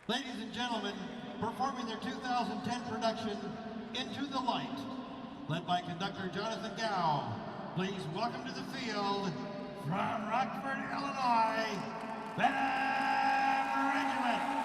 Ladies and gentlemen, performing their 2010 production, Into the Light, led by conductor Jonathan Gow. Please welcome to the field, from Rockford, Illinois, Phantom Regiment.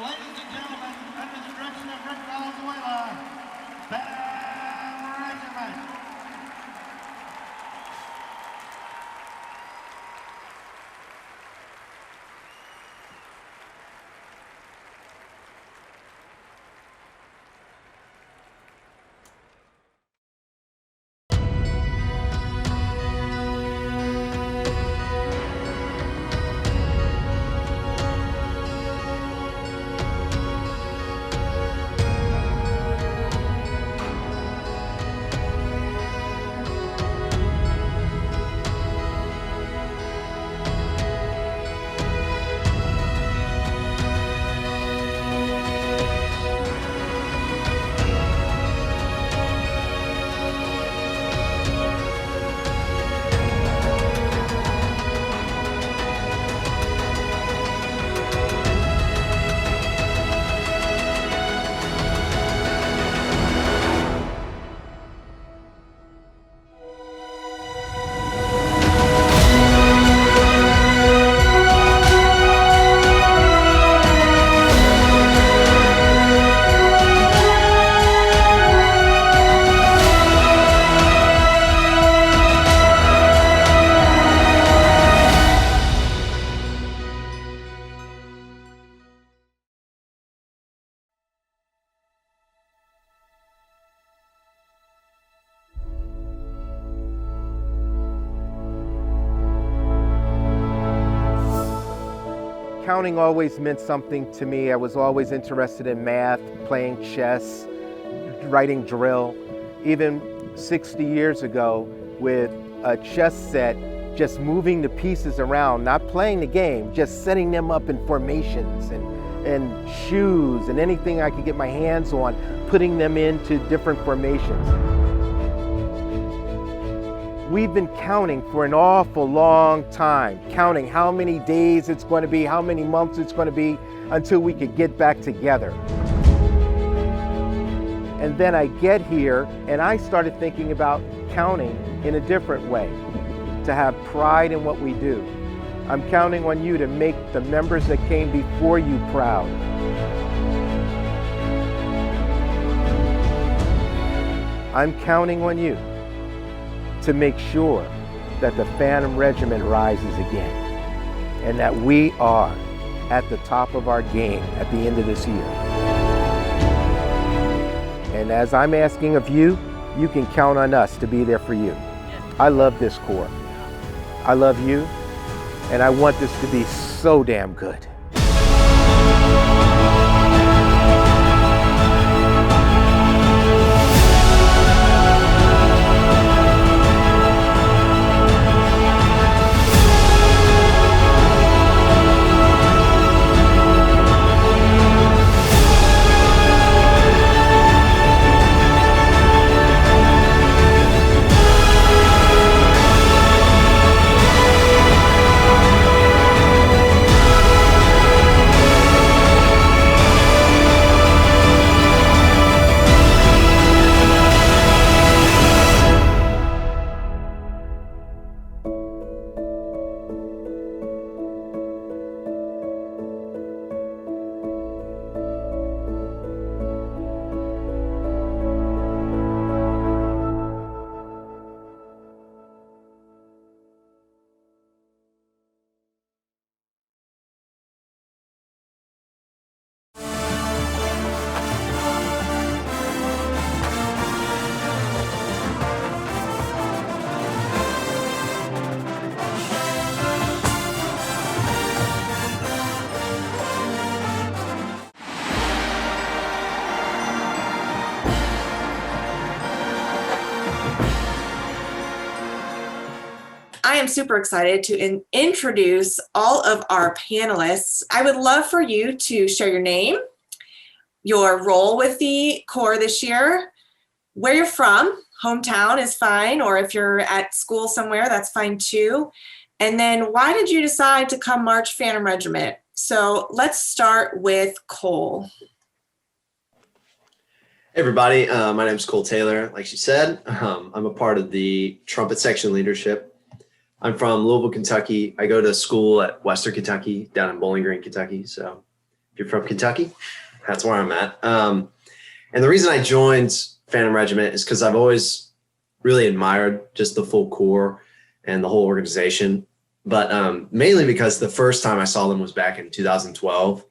Ladies and gentlemen, under the direction of Rick Valenzuela, Phantom Regiment. Counting always meant something to me. I was always interested in math, playing chess, writing drill. Even 60 years ago with a chess set, just moving the pieces around, not playing the game, just setting them up in formations and shoes and anything I could get my hands on, putting them into different formations. We've been counting for an awful long time, counting how many days it's going to be, how many months it's going to be until we could get back together. And then I get here and I started thinking about counting in a different way, to have pride in what we do. I'm counting on you to make the members that came before you proud. I'm counting on you to make sure that the Phantom Regiment rises again and that we are at the top of our game at the end of this year. And as I'm asking of you, you can count on us to be there for you. I love this Corps. I love you, and I want this to be so damn good. I am super excited to introduce all of our panelists. I would love for you to share your name, your role with the Corps this year, where you're from, hometown is fine, or if you're at school somewhere, that's fine too. And then why did you decide to come march Phantom Regiment? So let's start with Cole. Hey everybody, my name is Cole Taylor. Like she said, I'm a part of the trumpet section leadership. I'm from Louisville, Kentucky. I go to school at Western Kentucky, down in Bowling Green, Kentucky. So if you're from Kentucky, that's where I'm at. And the reason I joined Phantom Regiment is because I've always really admired just the full corps and the whole organization. But mainly because the first time I saw them was back in 2012.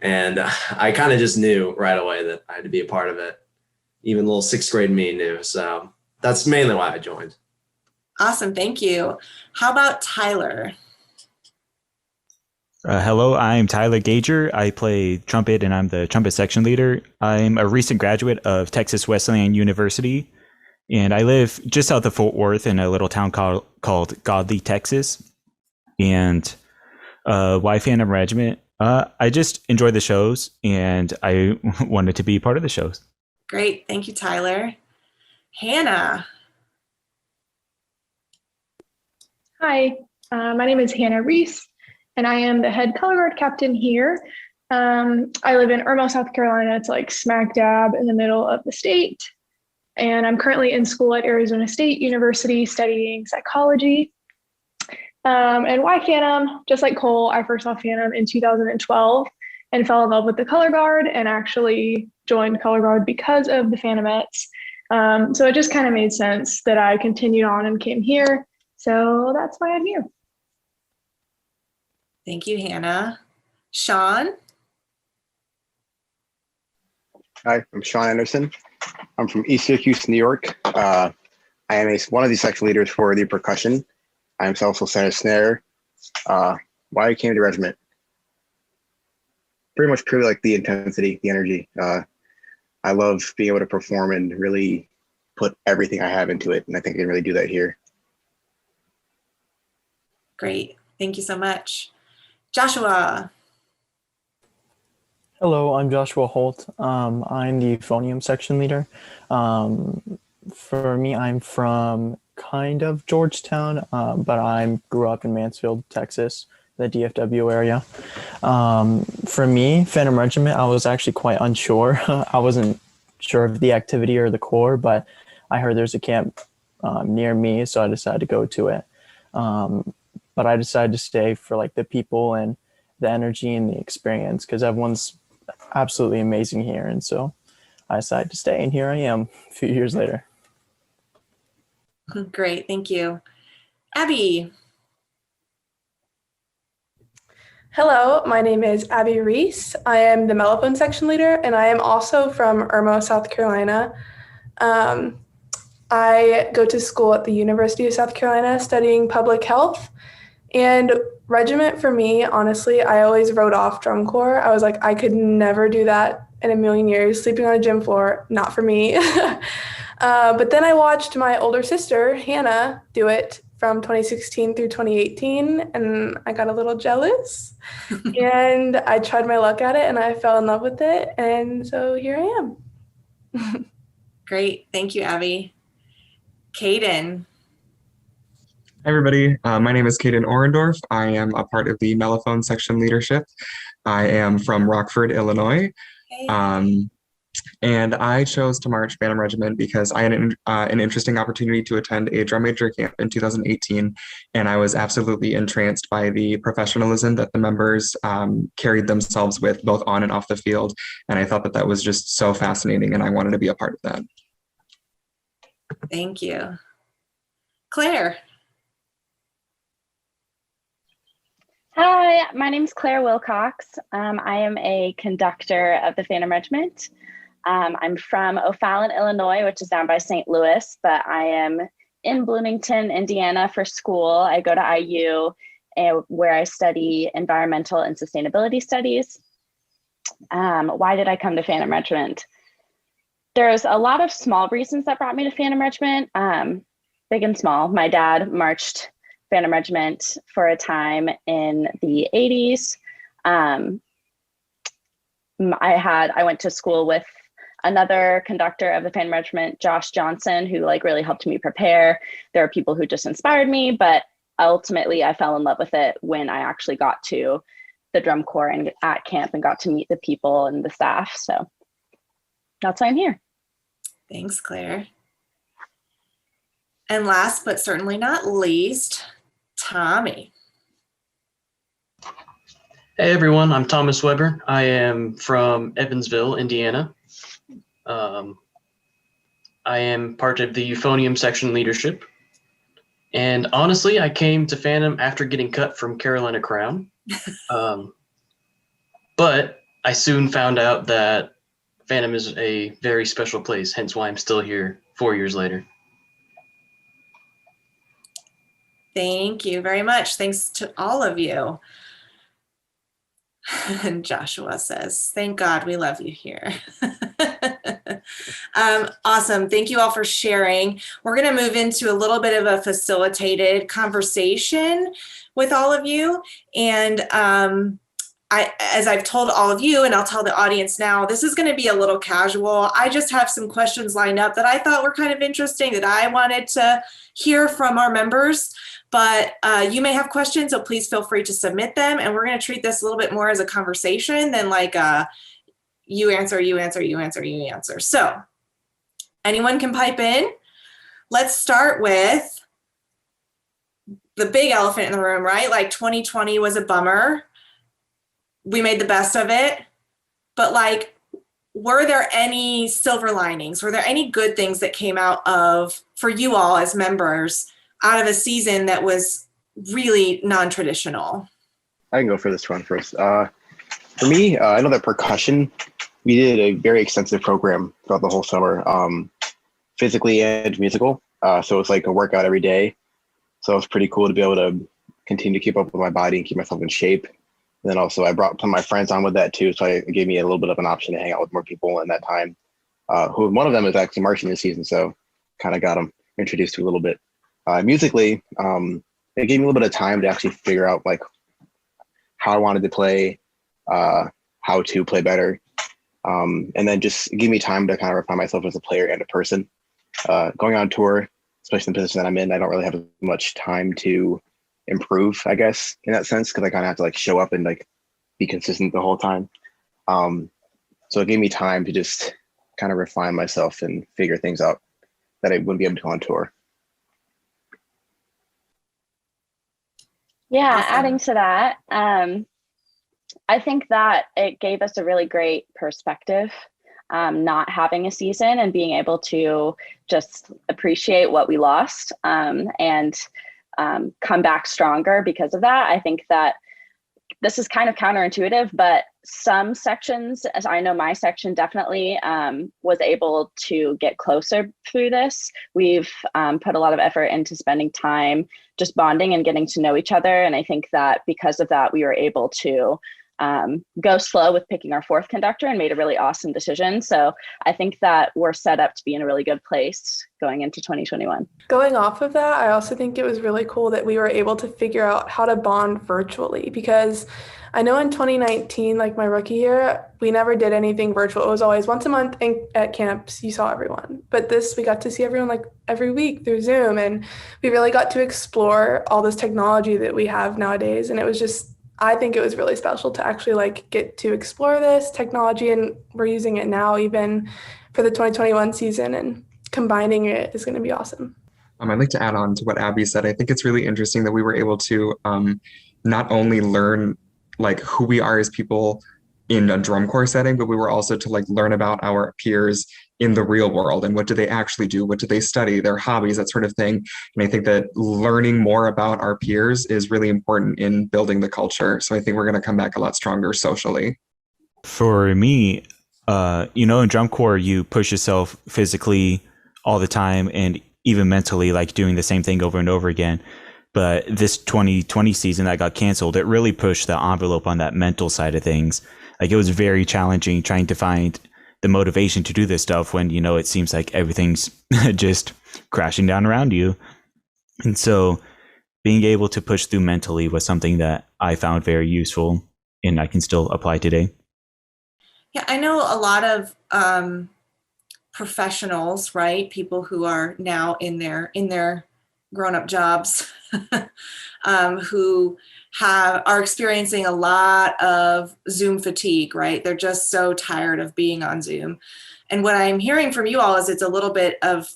And I kind of just knew right away that I had to be a part of it. Even little sixth grade me knew. So that's mainly why I joined. Awesome. Thank you. How about Tyler? Hello, I'm Tyler Gager. I play trumpet and I'm the trumpet section leader. I'm a recent graduate of Texas Wesleyan University, and I live just south of Fort Worth in a little town called Godley, Texas. And why Phantom Regiment? I just enjoy the shows and I wanted to be part of the shows. Great. Thank you, Tyler. Hannah. Hi, my name is Hannah Reese, and I am the head color guard captain here. I live in Irmo, South Carolina. It's like smack dab in the middle of the state. And I'm currently in school at Arizona State University studying psychology. And why Phantom? Just like Cole, I first saw Phantom in 2012 and fell in love with the color guard and actually joined color guard because of the Phantomettes. So it just kind of made sense that I continued on and came here. So that's why I'm here. Thank you, Hannah. Sean. Hi, I'm Sean Anderson. I'm from East Syracuse, New York. I am one of the section leaders for the percussion. I am also center snare. Why I came to regiment? Pretty much purely like the intensity, the energy. I love being able to perform and really put everything I have into it. And I think I can really do that here. Great. Thank you so much. Joshua. Hello, I'm Joshua Holt. I'm the phonium section leader. For me, I'm from kind of Georgetown, but I grew up in Mansfield, Texas, the DFW area. For me, Phantom Regiment, I was actually quite unsure. I wasn't sure of the activity or the corps, but I heard there's a camp near me, so I decided to go to it. But I decided to stay for like the people and the energy and the experience because everyone's absolutely amazing here. And so I decided to stay, and here I am a few years later. Great, thank you. Abby. Hello, my name is Abby Reese. I am the mellophone section leader, and I am also from Irmo, South Carolina. I go to school at the University of South Carolina studying public health. And regiment for me, honestly, I always wrote off drum corps. I was like, I could never do that in a million years. Sleeping on a gym floor, not for me. But then I watched my older sister, Hannah, do it from 2016 through 2018, and I got a little jealous. And I tried my luck at it, and I fell in love with it. And so here I am. Great. Thank you, Abby. Caden. Hi, everybody. My name is Caden Orendorf. I am a part of the mellophone section leadership. I am from Rockford, Illinois. Hey. And I chose to march Phantom Regiment because I had an interesting opportunity to attend a drum major camp in 2018, and I was absolutely entranced by the professionalism that the members carried themselves with both on and off the field, and I thought that that was just so fascinating, and I wanted to be a part of that. Thank you. Claire. Hi, my name is Claire Wilcox. I am a conductor of the Phantom Regiment. I'm from O'Fallon, Illinois, which is down by St. Louis, but I am in Bloomington, Indiana for school. I go to IU where I study environmental and sustainability studies. Why did I come to Phantom Regiment? There's a lot of small reasons that brought me to Phantom Regiment, big and small. My dad marched Phantom Regiment for a time in the 80s. I went to school with another conductor of the Phantom Regiment, Josh Johnson, who like really helped me prepare. There are people who just inspired me, but ultimately I fell in love with it when I actually got to the drum corps and at camp and got to meet the people and the staff. So that's why I'm here. Thanks, Claire. And last but certainly not least, Tommy. Hey everyone, I'm Thomas Weber. I am from Evansville, Indiana. I am part of the euphonium section leadership. And honestly, I came to Phantom after getting cut from Carolina Crown. But I soon found out that Phantom is a very special place, hence why I'm still here 4 years later. Thank you very much. Thanks to all of you. And Joshua says, thank God we love you here. Awesome. Thank you all for sharing. We're going to move into a little bit of a facilitated conversation with all of you. And as I've told all of you, and I'll tell the audience now, this is going to be a little casual. I just have some questions lined up that I thought were kind of interesting that I wanted to hear from our members. But you may have questions, so please feel free to submit them. And we're going to treat this a little bit more as a conversation than like you answer, you answer, you answer, you answer. So anyone can pipe in. Let's start with the big elephant in the room, right? Like 2020 was a bummer. We made the best of it. But like, were there any silver linings? Were there any good things that came out of, for you all as members, out of a season that was really non-traditional? I can go for this one first. For me, I know that percussion, we did a very extensive program throughout the whole summer, physically and musical. So it's like a workout every day. So it was pretty cool to be able to continue to keep up with my body and keep myself in shape. And then also I brought some of my friends on with that too. So it gave me a little bit of an option to hang out with more people in that time. Who one of them is actually marching this season. So kind of got them introduced to a little bit. Musically, it gave me a little bit of time to actually figure out like how I wanted to play, how to play better. And then just give me time to kind of refine myself as a player and a person. Going on tour, especially in the position that I'm in, I don't really have as much time to improve, I guess, in that sense, because I kind of have to like show up and like be consistent the whole time. So it gave me time to just kind of refine myself and figure things out that I wouldn't be able to on tour. Yeah, Awesome. adding to that, I think that it gave us a really great perspective, not having a season and being able to just appreciate what we lost and come back stronger because of that. I think that this is kind of counterintuitive, but some sections, as I know my section definitely was able to get closer through this. We've put a lot of effort into spending time just bonding and getting to know each other. And I think that because of that, we were able to go slow with picking our fourth conductor and made a really awesome decision. So I think that we're set up to be in a really good place going into 2021. Going off of that, I also think it was really cool that we were able to figure out how to bond virtually, because I know in 2019, like my rookie year, we never did anything virtual. It was always once a month at camps, you saw everyone. But this, we got to see everyone like every week through Zoom, and we really got to explore all this technology that we have nowadays. And it was just, I think it was really special to actually like get to explore this technology, and we're using it now even for the 2021 season, and combining it is going to be awesome. I'd like to add on to what Abby said. I think it's really interesting that we were able to not only learn like who we are as people in a drum corps setting, but we were also to like learn about our peers in the real world and what do they actually do, what do they study, their hobbies, that sort of thing. And I think that learning more about our peers is really important in building the culture. So I think we're going to come back a lot stronger socially. For me, in drum corps, you push yourself physically all the time and even mentally, like doing the same thing over and over again. But this 2020 season that got canceled, it really pushed the envelope on that mental side of things. Like it was very challenging trying to find the motivation to do this stuff when, it seems like everything's just crashing down around you. And so being able to push through mentally was something that I found very useful and I can still apply today. Yeah, I know a lot of professionals, right? People who are now in their grown-up jobs who are experiencing a lot of Zoom fatigue, right? They're just so tired of being on Zoom. And what I'm hearing from you all is it's a little bit of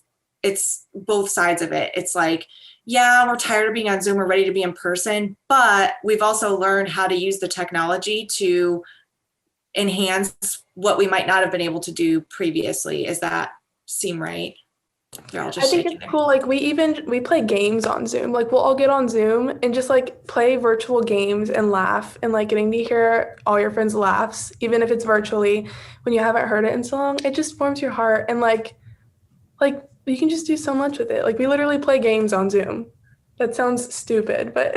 it's both sides of it. It's like, yeah, we're tired of being on Zoom, we're ready to be in person, but we've also learned how to use the technology to enhance what we might not have been able to do previously. Does that seem right? They're all just I think shaking it's their cool. Like we play games on Zoom. Like we'll all get on Zoom and just like play virtual games and laugh, and like getting to hear all your friends' laughs, even if it's virtually, when you haven't heard it in so long, it just warms your heart. And like you can just do so much with it. Like we literally play games on Zoom. That sounds stupid, but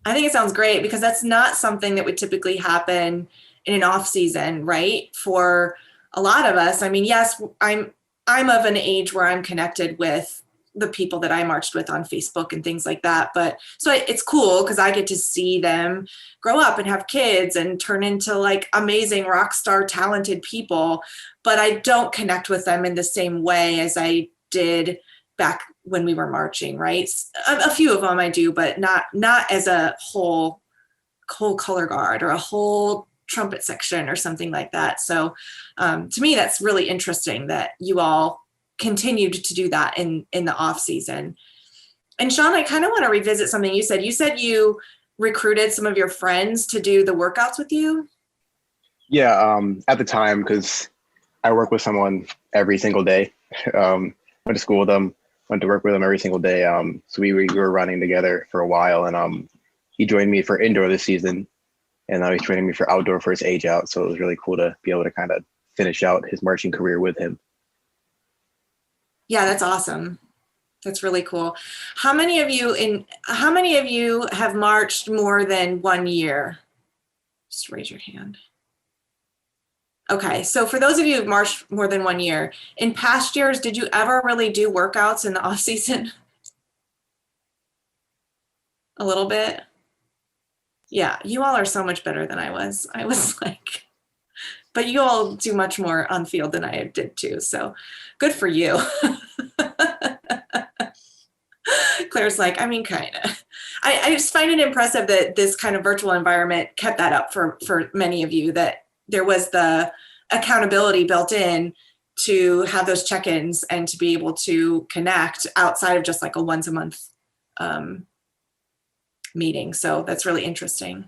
I think it sounds great, because that's not something that would typically happen in an off season, right? For a lot of us. I mean, yes, I'm of an age where I'm connected with the people that I marched with on Facebook and things like that. But so it's cool because I get to see them grow up and have kids and turn into like amazing rock star talented people. But I don't connect with them in the same way as I did back when we were marching, right? A few of them I do, but not as a whole color guard or a whole trumpet section or something like that. So to me, that's really interesting that you all continued to do that in the off season. And Sean, I kind of want to revisit something you said. You said you recruited some of your friends to do the workouts with you. Yeah, at the time, because I work with someone every single day. Went to school with them, went to work with them every single day. So we were running together for a while, and he joined me for indoor this season, and now he's training me for outdoor for his age out. So it was really cool to be able to kind of finish out his marching career with him. Yeah, that's awesome. That's really cool. How many of you have marched more than 1 year? Just raise your hand. Okay, so for those of you who've marched more than 1 year, in past years, did you ever really do workouts in the off season? A little bit? Yeah, you all are so much better than I was. I was like, but you all do much more on field than I did too. So good for you. Claire's like, I mean, kind of. I just find it impressive that this kind of virtual environment kept that up for many of you, that there was the accountability built in to have those check-ins and to be able to connect outside of just like a once a month meeting. So that's really interesting.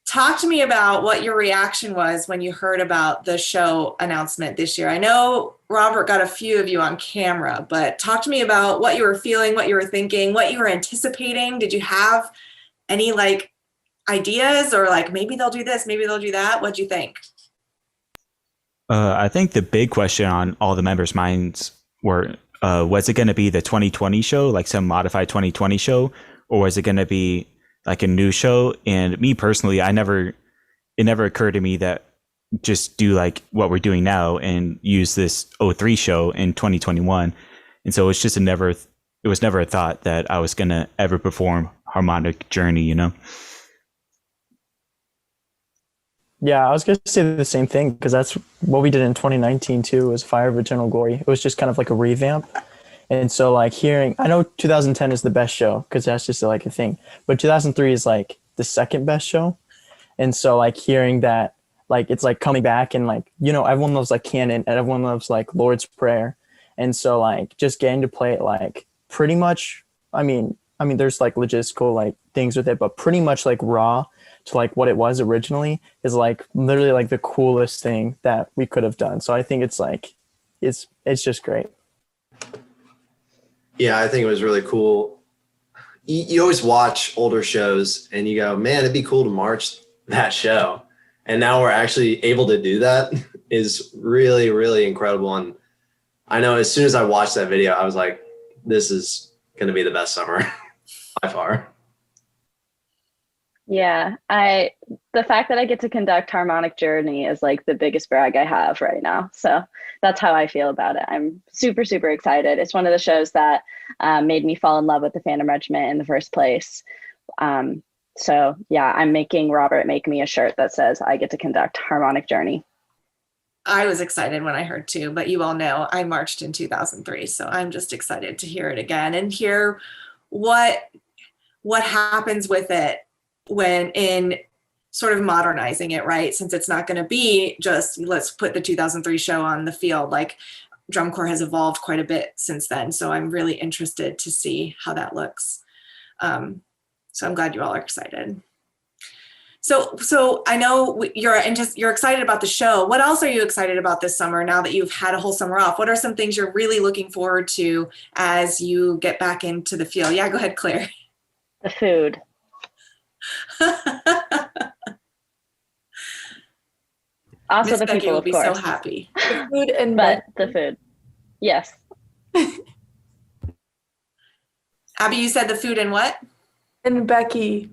Talk to me about what your reaction was when you heard about the show announcement this year. I know Robert got a few of you on camera, but talk to me about what you were feeling, what you were thinking, what you were anticipating. Did you have any like ideas, or like maybe they'll do this, maybe they'll do that? What'd you think? I think the big question on all the members' minds were, was it going to be the 2020 show, like some modified 2020 show, or was it going to be like a new show? And me personally, it never occurred to me that just do like what we're doing now and use this 03 show in 2021. And so it's just it was never a thought that I was going to ever perform Harmonic Journey, you know? Yeah, I was going to say the same thing, because that's what we did in 2019 too, was Fire of Eternal Glory. It was just kind of like a revamp. And so like I know 2010 is the best show because that's just like a thing, but 2003 is like the second best show. And so like hearing that, like, it's like coming back, and like, you know, everyone loves like Canon and everyone loves like Lord's Prayer. And so like just getting to play it like pretty much, I mean, there's like logistical like things with it, but pretty much like raw to like what it was originally is like literally like the coolest thing that we could have done. So I think it's like, it's just great. Yeah, I think it was really cool. You always watch older shows and you go, man, it'd be cool to march that show. And now we're actually able to do that is really, really incredible. And I know as soon as I watched that video, I was like, this is going to be the best summer by far. Yeah, the fact that I get to conduct Harmonic Journey is like the biggest brag I have right now. So that's how I feel about it. I'm super, super excited. It's one of the shows that made me fall in love with the Phantom Regiment in the first place. So yeah, I'm making Robert make me a shirt that says I get to conduct Harmonic Journey. I was excited when I heard too, but you all know I marched in 2003. So I'm just excited to hear it again and hear what happens with it when in sort of modernizing it, right? Since it's not going to be just, let's put the 2003 show on the field. Like, drum corps has evolved quite a bit since then. So I'm really interested to see how that looks. So I'm glad you all are excited. So I know you're excited about the show. What else are you excited about this summer now that you've had a whole summer off? What are some things you're really looking forward to as you get back into the field? Yeah, go ahead, Claire. The food. Also, Miss the Becky people, will of be course. so happy. The food and But the food. Yes. Abby, you said the food and what? and Becky.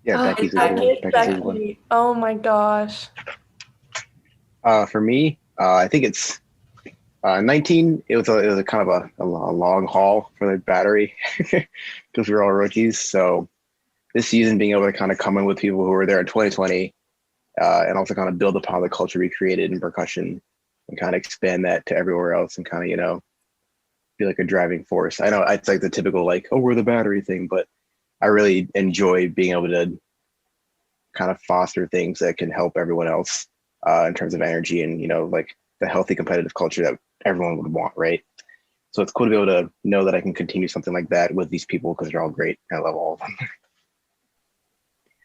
Yeah, Oh, Becky's a good one. Becky's a good one. Becky. Oh my gosh. For me, I think it's 19. It was a kind of a long haul for the battery because we were all rookies. So this season, being able to kind of come in with people who were there in 2020 and also kind of build upon the culture we created in percussion and kind of expand that to everywhere else and kind of, be like a driving force. I know it's like the typical like, oh, we're the battery thing, but I really enjoy being able to kind of foster things that can help everyone else in terms of energy and, like the healthy competitive culture that everyone would want, right? So it's cool to be able to know that I can continue something like that with these people because they're all great. I love all of them.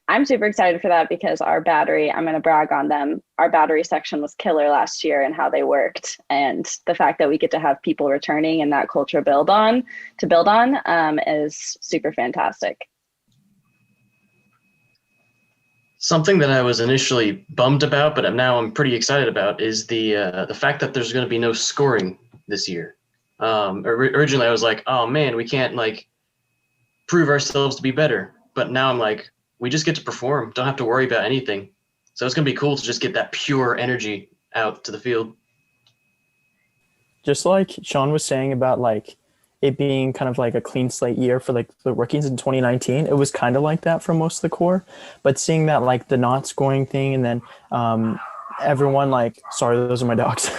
I'm super excited for that because our battery, I'm going to brag on them. Our battery section was killer last year and how they worked. And the fact that we get to have people returning and that culture build on is super fantastic. Something that I was initially bummed about, but now I'm pretty excited about is the fact that there's going to be no scoring this year. Originally I was like, oh man, we can't like prove ourselves to be better. But now I'm like, we just get to perform, don't have to worry about anything. So it's going to be cool to just get that pure energy out to the field. Just like Sean was saying about like it being kind of like a clean slate year for like the rookies in 2019, it was kind of like that for most of the core. But seeing that like the not scoring thing and then everyone like, sorry, those are my dogs,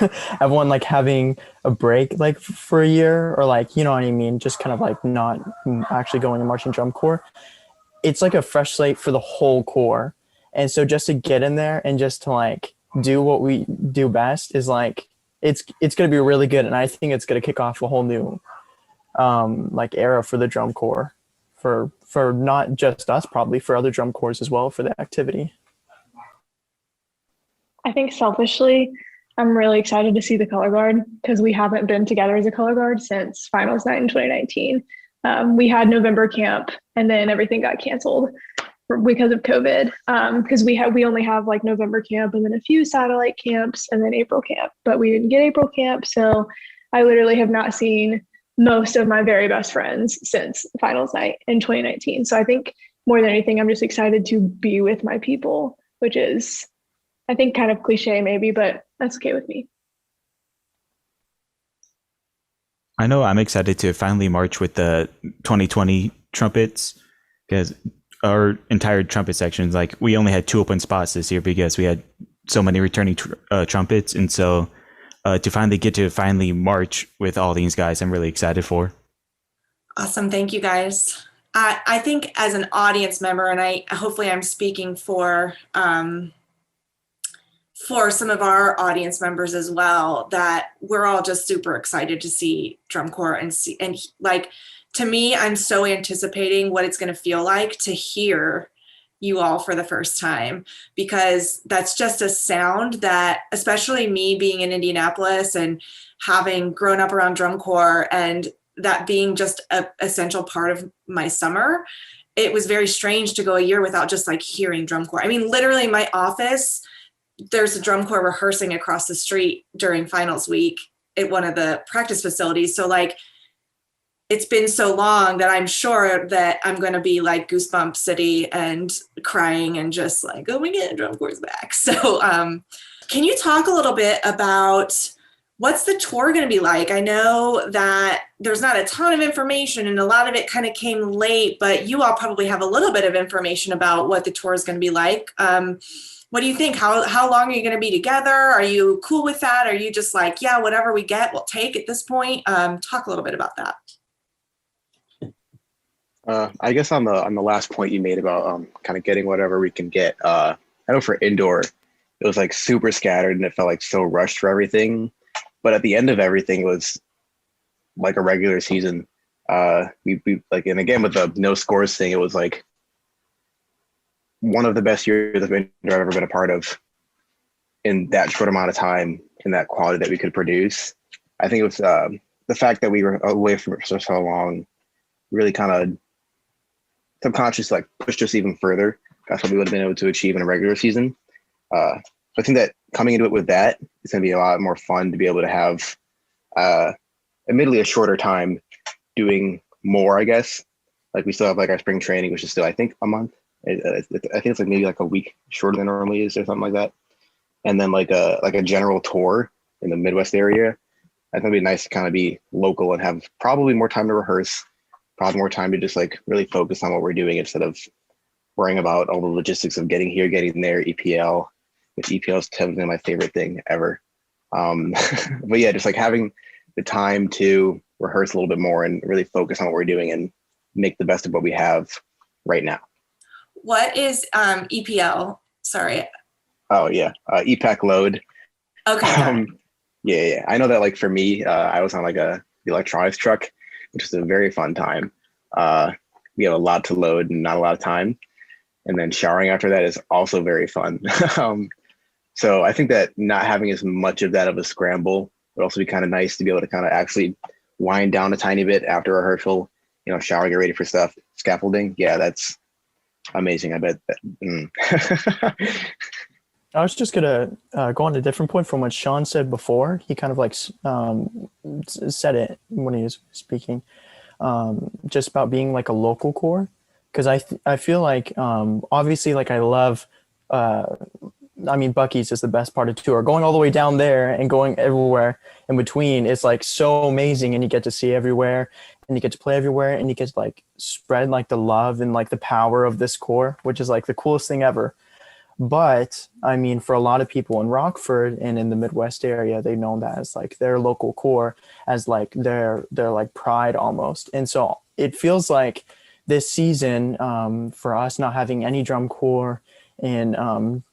everyone like having a break like for a year or like, you know what I mean? Just kind of like not actually going to marching drum corps. It's like a fresh slate for the whole core. And so just to get in there and just to like do what we do best is like, it's going to be really good. And I think it's going to kick off a whole new like era for the drum corps for not just us, probably for other drum corps as well for the activity. I think selfishly, I'm really excited to see the color guard because we haven't been together as a color guard since finals night in 2019. We had November camp and then everything got canceled because of COVID. Because we only have like November camp and then a few satellite camps and then April camp, but we didn't get April camp. So I literally have not seen most of my very best friends since finals night in 2019. So I think more than anything, I'm just excited to be with my people, which is, I think, kind of cliche maybe, but that's okay with me. I know I'm excited to finally march with the 2020 trumpets because our entire trumpet sections, like we only had 2 open spots this year because we had so many returning trumpets. And so to finally march with all these guys, I'm really excited for. Awesome. Thank you, guys. I think as an audience member, and hopefully I'm speaking for some of our audience members as well, that we're all just super excited to see drum corps and like, to me, I'm so anticipating what it's going to feel like to hear you all for the first time, because that's just a sound that, especially me being in Indianapolis and having grown up around drum corps and that being just an essential part of my summer, it was very strange to go a year without just like hearing drum corps. I mean, literally my office, there's a drum corps rehearsing across the street during finals week at one of the practice facilities. So like, it's been so long that I'm sure that I'm going to be like Goosebump City and crying and just like, oh my God, drum corps is back. So can you talk a little bit about what's the tour going to be like? I know that there's not a ton of information and a lot of it kind of came late, but you all probably have a little bit of information about what the tour is going to be like. What do you think? How long are you going to be together? Are you cool with that? Are you just like, yeah, whatever we get, we'll take at this point? Talk a little bit about that. I guess on the last point you made about kind of getting whatever we can get. I know for indoor, it was like super scattered and it felt like so rushed for everything. But at the end of everything was like a regular season. We like, and again with the no scores thing, it was like one of the best years I've ever been a part of in that short amount of time, in that quality that we could produce. I think it was the fact that we were away for so long really kind of subconsciously like pushed us even further. That's what we would have been able to achieve in a regular season. So I think that coming into it with that, it's going to be a lot more fun to be able to have, admittedly, a shorter time doing more, I guess. Like we still have like our spring training, which is still, I think, a month. I think it's like maybe like a week shorter than it normally is or something like that. And then like a general tour in the Midwest area. I think it'd be nice to kind of be local and have probably more time to rehearse, probably more time to just like really focus on what we're doing instead of worrying about all the logistics of getting here, getting there, EPL, which EPL is totally my favorite thing ever. But yeah, just like having the time to rehearse a little bit more and really focus on what we're doing and make the best of what we have right now. What is EPL? Sorry. Oh yeah, EPAC load. Okay. Yeah. I know that like for me, I was on like the electronics truck, which is a very fun time. We have a lot to load and not a lot of time. And then showering after that is also very fun. So I think that not having as much of that of a scramble would also be kind of nice to be able to kind of actually wind down a tiny bit after rehearsal, shower, get ready for stuff, scaffolding. Yeah, that's amazing. I bet that. I was just gonna go on a different point from what Sean said before. He kind of like said it when he was speaking, just about being like a local core. Because I feel like obviously like I love, Buc-ee's is the best part of the tour. Going all the way down there and going everywhere in between is like so amazing, and you get to see everywhere, and you get to play everywhere, and you get to like spread like the love and like the power of this core, which is like the coolest thing ever. But for a lot of people in Rockford and in the Midwest area, they know that as like their local core, as like their like pride almost. And so it feels like this season, for us not having any drum corps in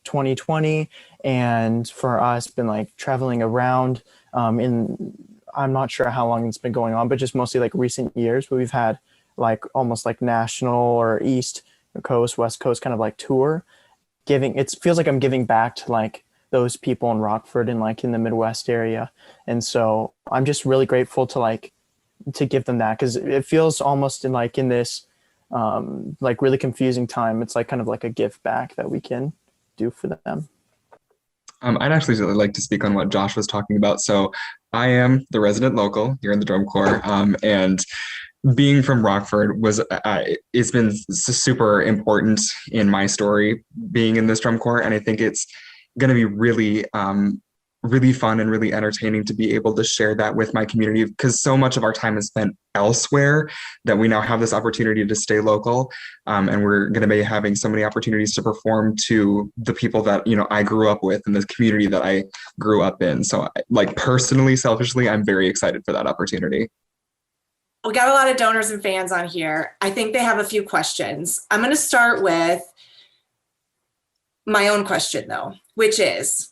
2020, and for us been like traveling around I'm not sure how long it's been going on, but just mostly like recent years, but we've had like almost like national or East Coast, West Coast kind of like tour. It feels like I'm giving back to like those people in Rockford and like in the Midwest area. And so I'm just really grateful to give them that, because it feels almost in this like really confusing time. It's like kind of like a gift back that we can do for them. I'd actually really like to speak on what Josh was talking about. So I am the resident local here in the drum corps, and being from Rockford it's been super important in my story being in this drum corps, and I think it's going to be really really fun and really entertaining to be able to share that with my community, because so much of our time is spent elsewhere that we now have this opportunity to stay local, and we're going to be having so many opportunities to perform to the people that I grew up with and the community that I grew up in. So like personally, selfishly, I'm very excited for that opportunity. We got a lot of donors and fans on here. I think they have a few questions. I'm going to start with my own question though, which is,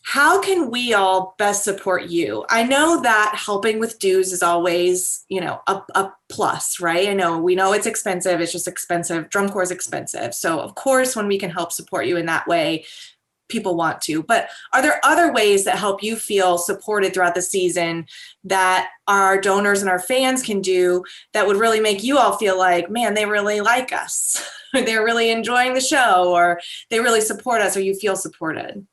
how can we all best support you? I know that helping with dues is always, a plus, right? We know it's expensive. It's just expensive. Drum corps is expensive. So of course, when we can help support you in that way, people want to. But are there other ways that help you feel supported throughout the season that our donors and our fans can do that would really make you all feel like, man, they really like us, or they're really enjoying the show, or they really support us, or you feel supported?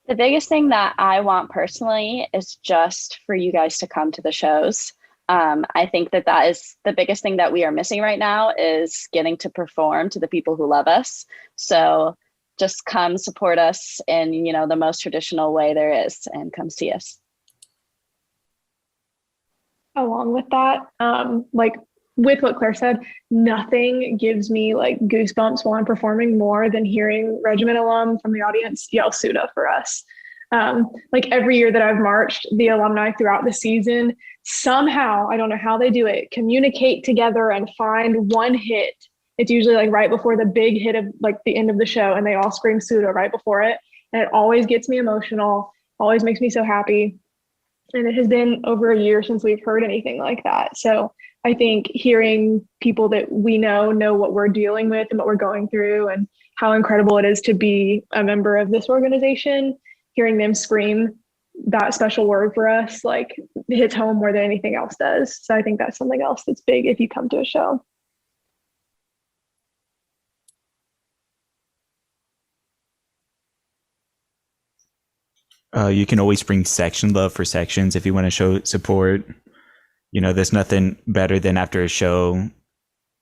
The biggest thing that I want personally is just for you guys to come to the shows. I think that is the biggest thing that we are missing right now, is getting to perform to the people who love us. So just come support us in, the most traditional way there is, and come see us. Along with that, like with what Claire said, nothing gives me like goosebumps while I'm performing more than hearing regiment alum from the audience yell "Suda" for us. Like every year that I've marched, the alumni throughout the season, somehow, I don't know how they do it, communicate together and find one hit. It's usually like right before the big hit of like the end of the show, and they all scream "Suda" right before it. And it always gets me emotional, always makes me so happy. And it has been over a year since we've heard anything like that. So I think hearing people that we know what we're dealing with and what we're going through and how incredible it is to be a member of this organization, hearing them scream that special word for us, like, hits home more than anything else does. So I think that's something else that's big if you come to a show. You can always bring section love for sections if you want to show support. You know, there's nothing better than after a show,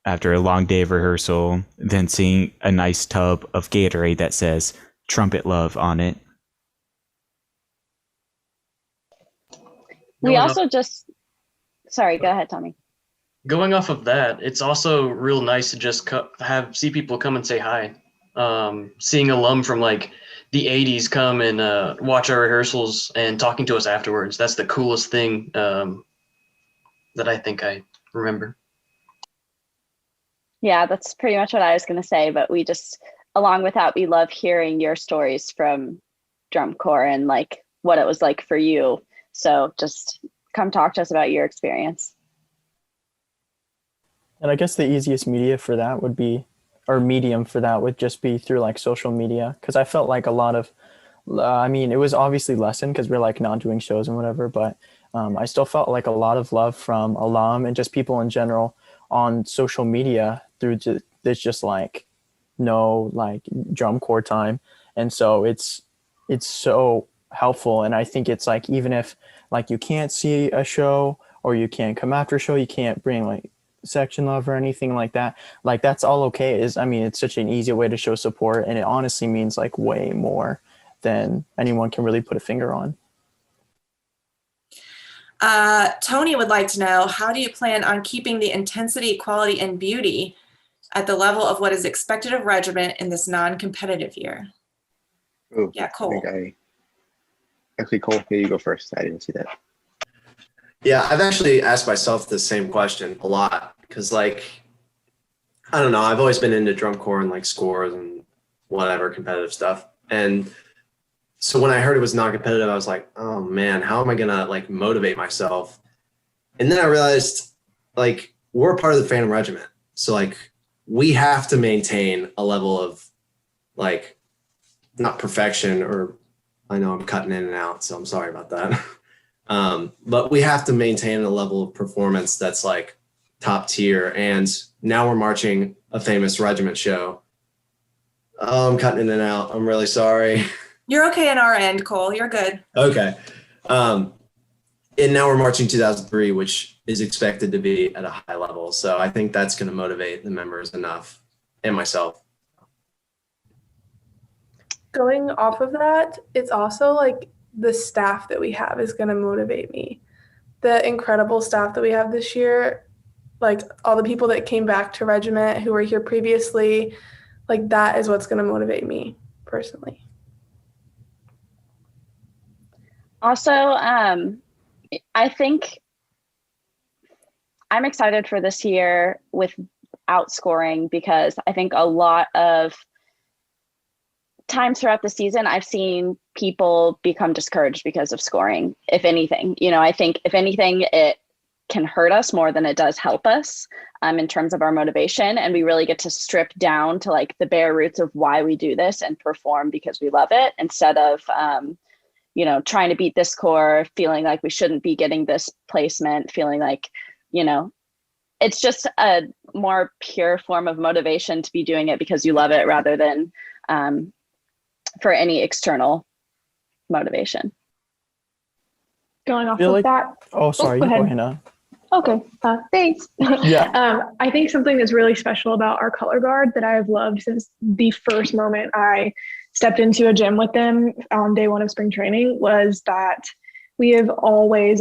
after a long day of rehearsal, than seeing a nice tub of Gatorade that says trumpet love on it. We also just, sorry, go ahead, Tommy. Going off of that, it's also real nice to just see people come and say hi. Seeing alum from like the 80s come and watch our rehearsals and talking to us afterwards. That's the coolest thing that I think I remember. Yeah, that's pretty much what I was going to say. But we just, along with that, we love hearing your stories from drum corps and like what it was like for you. So just come talk to us about your experience. And I guess the easiest media for that would be, or medium for that would just be through like social media. Cause I felt like a lot of, I mean, it was obviously lessened because we're like not doing shows and whatever, but I still felt like a lot of love from alum and just people in general on social media through there's just like no like drum corps time. And so it's so helpful. And I think it's like, even if like you can't see a show or you can't come after a show, you can't bring like section love or anything like that, like that's all okay. I mean, it's such an easy way to show support, and it honestly means like way more than anyone can really put a finger on. Tony would like to know, how do you plan on keeping the intensity, quality, and beauty at the level of what is expected of regiment in this non-competitive year? Ooh, yeah, Cole. Actually, Cole, here you go first. I didn't see that. Yeah, I've actually asked myself the same question a lot because, like, I don't know, I've always been into drum corps and like scores and whatever competitive stuff. And so when I heard it was non-competitive, I was like, oh man, how am I gonna like motivate myself? And then I realized like we're a part of the Phantom Regiment. So like we have to maintain a level of like, not perfection, or I know I'm cutting in and out, so I'm sorry about that. But we have to maintain a level of performance that's like top tier. And now we're marching a famous regiment show. Oh, I'm cutting in and out. I'm really sorry. You're okay on our end, Cole. You're good. Okay. And now we're marching 2003, which is expected to be at a high level. So I think that's going to motivate the members enough, and myself. Going off of that, it's also like the staff that we have is going to motivate me. The incredible staff that we have this year, like all the people that came back to regiment who were here previously, like that is what's going to motivate me personally. Also, I think I'm excited for this year with outscoring, because I think a lot of times throughout the season, I've seen people become discouraged because of scoring, if anything. You know, I think if anything, it can hurt us more than it does help us in terms of our motivation. And we really get to strip down to like the bare roots of why we do this and perform because we love it, instead of, you know, trying to beat this corps, feeling like we shouldn't be getting this placement, feeling like, you know, it's just a more pure form of motivation to be doing it because you love it rather than for any external motivation. Going off of that. Oh, sorry. Go ahead. Hannah. Okay, thanks. Yeah. I think something that's really special about our color guard that I have loved since the first moment I stepped into a gym with them on day one of spring training was that we have always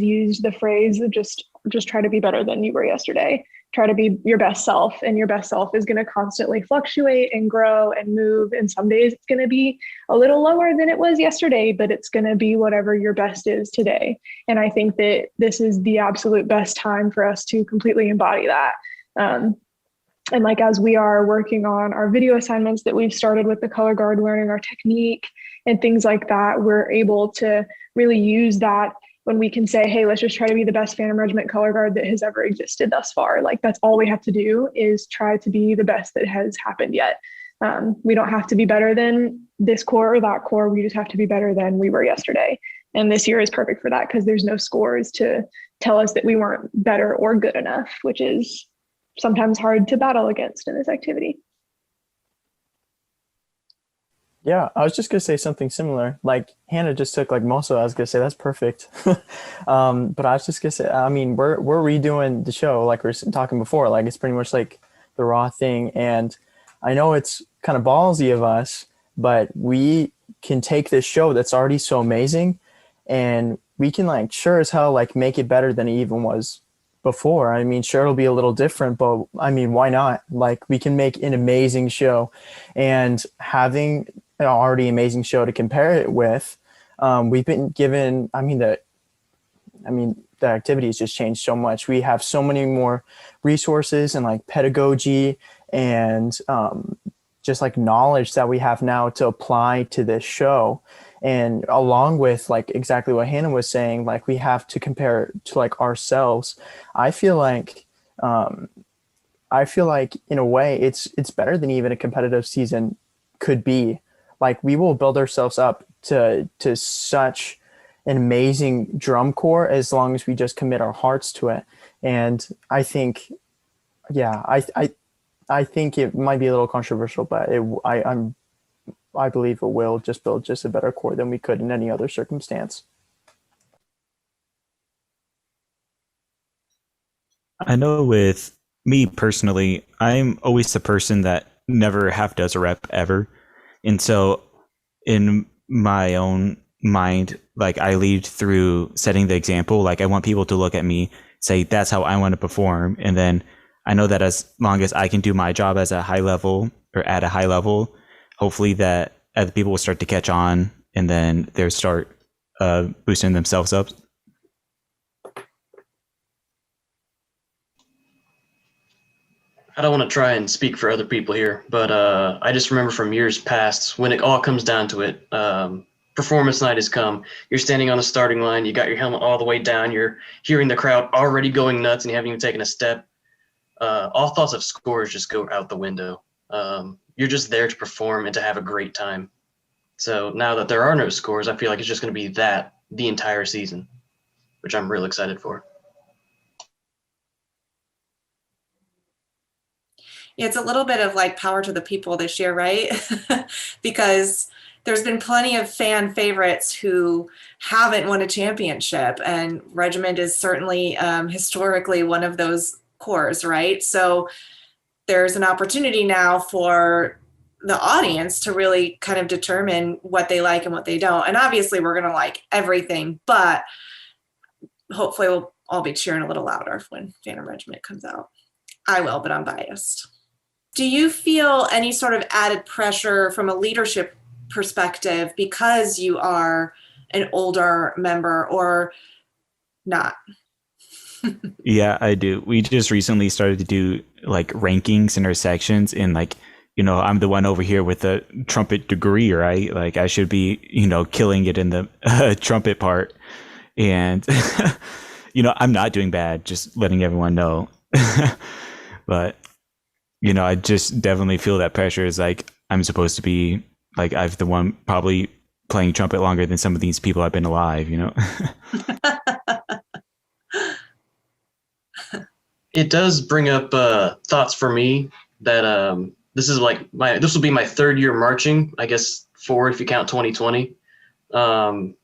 used the phrase of just try to be better than you were yesterday. Try to be your best self, and your best self is going to constantly fluctuate and grow and move. And some days it's going to be a little lower than it was yesterday, but it's going to be whatever your best is today. And I think that this is the absolute best time for us to completely embody that. And like, as we are working on our video assignments that we've started with the color guard, learning our technique and things like that, we're able to really use that when we can say, hey, let's just try to be the best Phantom Regiment color guard that has ever existed thus far. Like, that's all we have to do is try to be the best that has happened yet. We don't have to be better than this corps or that corps. We just have to be better than we were yesterday. And this year is perfect for that because there's no scores to tell us that we weren't better or good enough, which is sometimes hard to battle against in this activity. Yeah, I was just gonna say something similar. Like Hannah just took like most of it. I was gonna say that's perfect. But I was just gonna say, I mean, we're redoing the show like we were talking before. Like it's pretty much like the raw thing. And I know it's kind of ballsy of us, but we can take this show that's already so amazing, and we can like sure as hell like make it better than it even was before. I mean, sure, it'll be a little different, but I mean, why not? Like we can make an amazing show, and having an already amazing show to compare it with, we've been given, the activity has just changed so much. We have so many more resources and like pedagogy and just like knowledge that we have now to apply to this show. And along with like exactly what Hannah was saying, like we have to compare to like ourselves. I feel like in a way it's better than even a competitive season could be. Like we will build ourselves up to such an amazing drum corps as long as we just commit our hearts to it. And I think, I think it might be a little controversial, but I believe it will just build just a better corps than we could in any other circumstance. I know with me personally, I'm always the person that never half does a rep ever. And so in my own mind, like I lead through setting the example. Like I want people to look at me, say, that's how I want to perform. And then I know that as long as I can do my job as a high level or at a high level, hopefully that other people will start to catch on and then they'll start boosting themselves up. I don't want to try and speak for other people here, but I just remember from years past when it all comes down to it, performance night has come. You're standing on the starting line. You got your helmet all the way down. You're hearing the crowd already going nuts and you haven't even taken a step. All thoughts of scores just go out the window. You're just there to perform and to have a great time. So now that there are no scores, I feel like it's just going to be that the entire season, which I'm real excited for. Yeah, it's a little bit of like power to the people this year, right? Because there's been plenty of fan favorites who haven't won a championship, and Regiment is certainly historically one of those corps, right? So there's an opportunity now for the audience to really kind of determine what they like and what they don't. And obviously we're going to like everything, but hopefully we'll all be cheering a little louder when Phantom Regiment comes out. I will, but I'm biased. Do you feel any sort of added pressure from a leadership perspective because you are an older member or not? Yeah, I do. We just recently started to do like rankings in our sections, and like, you know, I'm the one over here with a trumpet degree, right? Like I should be, you know, killing it in the trumpet part. And, you know, I'm not doing bad, just letting everyone know. But, you know, I just definitely feel that pressure is like, I'm supposed to be like, I'm the one probably playing trumpet longer than some of these people have been alive, you know? It does bring up thoughts for me that this will be my third year marching, I guess 4 if you count 2020. And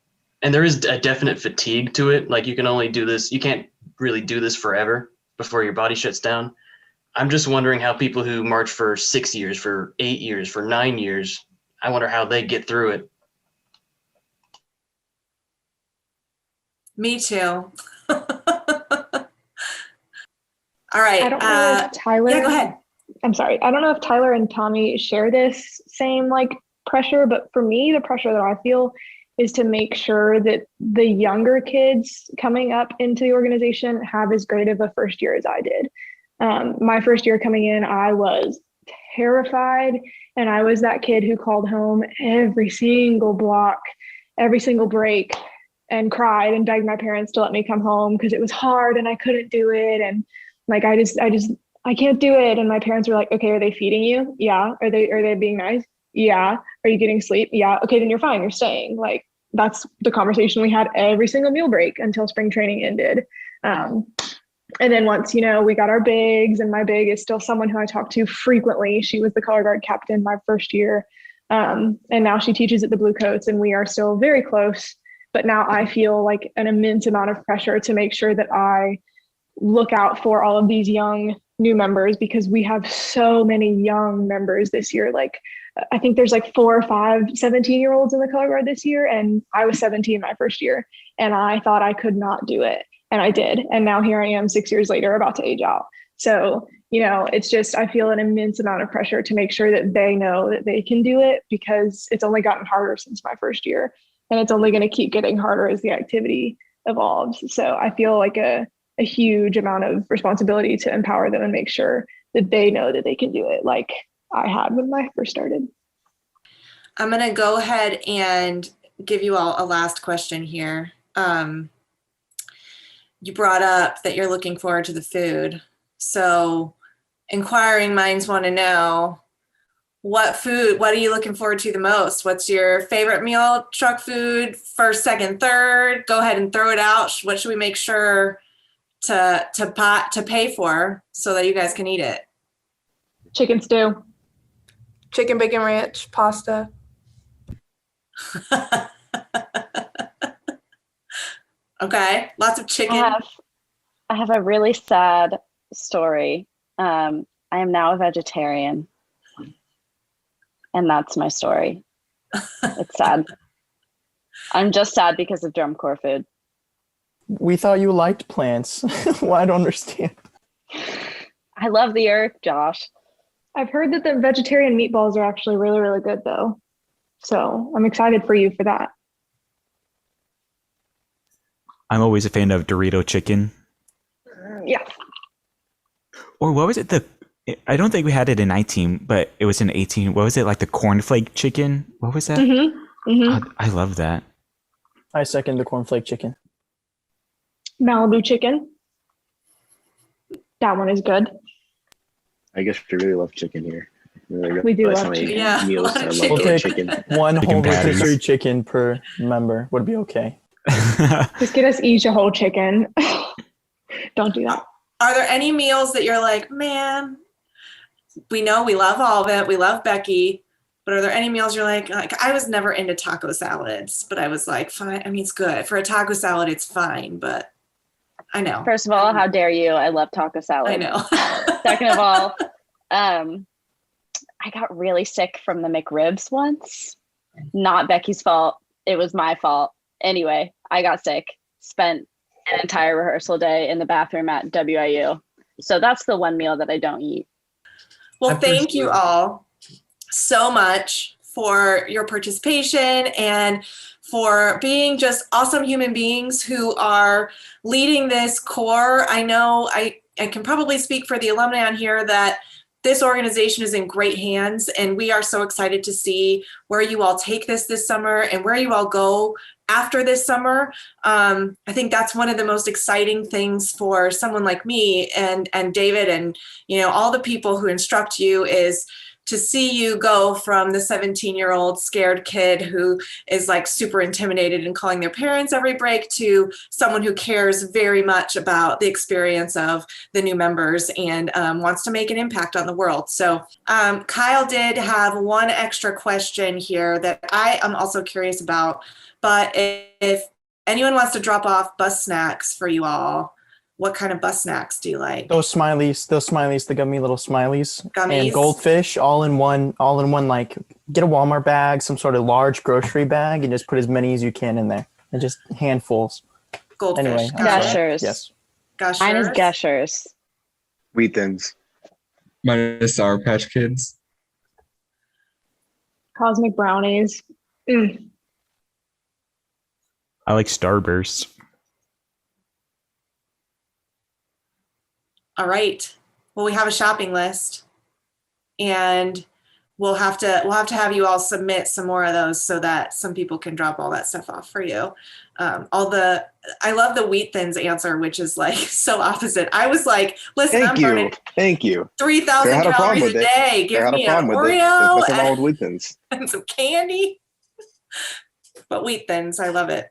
there is a definite fatigue to it. Like you can only do this, you can't really do this forever before your body shuts down. I'm just wondering how people who march for 6 years, for 8 years, for 9 years, I wonder how they get through it. Me too. All right. I don't know if Tyler. Yeah, go ahead. I'm sorry. I don't know if Tyler and Tommy share this same like pressure, but for me, the pressure that I feel is to make sure that the younger kids coming up into the organization have as great of a first year as I did. My first year coming in, I was terrified. And I was that kid who called home every single block, every single break, and cried and begged my parents to let me come home because it was hard and I couldn't do it. And like, I can't do it. And my parents were like, okay, are they feeding you? Yeah. Are they being nice? Yeah. Are you getting sleep? Yeah. Okay, then you're fine. You're staying. Like, that's the conversation we had every single meal break until spring training ended. And then once, we got our bigs, and my big is still someone who I talk to frequently. She was the color guard captain my first year. And now she teaches at the Bluecoats, and we are still very close. But now I feel like an immense amount of pressure to make sure that I look out for all of these young new members, because we have so many young members this year. Like, I think there's like 4 or 5 17-year-olds in the color guard this year. And I was 17 my first year, and I thought I could not do it. And I did. And now here I am 6 years later, about to age out. So, it's just, I feel an immense amount of pressure to make sure that they know that they can do it, because it's only gotten harder since my first year. And it's only going to keep getting harder as the activity evolves. So I feel like a huge amount of responsibility to empower them and make sure that they know that they can do it, like I had when I first started. I'm going to go ahead and give you all a last question here. You brought up that you're looking forward to the food. So inquiring minds want to know, what are you looking forward to the most? What's your favorite meal, truck food, first, second, third? Go ahead and throw it out. What should we make sure to pay for so that you guys can eat it? Chicken stew. Chicken bacon ranch, pasta. Okay, lots of chicken. I have a really sad story. I am now a vegetarian. And that's my story. It's sad. I'm just sad because of drum corps food. We thought you liked plants. Well, I don't understand. I love the earth, Josh. I've heard that the vegetarian meatballs are actually really, really good, though. So I'm excited for you for that. I'm always a fan of Dorito chicken. Yeah. Or what was it? I don't think we had it in 19, but it was in 18. What was it, like the cornflake chicken? What was that? Mm-hmm. Mm-hmm. I love that. I second the cornflake chicken. Malibu chicken. That one is good. I guess we really love chicken here. We do love chicken. Yeah, meals. a lot I of love We'll take chicken. one Chicken whole patties. rotisserie chicken per member. Would be okay. Just get us each a whole chicken. Don't do that. Are there any meals that you're like, man, we know we love all of it. We love Becky. But are there any meals you're like, I was never into taco salads, but I was like, fine. I mean, it's good. For a taco salad, it's fine, but I know. First of all, how dare you? I love taco salad. I know. Second of all, I got really sick from the McRibs once. Not Becky's fault. It was my fault. Anyway, I got sick. Spent an entire rehearsal day in the bathroom at WIU. So that's the one meal that I don't eat. Well, thank you all so much for your participation and for being just awesome human beings who are leading this corps. I know I can probably speak for the alumni on here that this organization is in great hands, and we are so excited to see where you all take this summer and where you all go after this summer. I think that's one of the most exciting things for someone like me and David and all the people who instruct you is to see you go from the 17-year-old scared kid who is like super intimidated and calling their parents every break to someone who cares very much about the experience of the new members and wants to make an impact on the world. So Kyle did have one extra question here that I am also curious about, but if anyone wants to drop off bus snacks for you all, what kind of bus snacks do you like? Those smileys, the gummy little smileys. Gummies. And goldfish all in one, like get a Walmart bag, some sort of large grocery bag, and just put as many as you can in there. And just handfuls. Goldfish. Anyway, Gushers. yes. Gushers. Mine is Gushers. Wheat Thins. Mine is Sour Patch Kids. Cosmic brownies. I like Starburst. All right. Well, we have a shopping list. and we'll have to have you all submit some more of those so that some people can drop all that stuff off for you. I love the wheat thins answer, which is like so opposite. I was like, listen, I'm burning Thank you. 3,000 calories a day. Give me an Oreo Nothing wrong with wheat thins. and some candy. But wheat thins, I love it.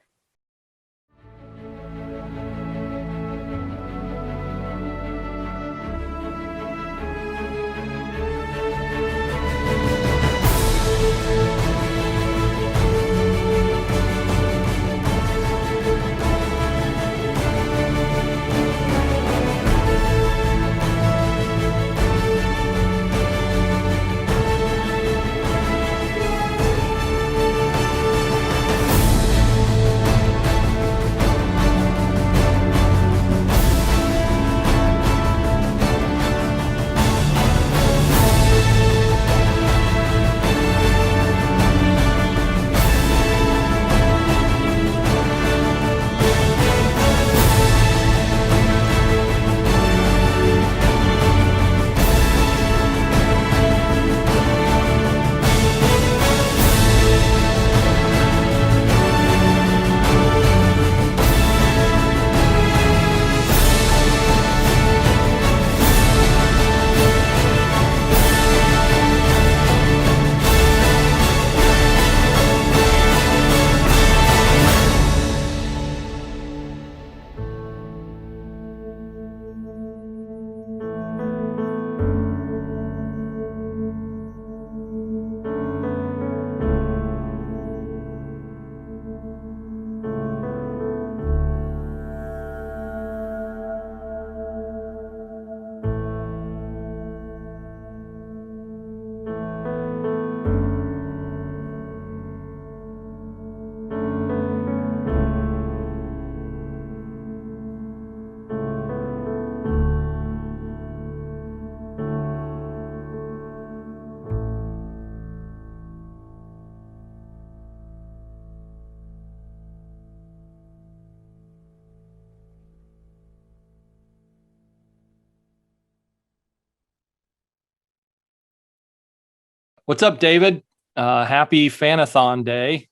What's up, David? Happy Phan-a-thon Day.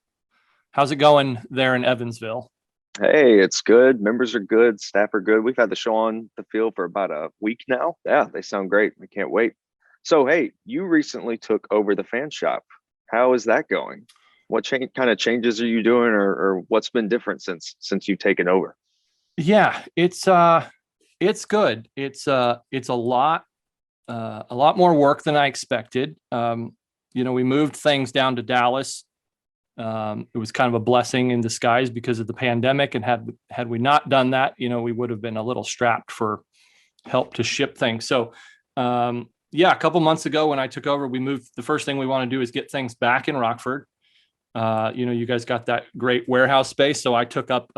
How's it going there in Evansville? Hey, it's good. Members are good. Staff are good. We've had the show on the field for about a week now. Yeah, they sound great. We can't wait. So, hey, you recently took over the fan shop. How is that going? What kind of changes are you doing, or what's been different since you've taken over? Yeah, it's good. It's a lot more work than I expected. We moved things down to Dallas. It was kind of a blessing in disguise because of the pandemic. And had we not done that, we would have been a little strapped for help to ship things. So, a couple months ago when I took over, we moved. The first thing we want to do is get things back in Rockford. You guys got that great warehouse space. So I took up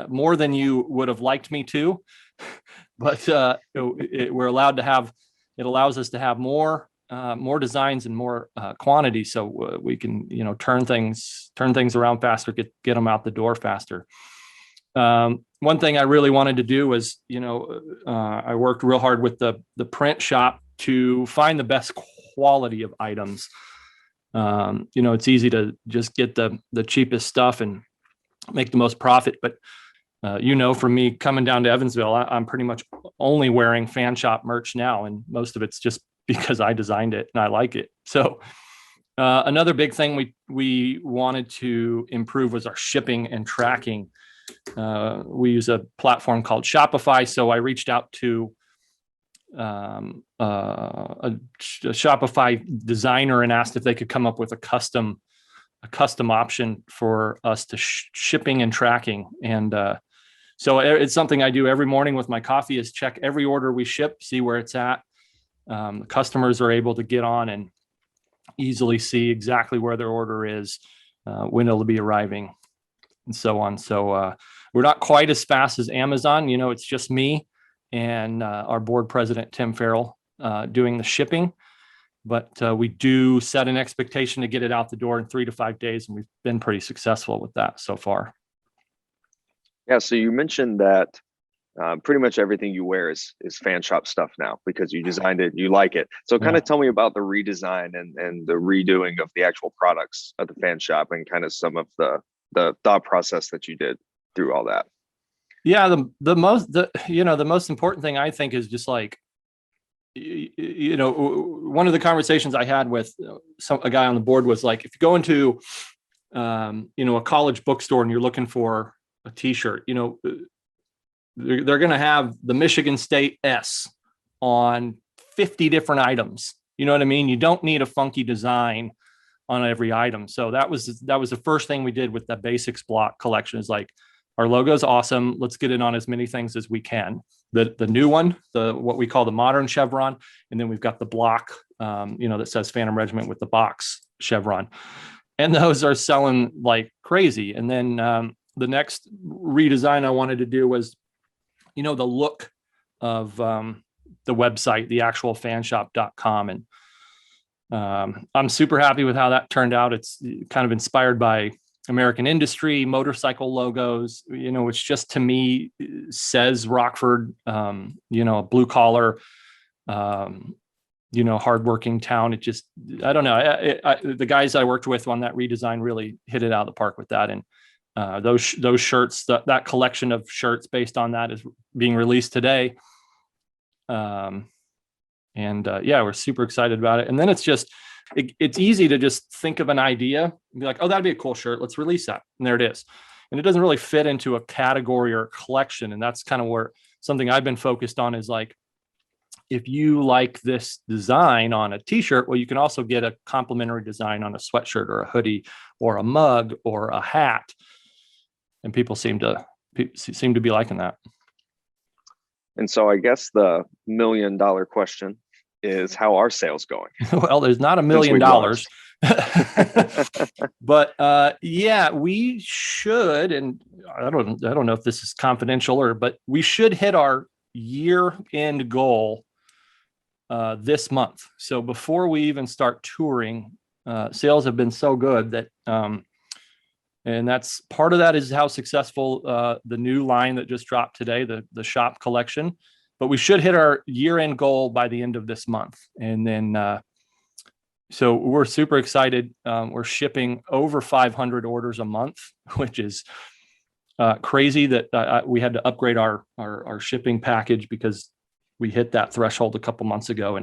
more than you would have liked me to, but we're allowed to have, it allows us to have more designs and more quantity, so we can turn things around faster, get them out the door faster. One thing I really wanted to do was I worked real hard with the print shop to find the best quality of items. It's easy to just get the cheapest stuff and make the most profit, but for me coming down to Evansville, I'm pretty much only wearing fan shop merch now, and most of it's just because I designed it and I like it. So another big thing we wanted to improve was our shipping and tracking. We use a platform called Shopify. So I reached out to a Shopify designer and asked if they could come up with a custom option for us to shipping and tracking. And so it's something I do every morning with my coffee, is check every order we ship, see where it's at. The customers are able to get on and easily see exactly where their order is, when it'll be arriving, and so on. So we're not quite as fast as Amazon. It's just me and our board president, Tim Farrell, doing the shipping. But we do set an expectation to get it out the door in 3 to 5 days, and we've been pretty successful with that so far. Yeah, so you mentioned that Pretty much everything you wear is fan shop stuff now because you designed it, you like it. So kind of tell me about the redesign and the redoing of the actual products of the fan shop and kind of some of the thought process that you did through all that. Yeah, the most important thing I think is just like, one of the conversations I had with a guy on the board was like, if you go into a college bookstore and you're looking for a t-shirt, they're going to have the Michigan State S on 50 different items. You know what I mean? You don't need a funky design on every item. So that was the first thing we did with the basics block collection, is like, our logo is awesome. Let's get it on as many things as we can. The new one, what we call the modern chevron, and then we've got the block, that says Phantom Regiment with the box chevron, and those are selling like crazy. And then the next redesign I wanted to do was, the look of the website, the actual fanshop.com, and I'm super happy with how that turned out. It's kind of inspired by American industry, motorcycle logos, which just to me says Rockford, a blue collar, hardworking town. It just, I don't know. The guys I worked with on that redesign really hit it out of the park with that. And those shirts, that collection of shirts based on that is being released today. We're super excited about it. And then it's just, it's easy to just think of an idea and be like, oh, that'd be a cool shirt. Let's release that. And there it is. And it doesn't really fit into a category or a collection. And that's kind of where something I've been focused on is like, if you like this design on a t-shirt, well, you can also get a complementary design on a sweatshirt or a hoodie or a mug or a hat. And people seem to be liking that. And so I guess the $1 million question is, how are sales going? Well, there's not $1 million, but we should, and I don't know if this is confidential but we should hit our year-end goal this month. So before we even start touring, sales have been so good that, and that's part of that is how successful the new line that just dropped today, the shop collection. But we should hit our year-end goal by the end of this month. And then, so we're super excited. We're shipping over 500 orders a month, which is crazy that we had to upgrade our shipping package because we hit that threshold a couple months ago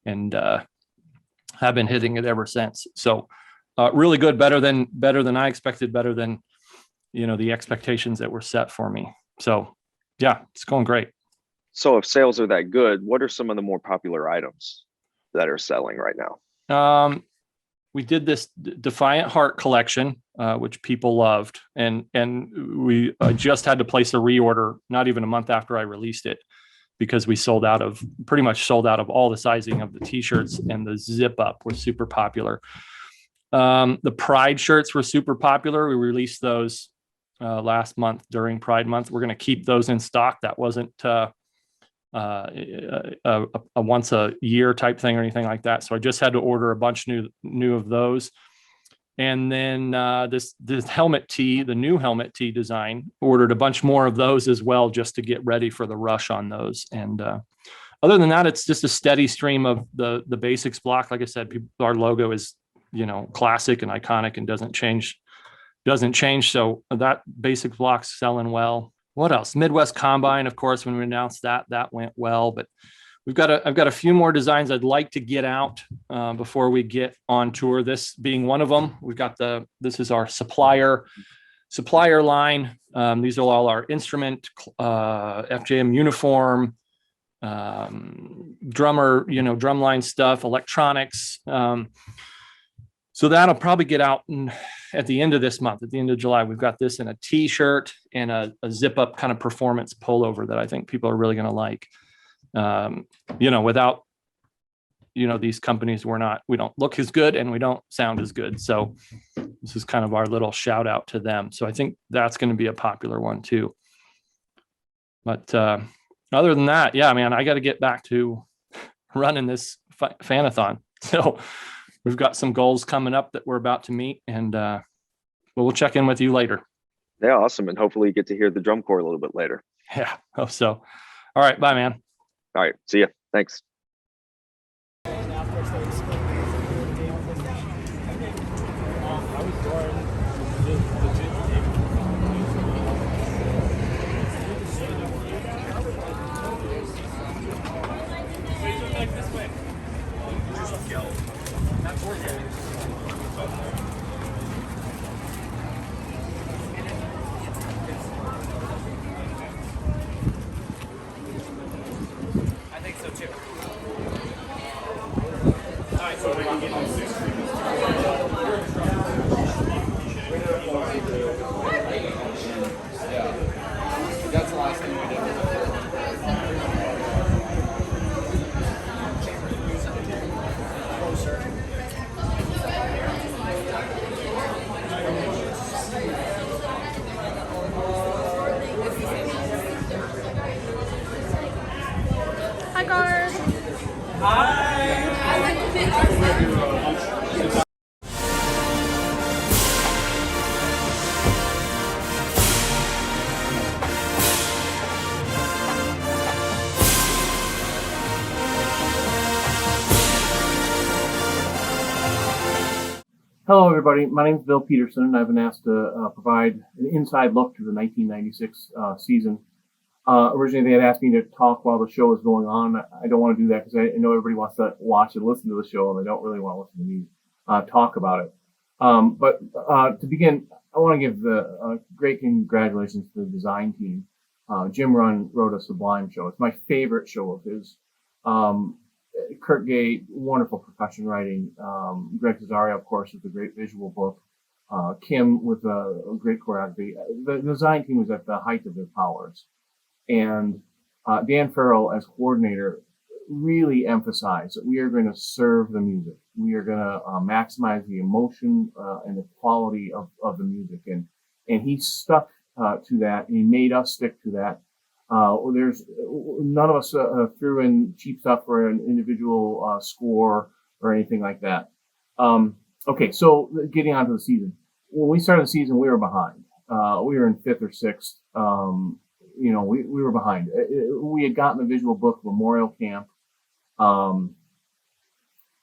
and have been hitting it ever since. So really good, better than I expected, better than, the expectations that were set for me. So yeah, it's going great. So if sales are that good, what are some of the more popular items that are selling right now? We did this Defiant Heart collection, which people loved. And we just had to place a reorder not even a month after I released it, because we pretty much sold out of all the sizing of the t-shirts, and the zip up was super popular. The Pride shirts were super popular. We released those last month during Pride Month. We're going to keep those in stock. That wasn't a once a year type thing or anything like that. So I just had to order a bunch new of those. And then this helmet tee, the new helmet tee design, ordered a bunch more of those as well, just to get ready for the rush on those. And other than that, it's just a steady stream of the basics block. Like I said, our logo is, classic and iconic and doesn't change. So that basics block's selling well. What else? Midwest Combine, of course, when we announced that went well, but I've got a few more designs I'd like to get out before we get on tour. This being one of them. We've got this is our supplier line. These are all our instrument, FJM uniform, drummer, drumline stuff, electronics. So that'll probably get out at the end of this month, at the end of July. We've got this in a t-shirt and a zip up kind of performance pullover that I think people are really going to like. Without, these companies, we don't look as good and we don't sound as good. So this is kind of our little shout out to them. So I think that's going to be a popular one too. But other than that, yeah, man, I got to get back to running this Phan-a-thon. So we've got some goals coming up that we're about to meet, and we'll check in with you later. Yeah, awesome. And hopefully you get to hear the drum corps a little bit later. Yeah. Hope so. All right. Bye, man. All right. See ya. Thanks. Hi, Gar. Hello, everybody. My name is Bill Peterson, and I've been asked to provide an inside look to the 1996 season. Originally, they had asked me to talk while the show was going on. I don't want to do that because I know everybody wants to watch and listen to the show, and they don't really want to listen to me talk about it. But to begin, I want to give the great congratulations to the design team. Jim Runn wrote a sublime show. It's my favorite show of his. Kurt Gay, wonderful percussion writing. Greg Cesario, of course, with a great visual book. Kim with a great choreography. The design team was at the height of their powers. And Dan Farrell, as coordinator, really emphasized that we are going to serve the music. We are going to maximize the emotion and the quality of the music. And he stuck to that, and he made us stick to that. There's none of us threw in cheap stuff for an individual score or anything like that. Okay, so getting on to the season. When we started the season, we were behind. We were in fifth or sixth. We were behind. We had gotten the visual book Memorial Camp.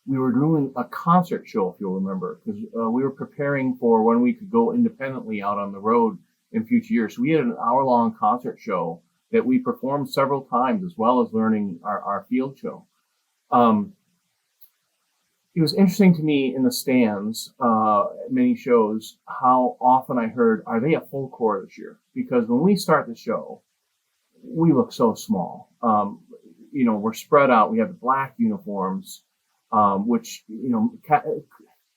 We were doing a concert show, if you'll remember, because we were preparing for when we could go independently out on the road in future years. So we had an hour-long concert show that we performed several times, as well as learning our field show. It was interesting to me in the stands, many shows, how often I heard, "Are they a full corps this year?" Because when we start the show, we look so small. We're spread out. We have the black uniforms, which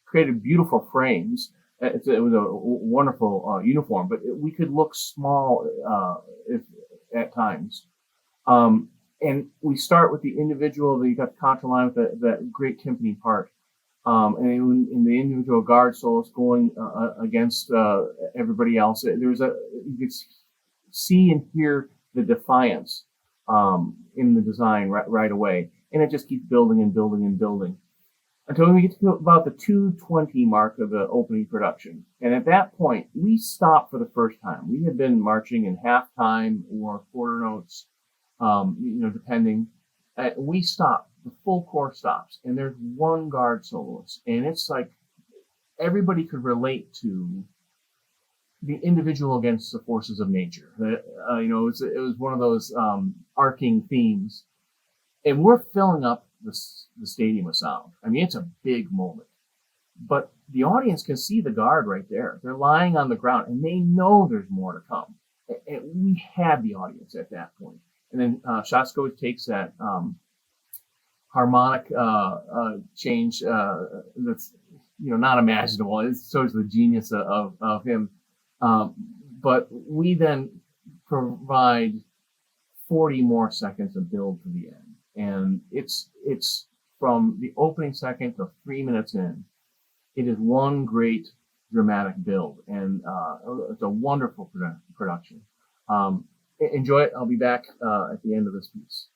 created beautiful frames. It was a wonderful uniform, but we could look small at times. And we start with the individual that you got the contra line with that great timpani part. And in the individual guard solos going against everybody else, you could see and hear the defiance in the design right away. And it just keeps building and building and building until we get to about the 2:20 mark of the opening production. And at that point, we stopped for the first time. We had been marching in halftime or quarter notes, depending. We stopped. The full corps stops, and there's one guard soloist, and it's like everybody could relate to the individual against the forces of nature. It was one of those arcing themes, and we're filling up the stadium with sound. I mean, it's a big moment, but the audience can see the guard right there. They're lying on the ground, and they know there's more to come. And we had the audience at that point. And then Shasko takes that harmonic change that's not imaginable. It shows the genius of him. But we then provide 40 more seconds of build to the end. And it's from the opening second to 3 minutes in. It is one great dramatic build, and it's a wonderful production. Enjoy it. I'll be back at the end of this piece.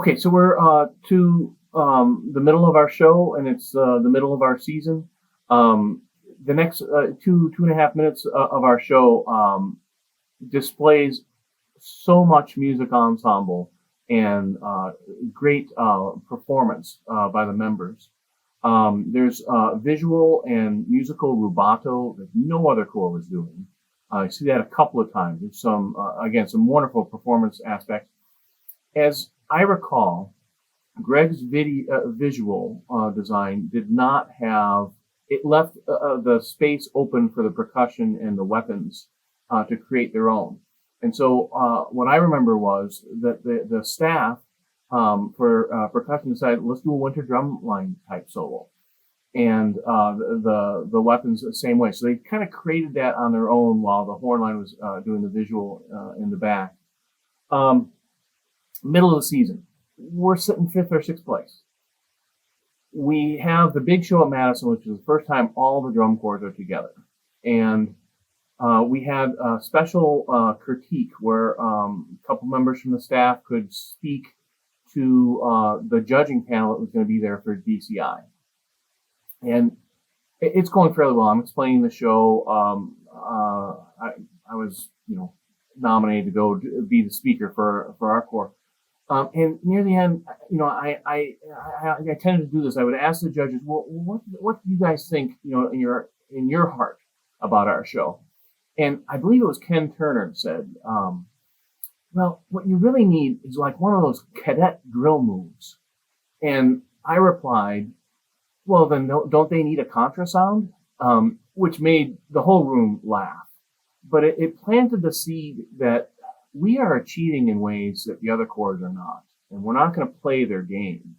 Okay, so we're to the middle of our show, and it's the middle of our season. The next 2.5 minutes of our show displays so much music ensemble and great performance by the members. There's visual and musical rubato that no other corps was doing. I see that a couple of times. There's some, again, some wonderful performance aspects. As I recall, Greg's visual design did not have, it left the space open for the percussion and the weapons to create their own. And so what I remember was that the staff for percussion decided, let's do a winter drum line type solo. And the weapons the same way. So they kind of created that on their own while the horn line was doing the visual in the back. Middle of the season, we're sitting 5th or 6th place. We have the big show at Madison, which is the first time all the drum corps are together. And we had a special critique where a couple members from the staff could speak to the judging panel that was going to be there for DCI. And it's going fairly well. I'm explaining the show. I was, nominated to go be the speaker for our corps. And near the end, I tended to do this. I would ask the judges, well, what do you guys think, in your heart about our show? And I believe it was Ken Turner said, well, what you really need is like one of those cadet drill moves. And I replied, well, then don't they need a contra sound? Which made the whole room laugh. But it planted the seed that we are achieving in ways that the other corps are not. And we're not going to play their game.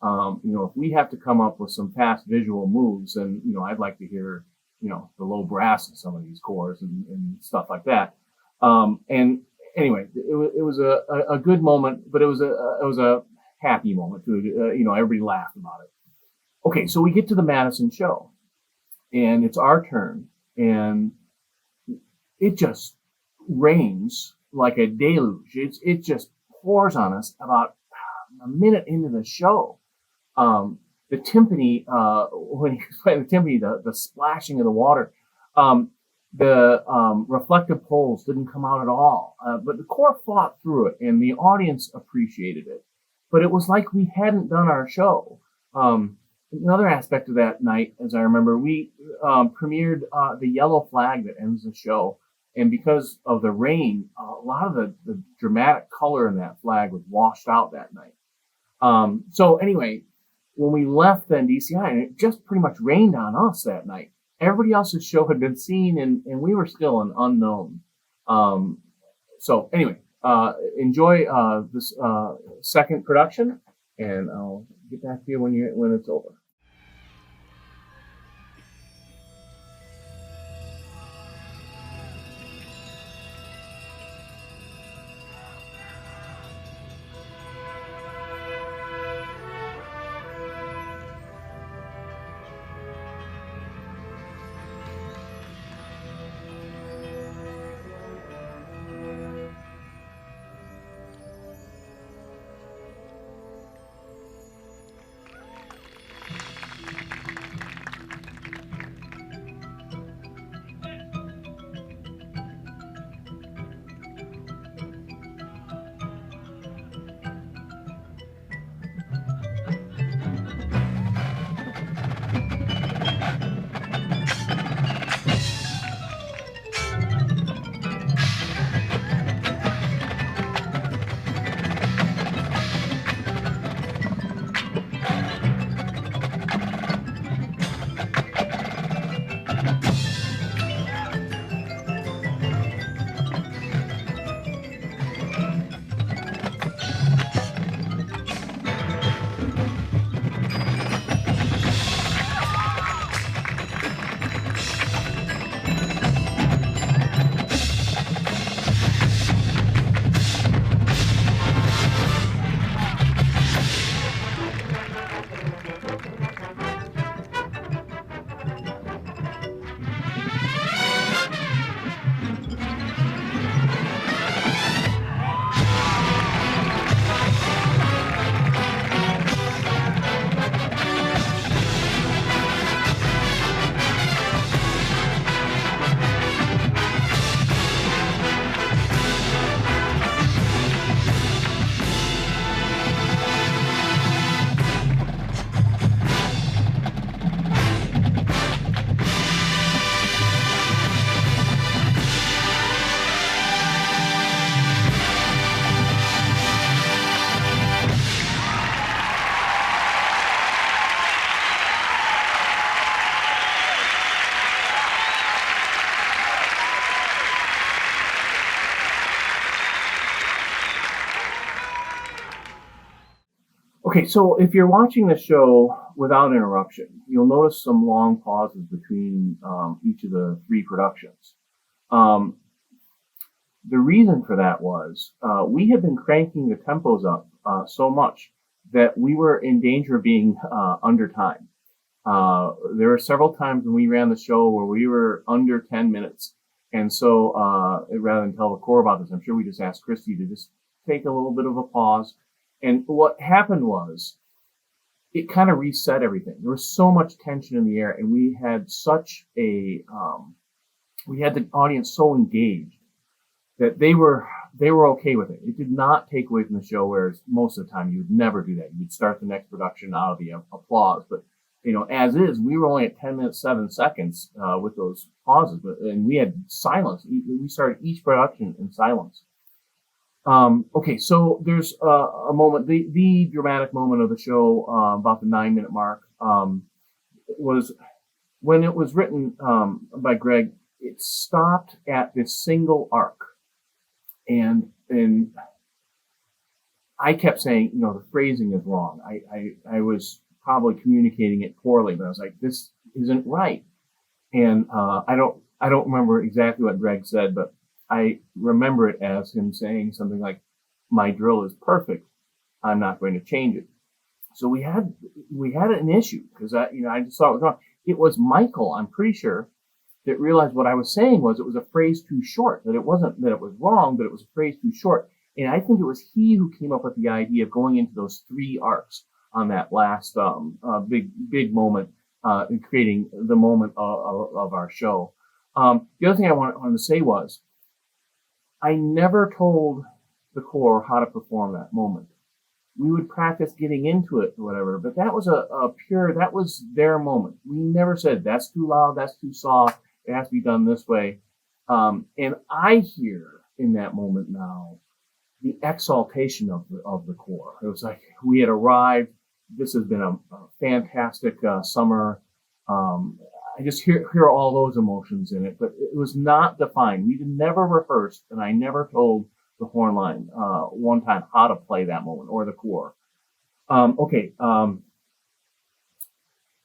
If we have to come up with some fast visual moves, then, I'd like to hear, the low brass in some of these corps and stuff like that. And anyway, it was a good moment, but it was a happy moment too. Everybody laughed about it. Okay, so we get to the Madison show, and it's our turn, and it just rains like a deluge. It just pours on us about a minute into the show. The timpani, when you play the timpani, the splashing of the water, the reflective poles didn't come out at all. But the corps fought through it, and the audience appreciated it. But it was like we hadn't done our show. Another aspect of that night, as I remember, we premiered the yellow flag that ends the show. And because of the rain, a lot of the dramatic color in that flag was washed out that night. So anyway, when we left then DCI, and it just pretty much rained on us that night. Everybody else's show had been seen, and we were still an unknown. So anyway, enjoy this second production, and I'll get back to you when it's over. Okay, so if you're watching the show without interruption, you'll notice some long pauses between each of the three productions. The reason for that was we had been cranking the tempos up so much that we were in danger of being under time. There were several times when we ran the show where we were under 10 minutes. And so rather than tell the corps about this, I'm sure we just asked Christy to just take a little bit of a pause. And what happened was it kind of reset everything. There was so much tension in the air, and we had such a, we had the audience so engaged that they were okay with it. It did not take away from the show, whereas most of the time you would never do that. You'd start the next production out of the applause. But, as is, we were only at 10 minutes, 7 seconds with those pauses, and we had silence. We started each production in silence. Okay, so there's a moment, the dramatic moment of the show, about the 9-minute mark, was when it was written by Greg. It stopped at this single arc, and I kept saying, the phrasing is wrong. I was probably communicating it poorly, but I was like, this isn't right. And I don't remember exactly what Greg said, but I remember it as him saying something like, "My drill is perfect. I'm not going to change it." So we had an issue because I just thought it was wrong. It was Michael, I'm pretty sure, that realized what I was saying was it was a phrase too short. That it wasn't that it was wrong, but it was a phrase too short. And I think it was he who came up with the idea of going into those 3 arcs on that last big moment in creating the moment of our show. The other thing I wanted to say was, I never told the corps how to perform that moment. We would practice getting into it or whatever, but that was that was their moment. We never said that's too loud, that's too soft, it has to be done this way. And I hear in that moment now the exaltation of the corps. It was like we had arrived. This has been a fantastic summer. I just hear all those emotions in it, but it was not defined. We never rehearsed, and I never told the horn line one time how to play that moment, or the corps. About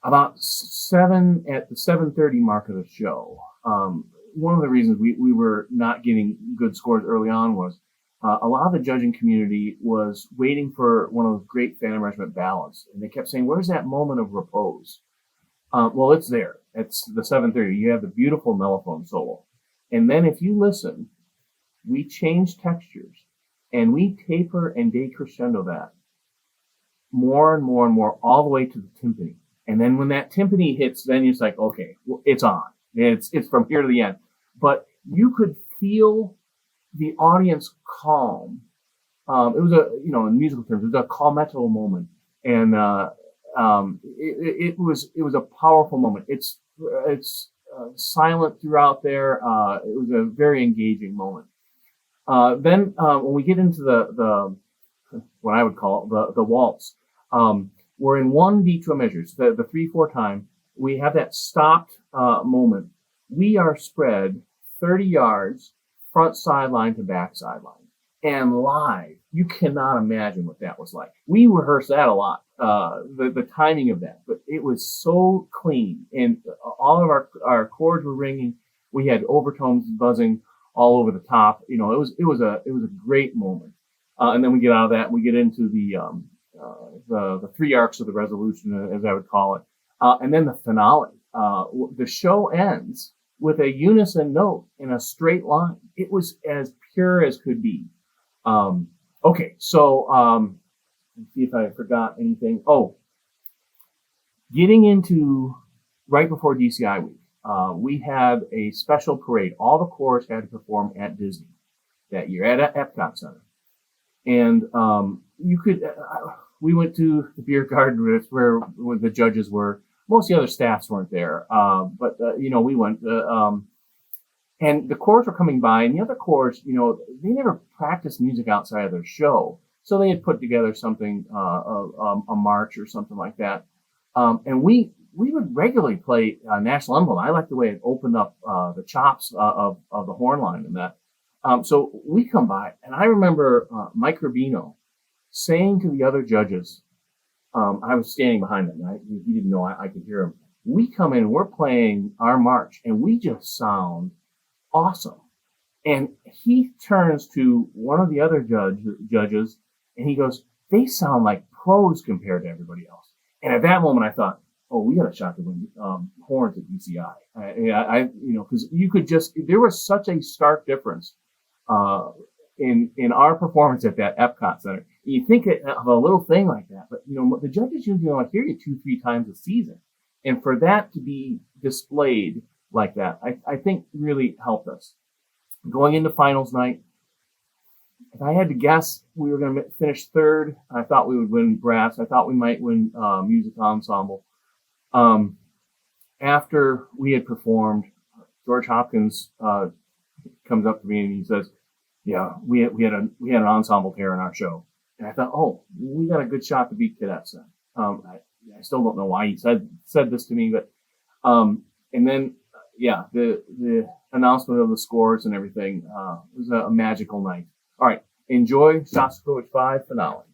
at the 7:30 mark of the show, one of the reasons we were not getting good scores early on was a lot of the judging community was waiting for one of those great Phantom Regiment ballads, and they kept saying, "Where's that moment of repose?" Well, it's there. It's the 7:30. You have the beautiful mellophone solo. And then if you listen, we change textures and we taper and decrescendo that more and more and more all the way to the timpani. And then when that timpani hits, then it's like, okay, well, it's on. It's from here to the end. But you could feel the audience calm. It was in musical terms, it was a calmetto moment. And it was a powerful moment. It's silent throughout there. It was a very engaging moment. Then when we get into the what I would call the waltz, we're in 1 beat to a measure. So the 3/4 time, we have that stopped moment. We are spread 30 yards, front sideline to back sideline. And live, you cannot imagine what that was like. We rehearsed that a lot, the timing of that, but it was so clean, and all of our chords were ringing. We had overtones buzzing all over the top. It was a great moment. And then we get out of that, and we get into the 3 arcs of the resolution, as I would call it, and then the finale. The show ends with a unison note in a straight line. It was as pure as could be. Okay, so let's see if I forgot anything. Oh, getting into right before DCI week, we had a special parade. All the corps had to perform at Disney that year at Epcot Center, and you could. We went to the beer garden where the judges were. Most of the other staffs weren't there, but we went. And the corps were coming by, and the other corps, they never practiced music outside of their show. So they had put together something, a march or something like that. And we would regularly play National Emblem. I like the way it opened up the chops of the horn line and that. So we come by, and I remember Mike Rubino saying to the other judges, I was standing behind him. He didn't know I could hear him. We come in, we're playing our march, and we just sound awesome. And he turns to one of the other judges, and he goes, "They sound like pros compared to everybody else." And at that moment, I thought, "Oh, we got a shot to win horns at UCI." Because you could there was such a stark difference in our performance at that Epcot Center. You think of a little thing like that, but the judges usually only hear you 2-3 times a season, and for that to be displayed like that, I think really helped us. Going into finals night, if I had to guess, we were going to finish third. I thought we would win brass. I thought we might win music ensemble. After we had performed, George Hopkins comes up to me and he says, "Yeah, we had an ensemble pair in our show." And I thought, "Oh, we got a good shot to beat cadets then." I still don't know why he said this to me, but and then the announcement of the scores and everything was a magical night. All right, enjoy Shostakovich 5 finale.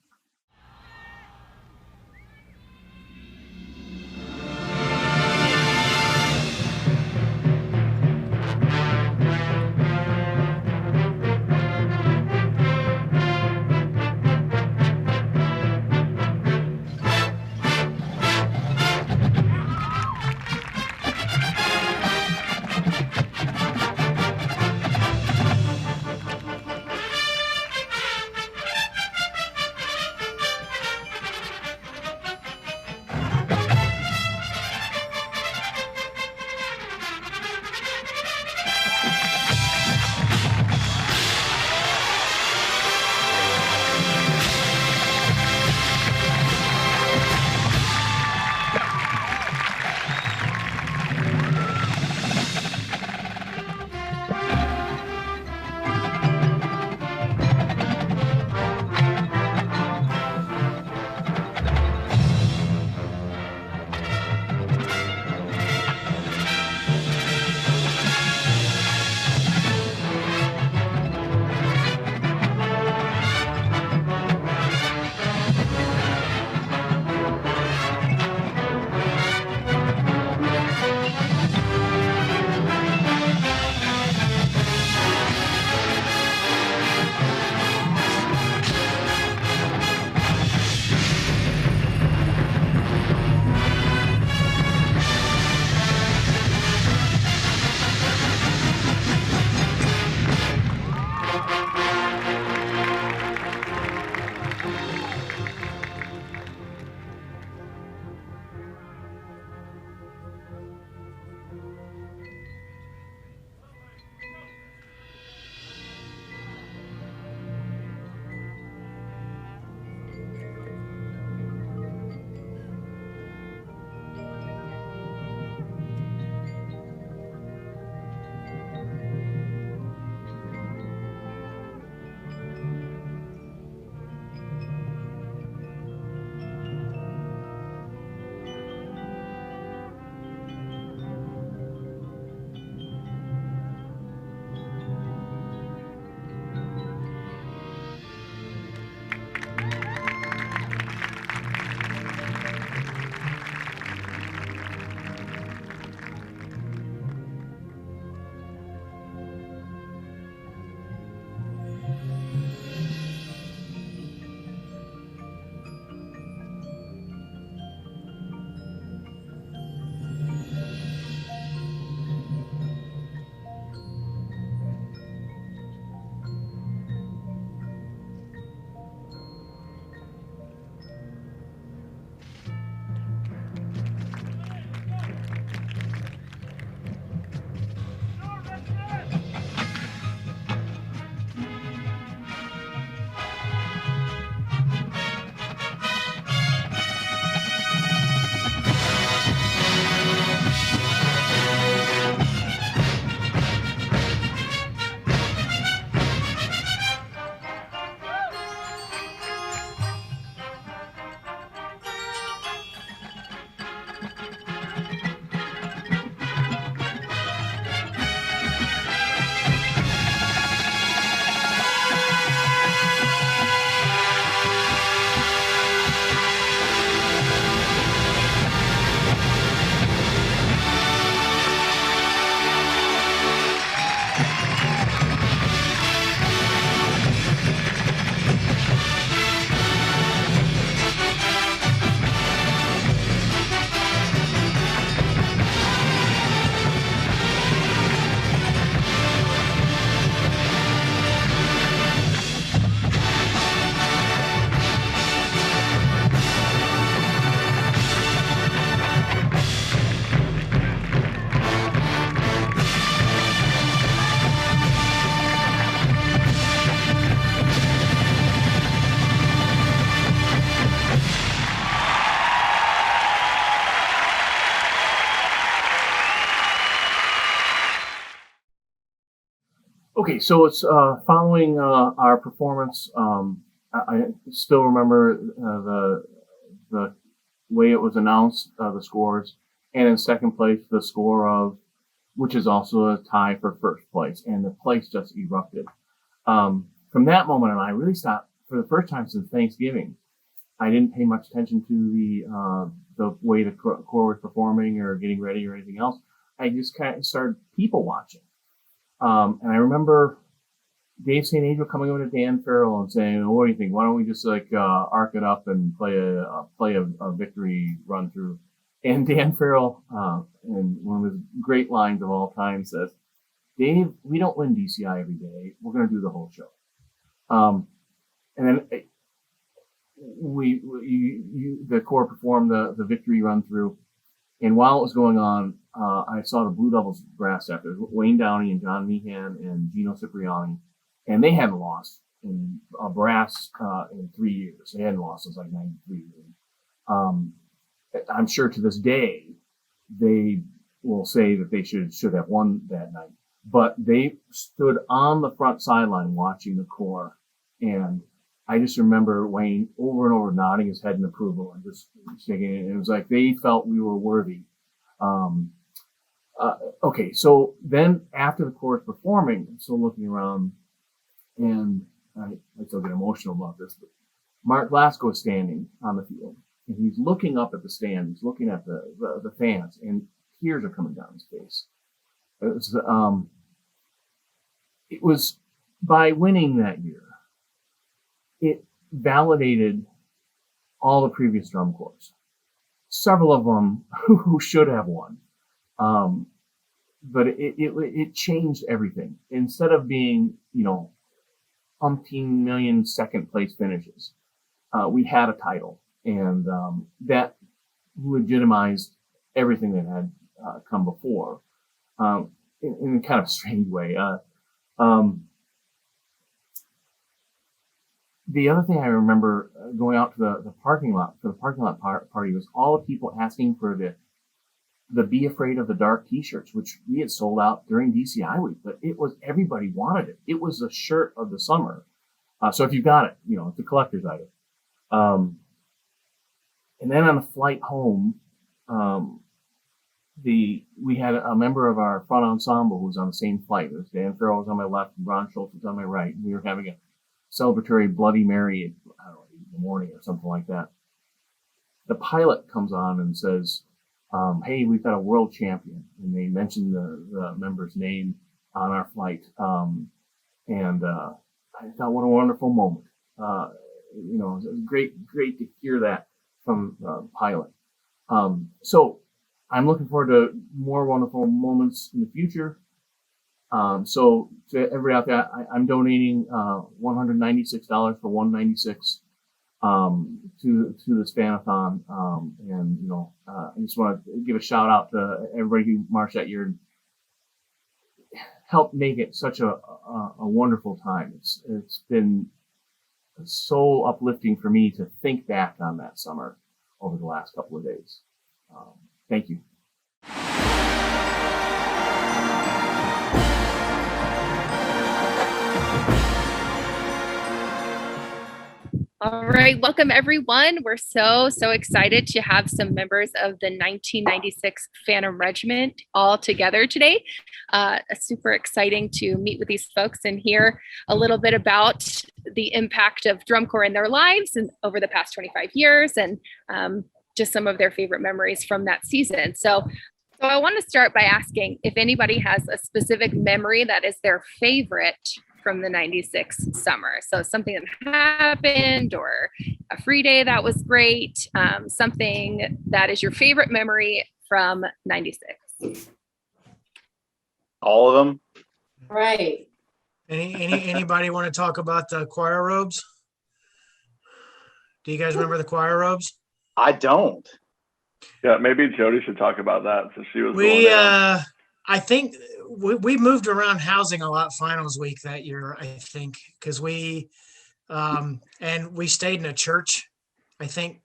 Okay, so it's following our performance. I still remember the way it was announced, the scores, and in second place, the score of, which is also a tie for first place, and the place just erupted. From that moment on, I really stopped for the first time since Thanksgiving. I didn't pay much attention to the way the corps was performing or getting ready or anything else. I just kind of started people watching. And I remember Dave St. Angel coming over to Dan Farrell and saying, "What do you think? Why don't we just arc it up and play a victory run through?" And Dan Farrell, in one of his great lines of all time, says, "Dave, we don't win DCI every day. We're going to do the whole show." And then the corps performed the victory run through. And while it was going on, I saw the Blue Devils brass staff. There's Wayne Downey and John Meehan and Gino Cipriani, and they hadn't lost in a brass in 3 years. They hadn't lost since like '93. I'm sure to this day they will say that they should have won that night. But they stood on the front sideline watching the corps, and I just remember Wayne over and over nodding his head in approval and just thinking, it was like they felt we were worthy. Okay, so then after the corps performing, I'm still looking around, and I still get emotional about this, but Mark Glasgow is standing on the field, and he's looking up at the stand, he's looking at the fans, and tears are coming down his face. It was by winning that year, it validated all the previous drum corps. Several of them who should have won. But it changed everything. Instead of being, umpteen million second place finishes, we had a title, and that legitimized everything that had come before in a kind of strange way. The other thing I remember going out to the parking lot for the parking lot party was all the people asking for the Be Afraid of the Dark t-shirts, which we had sold out during DCI week, but everybody wanted it. It was the shirt of the summer. So if you got it, it's a collector's item. And then on the flight home, we had a member of our front ensemble who was on the same flight. It was Dan Farrell was on my left and Ron Schultz was on my right. And we were having a celebratory Bloody Mary at, I don't know, 8 in the morning or something like that. The pilot comes on and says, "Hey, we've got a world champion." And they mentioned the member's name on our flight. And I thought, what a wonderful moment. It was great to hear that from the pilot. So I'm looking forward to more wonderful moments in the future. So to everybody out there, I'm donating $196 for 196 to this Phan-a-thon. And I just want to give a shout out to everybody who marched that year and helped make it such a wonderful time. It's been so uplifting for me to think back on that summer over the last couple of days. Thank you. All right, welcome everyone. We're so excited to have some members of the 1996 Phantom Regiment all together today. Super exciting to meet with these folks and hear a little bit about the impact of drum corps in their lives and over the past 25 years and just some of their favorite memories from that season. So I want to start by asking if anybody has a specific memory that is their favorite from the 96 summer. So something that happened or a free day that was great, something that is your favorite memory from 96. All of them. Right. Anybody want to talk about the choir robes? Do you guys remember the choir robes? I don't. Yeah, maybe Jody should talk about that since she was. I think we moved around housing a lot finals week that year, I think, because we stayed in a church, I think,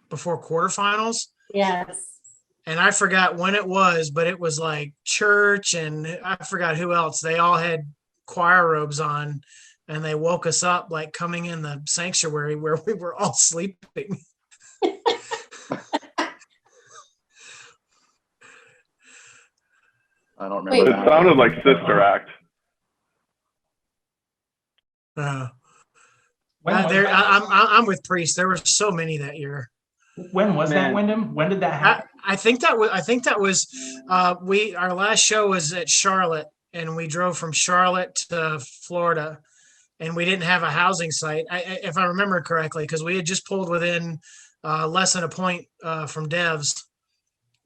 before quarterfinals. Yes. And I forgot when it was, but it was like church and I forgot who else. They all had choir robes on, and they woke us up like coming in the sanctuary where we were all sleeping. I don't remember. It sounded like Sister Act. I'm with Priest. There were so many that year. When was that, Wyndham? When did that happen? I think that was our last show was at Charlotte, and we drove from Charlotte to Florida, and we didn't have a housing site, if I remember correctly, because we had just pulled within less than a point from Devs,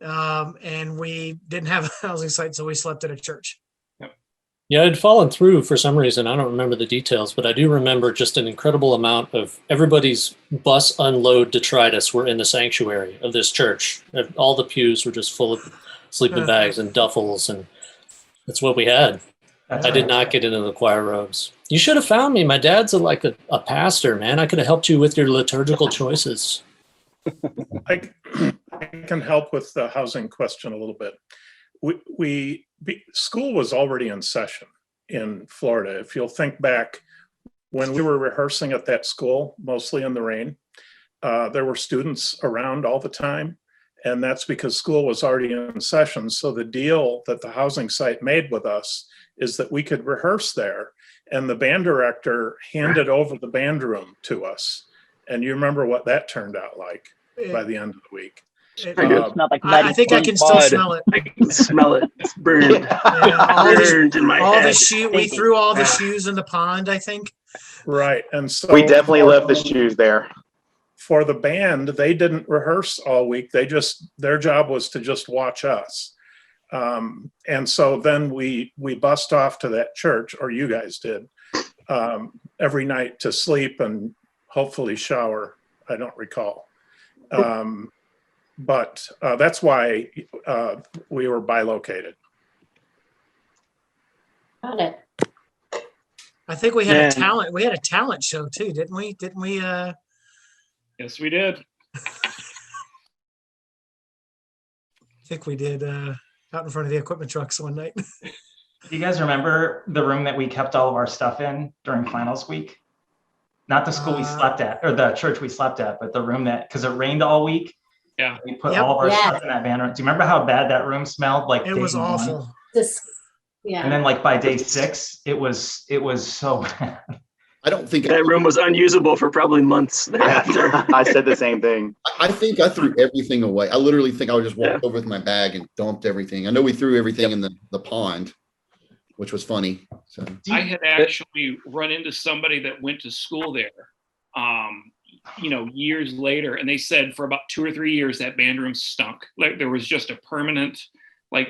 and we didn't have a housing site, so we slept at a church. Yeah, it had fallen through for some reason. I don't remember the details, but I do remember just an incredible amount of everybody's bus unload detritus were in the sanctuary of this church. All the pews were just full of sleeping bags and duffels, and that's what we had. I did not get into the choir robes. You should have found me. My dad's like a pastor, man. I could have helped you with your liturgical choices. I can help with the housing question a little bit. School was already in session in Florida. If you'll think back, when we were rehearsing at that school, mostly in the rain, there were students around all the time, and that's because school was already in session. So the deal that the housing site made with us is that we could rehearse there, and the band director handed over the band room to us. And you remember what that turned out like by the end of the week. I think I can still smell it. I can smell it. It's burned. Burned in my head. We threw all the shoes in the pond, I think. Right. And so we definitely left the shoes there. For the band, they didn't rehearse all week. Their job was to just watch us. And so then we bussed off to that church, or you guys did, every night to sleep and hopefully shower. I don't recall. But that's why we were bilocated. Got it. I think we had a talent. We had a talent show too, didn't we? Didn't we? Yes, we did. I think we did out in front of the equipment trucks one night. Do you guys remember the room that we kept all of our stuff in during finals week? Not the school we slept at, or the church we slept at, but the room because it rained all week. Yeah. We put all of our stuff in that band room. Do you remember how bad that room smelled? Like it was awful. And then like by day 6, it was so bad. I don't think that room was unusable for probably months thereafter. I said the same thing. I think I threw everything away. I literally think I just walked over with my bag and dumped everything. I know we threw everything in the pond, which was funny. So I had actually run into somebody that went to school there, years later, and they said for about 2 or 3 years that band room stunk. Like there was just a permanent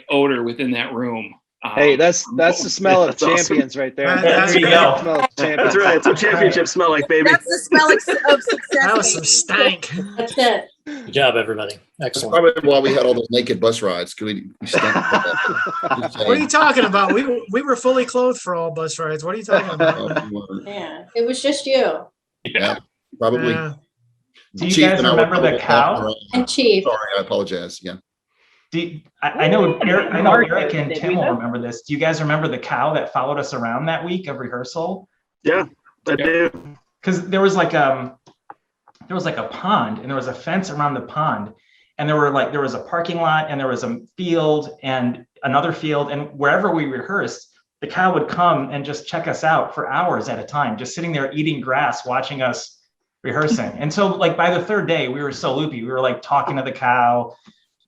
odor within that room. Hey, that's the smell of champions awesome. Right there. There you go. That's right. It's what championships smell like, baby. That's the smell of success. That was some stank. That's it. Good job, everybody. Excellent. That's probably why we had all those naked bus rides. We what are you talking about? We were fully clothed for all bus rides. What are you talking about? Yeah, it was just you. Yeah, probably. Yeah. Do you guys remember the cow? And Chief. Sorry, I apologize. Yeah. I know Eric and Tim will remember this. Do you guys remember the cow that followed us around that week of rehearsal? Yeah, I do. Because there was like a pond, and there was a fence around the pond, and there was a parking lot, and there was a field and another field, and wherever we rehearsed, the cow would come and just check us out for hours at a time, just sitting there eating grass, watching us rehearsing. And so like by the 3rd day, we were so loopy. We were like talking to the cow.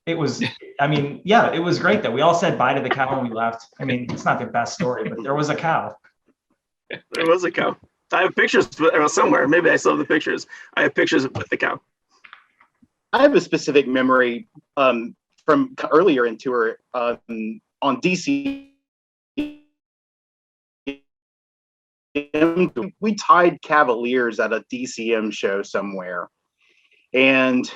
It was great that we all said bye to the cow when we left. I mean, it's not the best story, but there was a cow. There was a cow. I have pictures somewhere. Maybe I still have the pictures. I have pictures with the cow. I have a specific memory from earlier in tour on DC. We tied Cavaliers at a DCM show somewhere. And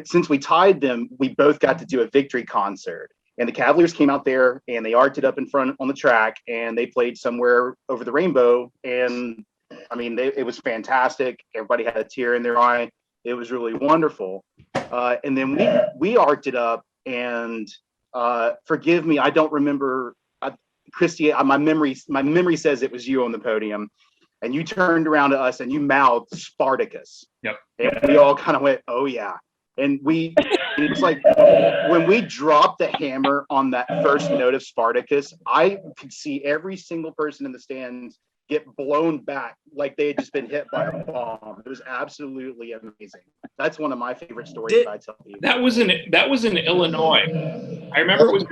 since we tied them, we both got to do a victory concert. And the Cavaliers came out there and they arced up in front on the track and they played Somewhere Over the Rainbow. And I mean, it was fantastic. Everybody had a tear in their eye. It was really wonderful. And then we arced it up, and forgive me, I don't remember. Christy, my memory says it was you on the podium, and you turned around to us and you mouthed Spartacus. Yep. And we all kind of went, oh yeah. And it was like when we dropped the hammer on that first note of Spartacus, I could see every single person in the stands get blown back like they had just been hit by a bomb. It was absolutely amazing. That's one of my favorite stories that I tell people. That was in Illinois. I remember it was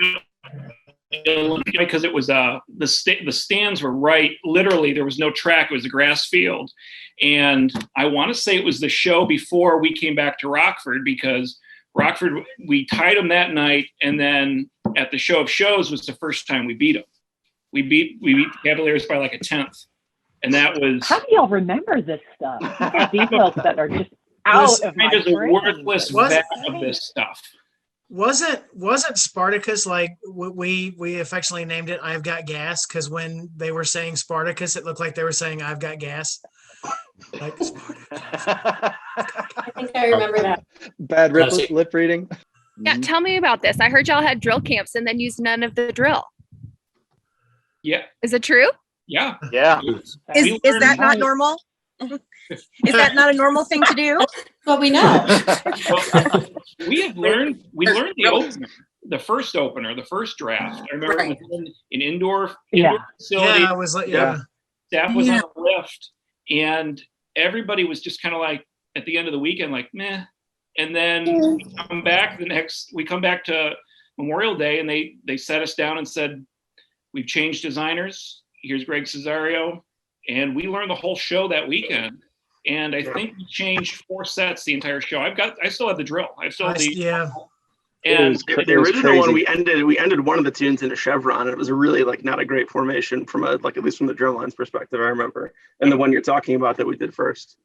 Illinois because it was the stands were right. Literally, there was no track. It was a grass field, and I want to say it was the show before we came back to Rockford, because Rockford, we tied them that night, and then at the show of shows was the first time we beat them. We beat the Cavaliers by like a 10th, and that was. How do y'all remember this stuff? These are details that are just out of my brain. brain. Worthless vat of this stuff. Wasn't Spartacus like we affectionately named it "I've Got Gas" because when they were saying Spartacus, it looked like they were saying "I've got gas." Like Spartacus. I think I remember that. Bad lip reading. Yeah, tell me about this. I heard y'all had drill camps and then used none of the drill. Yeah. Is it true? Yeah. Yeah. Is that not normal? Is that not a normal thing to do? Well, we know. We learned the first opener, the first draft. I remember it was in an indoor facility. Yeah, it was like Staff was on the lift, and everybody was just kind of like at the end of the weekend, like meh. And then we come back to Memorial Day, and they sat us down and said, "We've changed designers. Here's Greg Cesario." And we learned the whole show that weekend. And I think we changed 4 sets the entire show. I still have the drill. And the original one, we ended one of the tunes in a chevron, and it was really like not a great formation from at least from the drum line's perspective, I remember. And the one you're talking about that we did first,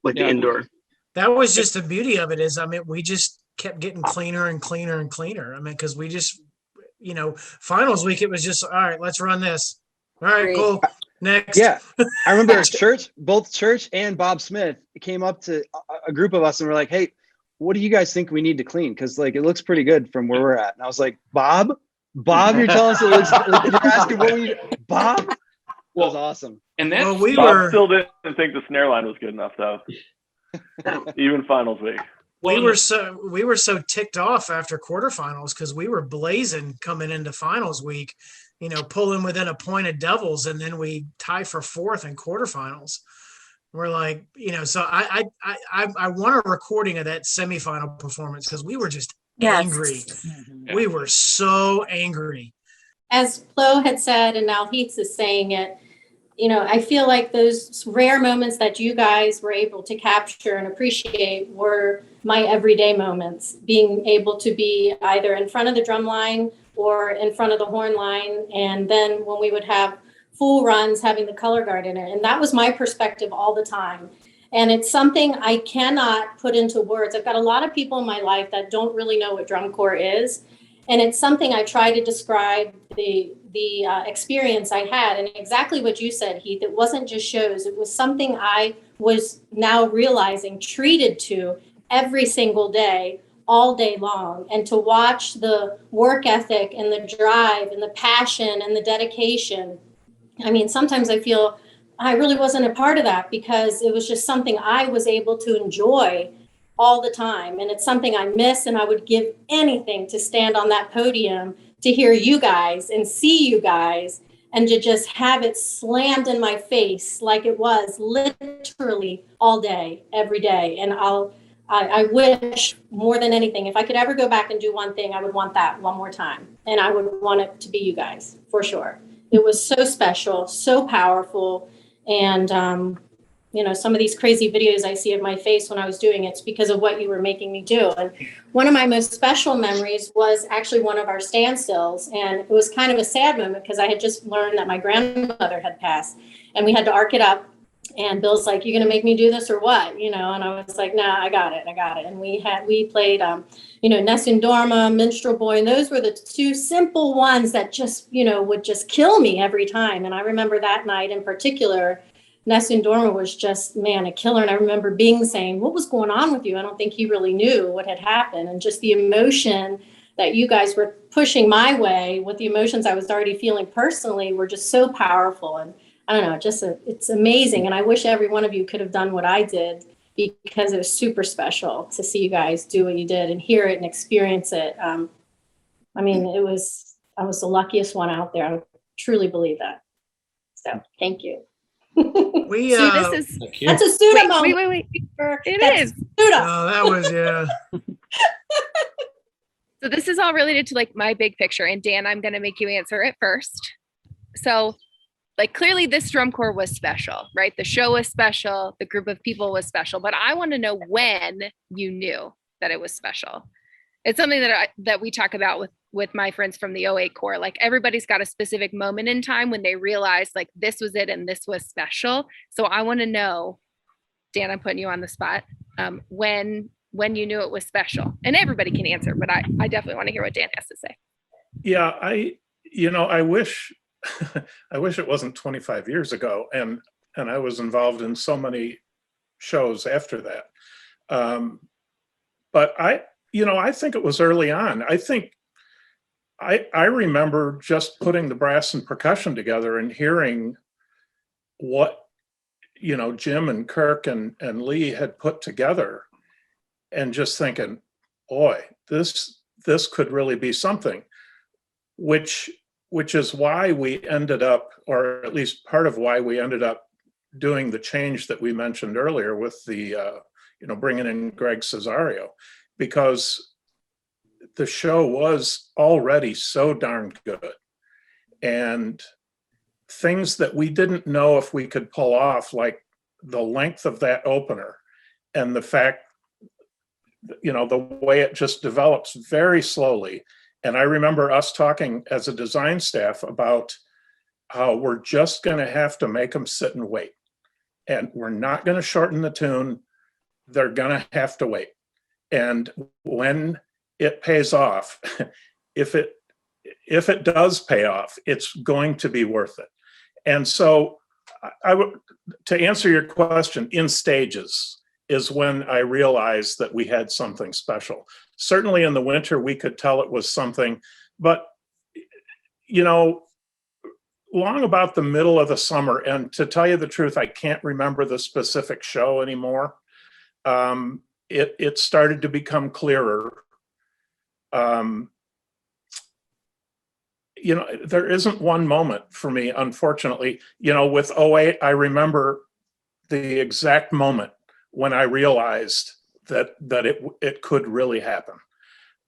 the indoor. That was just the beauty of it is, we just kept getting cleaner and cleaner and cleaner. Because we just, finals week, it was just, all right, let's run this. All right, cool. Next. Yeah. I remember both Church and Bob Smith came up to a group of us and were like, hey, what do you guys think we need to clean? Because it looks pretty good from where we're at. And I was like, Bob, you're telling us it looks, you're asking what we need. Bob? That was awesome. And then Bob still didn't think the snare line was good enough though. Even finals week. We were so ticked off after quarterfinals because we were blazing coming into finals week, pulling within a point of doubles, and then we tie for 4th in quarterfinals. We're like, so I want a recording of that semifinal performance because we were just angry. We were so angry. As Flo had said, and now Heath is saying it, I feel like those rare moments that you guys were able to capture and appreciate were my everyday moments, being able to be either in front of the drum line or in front of the horn line. And then when we would have full runs, having the color guard in it. And that was my perspective all the time. And it's something I cannot put into words. I've got a lot of people in my life that don't really know what drum corps is. And it's something I try to describe the experience I had. And exactly what you said, Heath, it wasn't just shows. It was something I was now realizing treated to every single day, all day long. And to watch the work ethic and the drive and the passion and the dedication. Sometimes I feel I really wasn't a part of that because it was just something I was able to enjoy all the time. And it's something I miss, and I would give anything to stand on that podium to hear you guys and see you guys and to just have it slammed in my face like it was literally all day, every day. And I wish more than anything, if I could ever go back and do one thing, I would want that one more time. And I would want it to be you guys, for sure. It was so special, so powerful. And, some of these crazy videos I see of my face when I was doing it's because of what you were making me do. And one of my most special memories was actually one of our standstills. And it was kind of a sad moment because I had just learned that my grandmother had passed and we had to arc it up. And Bill's like, "You're going to make me do this or what?" And I was like, "Nah, I got it. And we played, Nessun Dorma, Minstrel Boy. And those were the 2 simple ones that just, would just kill me every time. And I remember that night in particular, Nessun Dorma was just, a killer. And I remember Bing saying, "What was going on with you?" I don't think he really knew what had happened. And just the emotion that you guys were pushing my way with the emotions I was already feeling personally were just so powerful. And I don't know, it's amazing. And I wish every one of you could have done what I did, because it was super special to see you guys do what you did and hear it and experience it. I mean, I was the luckiest one out there. I truly believe that. So thank you. We See, this is that's a Suda moment. Wait. It That's is. Suda. Oh, that was, yeah. So this is all related to like my big picture. And Dan, I'm going to make you answer it first. So like clearly this drum corps was special, right? The show was special. The group of people was special, but I want to know when you knew that it was special. It's something that we talk about with my friends from the 08 Corps. Like everybody's got a specific moment in time when they realized like this was it and this was special. So I want to know, Dan, I'm putting you on the spot, when you knew it was special. And everybody can answer, but I definitely want to hear what Dan has to say. Yeah, I wish I wish it wasn't 25 years ago, and I was involved in so many shows after that. But I think it was early on. I think I remember just putting the brass and percussion together and hearing what Jim and Kirk and Lee had put together, and just thinking, boy, this could really be something, which is why we ended up, or at least part of why we ended up doing the change that we mentioned earlier with the bringing in Greg Cesario, because the show was already so darn good, and things that we didn't know if we could pull off, like the length of that opener and the fact, the way it just develops very slowly. And I remember us talking as a design staff about how we're just going to have to make them sit and wait, and we're not going to shorten the tune. They're going to have to wait. And when it pays off, if it does pay off, it's going to be worth it. And so to answer your question, in stages is when I realized that we had something special. Certainly in the winter, we could tell it was something, but long about the middle of the summer, and to tell you the truth, I can't remember the specific show anymore. It started to become clearer. There isn't one moment for me, unfortunately. With 08, I remember the exact moment when I realized that it could really happen.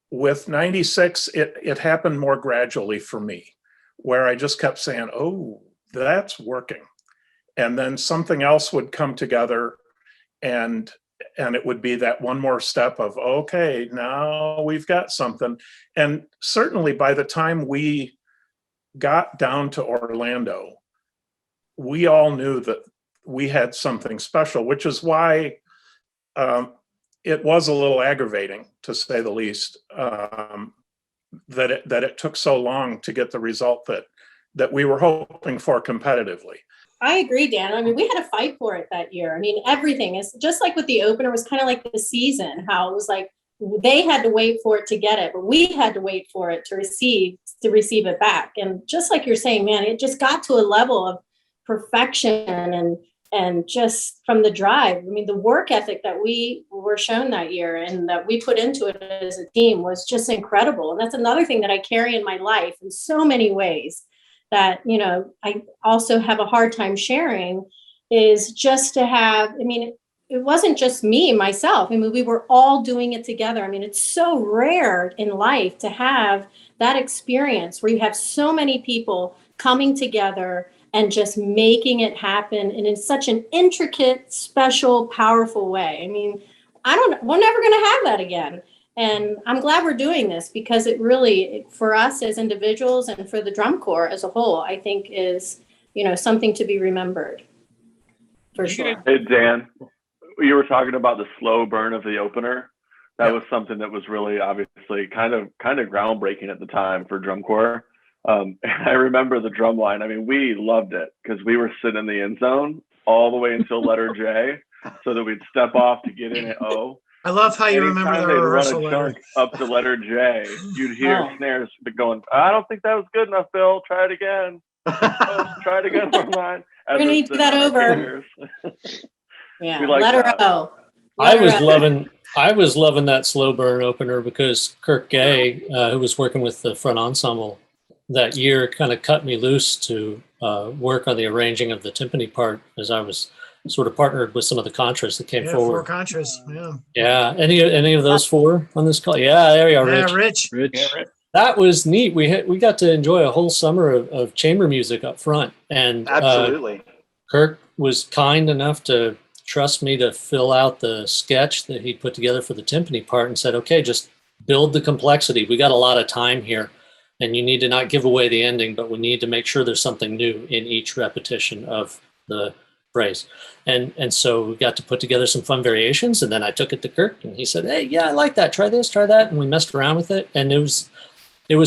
With 96, it happened more gradually for me, where I just kept saying, oh, that's working. And then something else would come together, and it would be that one more step of, okay, now we've got something. And certainly by the time we got down to Orlando, we all knew that we had something special, which is why it was a little aggravating, to say the least, that it took so long to get the result that we were hoping for competitively. I agree, Dan. I mean, we had to fight for it that year. I mean, everything is just like with the opener, was kind of like the season, how it was like they had to wait for it to get it, but we had to wait for it to receive it back. And just like you're saying, man, it just got to a level of perfection and just from the drive. I mean, the work ethic that we were shown that year and that we put into it as a team was just incredible. And that's another thing that I carry in my life in so many ways that, I also have a hard time sharing, is just to have, I mean, it wasn't just me, myself. I mean, we were all doing it together. I mean, it's so rare in life to have that experience where you have so many people coming together and just making it happen, and in such an intricate, special, powerful way. I mean, we're never going to have that again. And I'm glad we're doing this, because it really, for us as individuals and for the drum corps as a whole, I think is, something to be remembered. For sure. Hey, Dan, you were talking about the slow burn of the opener. That was something that was really obviously kind of groundbreaking at the time for drum corps. I remember the drum line. I mean, we loved it because we were sitting in the end zone all the way until letter J, so that we'd step off to get in at O. I love how you remember Anytime the they'd rehearsal run a letter. chunk up the letter J, you'd hear Oh. snares going, I don't think that was good enough, Bill. Try it again. Oh, try it again for mine. We're gonna need to do that over. Yeah, We like letter that. O. I was Letter O. loving that slow burn opener because Kirk Gay, who was working with the front ensemble that year, kind of cut me loose to work on the arranging of the timpani part, as I was sort of partnered with some of the contras that came Yeah, 4 forward. contras. Yeah. Yeah, any of those 4 on this call? Yeah, there you are, Yeah, Rich. Rich. Yeah, right. That was neat. We got to enjoy a whole summer of chamber music up front, and Absolutely. Kirk was kind enough to trust me to fill out the sketch that he put together for the timpani part, and said, "Okay, just build the complexity. We got a lot of time here, and you need to not give away the ending, but we need to make sure there's something new in each repetition of the phrase." And so we got to put together some fun variations, and then I took it to Kirk, and he said, "Hey, yeah, I like that. Try this, try that," and we messed around with it, and it was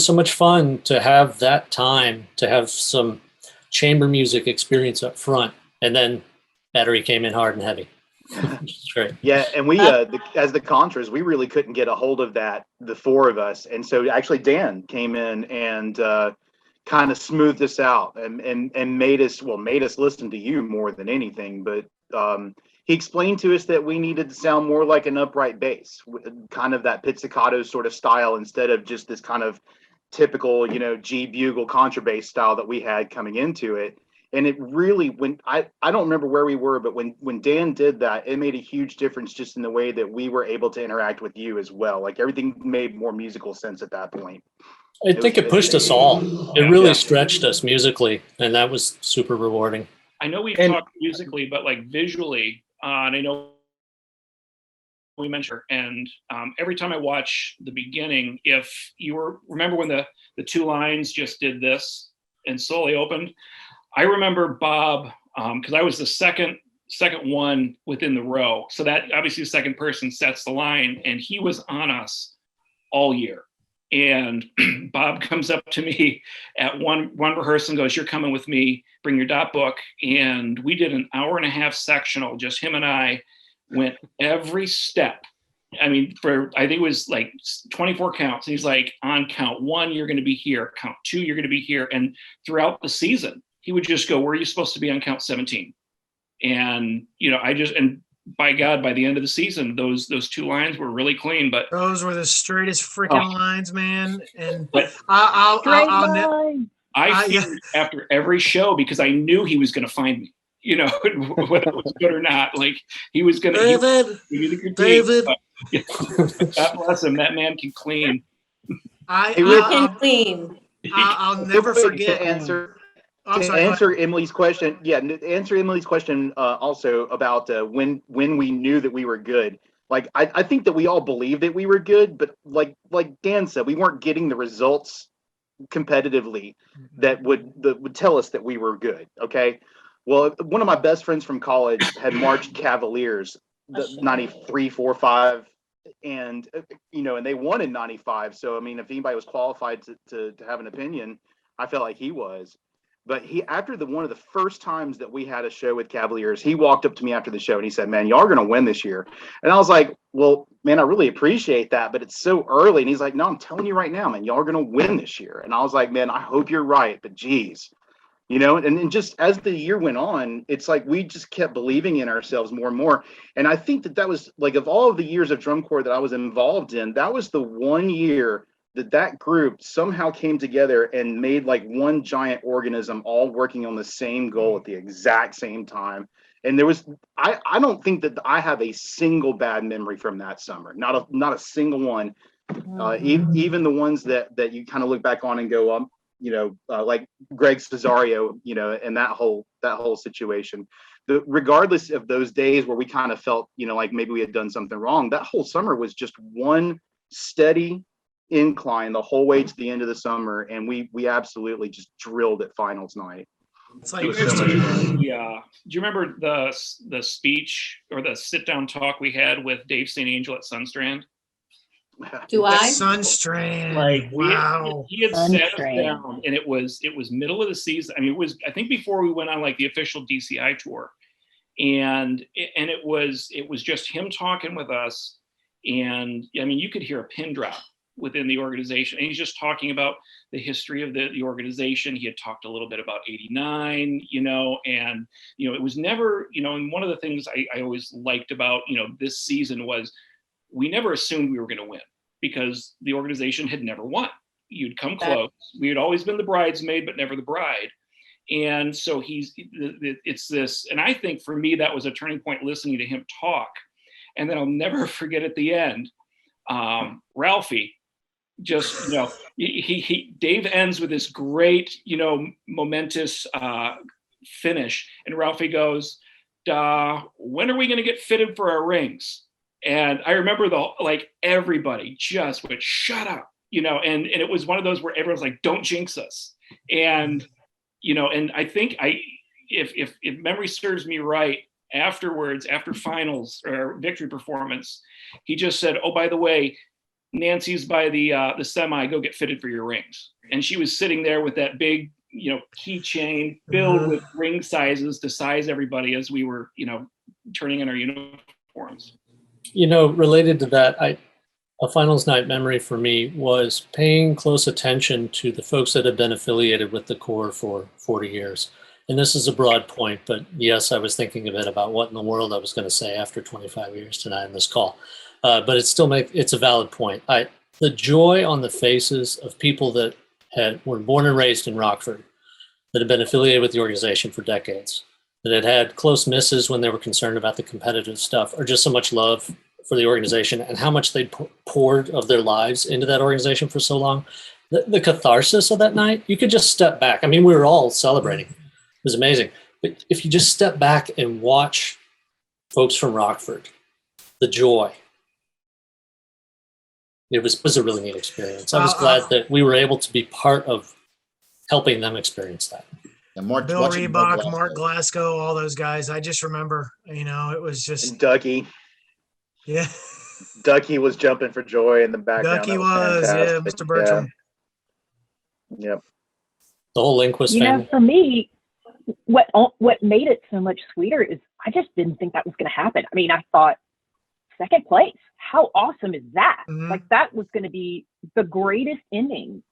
so much fun to have that time to have some chamber music experience up front, and then battery came in hard and heavy. Which is great. Yeah, and we, as the Contras, we really couldn't get a hold of that, the 4 of us, and so actually Dan came in and kind of smoothed us out and made us listen to you more than anything. But he explained to us that we needed to sound more like an upright bass, kind of that pizzicato sort of style, instead of just this kind of typical, G bugle contrabass style that we had coming into it. And it really, I don't remember where we were, but when Dan did that, it made a huge difference just in the way that we were able to interact with you as well. Like everything made more musical sense at that point. I think it pushed us all. It really stretched us musically, and that was super rewarding. I know we've talked musically, but like visually, and I know we mentioned, and every time I watch the beginning, if you remember when the 2 lines just did this and slowly opened, I remember Bob, because I was the second one within the row. So that obviously the second person sets the line, and he was on us all year. And Bob comes up to me at one rehearsal and goes, "You're coming with me, bring your dot book." And we did an 1.5-hour sectional, just him and I went every step. I mean, I think it was like 24 counts. And he's like, on count 1, you're going to be here. Count 2, you're going to be here. And throughout the season, he would just go, "Where are you supposed to be on count 17? And, and by God, by the end of the season, those 2 lines were really clean. But those were the straightest freaking lines, man. And but I feared after every show, because I knew he was going to find me, whether it was good or not. Like he was going to David. God bless him. That man can clean. can clean. I'll never forget. To answer Emily's question. Yeah, answer Emily's question also about when we knew that we were good. Like I think that we all believed that we were good, but like Dan said, we weren't getting the results competitively that would tell us that we were good. Okay. Well, one of my best friends from college had marched Cavaliers, the 93, 4, 5, and and they won in 95. So I mean, if anybody was qualified to have an opinion, I felt like he was. But after one of the first times that we had a show with Cavaliers, he walked up to me after the show and he said, "Man, y'all are going to win this year." And I was like, "Well, man, I really appreciate that, but it's so early." And he's like, "No, I'm telling you right now, man, y'all are going to win this year." And I was like, "Man, I hope you're right, but geez." And just as the year went on, it's like we just kept believing in ourselves more and more. And I think that was like, of all of the years of drum corps that I was involved in, that was the one year that group somehow came together and made like one giant organism, all working on the same goal at the exact same time. And there was, I don't think that I have a single bad memory from that summer, not a single one. Even the ones that you kind of look back on and go, like Greg Cesario, and that whole situation. Regardless of those days where we kind of felt, like maybe we had done something wrong, that whole summer was just one steady incline the whole way to the end of the summer, and we absolutely just drilled at finals night. It's like, do you remember the speech or the sit down talk we had with Dave St. Angel at Sunstrand? Do I? Sunstrand. Like wow. He had sat us down, and it was middle of the season. I mean, I think before we went on like the official DCI tour, and it was just him talking with us. And I mean, you could hear a pin drop within the organization. And he's just talking about the history of the organization. He had talked a little bit about 89, you know, and, you know, it was never, you know, and one of the things I always liked about, you know, this season was we never assumed we were going to win because the organization had never won. You'd come close. We had always been the bridesmaid, but never the bride. And so it's this, and I think for me, that was a turning point listening to him talk. And then I'll never forget at the end, Ralphie, just, you know, Dave ends with this great, you know, momentous finish. And Ralphie goes, when are we going to get fitted for our rings? And I remember everybody just went, shut up, you know, and it was one of those where everyone's like, don't jinx us. And, you know, and I think if memory serves me right, afterwards, after finals or victory performance, he just said, oh, by the way, Nancy's by the semi, go get fitted for your rings. And she was sitting there with that big, you know, keychain filled with ring sizes to size everybody as we were, you know, turning in our uniforms. You know, related to that, a finals night memory for me was paying close attention to the folks that have been affiliated with the Corps for 40 years. And this is a broad point, but yes, I was thinking a bit about what in the world I was going to say after 25 years tonight in this call. But it's a valid point. The joy on the faces of people that were born and raised in Rockford, that had been affiliated with the organization for decades, that had had close misses when they were concerned about the competitive stuff, or just so much love for the organization and how much they'd poured of their lives into that organization for so long. The catharsis of that night, you could just step back. I mean, we were all celebrating. It was amazing. But if you just step back and watch folks from Rockford, the joy, it was a really neat experience. I was glad that we were able to be part of helping them experience that. And Bill Reebok, Mark Glasgow, all those guys. I just remember, you know, it was just. And Dougie. Yeah. Dougie was jumping for joy in the background. Dougie was, yeah, Mr. Bertram. Yeah. Yep. The whole Lindquist family. Know, for me, what made it so much sweeter is I just didn't think that was going to happen. I mean, I thought second place. How awesome is that? Mm-hmm. Like that was going to be the greatest ending.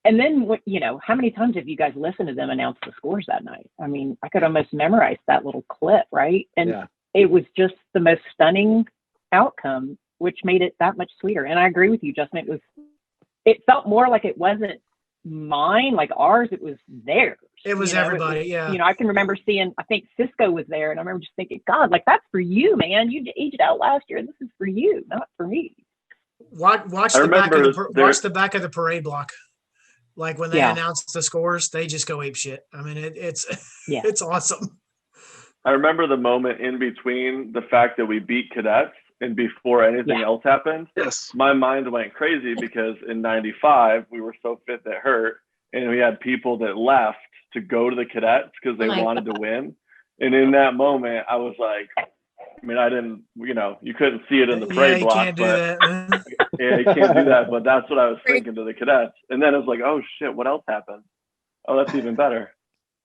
And then what, you know, how many times have you guys listened to them announce the scores that night? I mean, I could almost memorize that little clip, right? And it was just the most stunning outcome, which made it that much sweeter. And I agree with you, Justin. It felt more like it wasn't mine, like ours, it was theirs. It was everybody, yeah. You know, I can remember seeing, I think Cisco was there, and I remember just thinking, God, like that's for you, man. You aged out last year, and this is for you, not for me. Watch the back of the parade block. Like when they announce the scores, they just go ape shit. I mean, it's it's awesome. I remember the moment in between the fact that we beat cadets and before anything else happened. Yes. My mind went crazy because in 95, we were so fit that hurt. And we had people that left to go to the cadets because they wanted to win. And in that moment, I was like, I mean, I didn't, you know, you couldn't see it in the parade block. Can't do that. Yeah, you can't do that. But that's what I was thinking to the cadets. And then it was like, oh shit, what else happened? Oh, that's even better.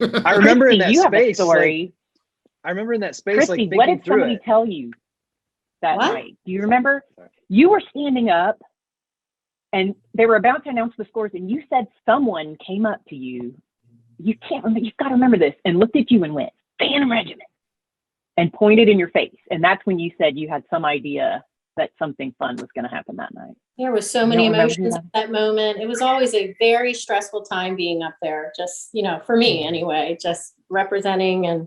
I remember in that you space. Have a story. I remember in that space, Christy, like what thinking did through somebody it. tell you that night? Do you remember? You were standing up and they were about to announce the scores, and you said someone came up to you. You can't remember, you've got to remember this, and looked at you and went, Phantom Regiment, and pointed in your face. And that's when you said you had some idea that something fun was going to happen that night. There were so many emotions at that moment. It was always a very stressful time being up there, just, you know, for me anyway, just representing. And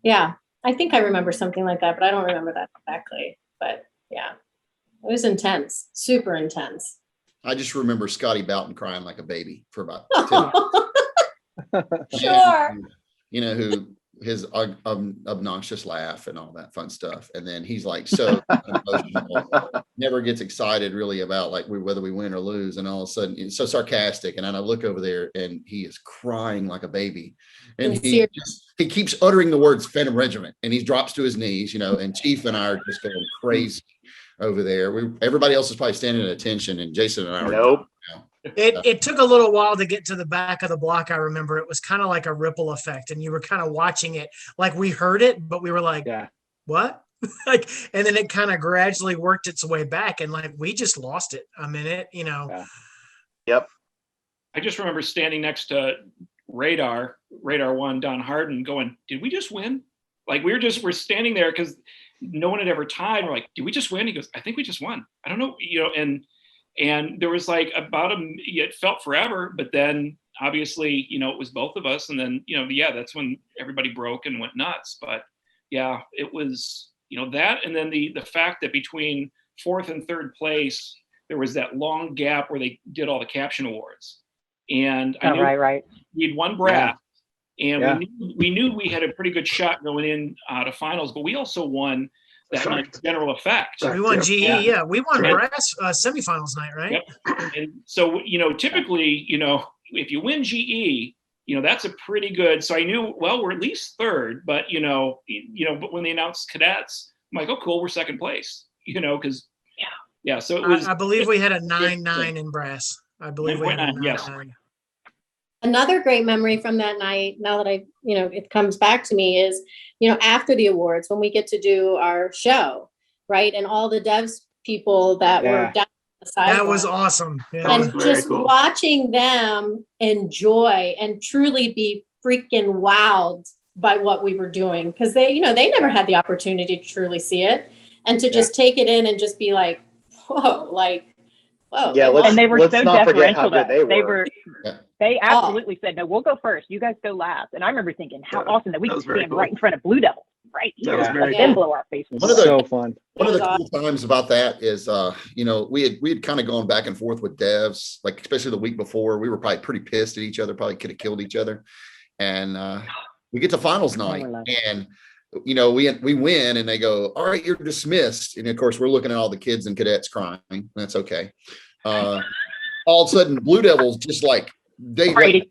yeah, I think I remember something like that, but I don't remember that exactly. But yeah, it was intense, super intense. I just remember Scotty Boughton crying like a baby for about 10 minutes. Sure. You know, who his obnoxious laugh and all that fun stuff. And then he's like so emotional, never gets excited really about like whether we win or lose. And all of a sudden it's so sarcastic. And then I look over there and he is crying like a baby. And he keeps uttering the words Phantom Regiment, and he drops to his knees, you know, and Chief and I are just going crazy over there. Everybody else is probably standing at attention, and Jason and I were It took a little while to get to the back of the block. I remember it was kind of like a ripple effect, and you were kind of watching it like we heard it, but we were like, what? Like, and then it kind of gradually worked its way back, and like we just lost it a minute, Yep. I just remember standing next to Radar One, Don Harden, going, "Did we just win?" Like we're standing there because no one had ever tied. We're like, "Did we just win?" He goes, "I think we just won. I don't know," and there was like it felt forever, but then obviously, it was both of us, and then that's when everybody broke and went nuts. But yeah, it was that, and then the fact that between fourth and third place there was that long gap where they did all the caption awards, and I knew right. we had one brass, and Yeah. we knew we had a pretty good shot going in to finals, but we also won that night general effect. We won GE, yeah. We won Right. brass semifinals night, right? Yep. And so typically, if you win GE, that's a pretty good. So I knew, well, we're at least third, but but when they announced cadets, I'm like, oh, cool, we're second place. Because so it was. I believe we had a 9-9 in brass. I believe we had a 9-9. Yes. Another great memory from that night, now that it comes back to me, is, after the awards, when we get to do our show, right? And all the devs people that were down the sidewalk. That was awesome. Yeah. And just watching them enjoy and truly be freaking wowed by what we were doing. Because they never had the opportunity to truly see it. And to just take it in and just be like, whoa, like, whoa. Yeah, and they were so deferential that they absolutely said, no, we'll go first. You guys go last. And I remember thinking how awesome that we could stand right in front of Blue Devils, right here, and then blow our faces. So fun. One of the cool times about that is, we had kind of gone back and forth with devs, like especially the week before. We were probably pretty pissed at each other, probably could have killed each other. And we get to finals night, and we win, and they go, "All right, you're dismissed." And of course, we're looking at all the kids and cadets crying. That's okay. All of a sudden, Blue Devils just like they run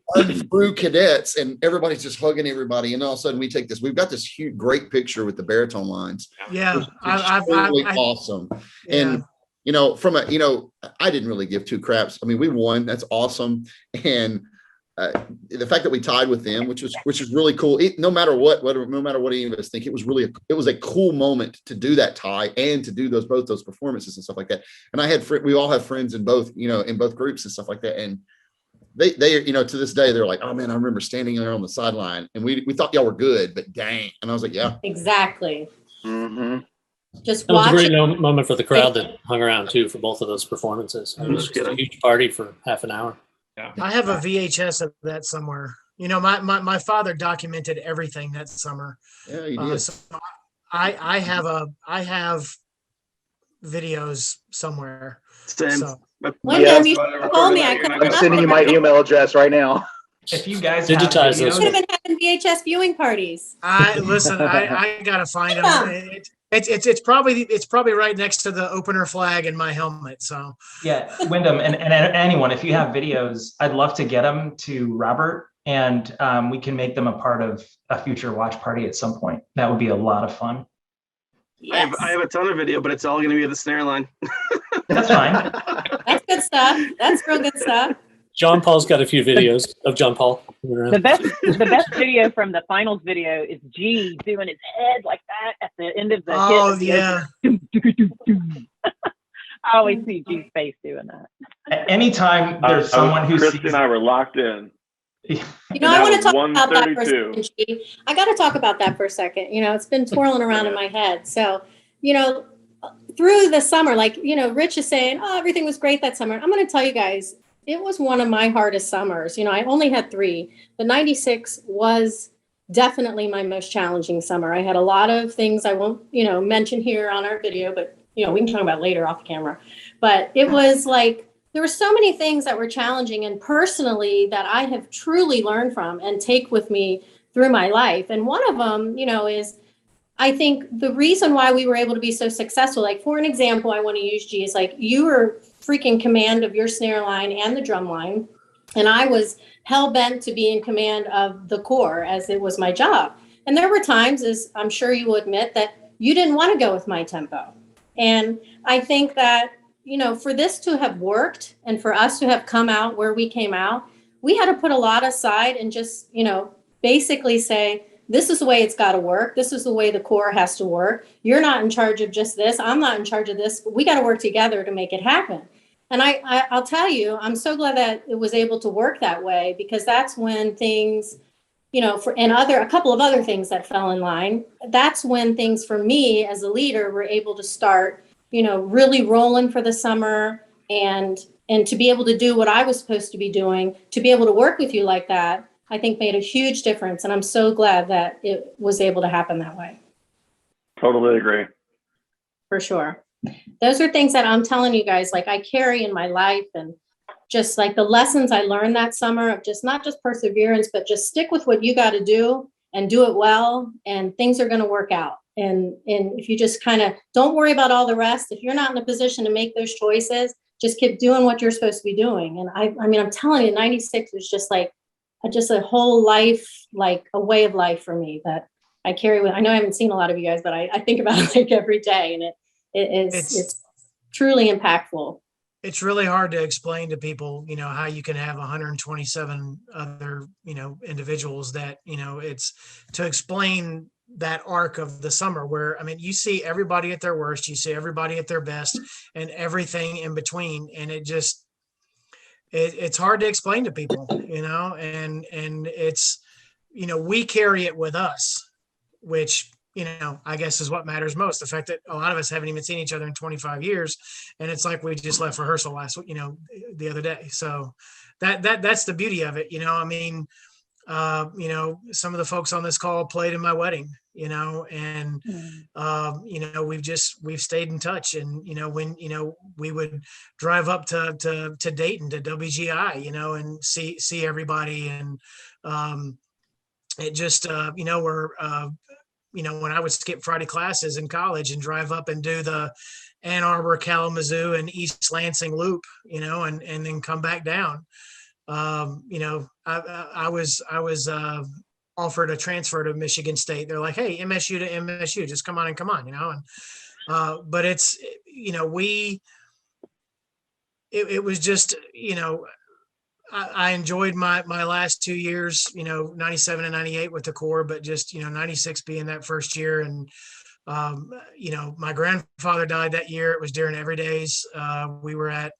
through cadets, and everybody's just hugging everybody. And all of a sudden, we take this. We've got this huge, great picture with the baritone lines. Yeah, awesome. Yeah. And from I didn't really give two craps. I mean, we won. That's awesome. And the fact that we tied with them, which is really cool. No matter what any of us think, it was a cool moment to do that tie and to do both those performances and stuff like that. And we all have friends in both groups and stuff like that. And they to this day, they're like, oh man, I remember standing there on the sideline and we thought y'all were good, but dang. And I was like, yeah. Exactly. Mm-hmm. Just that was a great moment for the crowd that hung around too for both of those performances. It was just a huge party for half an hour. Yeah. I have a VHS of that somewhere. My father documented everything that summer. Yeah, you did. So I have videos somewhere. Same. So. I'm sending you my email address right now. If you guys digitize those, should have been having VHS viewing parties. I gotta find them. It's probably right next to the opener flag in my helmet. So yeah, Wyndham and anyone, if you have videos, I'd love to get them to Robert, and we can make them a part of a future watch party at some point. That would be a lot of fun. Yes. I have a ton of video, but it's all going to be at the snare line. That's fine. That's good stuff. That's real good stuff. John Paul's got a few videos of John Paul. The best video from the finals video is G doing his head like that at the end of the hit. Yeah. I always see G's face doing that. Anytime there's someone who Christy and I were locked in. I want to talk about that for a second, G. I got to talk about that for a second. It's been twirling around in my head. So, through the summer, Rich is saying, oh, everything was great that summer. I'm going to tell you guys, it was one of my hardest summers. I only had 3. The 96 was definitely my most challenging summer. I had a lot of things I won't, mention here on our video, but, we can talk about later off camera. But it was like, there were so many things that were challenging and personally that I have truly learned from and take with me through my life. And one of them, is I think the reason why we were able to be so successful, like for an example, I want to use G, is like you were freaking command of your snare line and the drum line. And I was hell bent to be in command of the corps as it was my job. And there were times, as I'm sure you will admit, that you didn't want to go with my tempo. And I think that, for this to have worked and for us to have come out where we came out, we had to put a lot aside and just, basically say, this is the way it's got to work. This is the way the Corps has to work. You're not in charge of just this. I'm not in charge of this. But we got to work together to make it happen. And I'll tell you, I'm so glad that it was able to work that way, because that's when things, you know, a couple of other things that fell in line. That's when things for me as a leader were able to start, you know, really rolling for the summer, and to be able to do what I was supposed to be doing, to be able to work with you like that, I think made a huge difference. And I'm so glad that it was able to happen that way. Totally agree. For sure. Those are things that I'm telling you guys, like I carry in my life, and just like the lessons I learned that summer of just not just perseverance, but just stick with what you got to do and do it well, and things are going to work out. And if you just kind of don't worry about all the rest, if you're not in a position to make those choices, just keep doing what you're supposed to be doing. And I mean, I'm telling you, 96 was just like, just a whole life, like a way of life for me that I carry with. I know I haven't seen a lot of you guys, but I think about it like every day, and it's truly impactful. It's really hard to explain to people, you know, how you can have 127 other, you know, individuals that, you know, it's to explain that arc of the summer where, I mean, you see everybody at their worst, you see everybody at their best, and everything in between. And it just, it's hard to explain to people, you know, and it's, you know, we carry it with us, which, you know, I guess is what matters most. The fact that a lot of us haven't even seen each other in 25 years. And it's like, we just left rehearsal the other day. So that's the beauty of it. You know, I mean, you know, some of the folks on this call played in my wedding, you know, and, you know, we've stayed in touch. And, you know, when, you know, we would drive up to Dayton, to WGI, you know, and see everybody. And it just, you know, we're, you know, when I would skip Friday classes in college and drive up and do the Ann Arbor, Kalamazoo, and East Lansing loop, you know, and then come back down. You know, I was offered a transfer to Michigan State. They're like, hey, MSU to MSU, just come on, you know. And but it's, you know, it was just, you know, I enjoyed my last 2 years, you know, 97 and 98 with the Corps, but just, you know, 96 being that first year. And, you know, my grandfather died that year. It was during Every Days. We were at,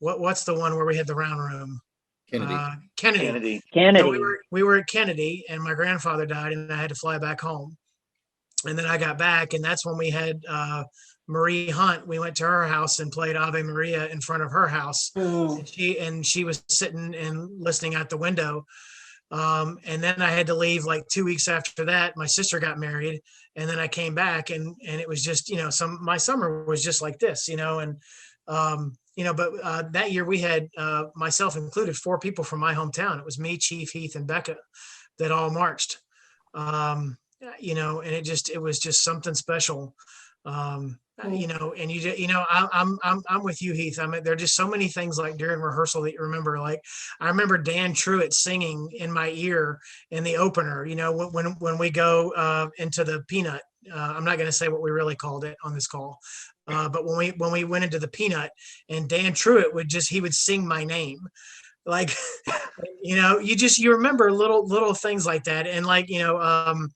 what's the one where we had the round room? Kennedy. So we were at Kennedy, and my grandfather died, and I had to fly back home. And then I got back, and that's when we had, Marie Hunt. We went to her house and played Ave Maria in front of her house. And she was sitting and listening out the window. And then I had to leave like 2 weeks after that. My sister got married, and then I came back, and it was just, you know, my summer was just like this, you know. And you know, but that year we had, myself included, 4 people from my hometown. It was me, Chief, Heath, and Becca that all marched. You know, and it was just something special. You know, and you know, I'm with you, Heath. I mean, there are just so many things like during rehearsal that you remember. Like, I remember Dan Truitt singing in my ear in the opener, you know, when we go into the Peanut. I'm not going to say what we really called it on this call, but when we went into the Peanut, and Dan Truitt would sing my name. Like, you know, you remember little things like that. And like, you know,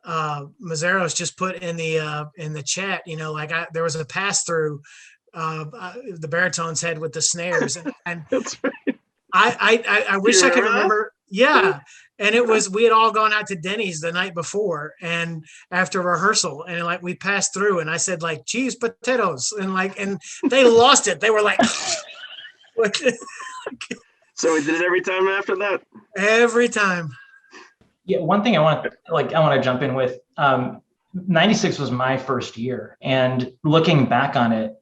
Mazzaro's just put in the chat, you know, like there was a pass through the baritone's head with the snares, and That's right. I wish I could remember. Yeah. And it was, we had all gone out to Denny's the night before, and after rehearsal, and like we passed through, and I said like cheese potatoes, and they lost it. They were like, so we did it every time after that? Every time. Yeah, one thing I want to jump in with, 96 was my first year, and looking back on it,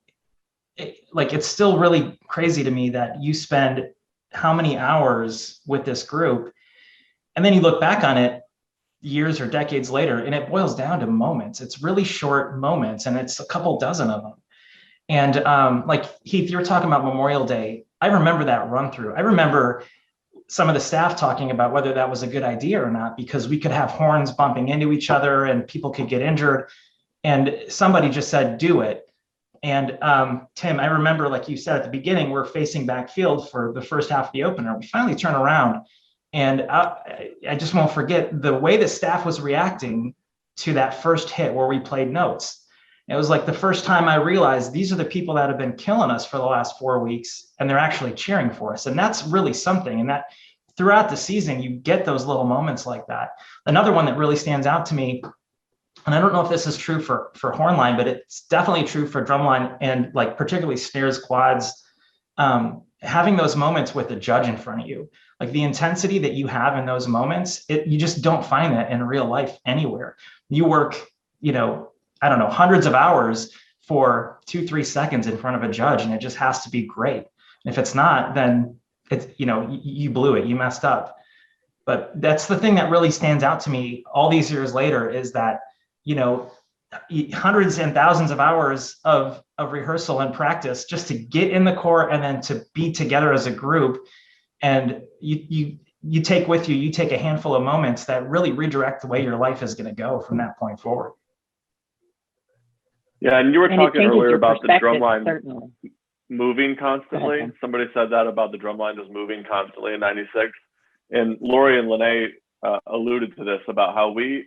it's still really crazy to me that you spend how many hours with this group, and then you look back on it years or decades later, and it boils down to moments. It's really short moments, and it's a couple dozen of them. And like Heath, you were talking about Memorial Day. I remember that run through. I remember some of the staff talking about whether that was a good idea or not, because we could have horns bumping into each other and people could get injured. And somebody just said, do it. And Tim, I remember, like you said at the beginning, we're facing backfield for the first half of the opener. We finally turn around, And I just won't forget the way the staff was reacting to that first hit where we played notes. It was like the first time I realized these are the people that have been killing us for the last 4 weeks, and they're actually cheering for us. And that's really something. And that throughout the season, you get those little moments like that. Another one that really stands out to me, and I don't know if this is true for hornline, but it's definitely true for drumline and like particularly snares, quads, having those moments with the judge in front of you, like the intensity that you have in those moments, you just don't find that in real life anywhere. You work, I don't know, hundreds of hours for 2-3 seconds in front of a judge, and it just has to be great. And if it's not, then it's, you blew it, you messed up. But that's the thing that really stands out to me all these years later is that, hundreds and thousands of hours of rehearsal and practice just to get in the core and then to be together as a group. And you take a handful of moments that really redirect the way your life is going to go from that point forward. Yeah, and you were talking earlier about the drumline certainly moving constantly. Ahead, Somebody said that about the drumline just moving constantly in '96. And Lori and Lene alluded to this about how we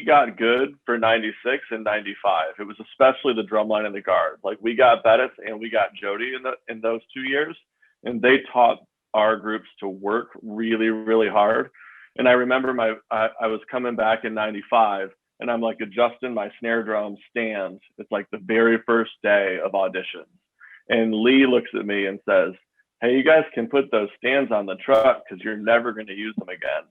got good for '96 and '95. It was especially the drumline and the guard. Like we got Bettis and we got Jody in those 2 years, and they taught our groups to work really, really hard. And I remember I was coming back in '95, and I'm like adjusting my snare drum stands. It's like the very first day of auditions. And Lee looks at me and says, "Hey, you guys can put those stands on the truck because you're never going to use them again."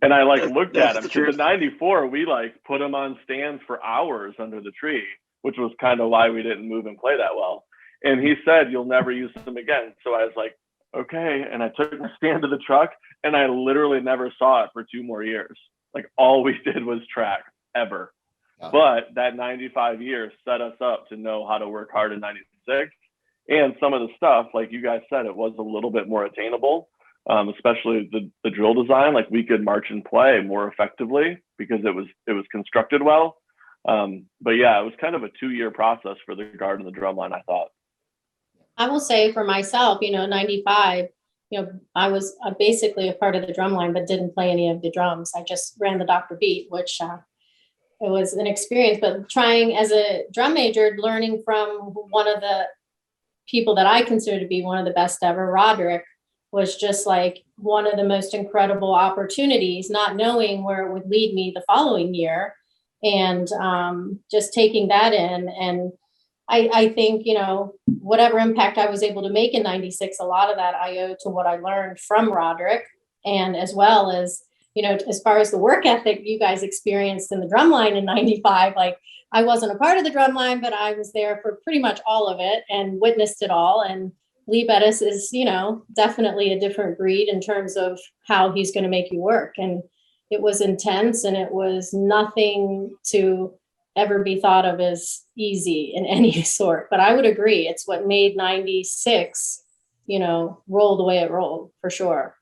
And I looked at him, because in '94, we put them on stands for hours under the tree, which was kind of why we didn't move and play that well. And he said, "You'll never use them again." So I was like, okay. And I took my stand to the truck, and I literally never saw it for 2 more years. All we did was track ever. But that '95 year set us up to know how to work hard in '96. And some of the stuff, like you guys said, it was a little bit more attainable, especially the drill design. We could march and play more effectively because it was constructed well. But yeah, it was kind of a 2-year process for the guard and the drumline, I thought. I will say for myself, 95, I was basically a part of the drum line, but didn't play any of the drums. I just ran the Dr. Beat, which it was an experience. But trying as a drum major, learning from one of the people that I consider to be one of the best ever, Roderick, was just one of the most incredible opportunities, not knowing where it would lead me the following year, and just taking that in. And I think, whatever impact I was able to make in '96, a lot of that I owe to what I learned from Roderick, and as well as, as far as the work ethic you guys experienced in the drumline in '95, I wasn't a part of the drumline, but I was there for pretty much all of it and witnessed it all. And Lee Bettis is, definitely a different breed in terms of how he's going to make you work. And it was intense, and it was nothing to ever be thought of as easy in any sort. But I would agree, it's what made '96, roll the way it rolled, for sure.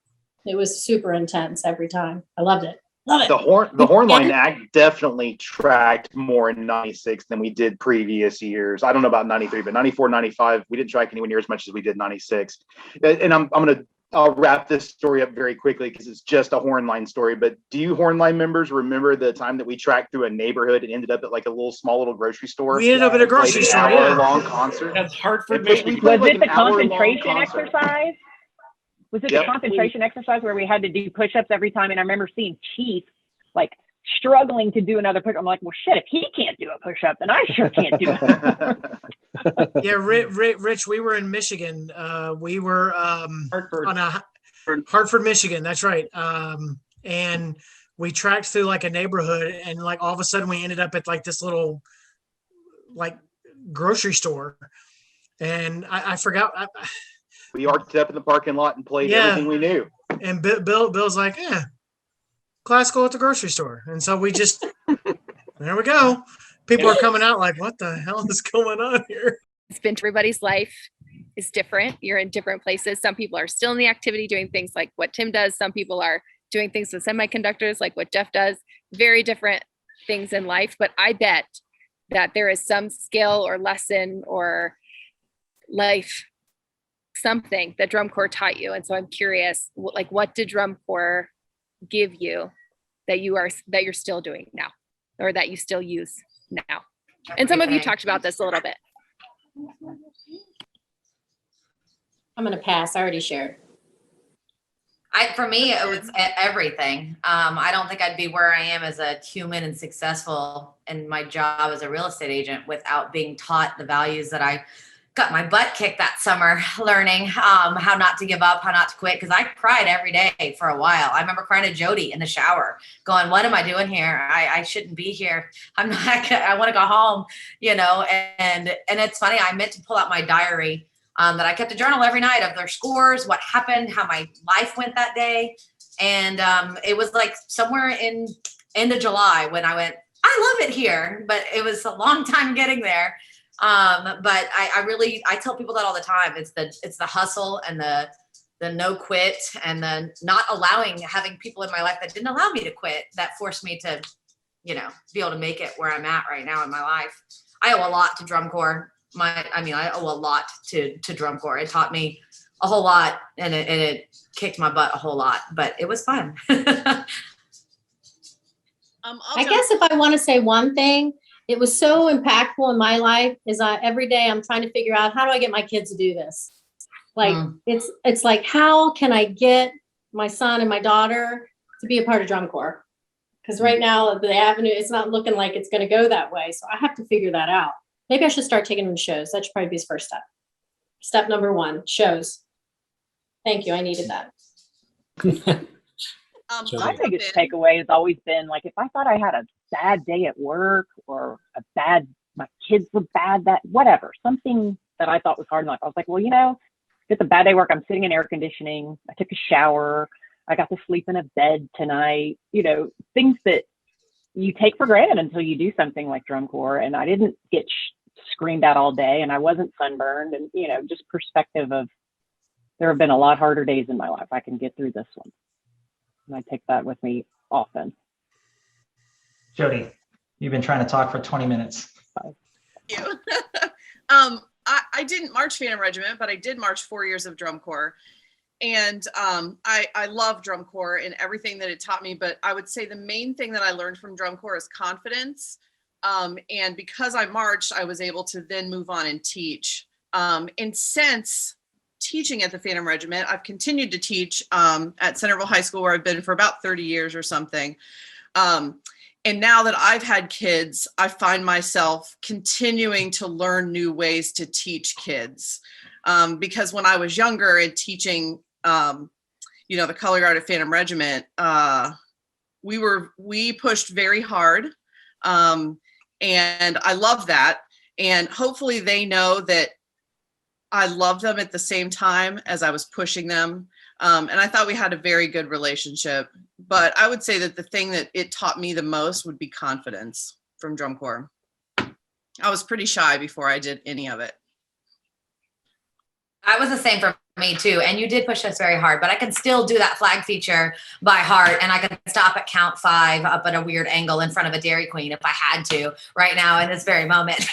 It was super intense every time. I loved it. Love it. The Hornline Act definitely tracked more in '96 than we did previous years. I don't know about '93, but '94, '95, we didn't track anywhere near as much as we did '96. And I'll wrap this story up very quickly because it's just a Hornline story. But do you Hornline members remember the time that we tracked through a neighborhood and ended up at a small little grocery store? We ended up at a grocery store. Hour-long concert. That's Hartford, Michigan. Was it the concentration exercise? Was it the concentration exercise where we had to do push-ups every time? And I remember seeing Keith struggling to do another push-up. I'm like, well, shit, if he can't do a push-up, then I sure can't do it. Yeah, Rich, we were in Michigan. We were Hartford. Hartford, Michigan. That's right. And we tracked through a neighborhood, and all of a sudden we ended up at this little grocery store. And I forgot. We arced up in the parking lot and played everything we knew. And Bill's like, classical at the grocery store. And so we just, there we go. People are coming out what the hell is going on here? It's been everybody's life is different. You're in different places. Some people are still in the activity doing things like what Tim does. Some people are doing things with semiconductors like what Jeff does. Very different things in life. But I bet that there is some skill or lesson or life something that drum corps taught you. And so I'm curious, like, what did drum corps give you that you're still doing now, or that you still use now? And some of you talked about this a little bit. I'm going to pass. I already shared. For me, it was everything. I don't think I'd be where I am as a human and successful in my job as a real estate agent without being taught the values that I got my butt kicked that summer learning, how not to give up, how not to quit. Because I cried every day for a while. I remember crying to Jody in the shower going, what am I doing here? I shouldn't be here. I'm not, I want to go home, you know? And it's funny, I meant to pull out my diary that I kept a journal every night of their scores, what happened, how my life went that day. And it was like somewhere in end of July when I went, I love it here, but it was a long time getting there. But I tell people that all the time. It's the hustle and the no quit and the not having people in my life that didn't allow me to quit, that forced me to, you know, be able to make it where I'm at right now in my life. I owe a lot to drum corps. I owe a lot to drum corps. It taught me a whole lot, and it kicked my butt a whole lot, but it was fun. I guess if I want to say one thing, it was so impactful in my life is every day I'm trying to figure out, how do I get my kids to do this? Like, it's like, how can I get my son and my daughter to be a part of drum corps? Because right now the avenue, it's not looking like it's going to go that way. So I have to figure that out. Maybe I should start taking them to shows. That should probably be his first step. Step number 1, shows. Thank you. I needed that. My biggest takeaway has always been, like, if I thought I had a bad day at work or my kids were bad, whatever, something that I thought was hard in life, I was like, well, you know, it's a bad day at work. I'm sitting in air conditioning. I took a shower. I got to sleep in a bed tonight. You know, things that you take for granted until you do something like drum corps. And I didn't get screamed at all day, and I wasn't sunburned, and, you know, just perspective of, there have been a lot harder days in my life. I can get through this one. And I take that with me often. Jody, you've been trying to talk for 20 minutes. Thank you. I didn't march Phantom Regiment, but I did march 4 years of drum corps. And I love drum corps and everything that it taught me. But I would say the main thing that I learned from drum corps is confidence. And because I marched, I was able to then move on and teach. And since teaching at the Phantom Regiment, I've continued to teach at Centerville High School, where I've been for about 30 years or something. And now that I've had kids, I find myself continuing to learn new ways to teach kids. Because when I was younger and teaching, you know, the color guard at Phantom Regiment, we pushed very hard. And I love that. And hopefully they know that I love them at the same time as I was pushing them. And I thought we had a very good relationship. But I would say that the thing that it taught me the most would be confidence from drum corps. I was pretty shy before I did any of it. I was the same for me too. And you did push us very hard, but I can still do that flag feature by heart. And I can stop at count 5 up at a weird angle in front of a Dairy Queen if I had to right now in this very moment.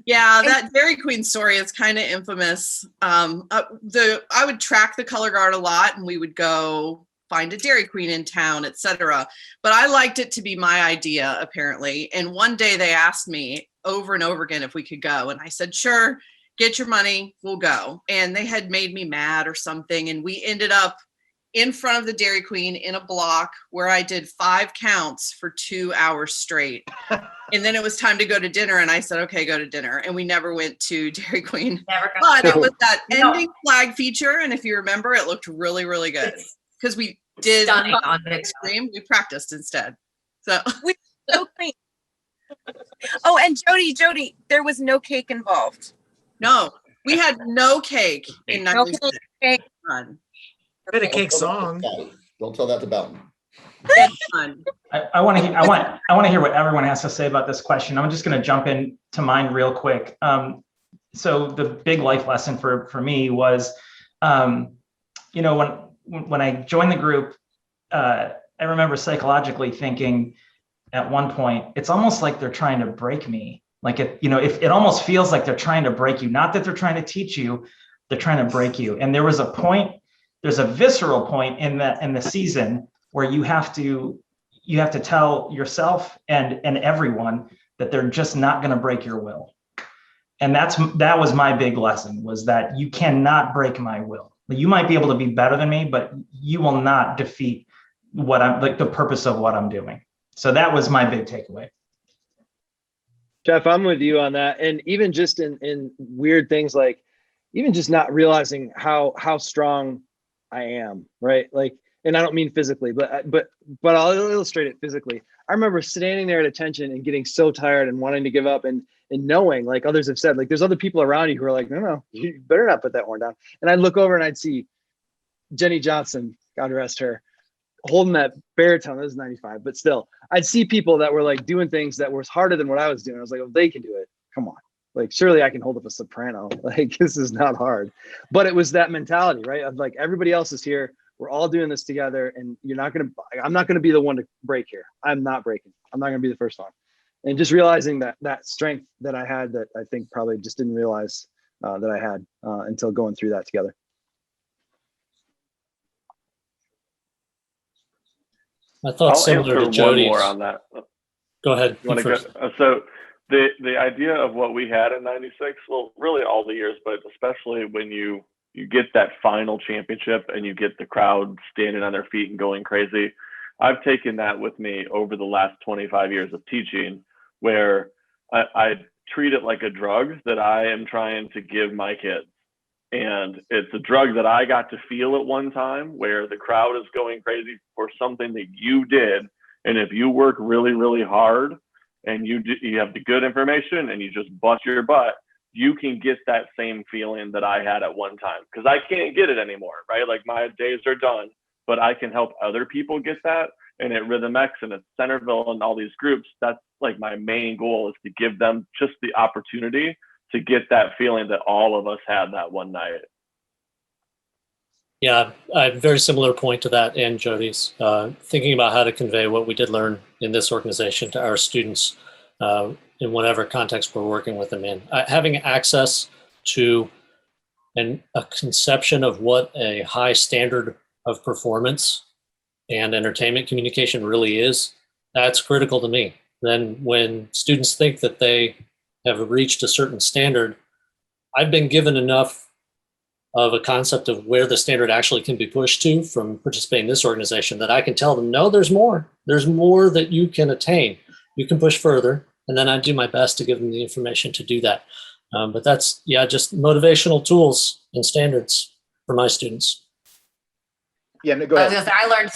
Yeah, that Dairy Queen story is kind of infamous. I would track the color guard a lot, and we would go find a Dairy Queen in town, etc. But I liked it to be my idea, apparently. And one day they asked me over and over again if we could go. And I said, sure, get your money, we'll go. And they had made me mad or something. And we ended up in front of the Dairy Queen in a block where I did 5 counts for 2 hours straight. And then it was time to go to dinner. And I said, okay, go to dinner. And we never went to Dairy Queen. But it was that ending flag feature. And if you remember, it looked really, really good. Because we did on the extreme. We practiced instead. So we so clean. Oh, and Jody, there was no cake involved. No, we had no cake in 1996. Bit of cake song. Don't tell that to Belton. I want to hear what everyone has to say about this question. I'm just going to jump into mine real quick. So the big life lesson for me was, you know, when I joined the group, I remember psychologically thinking at one point, it's almost like they're trying to break me. Like, if it almost feels like they're trying to break you, not that they're trying to teach you, They're trying to break you. And there was a point, there's a visceral point in the season where you have to tell yourself and everyone that they're just not going to break your will. And that was my big lesson, was that you cannot break my will. You might be able to be better than me, but you will not defeat what I'm like, the purpose of what I'm doing. So that was my big takeaway. Jeff, I'm with you on that. And even just in weird things, like even just not realizing how strong I am, right? Like, and I don't mean physically, but I'll illustrate it physically. I remember standing there at attention and getting so tired and wanting to give up, and knowing, like others have said, like there's other people around you who are like, no, you better not put that horn down. And I'd look over and I'd see Jenny Johnson, God rest her, holding that baritone. That was 95, but still, I'd see people that were like doing things that was harder than what I was doing. I was like, oh, they can do it. Come on. Like, surely I can hold up a soprano. Like, this is not hard. But it was that mentality, right? Of like, everybody else is here. We're all doing this together, and I'm not going to be the one to break here. I'm not breaking. I'm not going to be the first one. And just realizing that strength that I had, that I think probably just didn't realize that I had until going through that together. I thought similar to Jody's. One more on that. Go ahead. You want to go? So the idea of what we had in '96, well, really all the years, but especially when you get that final championship and you get the crowd standing on their feet and going crazy. I've taken that with me over the last 25 years of teaching, where I treat it like a drug that I am trying to give my kids. And it's a drug that I got to feel at one time, where the crowd is going crazy for something that you did. And if you work really, really hard and you have the good information and you just bust your butt, you can get that same feeling that I had at one time, because I can't get it anymore, right? Like, my days are done, but I can help other people get that. And at Rhythm X and at Centerville and all these groups, that's like my main goal, is to give them just the opportunity to get that feeling that all of us had that one night. Yeah, I have a very similar point to that and Jody's, thinking about how to convey what we did learn in this organization to our students in whatever context we're working with them in. Having access to a conception of what a high standard of performance and entertainment communication really is, that's critical to me. Then when students think that they have reached a certain standard, I've been given enough of a concept of where the standard actually can be pushed to from participating in this organization that I can tell them, no, there's more. There's more that you can attain. You can push further. And then I do my best to give them the information to do that. But that's, just motivational tools and standards for my students. Yeah, no, go ahead. I learned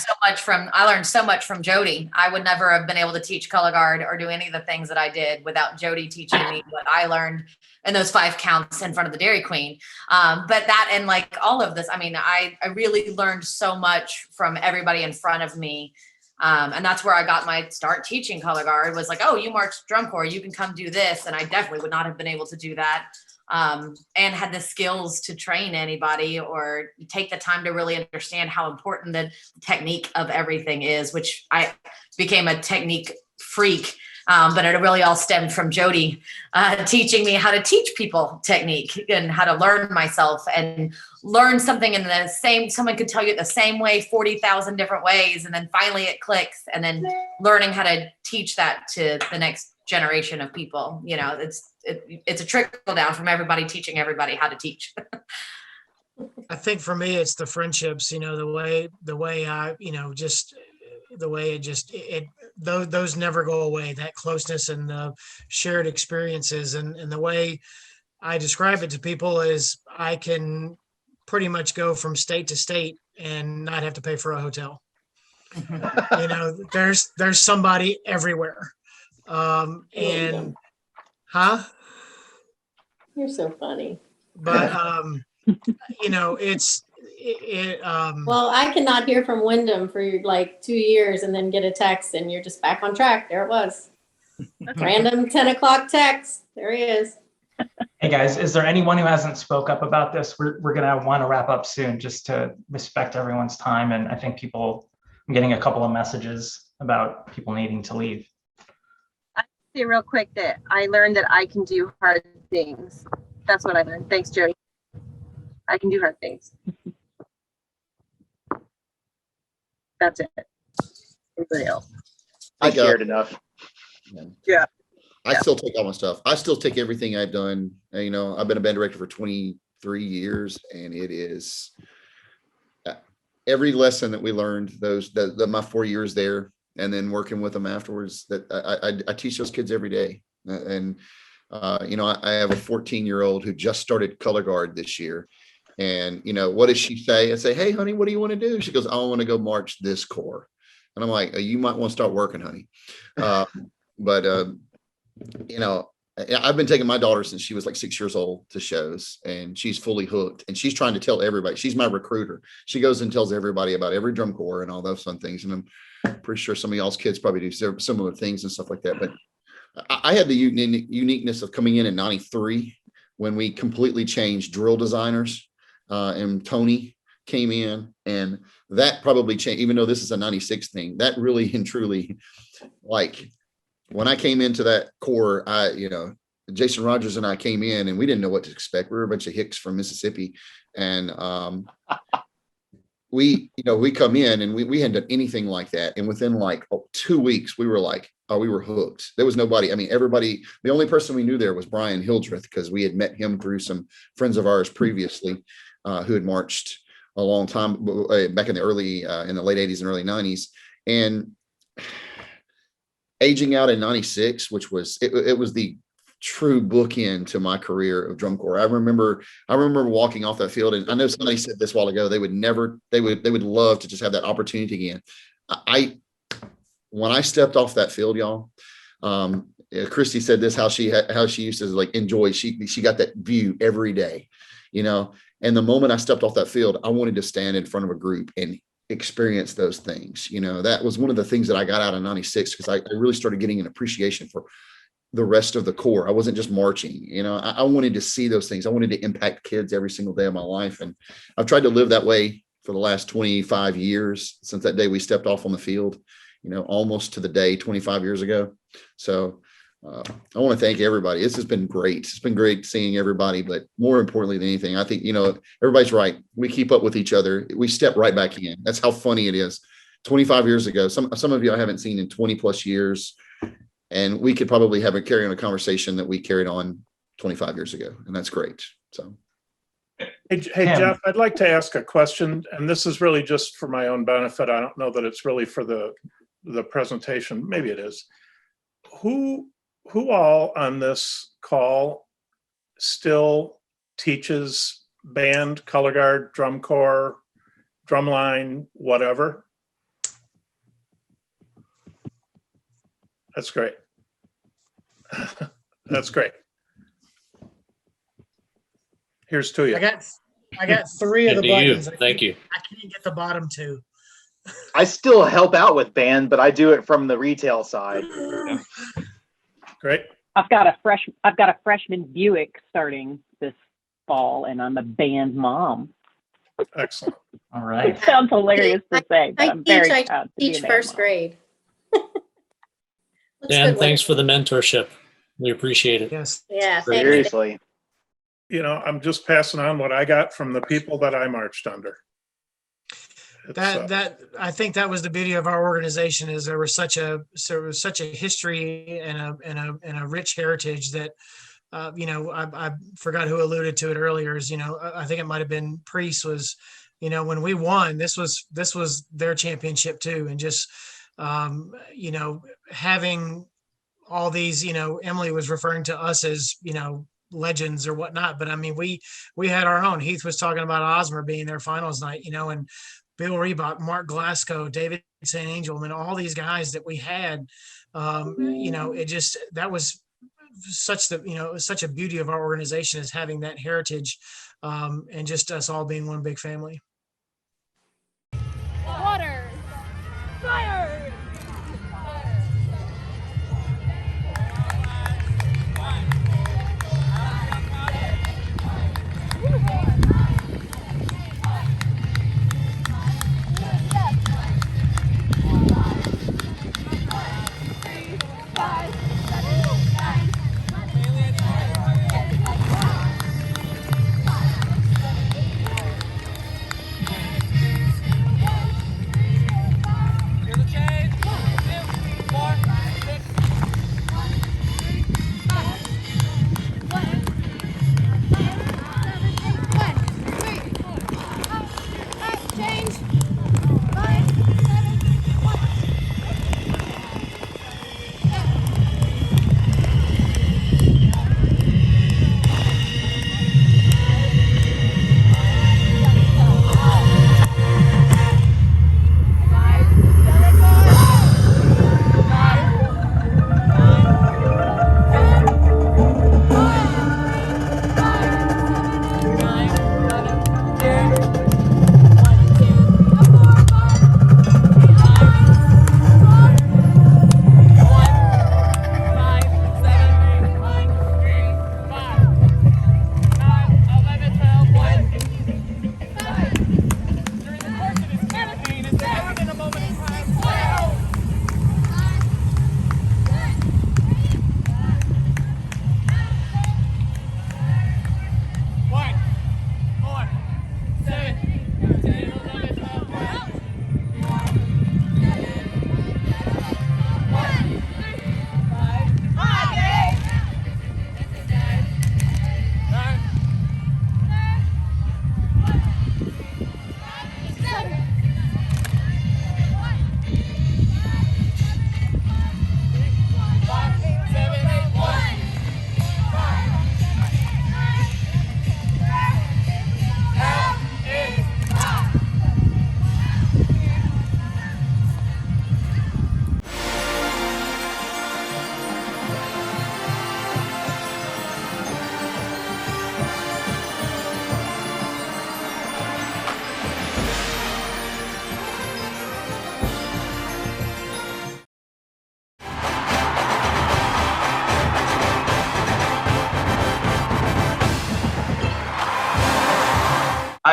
so much from Jody. I would never have been able to teach color guard or do any of the things that I did without Jody teaching me what I learned in those 5 counts in front of the Dairy Queen. But that, and like all of this, I mean, I really learned so much from everybody in front of me. And that's where I got my start teaching color guard, was like, oh, you marched drum corps, you can come do this. And I definitely would not have been able to do that. And had the skills to train anybody or take the time to really understand how important the technique of everything is, which I became a technique freak. But it really all stemmed from Jody teaching me how to teach people technique and how to learn myself and learn something in the same, someone could tell you it the same way, 40,000 different ways. And then finally it clicks, and then learning how to teach that to the next generation of people. You know, it's a trickle down from everybody teaching everybody how to teach. I think for me, it's the friendships, you know, the way I, you know, just the way those never go away, that closeness and the shared experiences. And the way I describe it to people is I can pretty much go from state to state and not have to pay for a hotel. You know, there's somebody everywhere. And You're so funny. But you know, well, I cannot hear from Wyndham for like 2 years and then get a text and you're just back on track. There it was. Random 10 o'clock text. There he is. Hey guys, is there anyone who hasn't spoke up about this? We're gonna want to wrap up soon, just to respect everyone's time. And I think I'm getting a couple of messages about people needing to leave. I'll say real quick that I learned that I can do hard things. That's what I learned. Thanks, Jody. I can do hard things. That's it. Anybody else? I cared enough. Yeah. I still take all my stuff. I still take everything I've done. You know, I've been a band director for 23 years, and it is every lesson that we learned my 4 years there, and then working with them afterwards. That I teach those kids every day. And you know, I have a 14-year-old who just started color guard this year. And you know, what does she say? I say, "Hey, honey, what do you want to do?" She goes, "I want to go march this corps." And I'm like, "You might want to start working, honey." But you know, I've been taking my daughter since she was like 6 years old to shows, and she's fully hooked, and she's trying to tell everybody. She's my recruiter. She goes and tells everybody about every drum corps and all those fun things. And I'm pretty sure some of y'all's kids probably do similar things and stuff like that. But I had the uniqueness of coming in 93 when we completely changed drill designers, and Tony came in, and that probably changed, even though this is a 96 thing, that really and truly, like, when I came into that corps, you know, Jason Rogers and I came in, and we didn't know what to expect. We were a bunch of hicks from Mississippi, and we come in, and we hadn't done anything like that. And within like 2 weeks, we were like, oh, we were hooked. There was nobody. I mean, everybody. The only person we knew there was Brian Hildreth, because we had met him through some friends of ours previously, who had marched a long time back in the late 80s and early 90s, and aging out in 96, which was it was the true bookend to my career of drum corps. I remember walking off that field, and I know somebody said this a while ago, they would love to just have that opportunity again. When I stepped off that field, y'all, Christy said this, how she used to like enjoy, she got that view every day, you know. And the moment I stepped off that field, I wanted to stand in front of a group and experience those things. You know, that was one of the things that I got out of 96, because I really started getting an appreciation for the rest of the corps. I wasn't just marching, you know, I wanted to see those things. I wanted to impact kids every single day of my life. And I've tried to live that way for the last 25 years, since that day we stepped off on the field, you know, almost to the day 25 years ago. So I want to thank everybody. This has been great. It's been great seeing everybody, but more importantly than anything, I think, you know, everybody's right. We keep up with each other. We step right back in. That's how funny it is. 25 years ago, some of you I haven't seen in 20 plus years, and we could probably carry on a conversation that we carried on 25 years ago. And that's great. So. Hey, Jeff, I'd like to ask a question, and this is really just for my own benefit. I don't know that it's really for the presentation. Maybe it is. Who all on this call still teaches band, color guard, drum corps, drumline, whatever? That's great. That's great. Here's to you. I got 3 of the buttons. Thank you. I can't get the bottom 2. I still help out with band, but I do it from the retail side. Yeah. Great. I've got a freshman Buick starting this fall, and I'm a band mom. Excellent. All right. It sounds hilarious to say, but I'm very proud to be a teach band first mom. grade. Dan, thanks for the mentorship. We appreciate it. Yes. Yeah. Seriously. You know, I'm just passing on what I got from the people that I marched under. I think that was the beauty of our organization, is there was such a history and a rich heritage that you know, I forgot who alluded to it earlier, is, you know, I think it might have been Priest, was, you know, when we won, this was their championship too. And just you know, having all these, you know, Emily was referring to us as, you know, legends or whatnot, but I mean, we had our own. Heath was talking about Osmer being their finals night, you know, and Bill Reebok, Mark Glasgow, David St. Angel, and all these guys that we had, you know, that was such a beauty of our organization, is having that heritage, and just us all being one big family. Water. Fire.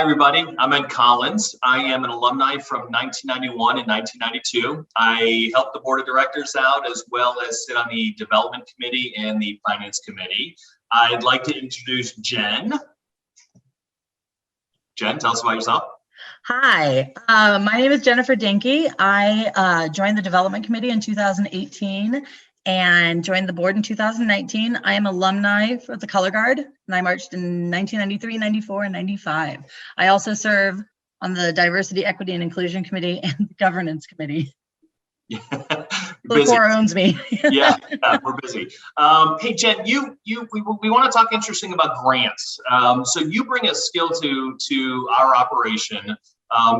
Hi, everybody. I'm Ed Collins. I am an alumni from 1991 and 1992. I help the board of directors out as well as sit on the development committee and the finance committee. I'd like to introduce Jen. Jen, tell us about yourself. Hi, my name is Jennifer Dinky. I joined the development committee in 2018 and joined the board in 2019. I am alumni for the Color Guard, and I marched in 1993, 94, and 95. I also serve on the Diversity, Equity, and Inclusion Committee and the Governance Committee. The Corps owns me. Yeah, we're busy. Hey, Jen, we want to talk interesting about grants. So you bring a skill to our operation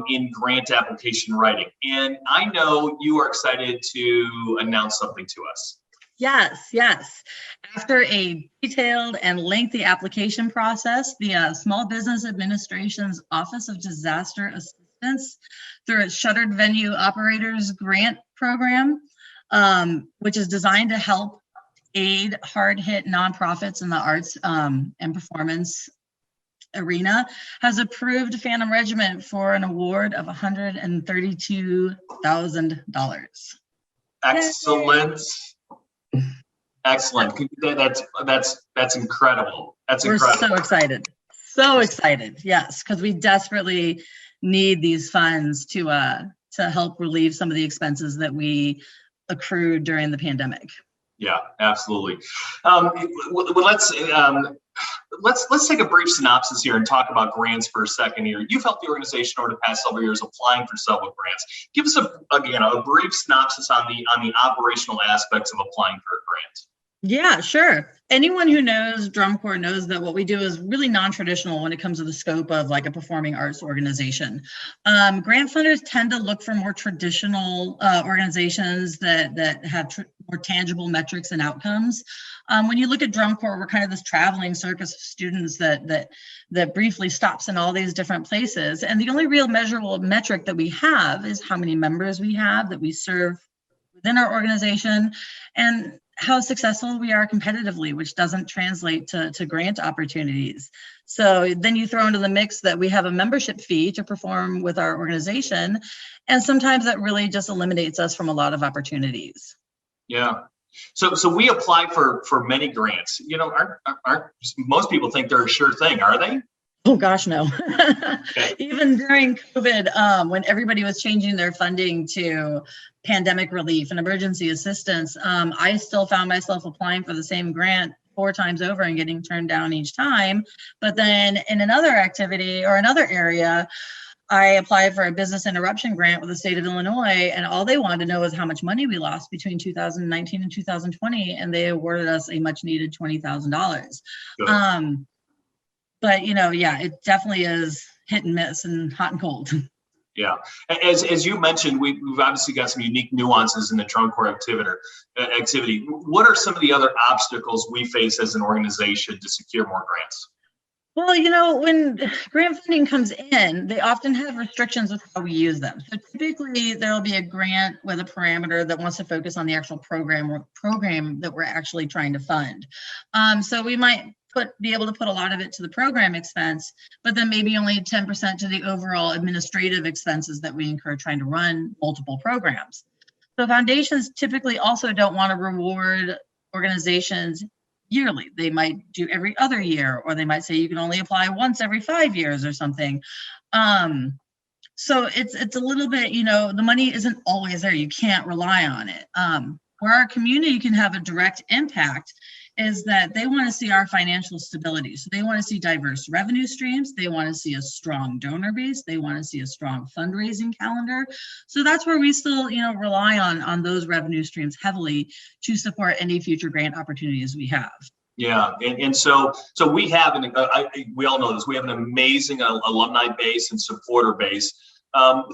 in grant application writing, and I know you are excited to announce something to us. Yes. After a detailed and lengthy application process, the Small Business Administration's Office of Disaster Assistance, through its Shuttered Venue Operators Grant Program, which is designed to help aid hard-hit nonprofits in the arts and performance arena, has approved Phantom Regiment for an award of $132,000. Excellent. Yay. Excellent. That's incredible. We're so excited. So excited. Yes, because we desperately need these funds to help relieve some of the expenses that we accrued during the pandemic. Yeah, absolutely. Let's take a brief synopsis here and talk about grants for a second here. You've helped the organization over the past several years applying for several grants. Give us a brief synopsis on the operational aspects of applying for a grant. Yeah, sure. Anyone who knows Drum Corps knows that what we do is really non-traditional when it comes to the scope of like a performing arts organization. Grant funders tend to look for more traditional organizations that have more tangible metrics and outcomes. When you look at Drum Corps, we're kind of this traveling circus of students that briefly stops in all these different places. And the only real measurable metric that we have is how many members we have that we serve within our organization, and how successful we are competitively, which doesn't translate to grant opportunities. So then you throw into the mix that we have a membership fee to perform with our organization, and sometimes that really just eliminates us from a lot of opportunities. Yeah. So we apply for many grants. You know, aren't most people think they're a sure thing, are they? Oh gosh, no. Even during COVID, when everybody was changing their funding to pandemic relief and emergency assistance, I still found myself applying for the same grant 4 times over and getting turned down each time. But then in another activity or another area, I applied for a business interruption grant with the state of Illinois, and all they wanted to know was how much money we lost between 2019 and 2020, and they awarded us a much needed $20,000. But yeah, it definitely is hit and miss and hot and cold. Yeah, as you mentioned, we've obviously got some unique nuances in the Drum Corps activity. What are some of the other obstacles we face as an organization to secure more grants? Well, when grant funding comes in, they often have restrictions with how we use them. So typically there'll be a grant with a parameter that wants to focus on the actual program that we're actually trying to fund. So we might be able to put a lot of it to the program expense, but then maybe only 10% to the overall administrative expenses that we incur trying to run multiple programs. So foundations typically also don't want to reward organizations yearly. They might do every other year, or they might say you can only apply once every 5 years or something. So it's a little bit, the money isn't always there. You can't rely on it. Where our community can have a direct impact is that they want to see our financial stability. So they want to see diverse revenue streams. They want to see a strong donor base. They want to see a strong fundraising calendar. So that's where we still, rely on those revenue streams heavily to support any future grant opportunities we have. Yeah, and so we have we all know this. We have an amazing alumni base and supporter base.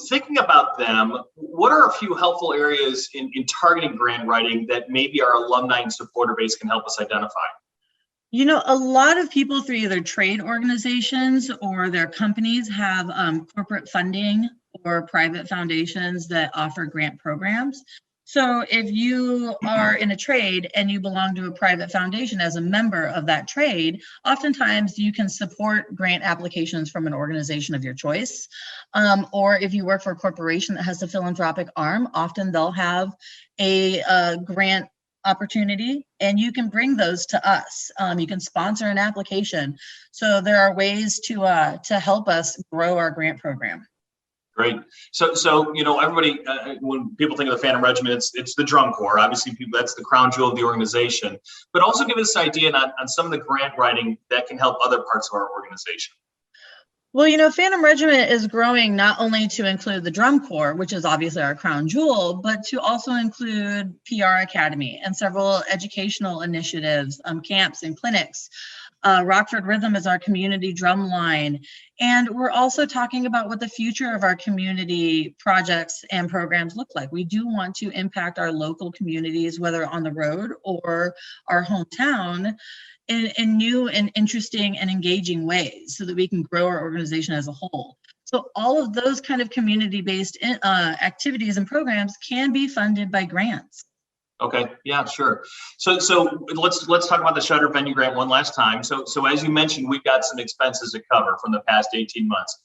Thinking about them, what are a few helpful areas in targeting grant writing that maybe our alumni and supporter base can help us identify? A lot of people through either trade organizations or their companies have corporate funding or private foundations that offer grant programs. So if you are in a trade and you belong to a private foundation as a member of that trade, oftentimes you can support grant applications from an organization of your choice. Or if you work for a corporation that has a philanthropic arm, often they'll have a grant opportunity, and you can bring those to us. You can sponsor an application. So there are ways to help us grow our grant program. Great. So you know, everybody, when people think of the Phantom Regiment, it's the drum corps. Obviously, that's the crown jewel of the organization. But also give us an idea on some of the grant writing that can help other parts of our organization. Well, you know, Phantom Regiment is growing not only to include the drum corps, which is obviously our crown jewel, but to also include PR Academy and several educational initiatives, camps and clinics. Rockford Rhythm is our community drum line. And we're also talking about what the future of our community projects and programs look like. We do want to impact our local communities, whether on the road or our hometown, in new and interesting and engaging ways so that we can grow our organization as a whole. So all of those kind of community-based activities and programs can be funded by grants. Okay, yeah, sure. So let's talk about the Shutter Venue Grant one last time. So as you mentioned, we've got some expenses to cover from the past 18 months.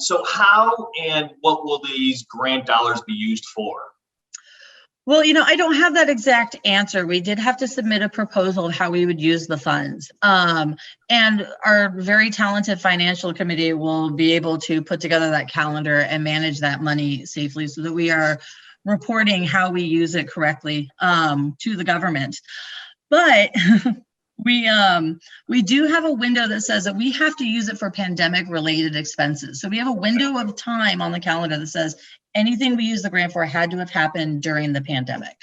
So how and what will these grant dollars be used for? Well, you know, I don't have that exact answer. We did have to submit a proposal of how we would use the funds. And our very talented financial committee will be able to put together that calendar and manage that money safely so that we are reporting how we use it correctly to the government. But we do have a window that says that we have to use it for pandemic related expenses. So we have a window of time on the calendar that says anything we use the grant for had to have happened during the pandemic.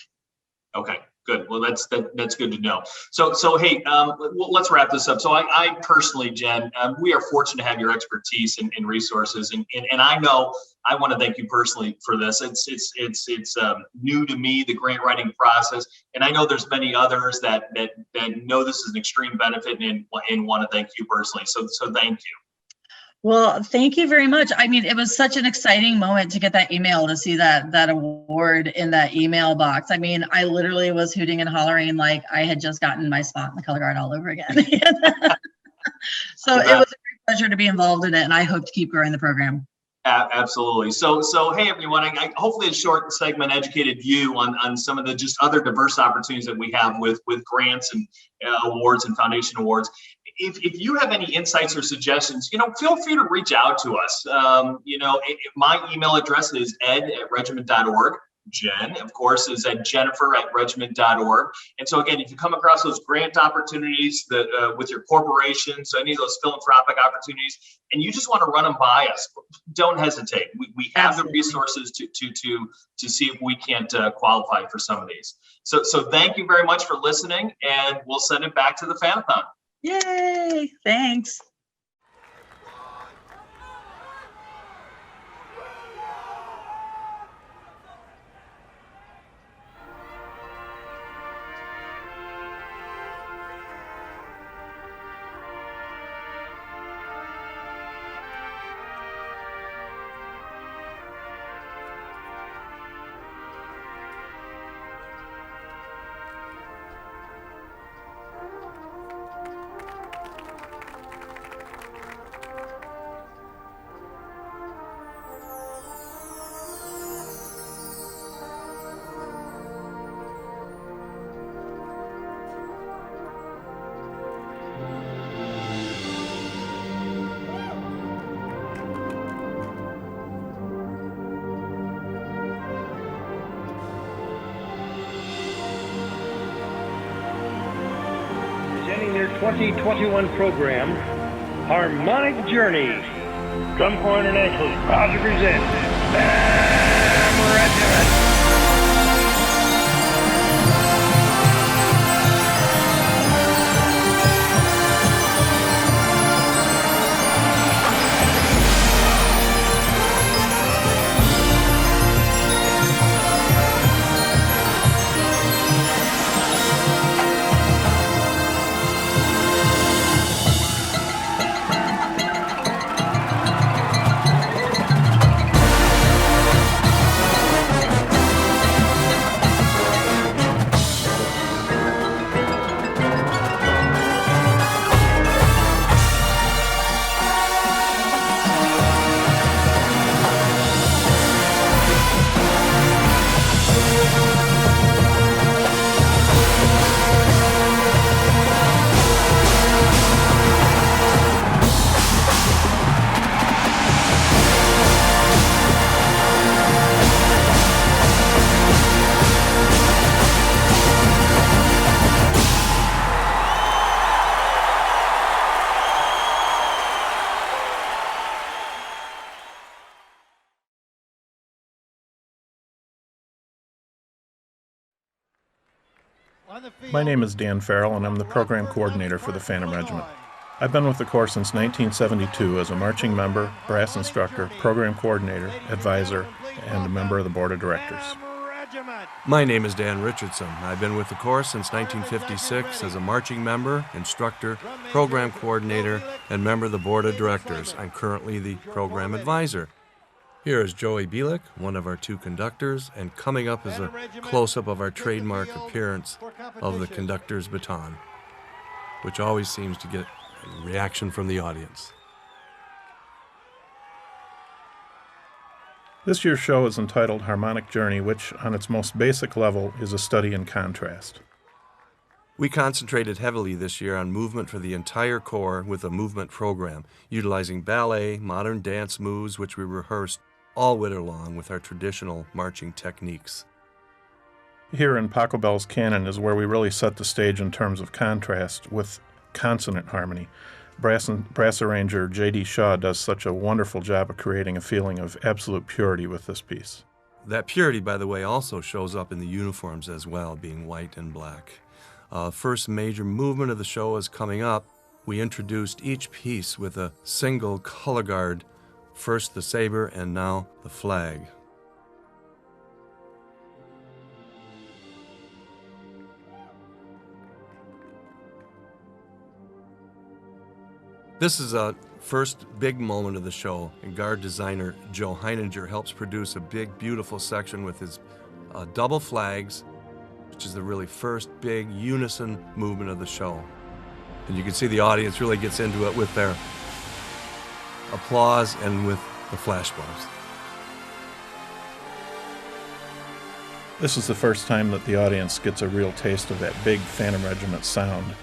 Okay, good. Well, that's good to know. So hey, let's wrap this up. So I personally, Jen, we are fortunate to have your expertise and resources, and I know I want to thank you personally for this. It's new to me, the grant writing process, and I know there's many others that know this is an extreme benefit and want to thank you personally. So thank you. Well, thank you very much. I mean, it was such an exciting moment to get that email, to see that award in that email box. I mean, I literally was hooting and hollering like I had just gotten my spot in the color guard all over again. So it was a great pleasure to be involved in it, and I hope to keep growing the program. Absolutely. So hey everyone, hopefully a short segment educated you on some of the just other diverse opportunities that we have with grants and awards and foundation awards. If you have any insights or suggestions, you know, feel free to reach out to us. You know, my email address is ed@regiment.org. Jen, of course, is at jennifer@regiment.org. And so again, if you come across those grant opportunities that with your corporations, any of those philanthropic opportunities, and you just want to run them by us, don't hesitate. We have the resources to see if we can't qualify for some of these. So thank you very much for listening, and we'll send it back to the Phan-a-thon. Yay, thanks. Presenting their 2021 program, Harmonic Journey. Drum Corps International is proud to present Phantom Regiment. My name is Dan Farrell, and I'm the program coordinator for the Phantom Regiment. I've been with the Corps since 1972 as a marching member, brass instructor, program coordinator, advisor, and a member of the board of directors. My name is Dan Richardson. I've been with the Corps since 1956 as a marching member, instructor, program coordinator, and member of the board of directors. I'm currently the program advisor. Here is Joey Bielek, one of our two conductors, and coming up is a close-up of our trademark appearance of the conductor's baton, which always seems to get a reaction from the audience. This year's show is entitled Harmonic Journey, which, on its most basic level, is a study in contrast. We concentrated heavily this year on movement for the entire Corps with a movement program, utilizing ballet, modern dance moves, which we rehearsed all winter long with our traditional marching techniques. Here in Pachelbel's canon is where we really set the stage in terms of contrast with consonant harmony. Brass arranger J.D. Shaw does such a wonderful job of creating a feeling of absolute purity with this piece. That purity, by the way, also shows up in the uniforms as well, being white and black. First major movement of the show is coming up. We introduced each piece with a single color guard, first the saber and now the flag. This is a first big moment of the show, and guard designer Joe Heininger helps produce a big, beautiful section with his double flags, which is the really first big unison movement of the show. And you can see the audience really gets into it with their applause and with the flashbulbs. This is the first time that the audience gets a real taste of that big Phantom Regiment sound,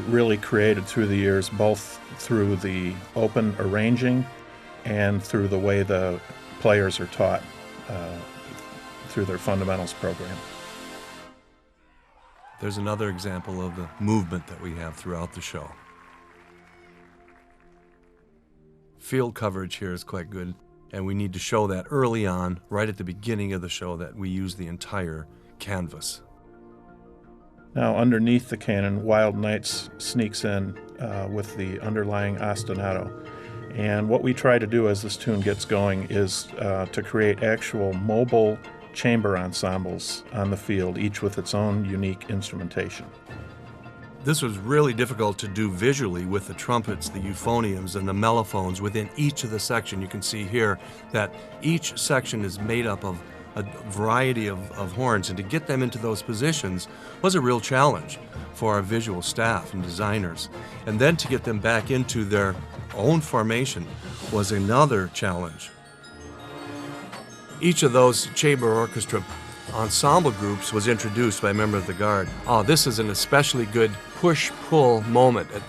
really created through the years, both through the open arranging and through the way the players are taught through their fundamentals program. There's another example of the movement that we have throughout the show. Field coverage here is quite good, and we need to show that early on, right at the beginning of the show, that we use the entire canvas. Now, underneath the cannon, Wild Nights sneaks in with the underlying ostinato. And what we try to do as this tune gets going is to create actual mobile chamber ensembles on the field, each with its own unique instrumentation. This was really difficult to do visually with the trumpets, the euphoniums, and the mellophones within each of the section. You can see here that each section is made up of a variety of horns, and to get them into those positions was a real challenge for our visual staff and designers. And then to get them back into their own formation was another challenge. Each of those chamber orchestra ensemble groups was introduced by a member of the Guard. Oh, this is an especially good push-pull moment. At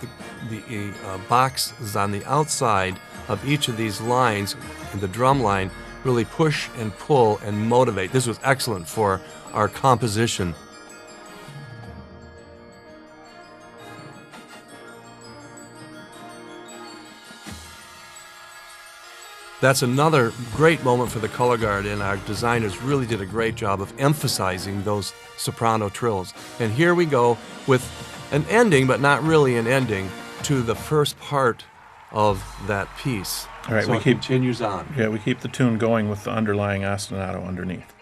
the boxes on the outside of each of these lines, in the drum line, really push and pull and motivate. This was excellent for our composition. That's another great moment for the color guard, and our designers really did a great job of emphasizing those soprano trills. And here we go with an ending, but not really an ending, to the first part of that piece. All right, so it continues on. Yeah, we keep the tune going with the underlying ostinato underneath.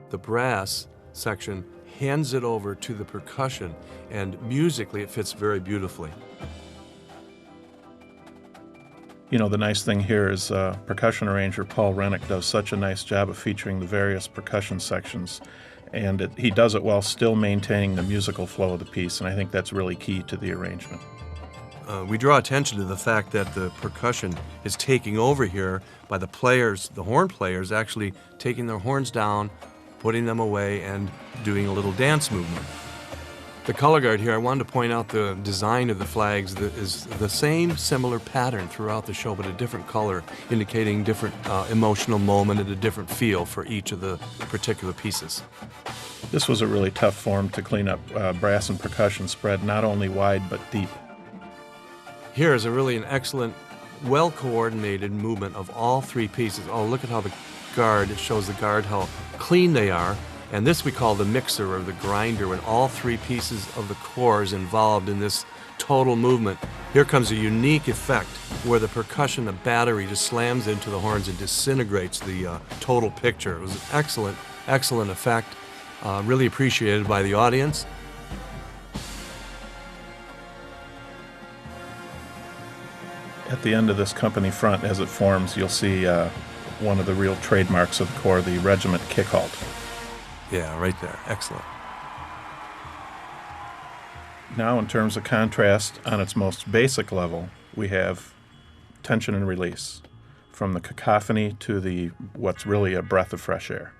The brass section hands it over to the percussion, and musically it fits very beautifully. You know, the nice thing here is percussion arranger Paul Rennick does such a nice job of featuring the various percussion sections, and he does it while still maintaining the musical flow of the piece, and I think that's really key to the arrangement. We draw attention to the fact that the percussion is taking over here by the players, the horn players, actually taking their horns down, putting them away, and doing a little dance movement. The color guard here, I wanted to point out the design of the flags that is the same similar pattern throughout the show, but a different color, indicating different emotional moment and a different feel for each of the particular pieces. This was a really tough form to clean up. Brass and percussion spread not only wide but deep. Here is an excellent, well-coordinated movement of all three pieces. Oh, look at how the guard, it shows the guard how clean they are. And this we call the mixer or the grinder, when all three pieces of the corps is involved in this total movement. Here comes a unique effect where the percussion, the battery, just slams into the horns and disintegrates the total picture. It was an excellent, excellent effect, really appreciated by the audience. At the end of this company front, as it forms, you'll see one of the real trademarks of the Corps, the regiment kick halt. Yeah, right there. Excellent. Now, in terms of contrast, on its most basic level, we have tension and release, from the cacophony to what's really a breath of fresh air.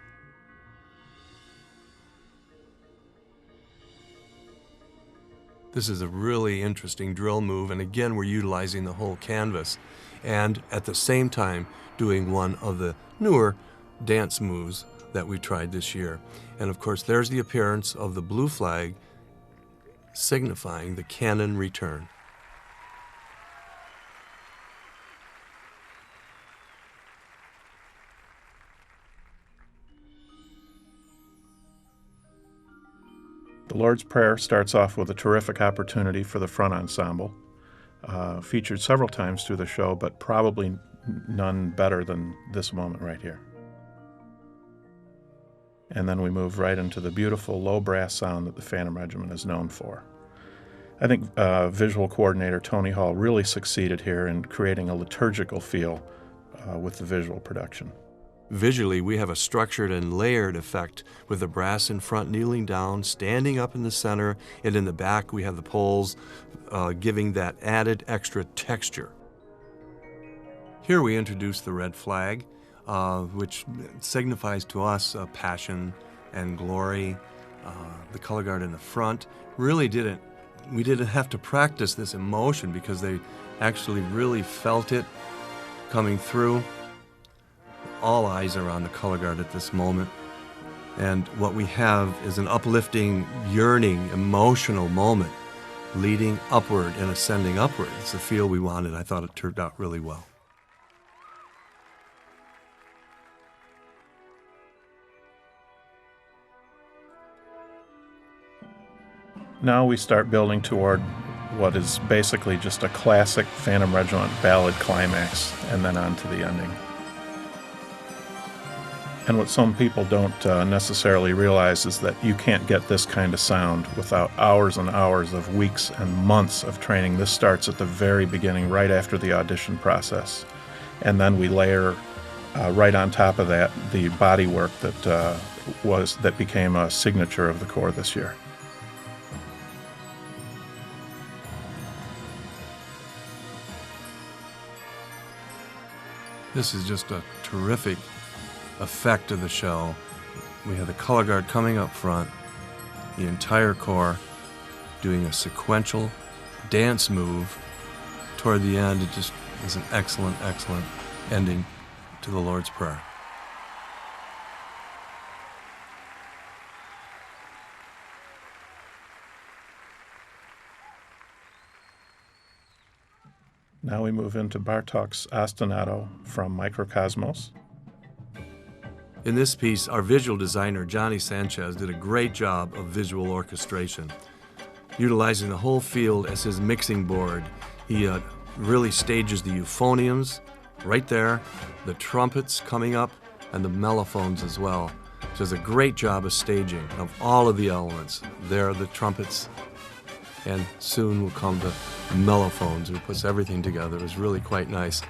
This is a really interesting drill move, and again, we're utilizing the whole canvas, and at the same time doing one of the newer dance moves that we tried this year. And of course, there's the appearance of the blue flag signifying the cannon return. The Lord's Prayer starts off with a terrific opportunity for the front ensemble, featured several times through the show, but probably none better than this moment right here. And then we move right into the beautiful low brass sound that the Phantom Regiment is known for. I think visual coordinator Tony Hall really succeeded here in creating a liturgical feel with the visual production. Visually, we have a structured and layered effect with the brass in front kneeling down, standing up in the center, and in the back we have the poles giving that added extra texture. Here we introduce the red flag, which signifies to us passion and glory. The color guard in the front we didn't have to practice this emotion because they actually really felt it coming through. All eyes are on the color guard at this moment. And what we have is an uplifting, yearning, emotional moment leading upward and ascending upward. It's the feel we wanted. I thought it turned out really well. Now we start building toward what is basically just a classic Phantom Regiment ballad climax, and then on to the ending. And what some people don't necessarily realize is that you can't get this kind of sound without hours and hours of weeks and months of training. This starts at the very beginning, right after the audition process. And then we layer right on top of that the body work that became a signature of the Corps this year. This is just a terrific effect of the show. We have the color guard coming up front, the entire corps doing a sequential dance move. Toward the end, it just is an excellent, excellent ending to the Lord's Prayer. Now we move into Bartók's Ostinato from Microcosmos. In this piece, our visual designer, Johnny Sanchez, did a great job of visual orchestration. Utilizing the whole field as his mixing board, he really stages the euphoniums right there, the trumpets coming up, and the mellophones as well. So does a great job of staging of all of the elements. There are the trumpets, and soon will come the mellophones, who puts everything together. It was really quite nice.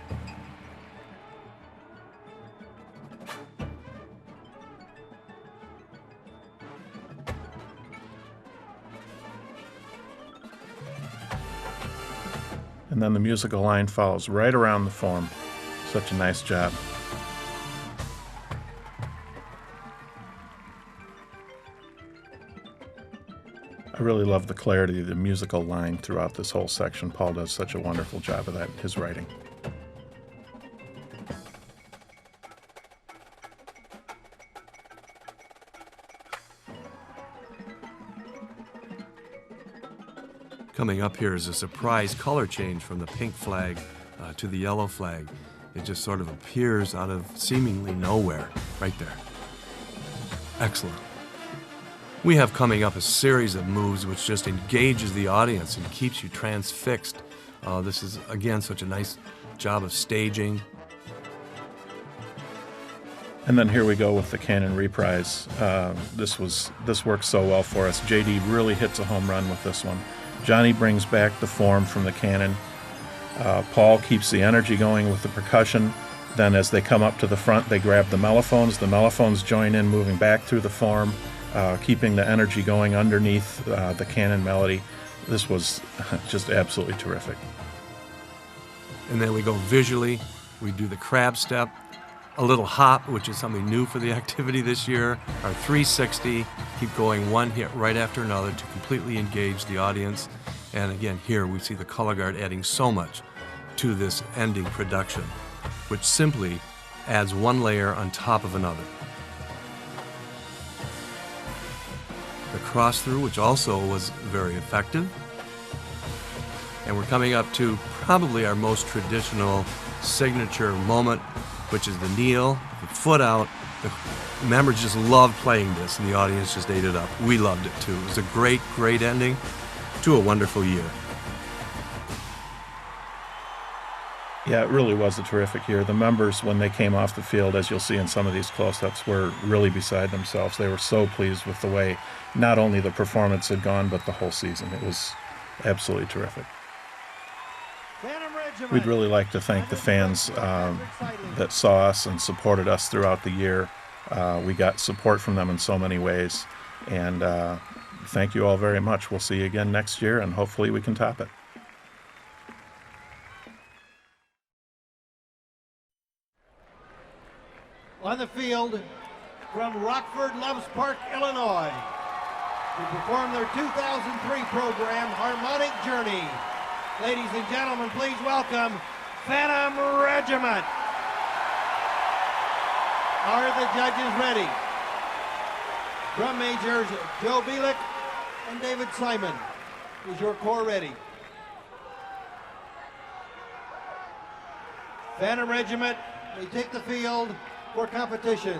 And then the musical line follows right around the form. Such a nice job. I really love the clarity of the musical line throughout this whole section. Paul does such a wonderful job of that in his writing. Coming up here is a surprise color change from the pink flag to the yellow flag. It just sort of appears out of seemingly nowhere, right there. Excellent. We have coming up a series of moves which just engages the audience and keeps you transfixed. This is, again, such a nice job of staging. And then here we go with the cannon reprise. This works so well for us. JD really hits a home run with this one. Johnny brings back the form from the cannon. Paul keeps the energy going with the percussion. Then as they come up to the front, they grab the mellophones. The mellophones join in, moving back through the form, keeping the energy going underneath the cannon melody. This was just absolutely terrific. And then we go visually. We do the crab step, a little hop, which is something new for the activity this year, our 360, keep going one hit right after another to completely engage the audience. And again, here we see the color guard adding so much to this ending production, which simply adds one layer on top of another. The cross through, which also was very effective. And we're coming up to probably our most traditional signature moment, which is the kneel, the foot out. The members just loved playing this, and the audience just ate it up. We loved it too. It was a great, great ending to a wonderful year. Yeah, it really was a terrific year. The members, when they came off the field, as you'll see in some of these close-ups, were really beside themselves. They were so pleased with the way not only the performance had gone, but the whole season. It was absolutely terrific. We'd really like to thank the fans that saw us and supported us throughout the year. We got support from them in so many ways. And thank you all very much. We'll see you again next year, and hopefully we can top it. On the field from Rockford Loves Park, Illinois, to perform their 2003 program, Harmonic Journey. Ladies and gentlemen, please welcome Phantom Regiment. Are the judges ready? Drum majors Joe Bielek and David Simon. Is your corps ready? Phantom Regiment, they take the field for competition.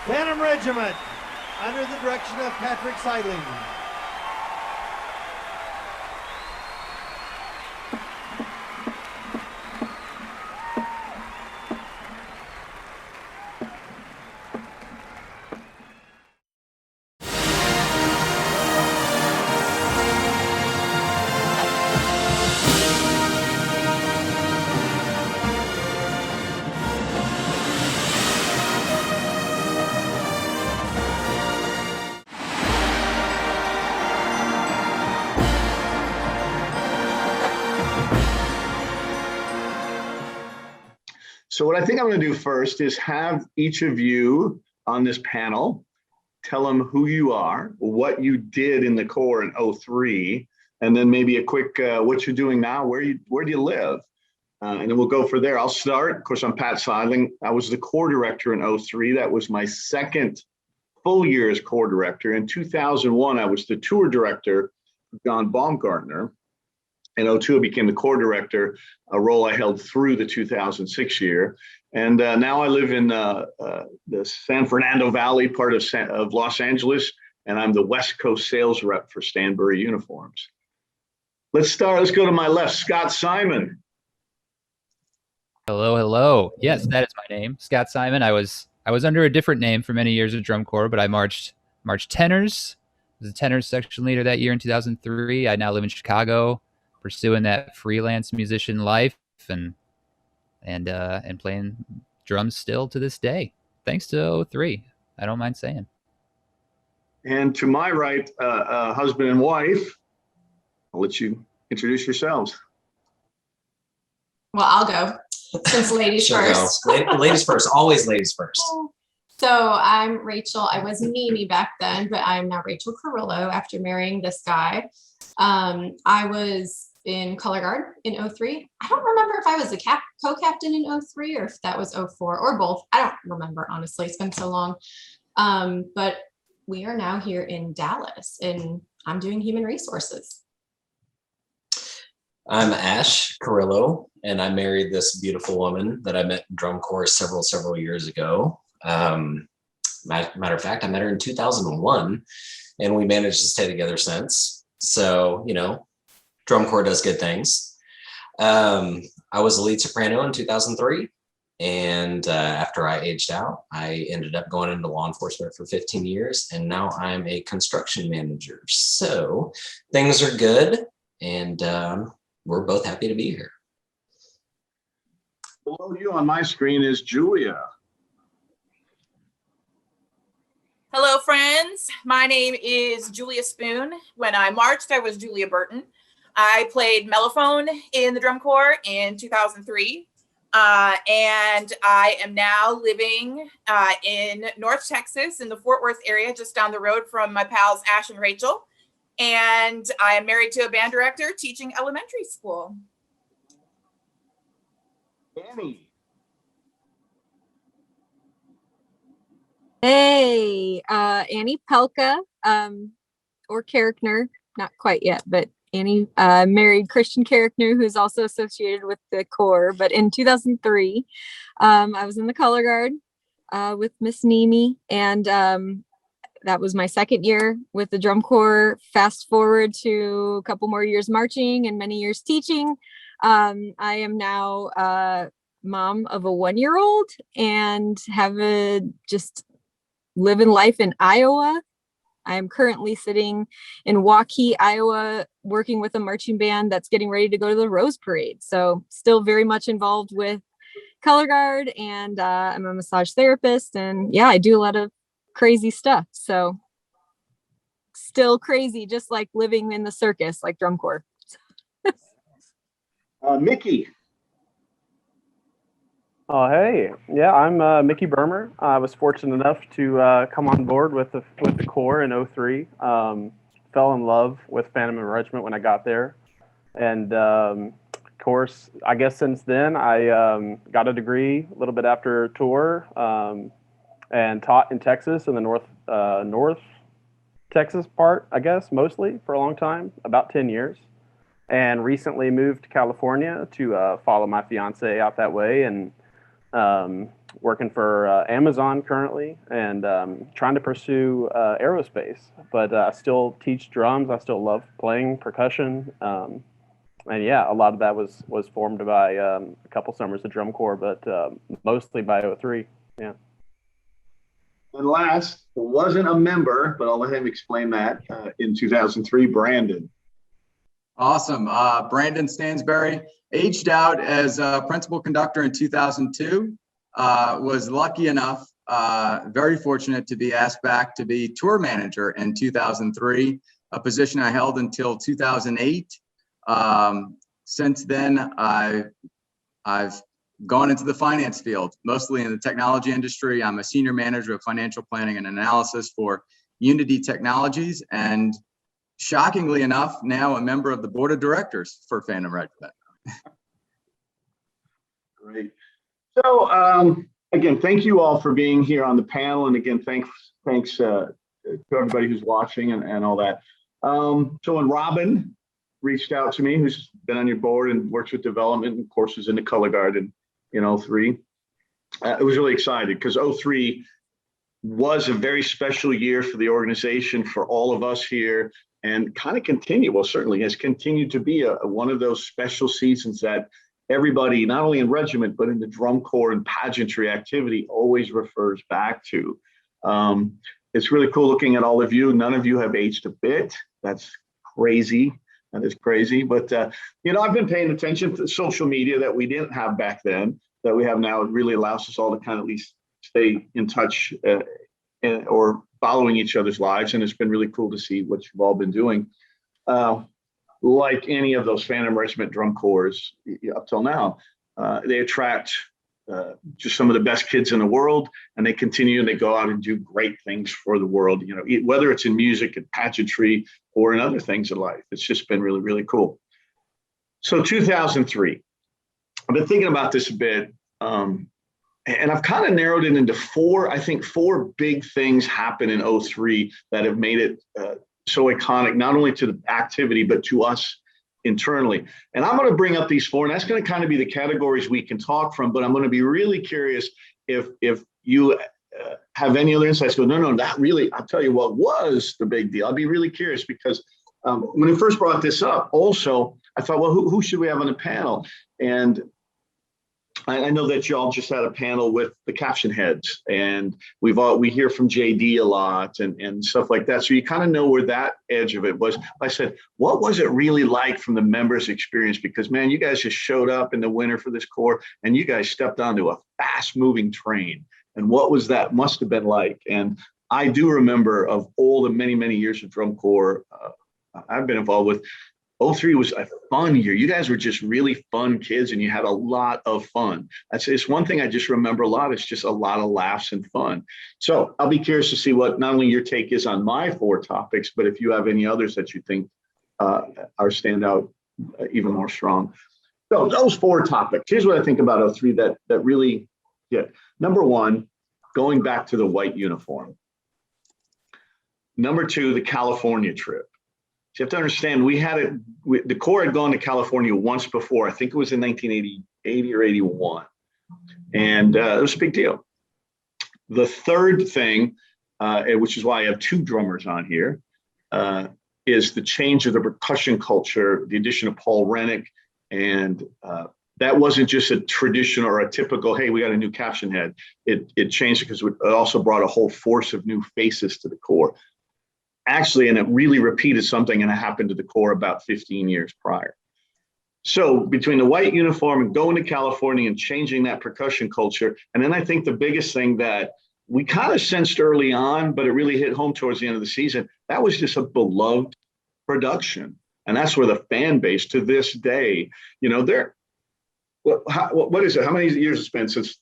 Phantom Regiment, under the direction of Patrick Seidling. So what I think I'm going to do first is have each of you on this panel tell them who you are, what you did in the Corps in '03, and then maybe a quick what you're doing now, where do you live? And then we'll go for there. I'll start. Of course, I'm Pat Seidling. I was the Corps director in '03. That was my second full year as Corps director. In 2001, I was the tour director for John Baumgartner. In '02, I became the Corps director, a role I held through the 2006 year. And now I live in the San Fernando Valley part of Los Angeles, and I'm the West Coast sales rep for Stanbury Uniforms. Let's start. Let's go to my left, Scott Simon. Hello, hello. Yes, that is my name, Scott Simon. I was under a different name for many years at Drum Corps, but I marched tenors. I was a tenors section leader that year in 2003. I now live in Chicago, pursuing that freelance musician life and playing drums still to this day, thanks to '03. I don't mind saying. And to my right, husband and wife. I'll let you introduce yourselves. Well, I'll go since ladies first. Ladies first, always ladies first. So I'm Rachel. I was Mimi back then, but I'm now Rachel Carrillo after marrying this guy. I was in color guard in '03. I don't remember if I was a co-captain in '03 or if that was '04 or both. I don't remember, honestly. It's been so long. But we are now here in Dallas and I'm doing human resources. I'm Ash Carrillo, and I married this beautiful woman that I met in Drum Corps several years ago. Matter of fact, I met her in 2001, and we managed to stay together since. So, you know, Drum Corps does good things. I was a lead soprano in 2003, and after I aged out, I ended up going into law enforcement for 15 years, and now I'm a construction manager. So things are good, and we're both happy to be here. Below you on my screen is Julia. Hello, friends. My name is Julia Spoon. When I marched, I was Julia Burton. I played mellophone in the Drum Corps in 2003. And I am now living in North Texas in the Fort Worth area, just down the road from my pals Ash and Rachel. And I am married to a band director teaching elementary school. Annie. Hey, Annie Pelka, or Carrickner, not quite yet, but Annie married Christian Carrickner, who's also associated with the Corps. But in 2003, I was in the color guard with Miss Nimi, and that was my second year with the Drum Corps. Fast forward to a couple more years marching and many years teaching. I am now a mom of a 1-year-old and have just living life in Iowa. I am currently sitting in Waukee, Iowa, working with a marching band that's getting ready to go to the Rose Parade. So still very much involved with color guard, and I'm a massage therapist, and yeah, I do a lot of crazy stuff. So still crazy, just like living in the circus, like Drum Corps. Mickey. Oh, hey. Yeah, I'm Mickey Bermer. I was fortunate enough to come on board with the Corps in '03. Fell in love with Phantom Regiment when I got there. And of course, I guess since then, I got a degree a little bit after tour and taught in Texas, in the North Texas part, I guess, mostly for a long time, about 10 years. And recently moved to California to follow my fiance out that way. And working for Amazon currently, and trying to pursue aerospace. But I still teach drums. I still love playing percussion. And yeah, a lot of that was formed by a couple summers of drum corps, but mostly by '03. Yeah. And last, wasn't a member, but I'll let him explain that. In 2003, Brandon. Awesome. Brandon Stansberry, aged out as a principal conductor in 2002. Was lucky enough, very fortunate to be asked back to be tour manager in 2003, a position I held until 2008. Since then, I've gone into the finance field, mostly in the technology industry. I'm a senior manager of financial planning and analysis for Unity Technologies, and shockingly enough, now a member of the board of directors for Phantom Regiment. Great. So again, thank you all for being here on the panel, and again, thanks to everybody who's watching and all that. So when Robin reached out to me, who's been on your board and works with development and courses in the color guard in 03, it was really excited because 03 was a very special year for the organization, for all of us here, and kind of certainly has continued to be one of those special seasons that everybody, not only in regiment, but in the drum corps and pageantry activity, always refers back to. It's really cool looking at all of you. None of you have aged a bit. That's crazy. That is crazy. But, I've been paying attention to social media that we didn't have back then, that we have now. It really allows us all to kind of at least stay in touch or following each other's lives. And it's been really cool to see what you've all been doing. Like any of those Phantom Regiment drum corps up till now, they attract just some of the best kids in the world, and they continue and they go out and do great things for the world, whether it's in music and pageantry or in other things in life. It's just been really, really cool. So 2003, I've been thinking about this a bit, and I've kind of narrowed it into four big things happen in 03 that have made it so iconic, not only to the activity, but to us internally. And I'm going to bring up these four, and that's going to kind of be the categories we can talk from, but I'm going to be really curious if you have any other insights. Go, no, that really, I'll tell you what was the big deal. I'll be really curious because when I first brought this up, also, I thought, well, who should we have on the panel? And I know that y'all just had a panel with the caption heads, and we hear from JD a lot and stuff like that. So you kind of know where that edge of it was. I said, what was it really like from the members' experience? Because man, you guys just showed up in the winter for this corps, and you guys stepped onto a fast-moving train. And what was that must have been like? And I do remember of all the many, many years of drum corps I've been involved with, 03 was a fun year. You guys were just really fun kids, and you had a lot of fun. It's one thing I just remember a lot. It's just a lot of laughs and fun. So I'll be curious to see what not only your take is on my four topics, but if you have any others that you think are stand out even more strong. So those four topics. Here's what I think about 03 that really hit. Number one, going back to the white uniform. Number two, the California trip. You have to understand, the Corps had gone to California once before. I think it was in 1980 or 81. And it was a big deal. The third thing, which is why I have two drummers on here, is the change of the percussion culture, the addition of Paul Rennick. And that wasn't just a traditional or a typical, hey, we got a new caption head. It changed because it also brought a whole force of new faces to the Corps. Actually, and it really repeated something that happened to the Corps about 15 years prior. So between the white uniform and going to California and changing that percussion culture, and then I think the biggest thing that we kind of sensed early on, but it really hit home towards the end of the season, that was just a beloved production. And that's where the fan base to this day, what is it? How many years it's been since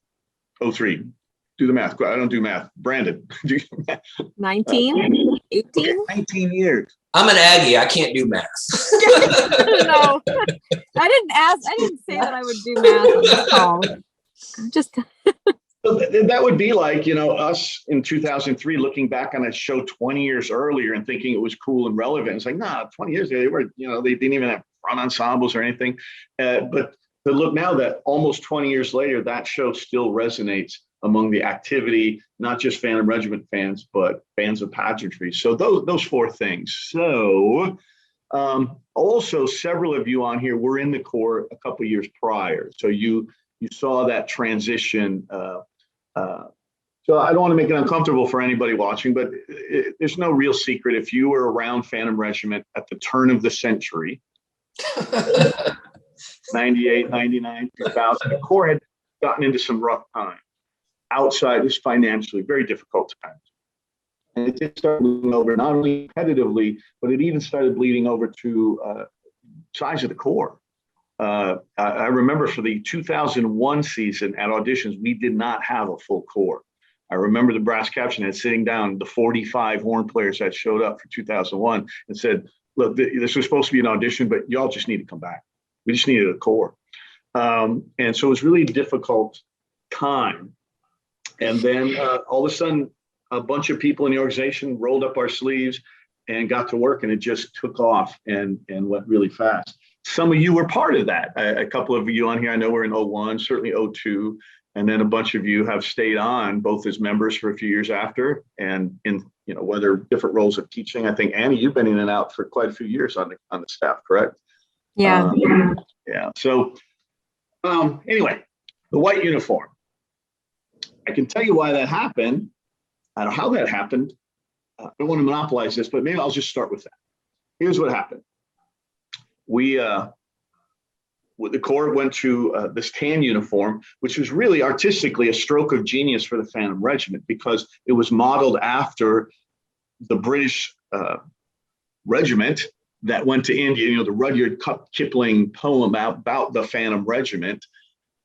03? Do the math. I don't do math. Brandon, do 19, 18? Okay, 19 years. I'm an Aggie. I can't do math. No, I didn't say that I would do math on this call. Just So that would be like, us in 2003 looking back on a show 20 years earlier and thinking it was cool and relevant. It's like, 20 years ago, they were, they didn't even have front ensembles or anything. But look now that almost 20 years later, that show still resonates among the activity, not just Phantom Regiment fans, but fans of pageantry. So those four things. So also several of you on here were in the Corps a couple of years prior. So you saw that transition. So I don't want to make it uncomfortable for anybody watching, but there's no real secret. If you were around Phantom Regiment at the turn of the century, 98, 99, 2000, the Corps had gotten into some rough times. Outside, just financially, very difficult times. And it did start bleeding over, not only competitively, but it even started bleeding over to size of the Corps. I remember for the 2001 season at auditions, we did not have a full Corps. I remember the brass captain had sitting down the 45 horn players that showed up for 2001 and said, look, this was supposed to be an audition, but y'all just need to come back. We just needed a Corps. And so it was really a difficult time. And then all of a sudden, a bunch of people in the organization rolled up our sleeves and got to work, and it just took off and went really fast. Some of you were part of that. A couple of you on here, I know we're in 01, certainly 02. And then a bunch of you have stayed on both as members for a few years after and in, whether different roles of teaching. I think, Annie, you've been in and out for quite a few years on the staff, correct? Yeah. Yeah. So anyway, the white uniform. I can tell you why that happened. I don't know how that happened. I don't want to monopolize this, but maybe I'll just start with that. Here's what happened. The Corps went to this tan uniform, which was really artistically a stroke of genius for the Phantom Regiment because it was modeled after the British regiment that went to India, the Rudyard Kipling poem about the Phantom Regiment.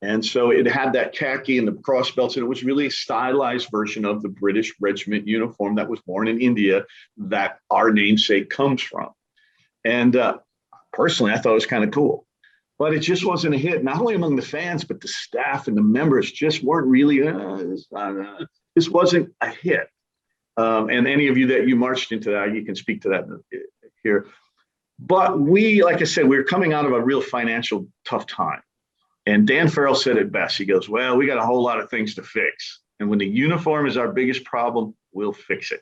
And so it had that khaki and the cross belts, and it was really a stylized version of the British regiment uniform that was born in India that our namesake comes from. And personally, I thought it was kind of cool. But it just wasn't a hit, not only among the fans, but the staff and the members just weren't really, this wasn't a hit. And any of you that you marched into that, you can speak to that here. But like I said, we were coming out of a real financial tough time. And Dan Farrell said it best. He goes, well, we got a whole lot of things to fix. And when the uniform is our biggest problem, we'll fix it.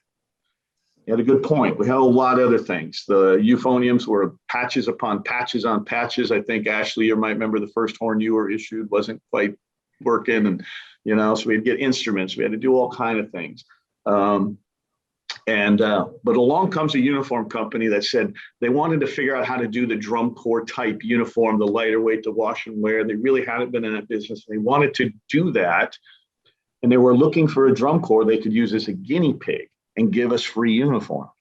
He had a good point. We had a lot of other things. The euphoniums were patches upon patches on patches. I think, Ashley, you might remember the first horn you were issued wasn't quite working. And, so we'd get instruments. We had to do all kinds of things. But along comes a uniform company that said they wanted to figure out how to do the drum corps type uniform, the lighter weight, the wash and wear. They really hadn't been in that business. They wanted to do that. And they were looking for a drum corps they could use as a guinea pig and give us free uniforms.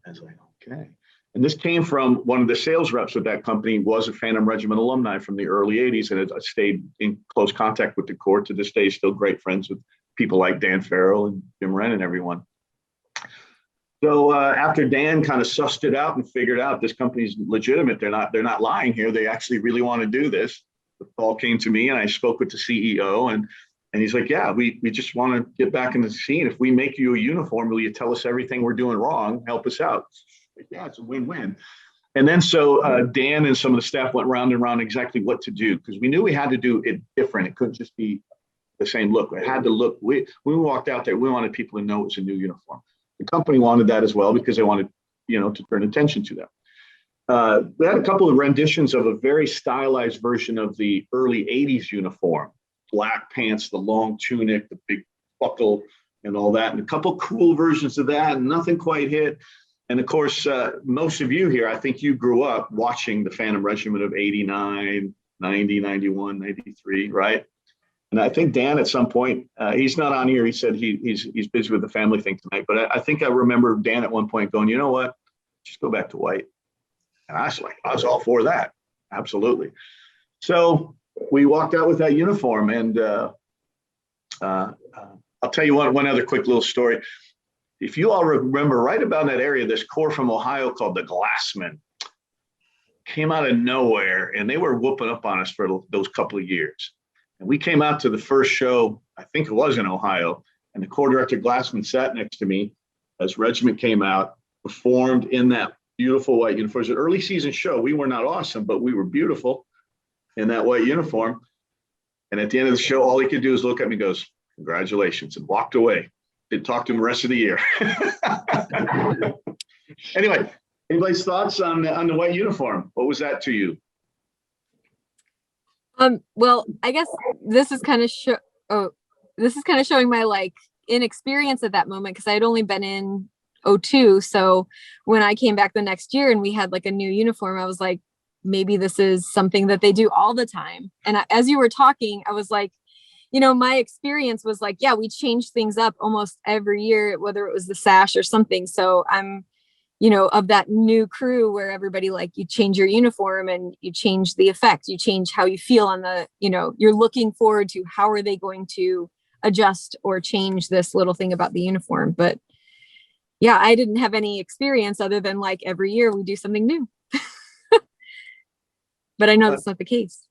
I was like, okay. And this came from one of the sales reps of that company was a Phantom Regiment alumni from the early 80s and had stayed in close contact with the Corps to this day, still great friends with people like Dan Farrell and Jim Wren and everyone. So after Dan kind of sussed it out and figured out this company's legitimate, they're not lying here. They actually really want to do this. The call came to me and I spoke with the CEO and he's like, yeah, we just want to get back in the scene. If we make you a uniform, will you tell us everything we're doing wrong? Help us out. Yeah, it's a win-win. And then so Dan and some of the staff went round and round exactly what to do because we knew we had to do it different. It couldn't just be the same look. It had to look. When we walked out there, we wanted people to know it was a new uniform. The company wanted that as well because they wanted, to turn attention to them. We had a couple of renditions of a very stylized version of the early 80s uniform. Black pants, the long tunic, the big buckle and all that. And a couple cool versions of that and nothing quite hit. And of course, most of you here, I think you grew up watching the Phantom Regiment of 89, 90, 91, 93, right? And I think Dan at some point, he's not on here. He said he's busy with the family thing tonight. But I think I remember Dan at one point going, you know what? Just go back to white. And I was all for that. Absolutely. So we walked out with that uniform. And I'll tell you one other quick little story. If you all remember right about that area, this Corps from Ohio called the Glassmen came out of nowhere and they were whooping up on us for those couple of years. And we came out to the first show, I think it was in Ohio, and the Corps Director Glassman sat next to me as regiment came out, performed in that beautiful white uniform. It was an early season show. We were not awesome, but we were beautiful in that white uniform. And at the end of the show, all he could do is look at me and goes, congratulations, and walked away. Didn't talk to him the rest of the year. Anyway, anybody's thoughts on the white uniform? What was that to you? Well, I guess this is kind of showing my like inexperience at that moment, because I had only been in 02. So when I came back the next year and we had like a new uniform, I was like, maybe this is something that they do all the time. And as you were talking, I was like, you know, my experience was like, yeah, we change things up almost every year, whether it was the sash or something. So I'm, you know, of that new crew where everybody, like, you change your uniform and you change the effect, you change how you feel on the, you know, you're looking forward to how are they going to adjust or change this little thing about the uniform. But yeah, I didn't have any experience other than like every year we do something new. But I know that's not the case.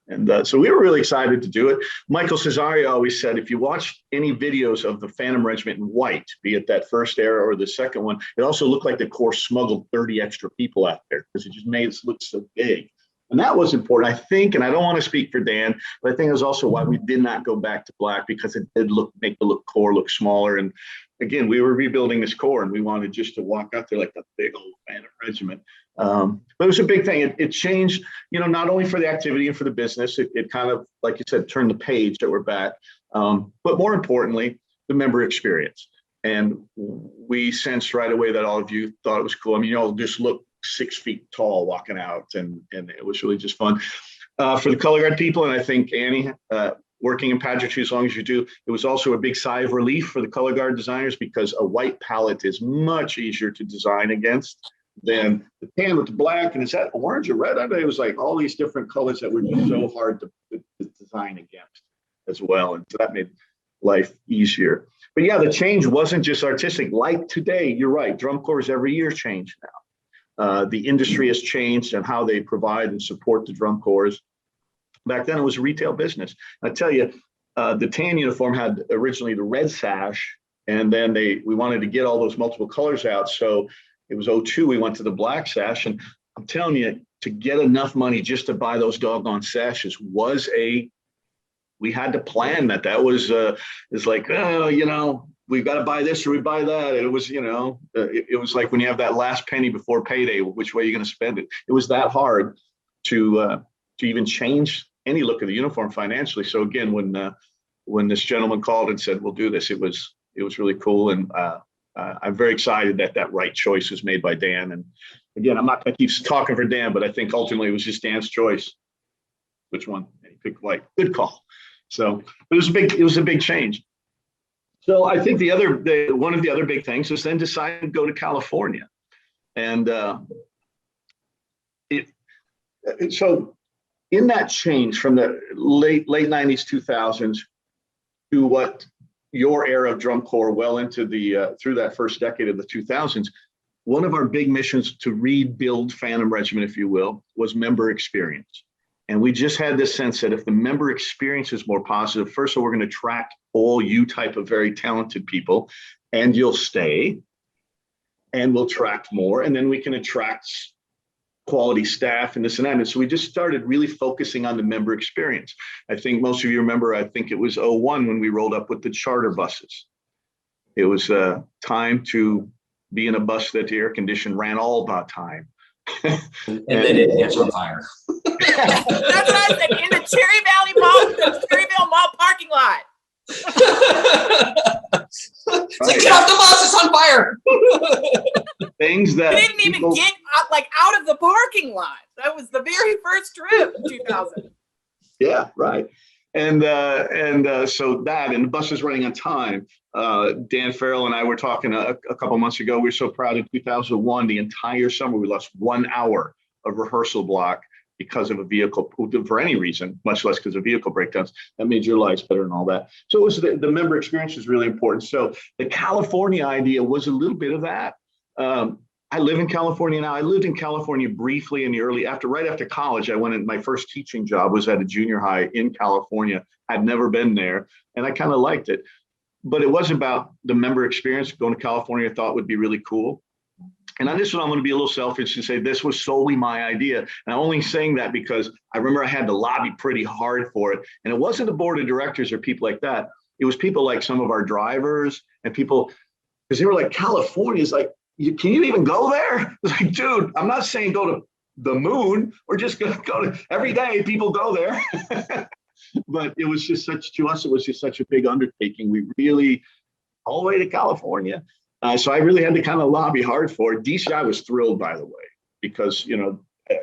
And so we were really excited to do it. Michael Cesario always said, if you watch any videos of the Phantom Regiment in white, be it that first era or the second one, it also looked like the Corps smuggled 30 extra people out there because it just made us look so big. And that was important, I think, and I don't want to speak for Dan, but I think it was also why we did not go back to black, because it did make the Corps look smaller. And again, we were rebuilding this Corps and we wanted just to walk out there like the big old Phantom Regiment. But it was a big thing. It changed, you know, not only for the activity and for the business, it kind of, like you said, turned the page that we're back. But more importantly, the member experience. And we sensed right away that all of you thought it was cool. I mean, you all just look 6 feet tall walking out, and it was really just fun. For the color guard people, and I think Annie, working in pageantry as long as you do, it was also a big sigh of relief for the color guard designers, because a white palette is much easier to design against than the tan with the black, and is that orange or red? I mean, it was like all these different colors that were just so hard to design against as well, and so that made life easier. But yeah, the change wasn't just artistic. Like today, you're right, drum corps every year change now. The industry has changed and how they provide and support the drum corps. Back then, it was a retail business. I tell you, the tan uniform had originally the red sash, and then we wanted to get all those multiple colors out. So it was 02, we went to the black sash, and I'm telling you, to get enough money just to buy those doggone sashes we had to plan that. That was, it's like, oh, you know, we've got to buy this or we buy that. It was, you know, it was like when you have that last penny before payday, which way you're going to spend it. It was that hard to even change any look of the uniform financially. So again, when this gentleman called and said, we'll do this, it was really cool. And I'm very excited that right choice was made by Dan. And again, I'm not going to keep talking for Dan, but I think ultimately it was just Dan's choice. Which one? He picked white. Good call. So it was a big change. So I think one of the other big things was then deciding to go to California. And so in that change from the late 90s, 2000s to what your era of drum corps well into through that first decade of the 2000s, one of our big missions to rebuild Phantom Regiment, if you will, was member experience. And we just had this sense that if the member experience is more positive, first of all, we're going to attract all you type of very talented people, and you'll stay, and we'll attract more, and then we can attract quality staff and this and that. And so we just started really focusing on the member experience. I think most of you remember, I think it was 01 when we rolled up with the charter buses. It was time to be in a bus that the air condition ran all the time. and they didn't catch on fire. That's what I said, in the Cherry Valley Mall, the Cherryville Mall parking lot. Like, get off the bus, it's on fire. Things that we didn't even get out of the parking lot. That was the very first trip in 2000. Yeah, right. And so that, and the bus is running on time. Dan Farrell and I were talking a couple months ago. We were so proud in 2001, the entire summer, we lost 1 hour of rehearsal block because of a vehicle, for any reason, much less because of vehicle breakdowns. That made your lives better and all that. So it was the member experience is really important. So the California idea was a little bit of that. I live in California now. I lived in California briefly in the right after college. I went in, my first teaching job was at a junior high in California. I'd never been there, and I kind of liked it. But it was about the member experience. Going to California I thought would be really cool. And on this one, I'm going to be a little selfish and say this was solely my idea. And I'm only saying that because I remember I had to lobby pretty hard for it. And it wasn't the board of directors or people like that. It was people like some of our drivers and people, because they were like, California is like, can you even go there? It's like, dude, I'm not saying go to the moon. We're just going to go to, every day people go there. But it was just to us, it was just such a big undertaking. We really, all the way to California. So I really had to kind of lobby hard for it. DCI was thrilled, by the way, because,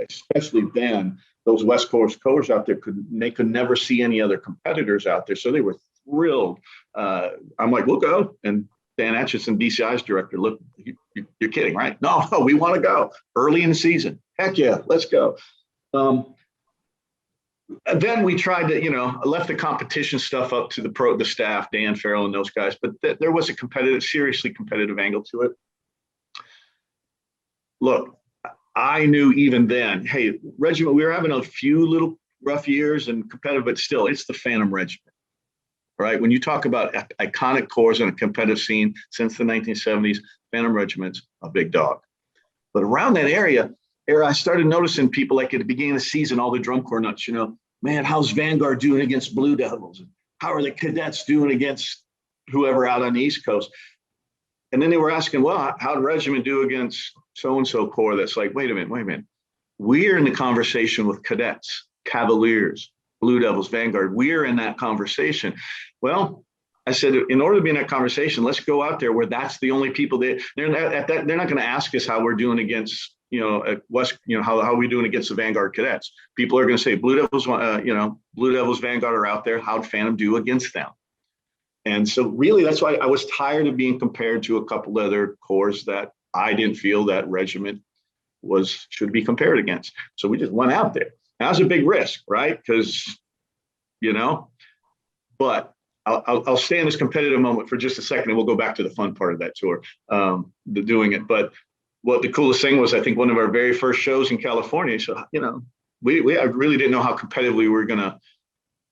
especially then, those West Coast courses out there they could never see any other competitors out there. So they were thrilled. I'm like, we'll go. And Dan Atchison, DCI's director, look, you're kidding, right? No, we want to go early in the season. Heck yeah, let's go. And then we tried to, I left the competition stuff up to the staff, Dan Farrell and those guys, but there was a seriously competitive angle to it. Look, I knew even then, hey, Regiment, we were having a few little rough years and competitive, but still, it's the Phantom Regiment, right? When you talk about iconic corps on a competitive scene since the 1970s, Phantom Regiment's a big dog. But around that area, I started noticing people like at the beginning of the season, all the drum corps nuts, man, how's Vanguard doing against Blue Devils? And how are the cadets doing against whoever out on the East Coast? And then they were asking, well, how'd Regiment do against so-and-so corps? That's like, wait a minute. We're in the conversation with cadets, Cavaliers, Blue Devils, Vanguard. We're in that conversation. Well, I said, in order to be in that conversation, let's go out there where that's the only people they're not going to ask us how we're doing against, at West, how are we doing against the Vanguard cadets? People are going to say Blue Devils, Blue Devils, Vanguard are out there. How'd Phantom do against them? And so really, that's why I was tired of being compared to a couple other corps that I didn't feel that Regiment should be compared against. So we just went out there. That was a big risk, right? Because, but I'll stay in this competitive moment for just a second, and we'll go back to the fun part of that tour, doing it. But what the coolest thing was, I think one of our very first shows in California. So, I really didn't know how competitively we were going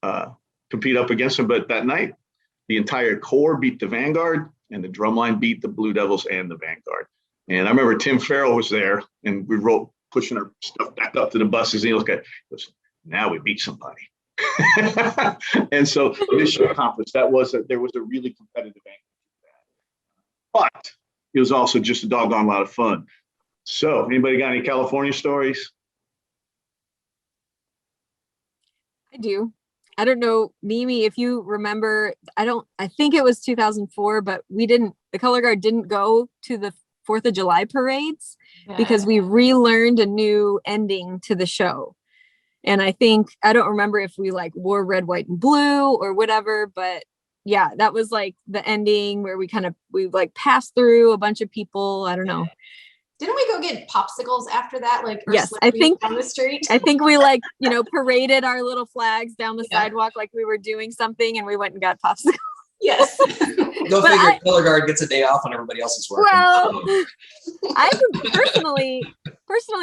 to compete up against them. But that night, the entire corps beat the Vanguard, and the drumline beat the Blue Devils and the Vanguard. And I remember Tim Farrell was there, and we pushing our stuff back up to the buses. And he looked at, now we beat somebody. And so mission accomplished. There was a really competitive angle, but it was also just a doggone lot of fun. So anybody got any California stories? I do. I don't know, Mimi, if you remember, I think it was 2004, but the Color Guard didn't go to the 4th of July parades because we relearned a new ending to the show. And I don't remember if we wore red, white, and blue or whatever, but yeah, that was like the ending where we passed through a bunch of people. I don't know. Didn't we go get popsicles after that? Yes, I think on the street. I think we paraded our little flags down the sidewalk like we were doing something, and we went and got popsicles. Yes. Go figure. Color Guard gets a day off when everybody else is working. Well, I personally,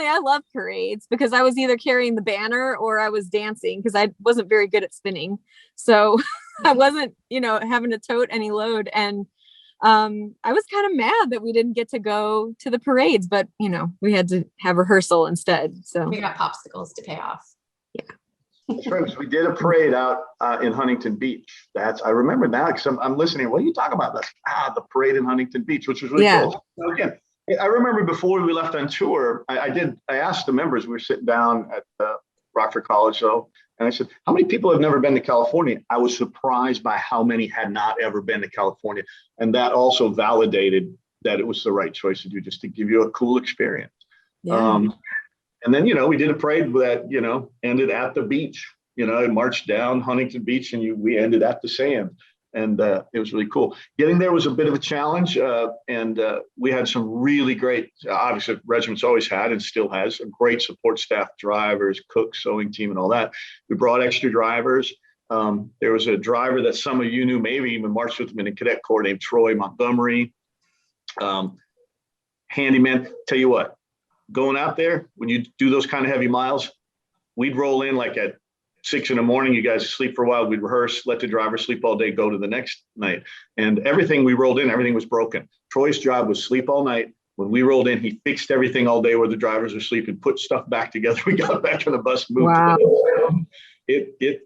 I love parades because I was either carrying the banner or I was dancing because I wasn't very good at spinning. So I wasn't, having to tote any load. And I was kind of mad that we didn't get to go to the parades, but we had to have rehearsal instead. So we got popsicles to pay off. Yeah. So we did a parade out in Huntington Beach. I remember now because I'm listening. What are you talking about? The parade in Huntington Beach, which was really cool. So again, I remember before we left on tour, I asked the members, we were sitting down at Rockford College, though, and I said, how many people have never been to California? I was surprised by how many had not ever been to California. And that also validated that it was the right choice to do, just to give you a cool experience. Yeah. And then, we did a parade that, ended at the beach, it marched down Huntington Beach and we ended at the sand. And it was really cool. Getting there was a bit of a challenge. And we had some really great, obviously, Regiment's always had and still has a great support staff, drivers, cooks, sewing team, and all that. We brought extra drivers. There was a driver that some of you knew, maybe even marched with them in a cadet corps, named Troy Montgomery. Handyman. Tell you what, going out there, when you do those kind of heavy miles, we'd roll in at 6 a.m. You guys sleep for a while. We'd rehearse, let the driver sleep all day, go to the next night. And everything we rolled in, everything was broken. Troy's job was sleep all night When we rolled in, he fixed everything all day where the drivers were sleeping, put stuff back together. We got back on the bus, moved to the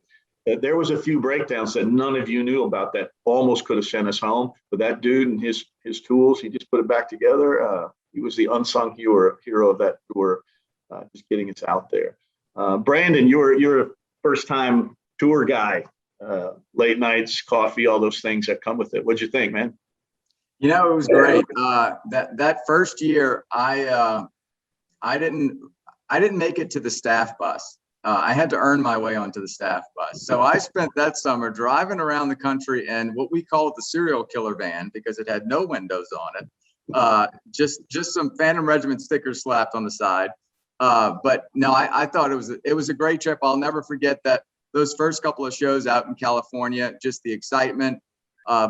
there was a few breakdowns that none of you knew about that almost could have sent us home. But that dude and his tools, he just put it back together. He was the unsung hero of that tour, just getting us out there. Brandon, you're a first-time tour guy. Late nights, coffee, all those things that come with it. What'd you think, man? You know, it was great. That first year, I didn't make it to the staff bus. I had to earn my way onto the staff bus. So I spent that summer driving around the country in what we called the serial killer van, because it had no windows on it. Just some Phantom Regiment stickers slapped on the side. But no, I thought it was a great trip. I'll never forget that those first couple of shows out in California, just the excitement,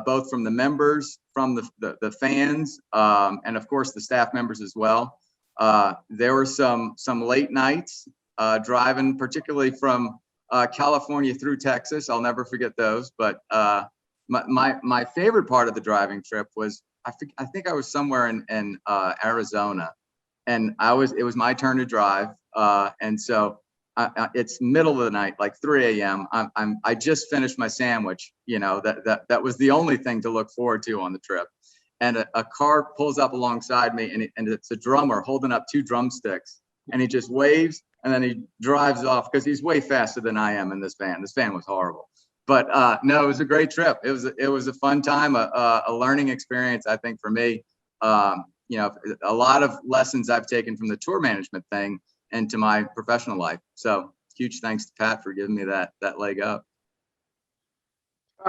both from the members, from the fans, and of course the staff members as well. There were some late nights driving, particularly from California through Texas. I'll never forget those. But my favorite part of the driving trip was I think I was somewhere in Arizona, and it was my turn to drive, and so. It's middle of the night, like 3 a.m. I just finished my sandwich. You know, that was the only thing to look forward to on the trip. And a car pulls up alongside me, and it's a drummer holding up 2 drumsticks, and he just waves, and then he drives off because he's way faster than I am in this van. This van was horrible, but no, it was a great trip. It was a fun time, a learning experience, I think, for me. You know, a lot of lessons I've taken from the tour management thing into my professional life. So huge thanks to Pat for giving me that leg up.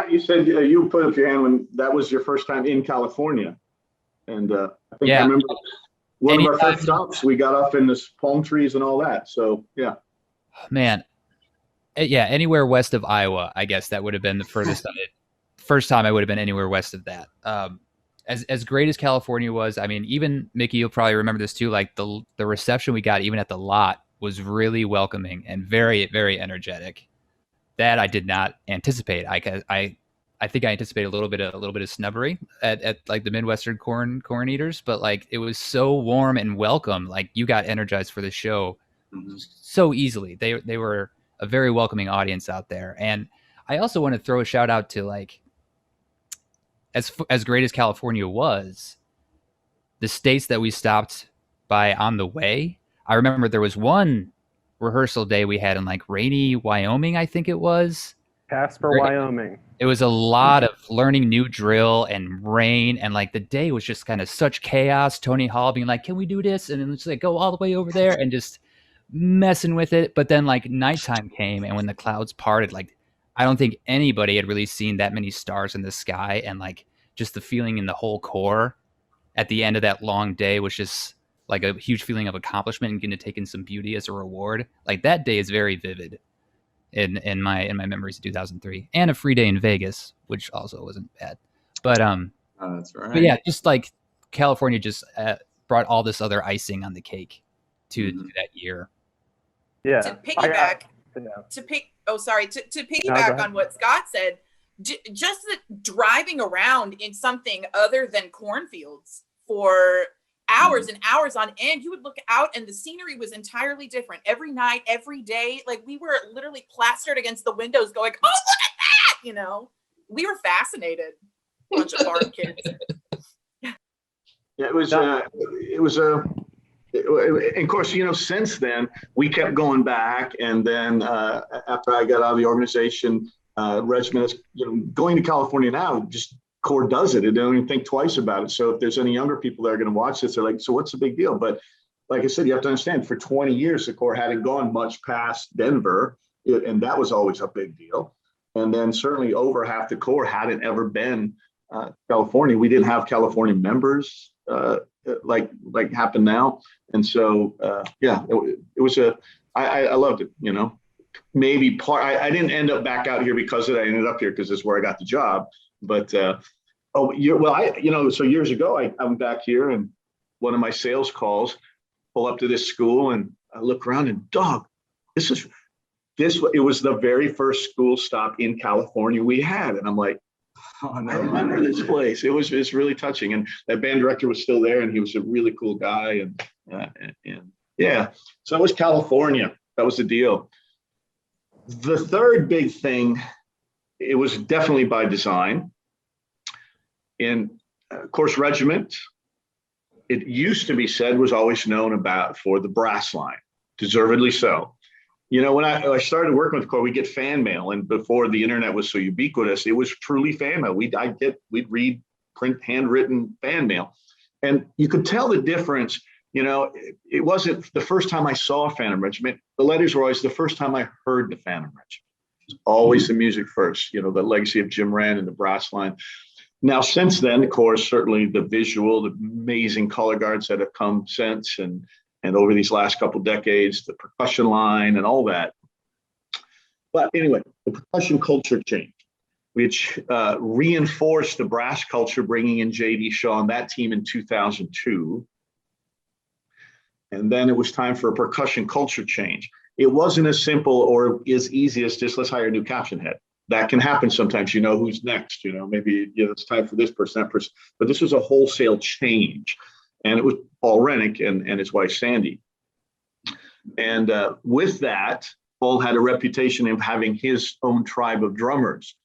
You said you put up your hand when that was your first time in California. And I think I remember one of our first stops, we got off in the palm trees and all that. So yeah. Man, yeah, anywhere west of Iowa, I guess that would have been the furthest first time I would have been anywhere west of that. As great as California was, I mean, even Mickey, you'll probably remember this too, like the reception we got even at the lot was really welcoming and very, very energetic. That I did not anticipate. I think I anticipated a little bit of snubbery at like the Midwestern corn eaters, but like it was so warm and welcome. Like you got energized for the show so easily. They were a very welcoming audience out there. And I also want to throw a shout out to like, as great as California was, the states that we stopped by on the way. I remember there was one rehearsal day we had in like rainy Wyoming, I think it was. Casper, Wyoming. It was a lot of learning new drill and rain, and like the day was just kind of such chaos. Tony Hall being like, "Can we do this?" And then it's like go all the way over there and just messing with it. But then like nighttime came, and when the clouds parted, like I don't think anybody had really seen that many stars in the sky, and like just the feeling in the whole core at the end of that long day was just like a huge feeling of accomplishment and getting to take in some beauty as a reward. Like that day is very vivid in my memories of 2003, and a free day in Vegas, which also wasn't bad. But that's right. But yeah, just like California just brought all this other icing on the cake to that year. Yeah. To piggyback, to piggyback on what Scott said, just the driving around in something other than cornfields for hours and hours on end, you would look out and the scenery was entirely different every night, every day. Like we were literally plastered against the windows going, "Oh, look at that!" You know, we were fascinated. Bunch of farm kids. Yeah, it was of course, you know, since then we kept going back, and then after I got out of the organization, regiment is, you know, going to California now, just Corps does it. They don't even think twice about it. So if there's any younger people that are going to watch this, they're like, so what's the big deal? But like I said, you have to understand, for 20 years, the Corps hadn't gone much past Denver, and that was always a big deal. And then certainly over half the Corps hadn't ever been California. We didn't have California members like happened now. And so, yeah, it was I loved it, you know. Maybe I didn't end up back out here because of it. I ended up here because this is where I got the job. But so years ago, I'm back here, and one of my sales calls pull up to this school, and I look around, and it was the very first school stop in California we had, and I'm like, Oh, no. I remember this place. It's really touching. And that band director was still there, and he was a really cool guy. And yeah, so it was California. That was the deal. The third big thing, it was definitely by design. In of course, regiment, it used to be said, was always known about for the brass line, deservedly so. You know, when I started working with the Corps, we get fan mail, and before the internet was so ubiquitous, it was truly fan mail. We'd read print handwritten fan mail, and you could tell the difference. You know, it wasn't the first time I saw Phantom Regiment. The letters were always the first time I heard the Phantom Regiment. It was always the music first. You know, the legacy of Jim Wren and the brass line. Now, since then, of course, certainly the visual, the amazing color guards that have come since, and over these last couple of decades, the percussion line and all that. But anyway, the percussion culture changed, which reinforced the brass culture, bringing in J.D. Shaw and that team in 2002. And then it was time for a percussion culture change. It wasn't as simple or as easy as just let's hire a new caption head. That can happen sometimes. You know who's next. You know, maybe it's time for this person, that person. But this was a wholesale change. And it was Paul Rennick and his wife, Sandy. And with that, Paul had a reputation of having his own tribe of drummers.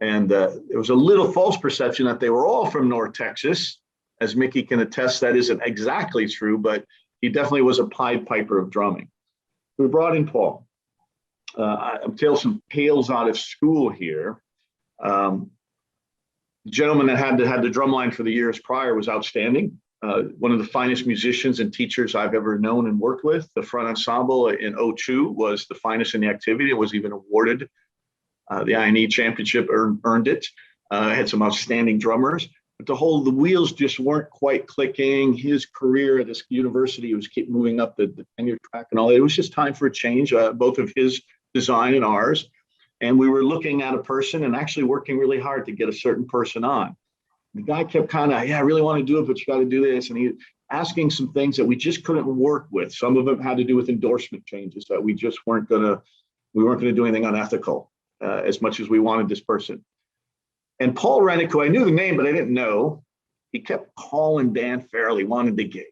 And there was a little false perception that they were all from North Texas. As Mickey can attest, that isn't exactly true, but he definitely was a Pied Piper of drumming. We brought in Paul. I'm telling some tales out of school here. The gentleman that had the drum line for the years prior was outstanding. One of the finest musicians and teachers I've ever known and worked with. The front ensemble in 2002 was the finest in the activity. It was even awarded the INE championship, earned it. Had some outstanding drummers, but the wheels just weren't quite clicking. His career at this university was keep moving up the tenure track and all that. It was just time for a change, both of his design and ours. And we were looking at a person and actually working really hard to get a certain person on. The guy kept kind of, I really want to do it, but you got to do this. And he asking some things that we just couldn't work with. Some of them had to do with endorsement changes that we weren't going to do anything unethical as much as we wanted this person. And Paul Rennick, who I knew the name, but I didn't know, he kept calling Dan Farrell. He wanted the gig.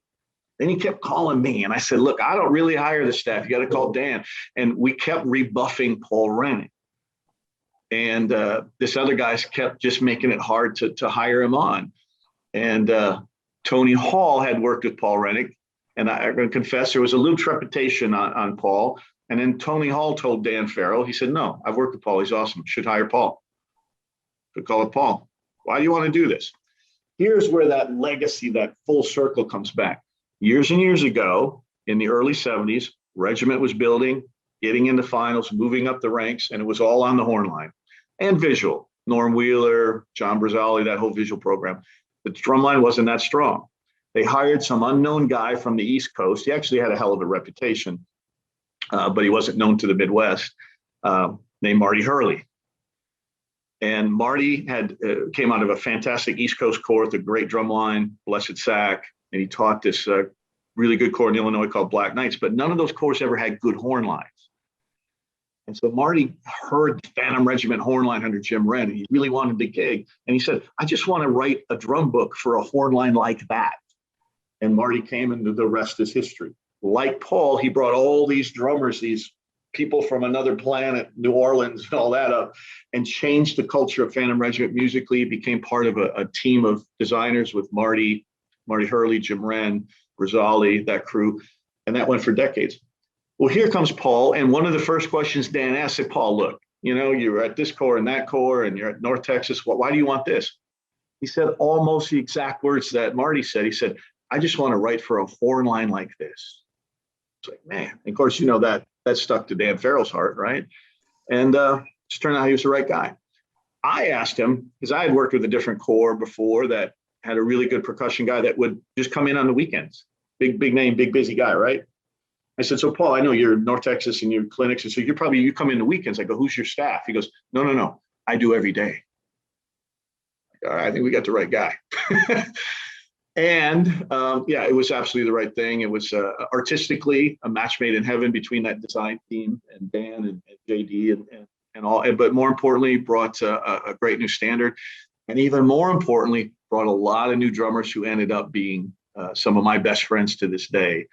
Then he kept calling me. And I said, look, I don't really hire the staff. You got to call Dan. And we kept rebuffing Paul Rennick. And this other guy kept just making it hard to hire him on. And Tony Hall had worked with Paul Rennick. And I'm going to confess, there was a little trepidation on Paul. And then Tony Hall told Dan Farrell, he said, no, I've worked with Paul. He's awesome. Should hire Paul. Should call it Paul. Why do you want to do this? Here's where that legacy, that full circle comes back. Years and years ago, in the early 70s, Regiment was building, getting into finals, moving up the ranks, and it was all on the horn line. And visual, Norm Wheeler, John Brazali, that whole visual program. The drum line wasn't that strong. They hired some unknown guy from the East Coast. He actually had a hell of a reputation, but he wasn't known to the Midwest, named Marty Hurley. And Marty came out of a fantastic East Coast corps with a great drum line, Blessed Sack, and he taught this really good corps in Illinois called Black Knights, but none of those corps ever had good horn lines. And so Marty heard the Phantom Regiment horn line under Jim Wren, and he really wanted the gig. And he said, I just want to write a drum book for a horn line like that. And Marty came, and the rest is history. Like Paul, he brought all these drummers, these people from another planet, New Orleans, and all that up, and changed the culture of Phantom Regiment musically. He became part of a team of designers with Marty Hurley, Jim Wren, Brazali, that crew. And that went for decades. Well, here comes Paul, and one of the first questions Dan asked, said, Paul, look, you know, you're at this corps and that corps, and you're at North Texas. Why do you want this? He said almost the exact words that Marty said. He said, I just want to write for a horn line like this. It's like, man. And of course, you know, that stuck to Dan Farrell's heart, right? And just turned out he was the right guy. I asked him, because I had worked with a different corps before that had a really good percussion guy that would just come in on the weekends. Big name, big busy guy, right? I said, so Paul, I know you're in North Texas and your clinics, and so you come in the weekends. I go, who's your staff? He goes, no, I do every day. I think we got the right guy. And it was absolutely the right thing. It was artistically a match made in heaven between that design team and Dan and JD and all. But more importantly, brought a great new standard. And even more importantly, brought a lot of new drummers who ended up being some of my best friends to this day.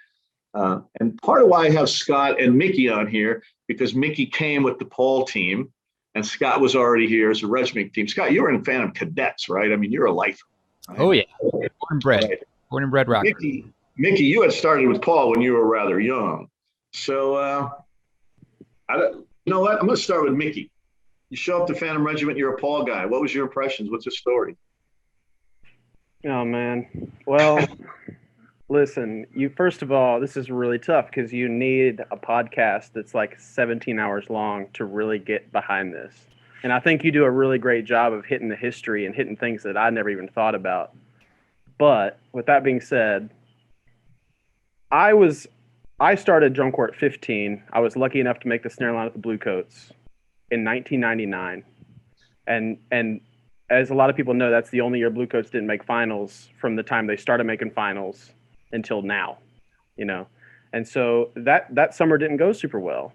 And part of why I have Scott and Mickey on here, because Mickey came with the Paul team and Scott was already here as a regiment team. Scott, you were in Phantom Cadets, right? I mean, you're a lifer. Right? Oh, yeah. Born and bred. Right. Born and bred rocker. Mickey, you had started with Paul when you were rather young. So, you know what? I'm going to start with Mickey. You show up to Phantom Regiment, you're a Paul guy. What was your impressions? What's the story? Oh, man. Well, listen, first of all, this is really tough because you need a podcast that's like 17 hours long to really get behind this. And I think you do a really great job of hitting the history and hitting things that I never even thought about. But with that being said, I started drum corps at 15. I was lucky enough to make the snare line with the Bluecoats in 1999. And as a lot of people know, that's the only year Bluecoats didn't make finals from the time they started making finals until now, you know. And so that summer didn't go super well.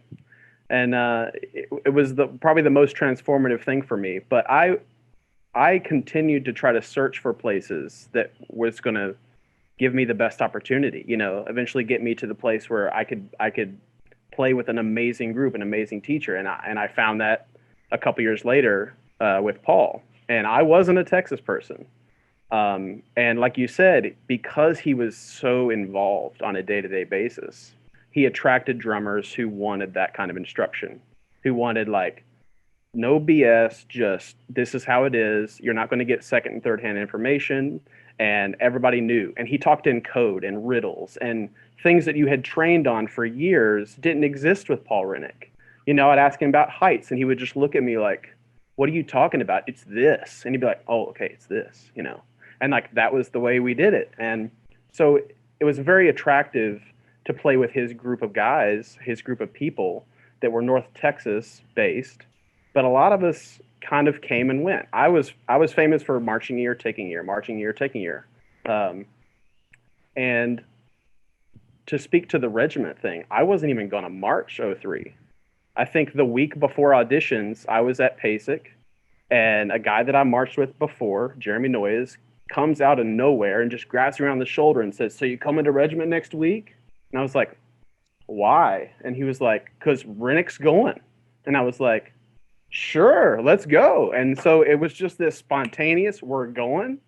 And it was probably the most transformative thing for me. But I continued to try to search for places that was going to give me the best opportunity, you know, eventually get me to the place where I could play with an amazing group, an amazing teacher. And I found that a couple years later with Paul. And I wasn't a Texas person. And like you said, because he was so involved on a day-to-day basis, he attracted drummers who wanted that kind of instruction, who wanted like, no BS, just this is how it is. You're not going to get second and third hand information. And everybody knew. And he talked in code and riddles and things that you had trained on for years didn't exist with Paul Rennick. You know, I'd ask him about heights and he would just look at me like, what are you talking about? It's this. And he'd be like, oh, okay, it's this, you know. And like that was the way we did it. And so it was very attractive to play with his group of guys, his group of people that were North Texas based. But a lot of us kind of came and went. I was famous for marching year, taking year, marching year, taking year. And to speak to the regiment thing, I wasn't even going to march 03. I think the week before auditions, I was at PASIC, and a guy that I marched with before, Jeremy Noyes, comes out of nowhere and just grabs me around the shoulder and says, so you coming to regiment next week? And I was like, why? And he was like, because Rennick's going. And I was like, sure, let's go. And so it was just this spontaneous, we're going.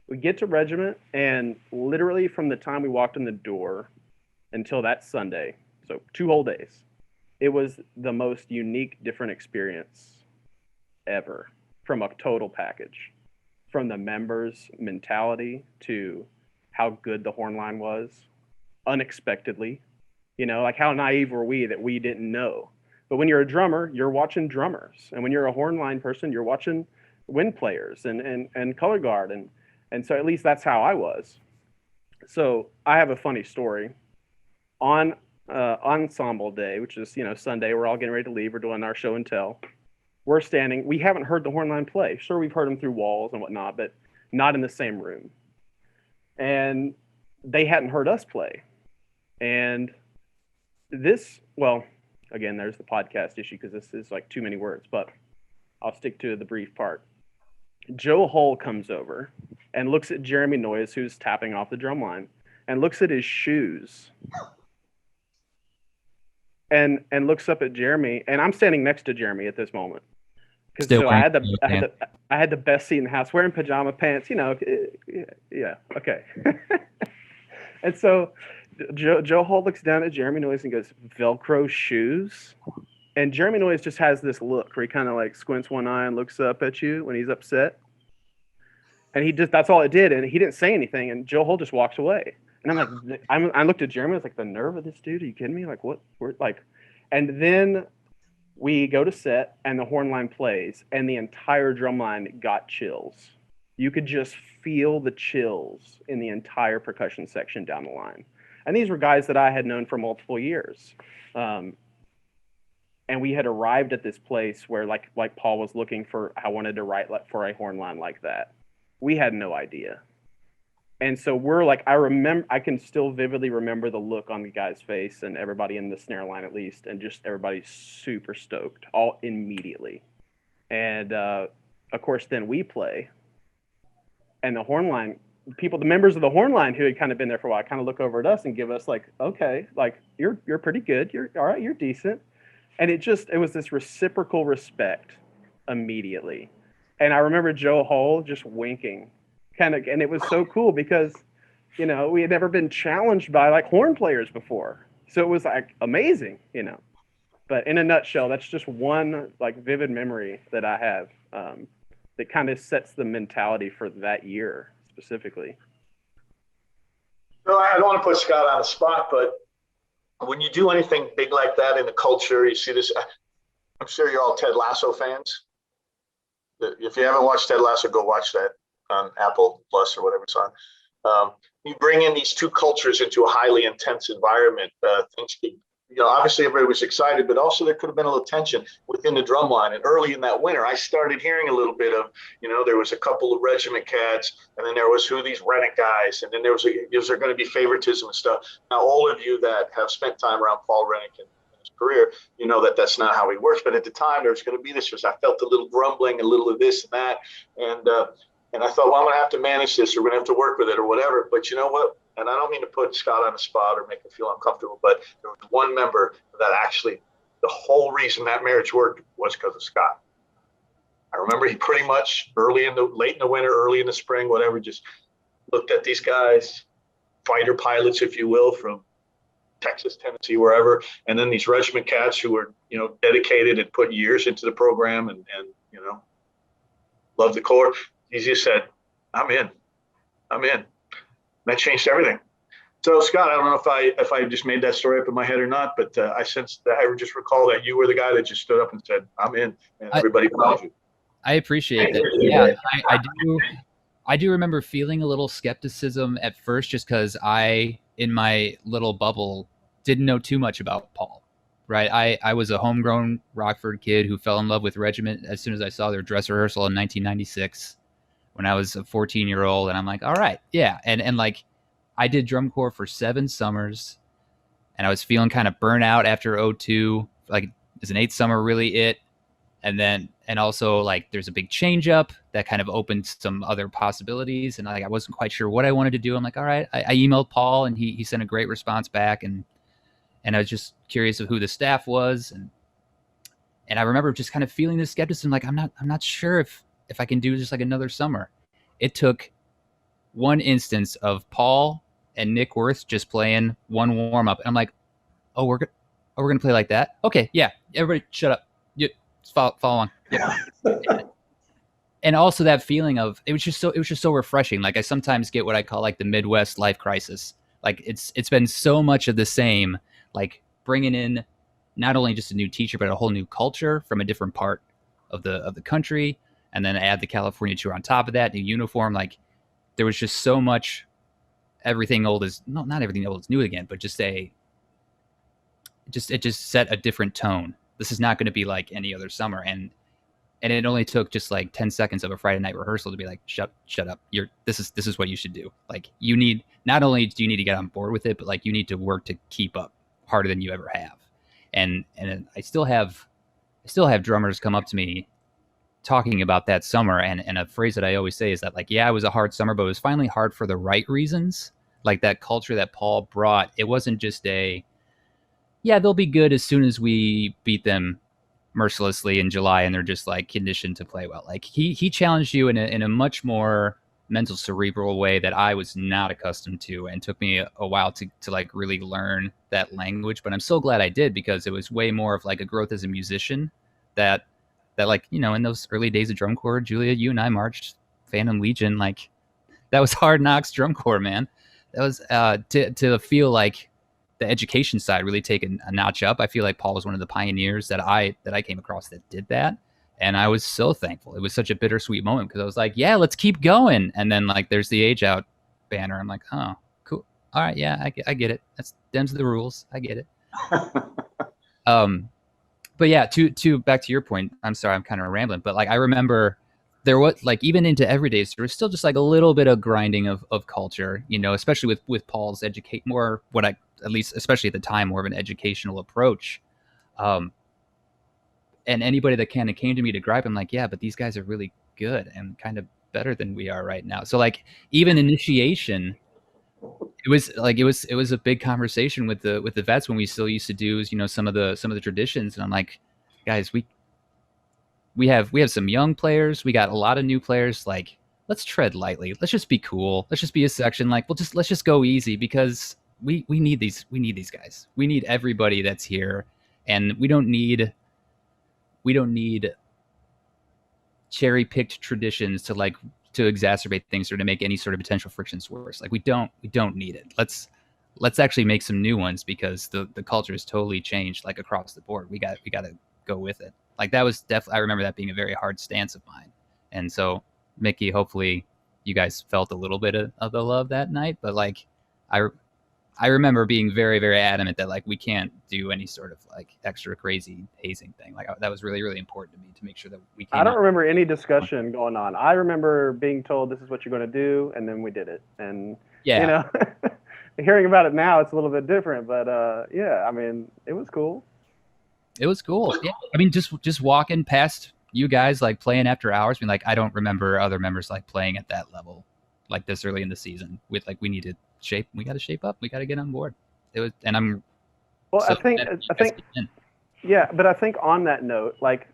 We get to regiment, and literally from the time we walked in the door until that Sunday, so 2 whole days, it was the most unique, different experience ever from a total package. From the members' mentality to how good the horn line was, unexpectedly. You know, like how naive were we that we didn't know? But when you're a drummer, you're watching drummers. And when you're a horn line person, you're watching wind players and color guard. And so at least that's how I was. So I have a funny story. On ensemble day, which is, you know, Sunday, we're all getting ready to leave. We're doing our show and tell. We're standing. We haven't heard the horn line play. Sure, we've heard them through walls and whatnot, but not in the same room. And they hadn't heard us play. And this, well, again, there's the podcast issue because this is like too many words, but I'll stick to the brief part. Joe Hull comes over and looks at Jeremy Noyes, who's tapping off the drum line, and looks at his shoes. And looks up at Jeremy, and I'm standing next to Jeremy at this moment. Because so I had the best seat in the house, wearing pajama pants, you know. Yeah, okay. And so Joe Hull looks down at Jeremy Noyes and goes, Velcro shoes? And Jeremy Noyes just has this look where he kind of like squints one eye and looks up at you when he's upset. And he just, that's all it did. And he didn't say anything. And Joe Hull just walks away. And I'm like, I looked at Jeremy, I was like, the nerve of this dude, are you kidding me? Like, what? We're like, and then we go to set and the horn line plays and the entire drum line got chills. You could just feel the chills in the entire percussion section down the line. And these were guys that I had known for multiple years. And we had arrived at this place where like Paul was looking for, I wanted to write for a horn line like that. We had no idea. And so we're like, I can still vividly remember the look on the guy's face and everybody in the snare line at least, and just everybody's super stoked all immediately. And of course, then we play, and the horn line people, the members of the horn line who had kind of been there for a while, kind of look over at us and give us like, okay, like you're pretty good. You're all right. You're decent. And it was this reciprocal respect immediately. And I remember Joe Hull just winking and it was so cool because, we had never been challenged by like horn players before. So it was like amazing, but in a nutshell, that's just one like vivid memory that I have that kind of sets the mentality for that year specifically. No, I don't want to put Scott on the spot, but when you do anything big like that in the culture, you see this. I'm sure you're all Ted Lasso fans. If you haven't watched Ted Lasso, go watch that on Apple Plus or whatever it's on. You bring in these two cultures into a highly intense environment. Things could, obviously everybody was excited, but also there could have been a little tension within the drum line. And early in that winter, I started hearing a little bit of, there was a couple of regiment cats, and then there was these Rennick guys, and then was there going to be favoritism and stuff. Now, all of you that have spent time around Paul Rennick and his career, you know that that's not how he works. But at the time, there was going to be this. I felt a little grumbling, a little of this and that, and I thought, well, I'm going to have to manage this, or we're going to have to work with it, or whatever. But you know what? And I don't mean to put Scott on the spot or make him feel uncomfortable, but there was one member that actually, the whole reason that marriage worked was because of Scott. I remember he pretty much late in the winter, early in the spring, whatever, just looked at these guys, fighter pilots, if you will, from Texas, Tennessee, wherever, and then these regiment cats who were, dedicated and put years into the program and loved the Corps. He just said, I'm in. That changed everything. So Scott, I don't know if I just made that story up in my head or not, but I sensed that I just recall that you were the guy that just stood up and said, I'm in, and everybody followed you. I appreciate that. Yeah, I do remember feeling a little skepticism at first, just because I, in my little bubble, didn't know too much about Paul. Right, I was a homegrown Rockford kid who fell in love with regiment as soon as I saw their dress rehearsal in 1996. When I was a 14-year-old, and I'm like, all right, yeah. And like, I did drum corps for 7 summers, and I was feeling kind of burnt out after 02. Like, is an 8th summer really it? And also like, there's a big change up that kind of opened some other possibilities. And like, I wasn't quite sure what I wanted to do. I'm like, all right, I emailed Paul, and he sent a great response back. And I was just curious of who the staff was. And I remember just kind of feeling this skepticism. Like, I'm not sure if I can do just like another summer. It took one instance of Paul and Nick Worth just playing one warm up, and I'm like, oh, we're gonna play like that? Okay, yeah, everybody shut up. You follow along. Yeah. And also that feeling of it was just so refreshing. Like, I sometimes get what I call like the Midwest life crisis. Like, it's been so much of the same, like bringing in not only just a new teacher, but a whole new culture from a different part of the country. And then add the California tour on top of that, new uniform. Like, there was just so much. Everything old is not everything old is new again, but it just set a different tone. This is not going to be like any other summer, and it only took just like 10 seconds of a Friday night rehearsal to be like, shut up. This is what you should do. Like, you need, not only do you need to get on board with it, but like, you need to work to keep up harder than you ever have. And I still have drummers come up to me talking about that summer, and a phrase that I always say is that, like, yeah, it was a hard summer, but it was finally hard for the right reasons. Like, that culture that Paul brought, it wasn't just they'll be good as soon as we beat them mercilessly in July and they're just like conditioned to play well. Like, he challenged you in a much more mental, cerebral way that I was not accustomed to, and took me a while to like really learn that language. But I'm so glad I did, because it was way more of like a growth as a musician that like, in those early days of drum corps, Julia, you and I marched Phantom Legion. Like, that was hard knocks drum corps, man. That was to feel like the education side really taken a notch up. I feel like Paul was one of the pioneers that I came across that did that. And I was so thankful. It was such a bittersweet moment, because I was like, yeah, let's keep going. And then like, there's the age out banner. I'm like, oh, cool. All right. Yeah, I get it. Them's the rules. I get it. But yeah, to back to your point, I'm sorry, I'm kind of rambling, but like, I remember there was like, even into everydays, there was still just like a little bit of grinding of culture, especially with Paul's especially at the time, more of an educational approach. And anybody that kind of came to me to gripe, I'm like, yeah, but these guys are really good and kind of better than we are right now. So like even initiation, it was a big conversation with the vets when we still used to do, you know, some of the traditions. And I'm like, guys, we have some young players, we got a lot of new players. Like, let's tread lightly. Let's just be cool. Let's just be a section. Like, let's just go easy, because we need these guys. We need everybody that's here, and we don't need cherry-picked traditions to exacerbate things or to make any sort of potential frictions worse. Like, we don't need it. Let's actually make some new ones, because the culture has totally changed, like, across the board. We got to go with it. Like, that was definitely, I remember that being a very hard stance of mine. And so, Mickey, hopefully you guys felt a little bit of the love that night, but like, I remember being very, very adamant that like we can't do any sort of like extra crazy hazing thing. Like, that was really, really important to me, to make sure that we came I don't remember any discussion going on. I remember being told this is what you're going to do, and then we did it. And yeah, you know, hearing about it now, it's a little bit different. But yeah, I mean, it was cool. It was cool. Yeah. I mean, just walking past you guys like playing after hours, being like, I don't remember other members like playing at that level like this early in the season. With like, we got to shape up. We got to get on board. It was, and I'm. Well, so I think, yeah, but I think on that note, like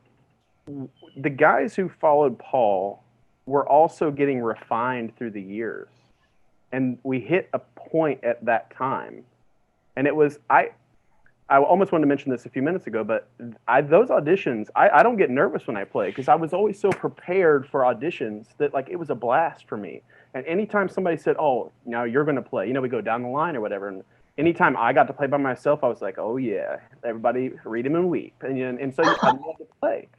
the guys who followed Paul were also getting refined through the years, and we hit a point at that time, and it was I almost wanted to mention this a few minutes ago, but those auditions, I don't get nervous when I play, because I was always so prepared for auditions that like it was a blast for me. And anytime somebody said, "Oh, now you're going to play," you know, we go down the line or whatever. And anytime I got to play by myself, I was like, "Oh yeah, everybody read him and weep," and so I love to play.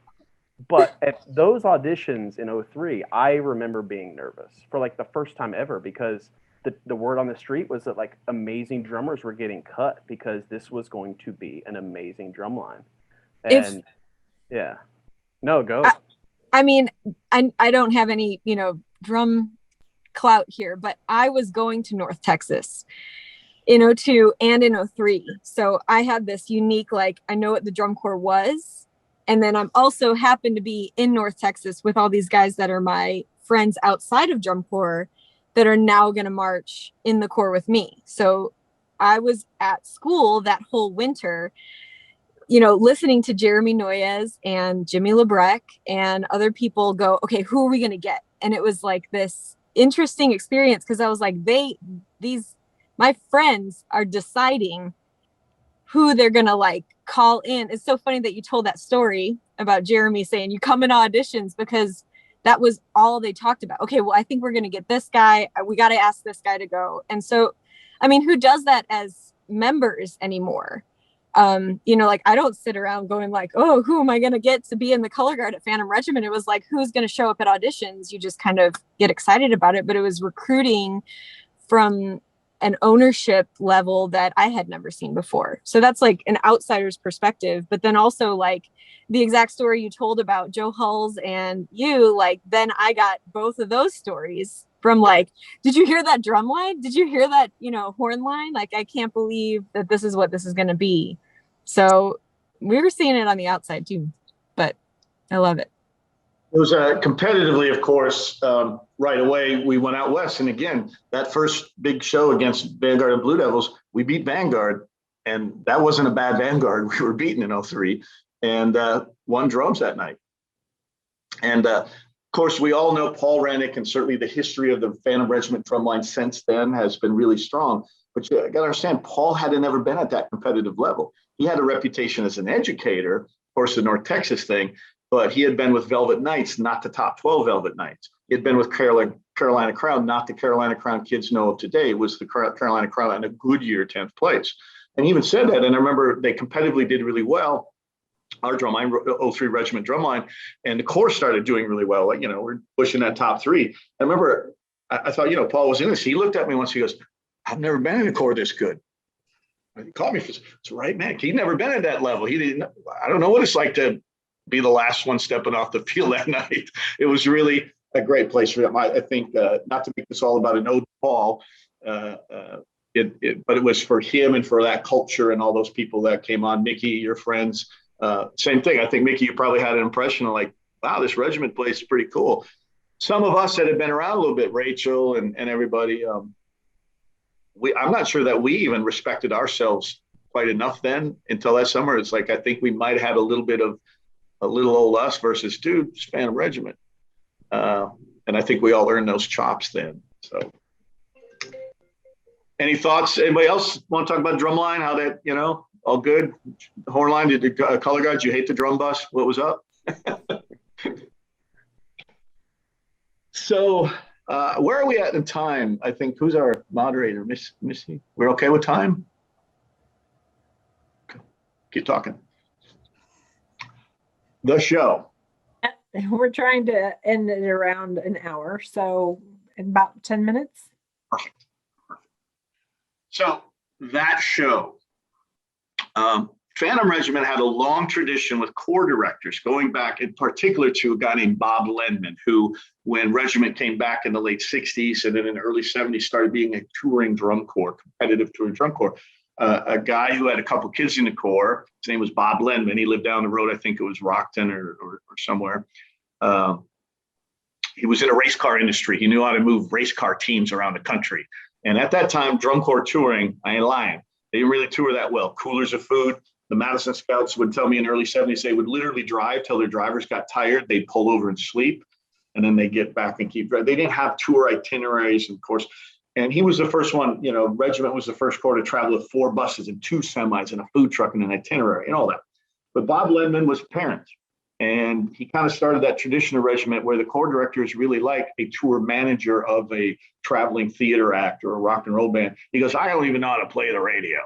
But at those auditions in 2003, I remember being nervous for like the first time ever, because the word on the street was that like amazing drummers were getting cut, because this was going to be an amazing drum line. And yeah, no, go. I mean, I don't have any, you know, drum clout here, but I was going to North Texas in 2002 and in 2003. So I had this unique, like, I know what the drum corps was. And then I'm also happened to be in North Texas with all these guys that are my friends outside of drum corps that are now going to march in the corps with me. So I was at school that whole winter, you know, listening to Jeremy Noyes and Jimmy Lebrecq and other people go, okay, who are we going to get? And it was like this interesting experience, because I was like, my friends are deciding who they're going to like call in. It's so funny that you told that story about Jeremy saying you come in auditions, because that was all they talked about. Okay, well, I think we're going to get this guy. We got to ask this guy to go. And so, I mean, who does that as members anymore? You know, like I don't sit around going like, oh, who am I going to get to be in the color guard at Phantom Regiment? It was like, who's going to show up at auditions? You just kind of get excited about it. But it was recruiting from an ownership level that I had never seen before. So that's like an outsider's perspective. But then also like the exact story you told about Joe Hulls and you, like, then I got both of those stories from like, did you hear that drum line? Did you hear that, you know, horn line? Like, I can't believe that this is what this is going to be. So we were seeing it on the outside too, but I love it. It was competitively, of course, right away, we went out west. And again, that first big show against Vanguard and Blue Devils, we beat Vanguard. And that wasn't a bad Vanguard. We were beaten in 2003 and won drums that night. And of course, we all know Paul Rennick, and certainly the history of the Phantom Regiment drumline since then has been really strong. But you got to understand, Paul had never been at that competitive level. He had a reputation as an educator, of course, the North Texas thing, but he had been with Velvet Knights, not the top 12 Velvet Knights. He had been with Carolina Crown, not the Carolina Crown kids know of today. It was the Carolina Crown in a good year, 10th place. And he even said that, and I remember they competitively did really well. Our drumline, 03 Regiment drumline, and the corps started doing really well. Like, you know, we're pushing that top three. I remember, I thought, you know, Paul was in this. He looked at me once, he goes, I've never been in a corps this good. He called me, it's right, man. He'd never been at that level. He didn't, I don't know what it's like to be the last one stepping off the field that night. It was really a great place for him. I think, not to make this all about an ode to Paul, but it was for him and for that culture and all those people that came on. Mickey, your friends, same thing. I think, Mickey, you probably had an impression of like, wow, this regiment place is pretty cool. some of us that have been around a little bit, Rachel and everybody, I'm not sure that we even respected ourselves quite enough then until that summer. It's like, I think we might have had a little bit of a little old us versus dude, Phantom Regiment. And I think we all earned those chops then. So any thoughts? Anybody else want to talk about drumline? How that, all good? Horn line, did the color guards, you hate the drum bus? What was up? So where are we at in time? I think, who's our moderator? Missy? We're okay with time? Keep talking. The show. We're trying to end it around an hour, so in about 10 minutes. Perfect. So that show, Phantom Regiment had a long tradition with corps directors, going back in particular to a guy named Bob Lenman, who, when regiment came back in the late 60s and then in the early 70s, started being a touring drum corps, competitive touring drum corps. A guy who had a couple kids in the corps, his name was Bob Lenman. He lived down the road, I think it was Rockton or somewhere. He was in a race car industry. He knew how to move race car teams around the country. And at that time, drum corps touring, I ain't lying, they didn't really tour that well. Coolers of food. The Madison Scouts would tell me in the early 70s, they would literally drive till their drivers got tired. They'd pull over and sleep, and then they get back and keep driving. They didn't have tour itineraries, of course. And he was the first one, Regiment was the first corps to travel with 4 buses and 2 semis and a food truck and an itinerary and all that. But Bob Lenman was a parent. And he kind of started that tradition of regiment where the corps director is really like a tour manager of a traveling theater act or a rock and roll band. He goes, I don't even know how to play the radio.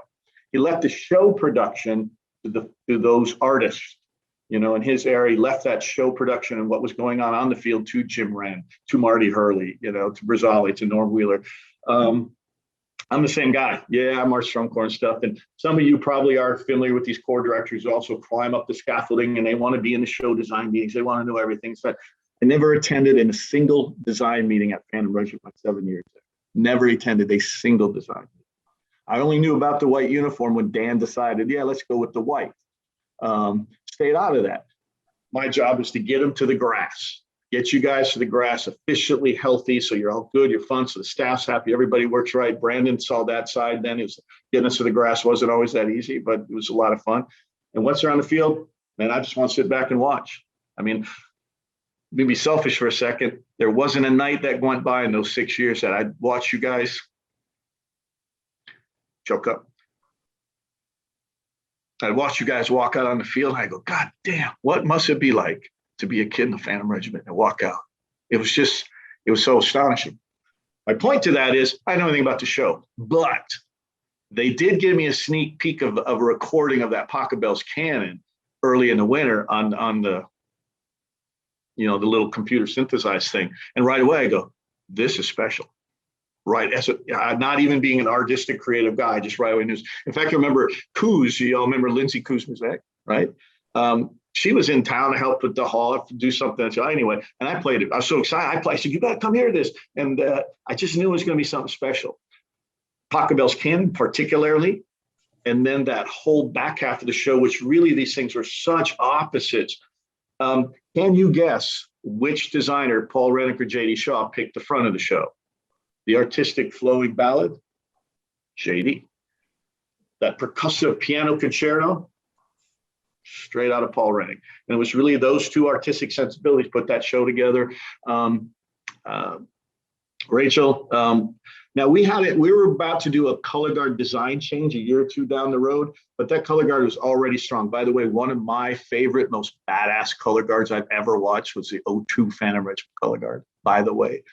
He left the show production to those artists, in his area. He left that show production and what was going on the field to Jim Wren, to Marty Hurley, to Brazali, to Norm Wheeler. I'm the same guy. Yeah, I marched drum corps and stuff. And some of you probably are familiar with these corps directors who also climb up the scaffolding and they want to be in the show design meetings. They want to know everything. So I never attended in a single design meeting at Phantom Regiment, my 7 years there. Never attended a single design meeting. I only knew about the white uniform when Dan decided, yeah, let's go with the white. Stayed out of that. My job is to get them to the grass. Get you guys to the grass efficiently, healthy, so you're all good, you're fun, so the staff's happy, everybody works right. Brandon saw that side then. It was getting us to the grass wasn't always that easy, but it was a lot of fun. And once they're on the field, man, I just want to sit back and watch. I mean, let me be selfish for a second. There wasn't a night that went by in those 6 years that I'd watch you guys choke up. I'd watch you guys walk out on the field and I go, God damn, what must it be like to be a kid in the Phantom Regiment and walk out? It was so astonishing. My point to that is, I know anything about the show, but they did give me a sneak peek of a recording of that Pocket Bells cannon early in the winter on the, the little computer synthesized thing. And right away I go, this is special. Right, as not even being an artistic creative guy, just right away knew. In fact, I remember Coos, you all remember Lindsay Coos-Mizek, right? She was in town to help with the hall, to do something. So anyway, and I played it. I was so excited. I said, you got to come hear this. And I just knew it was going to be something special. Pocket Bells Cannon, particularly. And then that whole back half of the show, which really these things were such opposites. Can you guess which designer, Paul Rennick or J.D. Shaw, picked the front of the show? The artistic flowing ballad, J.D. That percussive piano concerto, straight out of Paul Rennick. And it was really those two artistic sensibilities put that show together. Rachel, now we were about to do a color guard design change a year or two down the road, but that color guard was already strong. By the way, one of my favorite, most badass color guards I've ever watched was the 02 Phantom Regiment color guard, by the way.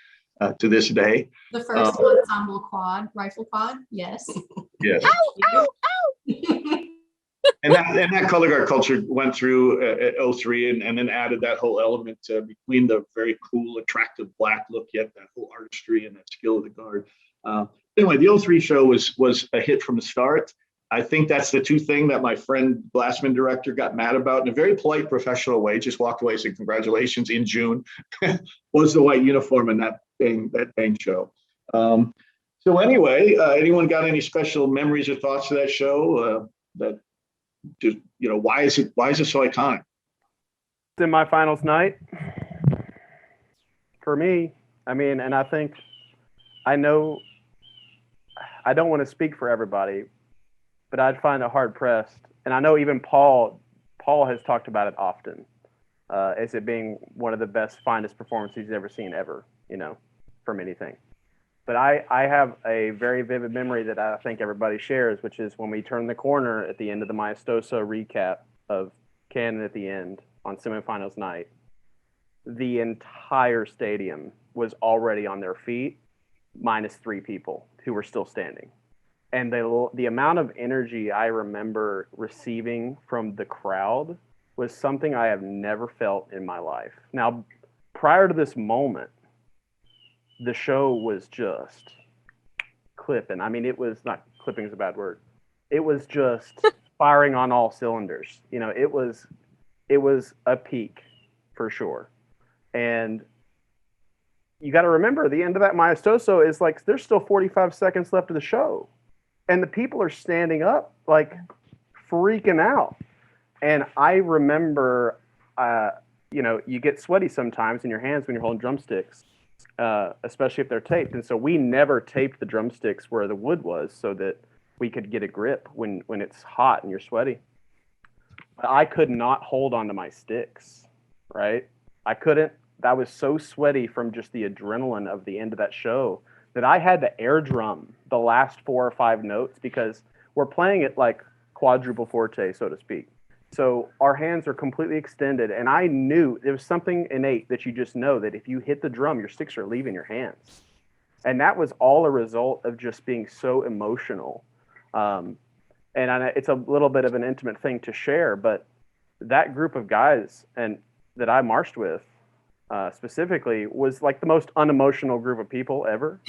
To this day. The first ensemble quad, rifle quad, yes. Yes. Ow, ow, ow. and that color guard culture went through at 03 and then added that whole element between the very cool, attractive black look, yet that whole artistry and that skill of the guard. Anyway, the 03 show was a hit from the start. I think that's the two thing that my friend Glassman director got mad about in a very polite, professional way, just walked away saying congratulations in June, was the white uniform in that dang show. So anyway, anyone got any special memories or thoughts of that show? That just, why is it so iconic? In my finals night. For me, I mean, and I think I know I don't want to speak for everybody, but I'd find it hard pressed. And I know even Paul has talked about it often as it being one of the best, finest performances he's ever seen ever, you know, from anything. But I have a very vivid memory that I think everybody shares, which is when we turned the corner at the end of the Maestoso recap of Cannon at the end on semifinals night. The entire stadium was already on their feet, minus 3 people who were still standing. And the amount of energy I remember receiving from the crowd was something I have never felt in my life. Now, prior to this moment, the show was just clipping. I mean, it was not clipping is a bad word. It was just firing on all cylinders. You know, it was a peak for sure. And you got to remember the end of that Maestoso is like, there's still 45 seconds left of the show. And the people are standing up, like freaking out. And I remember, you know, you get sweaty sometimes in your hands when you're holding drumsticks, especially if they're taped. And so we never taped the drumsticks where the wood was so that we could get a grip when it's hot and you're sweaty. But I could not hold onto my sticks, right? I couldn't. I was so sweaty from just the adrenaline of the end of that show that I had to air drum the last 4 or 5 notes because we're playing it like quadruple forte, so to speak. So our hands are completely extended. And I knew there was something innate that you just know that if you hit the drum, your sticks are leaving your hands. And that was all a result of just being so emotional. And it's a little bit of an intimate thing to share, but that group of guys and that I marched with, specifically was like the most unemotional group of people ever.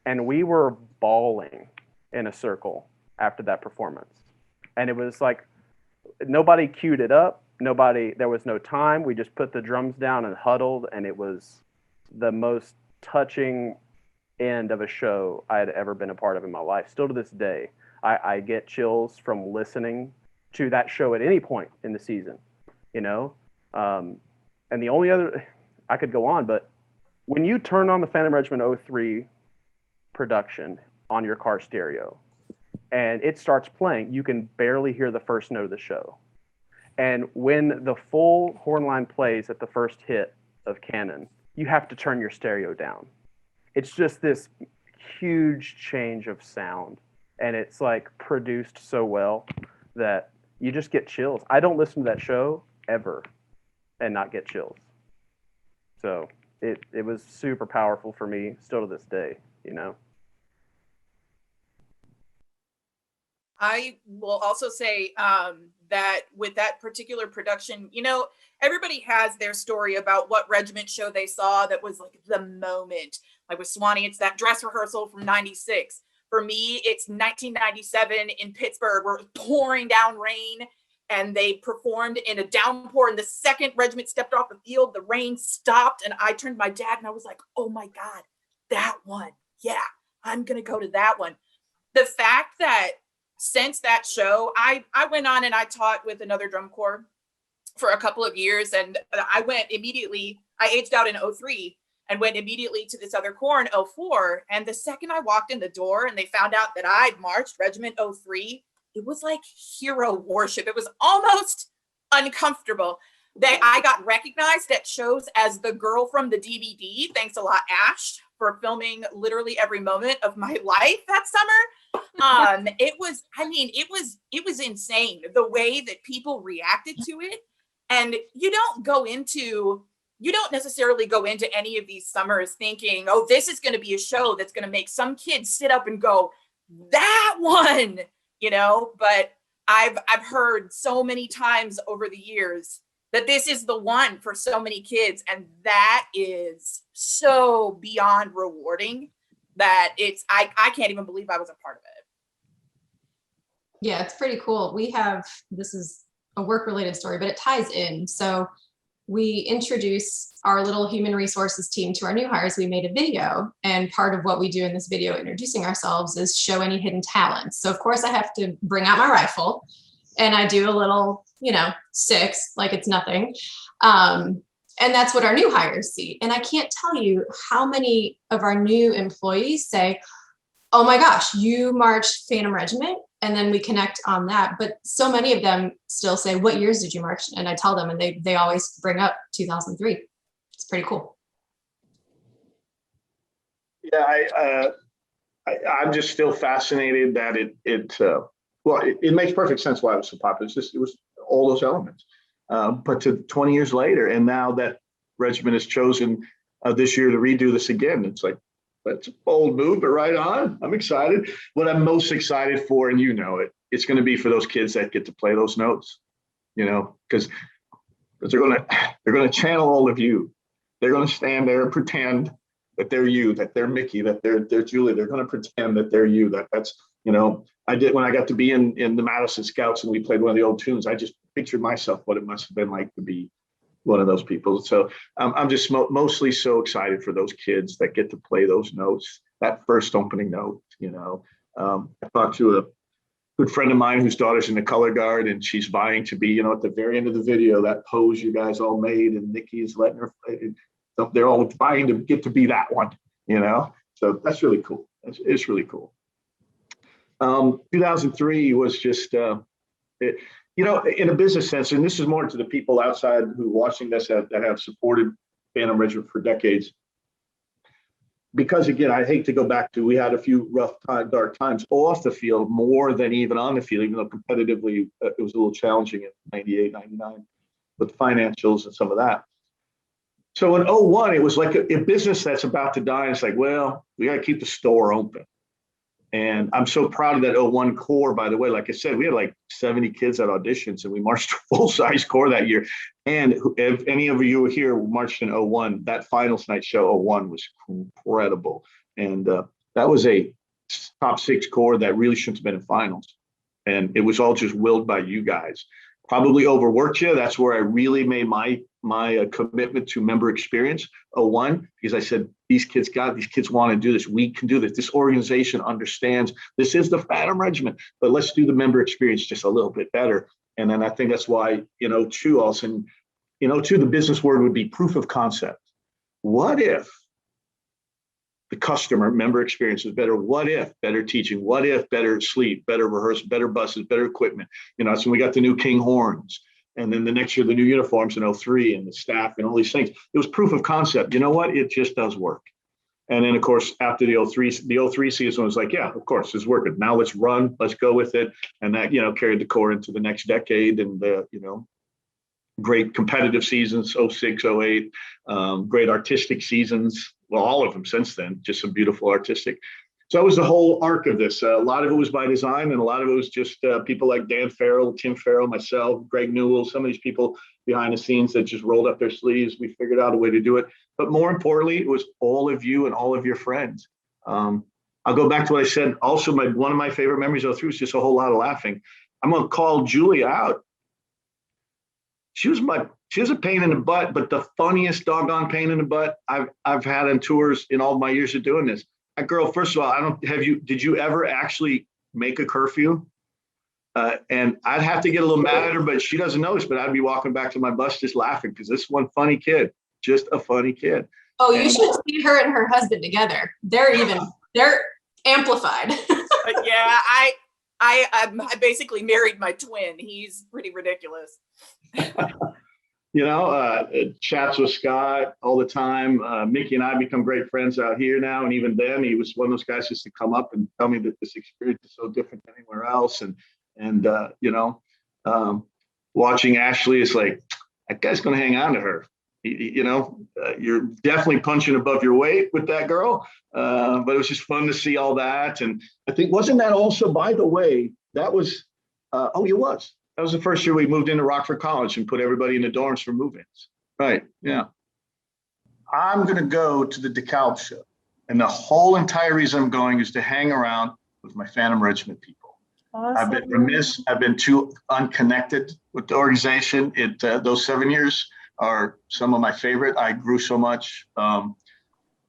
And we were bawling in a circle after that performance. And it was like, nobody queued it up. There was no time. We just put the drums down and huddled. And it was the most touching end of a show I had ever been a part of in my life. Still to this day, I get chills from listening to that show at any point in the season, you know? And the only other, I could go on, but when you turn on the Phantom Regiment 03 production on your car stereo and it starts playing, you can barely hear the first note of the show. And when the full horn line plays at the first hit of Cannon, you have to turn your stereo down. It's just this huge change of sound. And it's like produced so well that you just get chills. I don't listen to that show ever and not get chills. So it was super powerful for me still to this day, you know? I will also say that with that particular production, you know, everybody has their story about what regiment show they saw that was like the moment. Like with Swanee, it's that dress rehearsal from '96. For me, it's 1997 in Pittsburgh where it was pouring down rain and they performed in a downpour. And the second regiment stepped off the field, the rain stopped. And I turned to my dad and I was like, oh my God, that one. Yeah, I'm going to go to that one. The fact that since that show, I went on and I taught with another drum corps for a couple of years. And I aged out in 03 and went immediately to this other corps in 04. And the second I walked in the door and they found out that I'd marched Regiment 03, it was like hero worship. It was almost uncomfortable. I got recognized at shows as the girl from the DVD. Thanks a lot, Ash, for filming literally every moment of my life that summer. It was insane the way that people reacted to it. And you don't necessarily go into any of these summers thinking, oh, this is going to be a show that's going to make some kids sit up and go, that one, you know, but I've heard so many times over the years that this is the one for so many kids. And that is so beyond rewarding that I can't even believe I was a part of it. Yeah, it's pretty cool. This is a work-related story, but it ties in. So we introduce our little human resources team to our new hires. We made a video, and part of what we do in this video introducing ourselves is show any hidden talents. So of course I have to bring out my rifle and I do a little, 6, like it's nothing. And that's what our new hires see. And I can't tell you how many of our new employees say, oh my gosh, you marched Phantom Regiment. And then we connect on that. But so many of them still say, what years did you march? And I tell them, and they always bring up 2003. It's pretty cool. Yeah, I'm just still fascinated that it makes perfect sense why it was so popular. It was all those elements. But to 20 years later, and now that regiment has chosen this year to redo this again, it's like, that's a bold move, but right on. I'm excited. What I'm most excited for, and you know it, it's going to be for those kids that get to play those notes, because they're going to channel all of you. They're going to stand there and pretend that they're you, that they're Mickey, that they're Julie. They're going to pretend that they're you. That's I did when I got to be in the Madison Scouts and we played one of the old tunes. I just pictured myself what it must have been like to be one of those people. So I'm just mostly so excited for those kids that get to play those notes, that first opening note. I talked to a good friend of mine whose daughter's in the color guard, and she's vying to be, at the very end of the video, that pose you guys all made, and Nikki's letting her, they're all vying to get to be that one, So that's really cool. It's really cool. 2003 was just, in a business sense, and this is more to the people outside who are watching this that have supported Phantom Regiment for decades. Because again, I hate to go back to, we had a few dark times off the field more than even on the field, even though competitively it was a little challenging in 98, 99 with financials and some of that. So in 01, it was like a business that's about to die. It's like, well, we got to keep the store open. And I'm so proud of that 01 corps, by the way. Like I said, we had like 70 kids at auditions, and we marched a full-size corps that year. And if any of you were here who marched in 01, that finals night show 01 was incredible. And that was a top 6 corps that really shouldn't have been in finals. And it was all just willed by you guys. Probably overworked you. That's where I really made my commitment to member experience 01, because I said, these kids want to do this. We can do this. This organization understands this is the Phantom Regiment, but let's do the member experience just a little bit better. And then I think that's why, 02 also, the business word would be proof of concept. What if the customer member experience is better? What if better teaching? What if better sleep, better rehearsal, better buses, better equipment? So we got the new King horns. And then the next year, the new uniforms in 03 and the staff and all these things. It was proof of concept. You know what? It just does work. And then, of course, after the 03 season was like, yeah, of course, it's working. Now let's run. Let's go with it. And that, carried the core into the next decade. And, great competitive seasons, 06, 08, great artistic seasons. Well, all of them since then, just some beautiful artistic. So that was the whole arc of this. A lot of it was by design, and a lot of it was just people like Dan Farrell, Tim Farrell, myself, Greg Newell, some of these people behind the scenes that just rolled up their sleeves. We figured out a way to do it. But more importantly, it was all of you and all of your friends. I'll go back to what I said. Also, one of my favorite memories of 03 was just a whole lot of laughing. I'm going to call Julie out. She was a pain in the butt, but the funniest doggone pain in the butt I've had on tours in all my years of doing this. That girl, first of all, did you ever actually make a curfew? And I'd have to get a little mad at her, but she doesn't notice, but I'd be walking back to my bus just laughing because this one funny kid, just a funny kid. Oh, you should see her and her husband together. They're amplified. Yeah, I basically married my twin. He's pretty ridiculous. Chats with Scott all the time. Mickey and I become great friends out here now. And even then, he was one of those guys just to come up and tell me that this experience is so different than anywhere else. And watching Ashley is like, that guy's going to hang on to her. You're definitely punching above your weight with that girl. But it was just fun to see all that. And I think, wasn't that also, by the way, that was, it was. That was the first year we moved into Rockford College and put everybody in the dorms for move-ins. Right, yeah. I'm going to go to the DeKalb show. And the whole entire reason I'm going is to hang around with my Phantom Regiment people. Awesome. I've been remiss. I've been too unconnected with the organization. Those 7 years are some of my favorite. I grew so much. I'm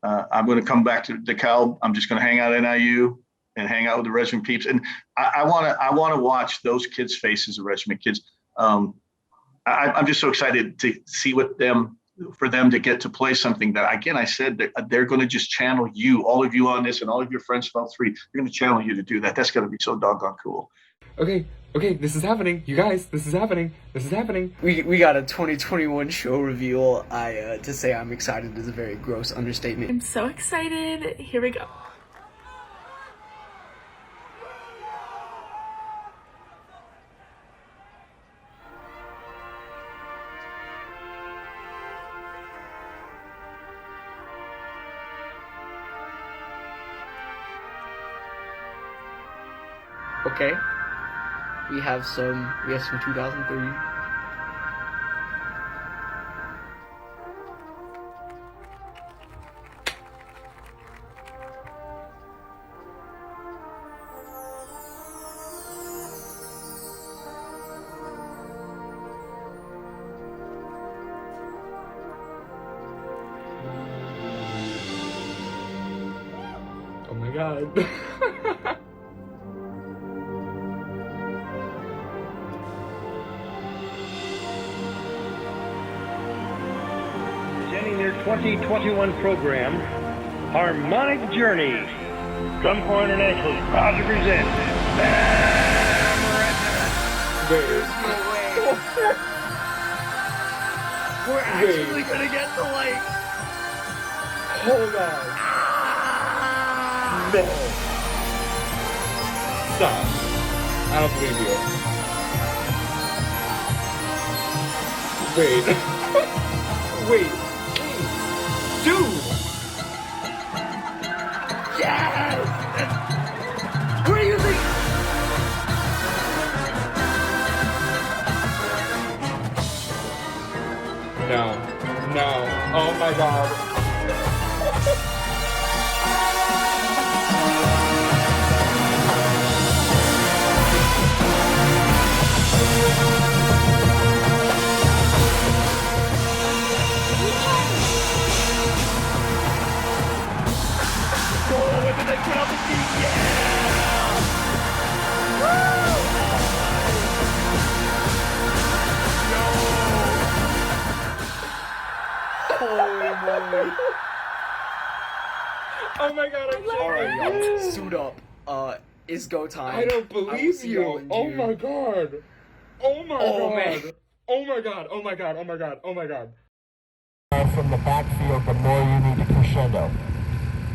going to come back to DeKalb. I'm just going to hang out at NIU and hang out with the regiment peeps. And I want to watch those kids' faces, the regiment kids. I'm just so excited to see what them for them to get to play something that, again, I said that they're going to just channel you, all of you on this, and all of your friends from L3. They're going to channel you to do that. That's going to be so doggone cool. Okay, this is happening. You guys, this is happening. This is happening. We got a 2021 show reveal. To say I'm excited is a very gross understatement. I'm so excited. Here we go. Okay. We have some 2003. Oh my god. Presenting their 2021 program, Harmonic Journey. Drum Corps International is proud to present There's no way. We're actually gonna get the light. Hold on. No. Stop. I don't believe you. Wait. Wait. Dude! Yes! What do you think? No. Oh my god. Oh my god, I'm All right, y'all, suit up. It's go time. I don't believe you. Oh my god. Oh my god. Man. Oh my god. Oh my god. Oh my god. Oh my god. From the backfield, the more you need to crescendo.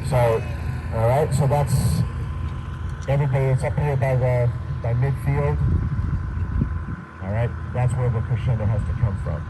So, all right. So that's everybody. It's up here by midfield. All right. That's where the crescendo has to come from.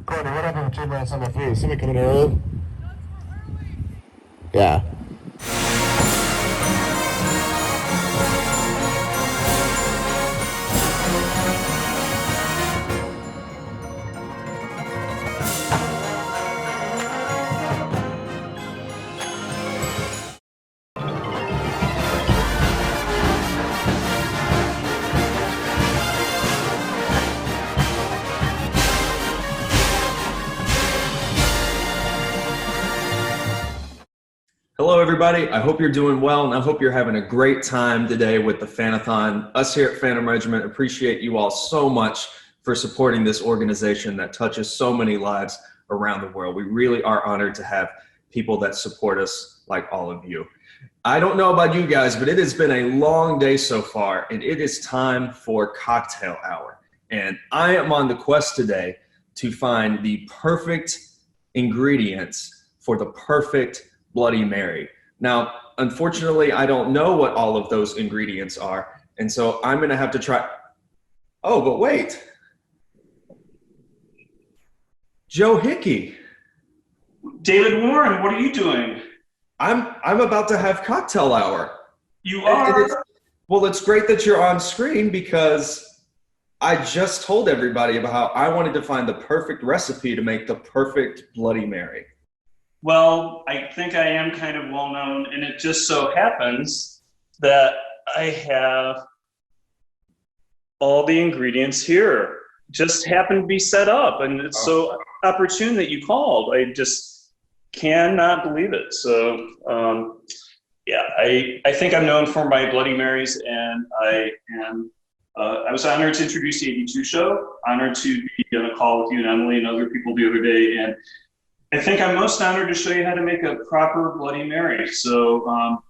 Courtney, what happened with 2 minutes on the 3? Somebody coming early? Yeah. Hello, everybody. I hope you're doing well, and I hope you're having a great time today with the Phan-a-thon. Us here at Phantom Regiment appreciate you all so much for supporting this organization that touches so many lives around the world. We really are honored to have people that support us like all of you. I don't know about you guys, but it has been a long day so far, and it is time for cocktail hour. And I am on the quest today to find the perfect ingredients for the perfect Bloody Mary. Now, unfortunately, I don't know what all of those ingredients are. And so I'm going to have to try. Oh, but wait. Joe Hickey. David Warren, what are you doing? I'm about to have cocktail hour. You are? Well, it's great that you're on screen because I just told everybody about how I wanted to find the perfect recipe to make the perfect Bloody Mary. Well, I think I am kind of well known, and it just so happens that I have all the ingredients here. Just happened to be set up, and it's so opportune that you called. I just cannot believe it. So, yeah, I think I'm known for my Bloody Marys, and I was honored to introduce the 82 show, honored to be on a call with you and Emily and other people the other day, and I think I'm most honored to show you how to make a proper Bloody Mary. So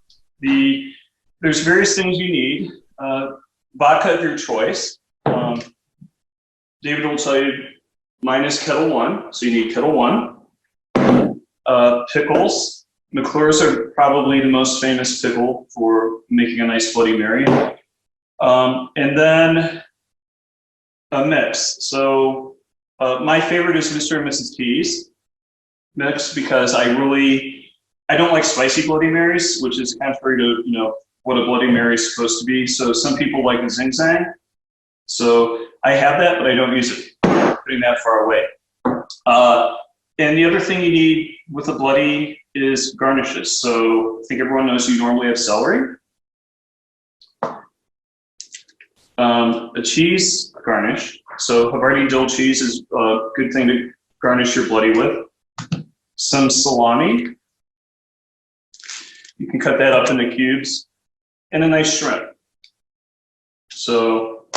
there's various things you need. Vodka of your choice. David will tell you mine is Kettle One, so you need Kettle One. Pickles. McClure's are probably the most famous pickle for making a nice Bloody Mary. And then a mix. So my favorite is Mr. and Mrs. T's mix because I don't like spicy Bloody Marys, which is contrary to what a Bloody Mary is supposed to be. So some people like the Zing Zang. So I have that, but I don't use it. Putting that far away. And the other thing you need with a Bloody is garnishes. So I think everyone knows you normally have celery. A cheese garnish. So Havarti dill cheese is a good thing to garnish your Bloody with. Some salami. You can cut that up into cubes. And a nice shrimp. So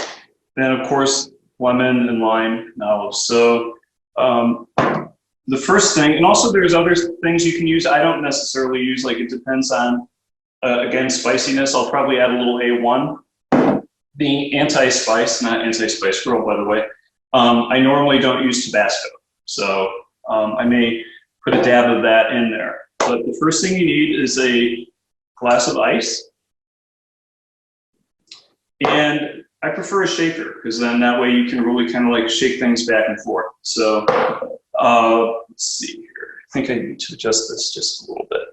then, of course, lemon and lime and olives. So the first thing, and also there's other things you can use. I don't necessarily use, like it depends on, again, spiciness. I'll probably add a little A1. Being anti-spice, not anti-spice girl, by the way, I normally don't use Tabasco. So I may put a dab of that in there. But the first thing you need is a glass of ice. And I prefer a shaker because then that way you can really kind of like shake things back and forth. So let's see here. I think I need to adjust this just a little bit.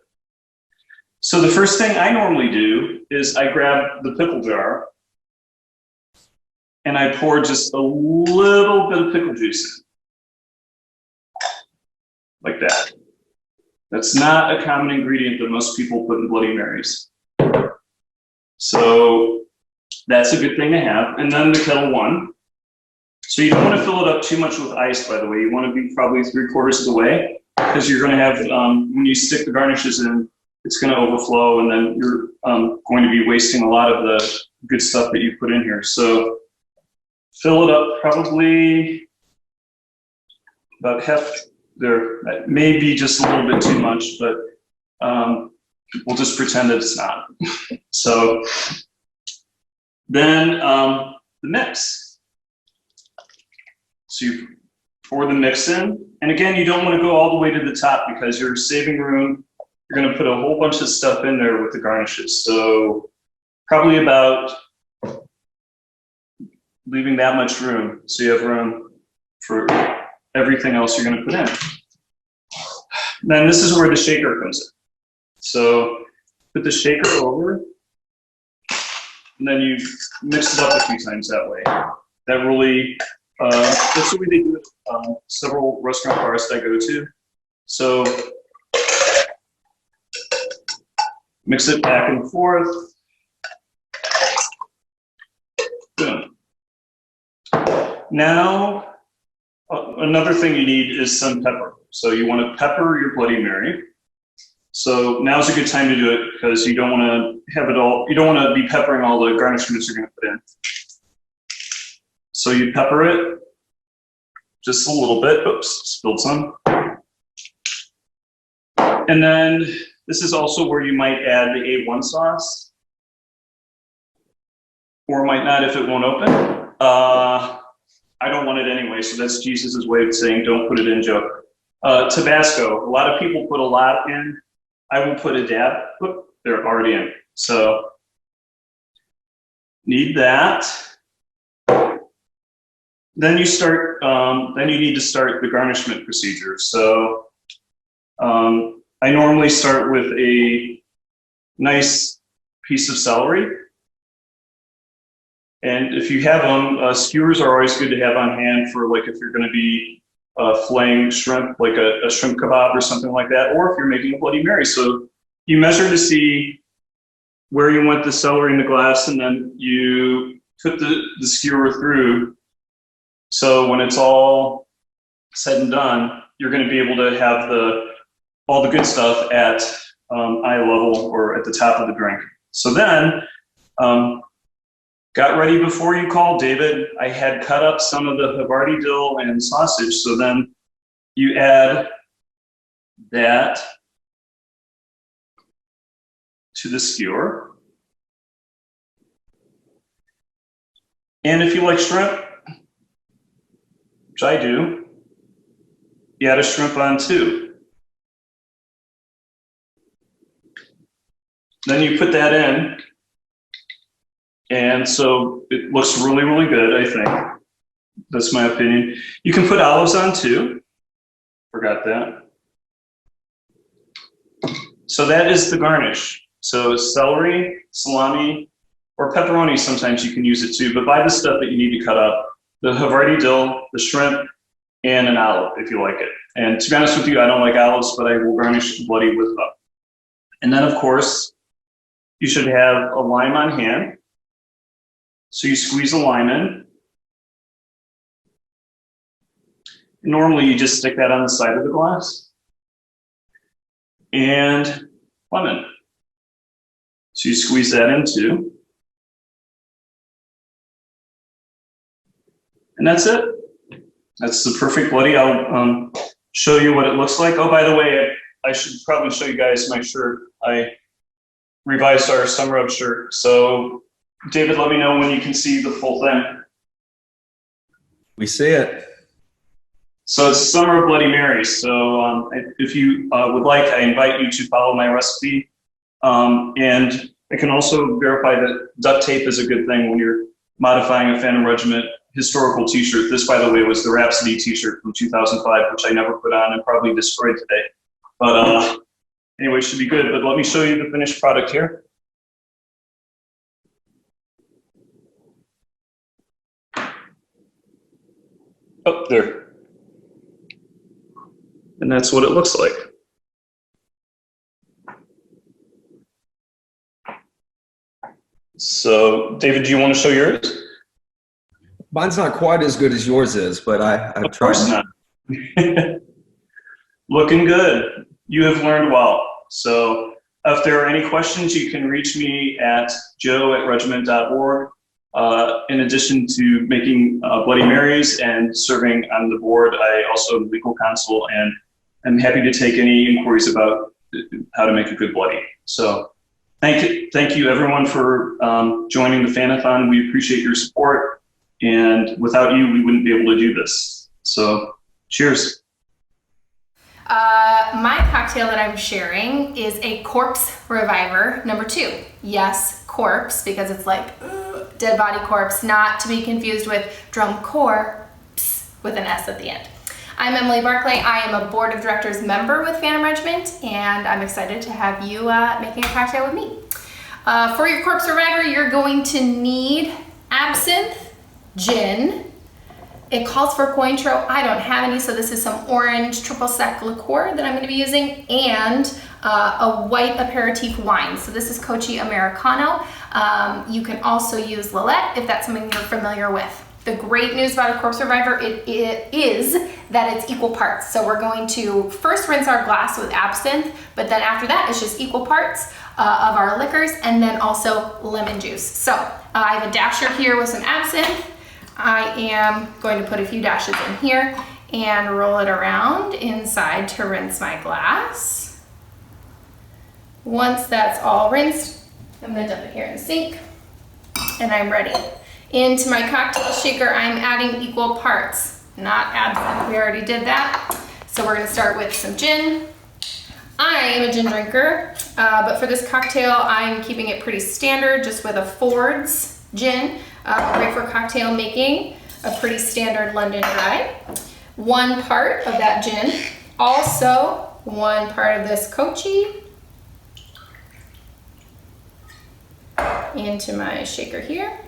So the first thing I normally do is I grab the pickle jar and I pour just a little bit of pickle juice in, like that. That's not a common ingredient that most people put in Bloody Marys. So that's a good thing to have. And then the Kettle One. So you don't want to fill it up too much with ice, by the way. You want to be probably 3/4 of the way because you're going to have, when you stick the garnishes in, it's going to overflow and then you're going to be wasting a lot of the good stuff that you put in here. So fill it up probably about half there. That may be just a little bit too much, but we'll just pretend that it's not. So then the mix. So you pour the mix in. And again, you don't want to go all the way to the top because you're saving room. You're going to put a whole bunch of stuff in there with the garnishes. So probably about leaving that much room. So you have room for everything else you're going to put in. Then this is where the shaker comes in. So put the shaker over. And then you mix it up a few times that way. That really, that's the way they do it at several restaurant bars that I go to. So mix it back and forth. Boom. Now, another thing you need is some pepper. So you want to pepper your Bloody Mary. So now's a good time to do it because you don't want to have it all, you don't want to be peppering all the garnishments you're going to put in. So you pepper it just a little bit. Oops, spilled some. And then this is also where you might add the A1 sauce. Or might not if it won't open. I don't want it anyway. So that's Jesus's way of saying, don't put it in, Joe. Tabasco, a lot of people put a lot in. I will put a dab. Whoop, they're already in. So need that. Then you start, then you need to start the garnishment procedure. So I normally start with a nice piece of celery. And if you have them, skewers are always good to have on hand for like if you're going to be filleting shrimp, like a shrimp kebab or something like that, or if you're making a Bloody Mary. So you measure to see where you want the celery in the glass, and then you put the skewer through. So when it's all said and done, you're going to be able to have all the good stuff at eye level or at the top of the drink. So then, got ready before you called, David. I had cut up some of the Havarti dill and sausage. So then you add that to the skewer. And if you like shrimp, which I do, you add a shrimp on too. Then you put that in. And so it looks really, really good, I think. That's my opinion. You can put olives on too. Forgot that. So that is the garnish. So celery, salami, or pepperoni, sometimes you can use it too, but buy the stuff that you need to cut up. The Havarti dill, the shrimp, and an olive if you like it. And to be honest with you, I don't like olives, but I will garnish the bloody with them. And then of course, you should have a lime on hand. So you squeeze a lime in. Normally you just stick that on the side of the glass. And lemon. So you squeeze that in too. And that's it. That's the perfect bloody. I'll show you what it looks like. Oh, by the way, I should probably show you guys my shirt. I revised our Sun Rub shirt. So David, let me know when you can see the full thing. We see it. So it's Summer of Bloody Marys. So if you would like, I invite you to follow my recipe. And I can also verify that duct tape is a good thing when you're modifying a Phantom Regiment historical t-shirt. This, by the way, was the Rhapsody t-shirt from 2005, which I never put on and probably destroyed today. But anyway, it should be good. But let me show you the finished product here. Oh, there. And that's what it looks like. So, David, do you want to show yours? Mine's not quite as good as yours is, but I've tried. Of course not. Looking good. You have learned well. So, if there are any questions, you can reach me at joe@regiment.org. In addition to making Bloody Marys and serving on the board, I also am legal counsel, and I'm happy to take any inquiries about how to make a good bloody. So thank you everyone for joining the Phan-a-thon. We appreciate your support, and without you, we wouldn't be able to do this. So cheers. My cocktail that I'm sharing is a Corpse Reviver #2. Yes, corpse, because it's like dead body corpse, not to be confused with drum corpse with an S at the end. I'm Emily Barclay. I am a board of directors member with Phantom Regiment, and I'm excited to have you making a cocktail with me. For your Corpse Reviver, you're going to need absinthe, gin. It calls for Cointreau. I don't have any, so this is some orange triple sec liqueur that I'm going to be using, and a white aperitif wine. So this is Cochi Americano. You can also use Lillet if that's something you're familiar with. The great news about a Corpse Reviver it is that it's equal parts. So we're going to first rinse our glass with absinthe, but then after that it's just equal parts of our liquors, and then also lemon juice. So I have a dasher here with some absinthe. I am going to put a few dashes in here and roll it around inside to rinse my glass. Once that's all rinsed, I'm gonna dump it here in the sink, and I'm ready. Into my cocktail shaker, I'm adding equal parts, not absinthe. We already did that. So we're gonna start with some gin. I am a gin drinker, but for this cocktail, I'm keeping it pretty standard, just with a Ford's gin, great for cocktail making, a pretty standard London Dry. 1 part of that gin, also 1 part of this kochi. Into my shaker here.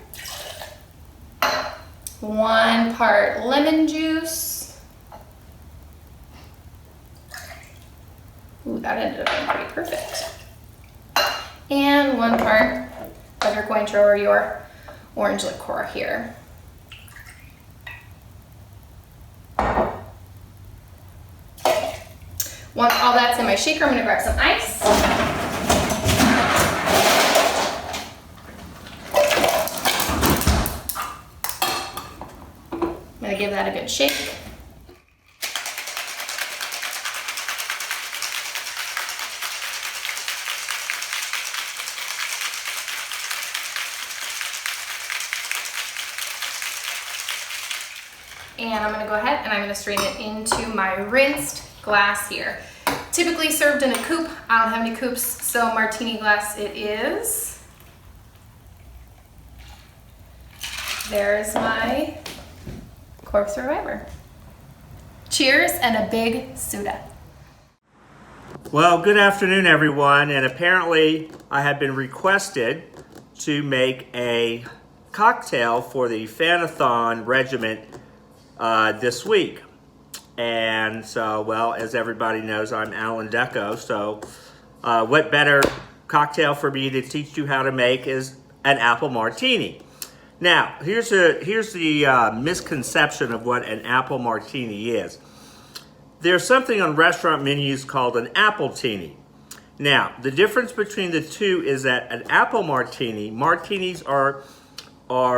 1 part lemon juice. Ooh, that ended up being pretty perfect. And 1 part of your Cointreau or your orange liqueur here. Once all that's in my shaker, I'm gonna grab some ice. I'm gonna give that a good shake. And I'm gonna go ahead and I'm gonna strain it into my rinsed glass here. Typically served in a coupe. I don't have any coupes, so martini glass it is. There's my Corpse Reviver. Cheers and a big soda. Well, good afternoon, everyone. And apparently I have been requested to make a cocktail for the Phantom Regiment this week. And so, well, as everybody knows, I'm Alan Deco. So what better cocktail for me to teach you how to make is an apple martini. Now, here's the misconception of what an apple martini is. There's something on restaurant menus called an appletini. Now, the difference between the two is that an apple martini, martinis are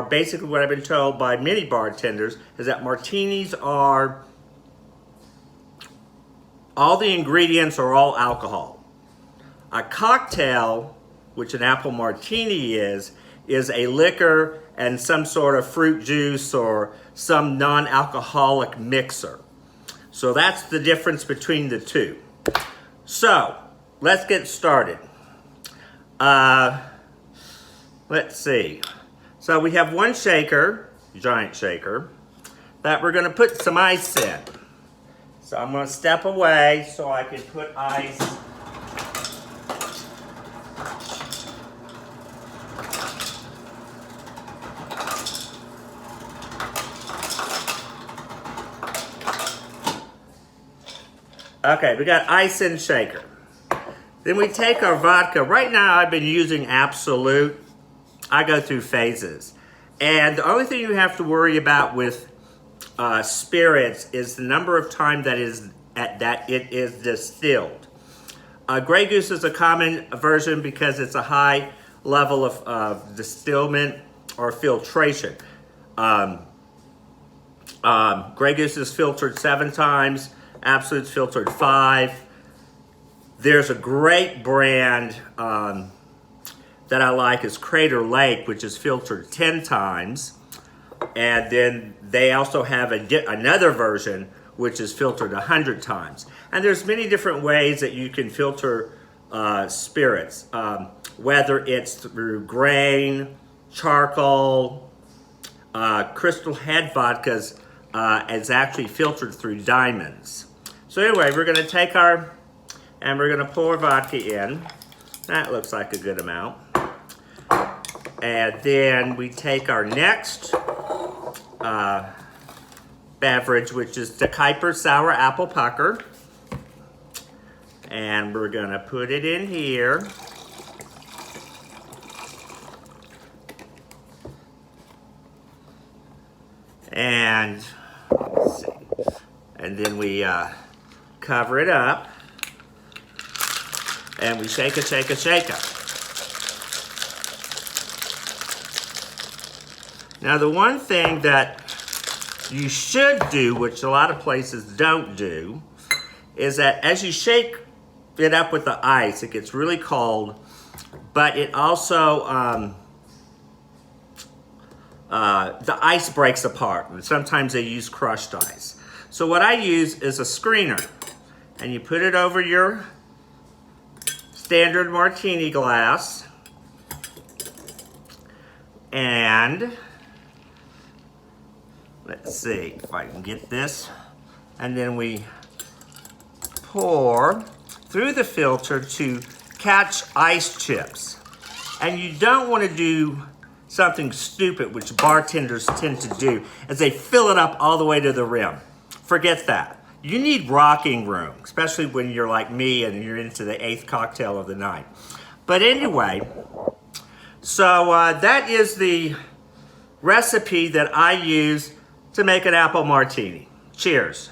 basically what I've been told by many bartenders, is that martinis are, all the ingredients are all alcohol. A cocktail, which an apple martini is a liquor and some sort of fruit juice or some non-alcoholic mixer. So that's the difference between the two. So let's get started. Let's see. So we have 1 shaker, giant shaker, that we're gonna put some ice in. So I'm gonna step away so I can put ice. Okay, we got ice in shaker. Then we take our vodka. Right now I've been using Absolute. I go through phases. And the only thing you have to worry about with spirits is the number of time that it is distilled. Grey Goose is a common version because it's a high level of distillment or filtration. Grey Goose is filtered 7 times. Absolute's filtered 5. There's a great brand that I like is Crater Lake, which is filtered 10 times. And then they also have another version which is filtered 100 times. And there's many different ways that you can filter spirits, whether it's through grain, charcoal, Crystal Head vodkas is actually filtered through diamonds. So anyway, we're gonna take we're gonna pour vodka in. That looks like a good amount. And then we take our next beverage, which is the Kuiper Sour Apple Pucker. And we're gonna put it in here. And let's see. And then we cover it up. And we shake it, shake it, shake it. Now the one thing that you should do, which a lot of places don't do, is that as you shake it up with the ice, it gets really cold, but it also the ice breaks apart. And sometimes they use crushed ice. So what I use is a screener. And you put it over your standard martini glass. And let's see if I can get this. And then we pour through the filter to catch ice chips. And you don't want to do something stupid, which bartenders tend to do, is they fill it up all the way to the rim. Forget that. You need rocking room, especially when you're like me and you're into the 8th cocktail of the night. But anyway, so that is the recipe that I use to make an apple martini. Cheers.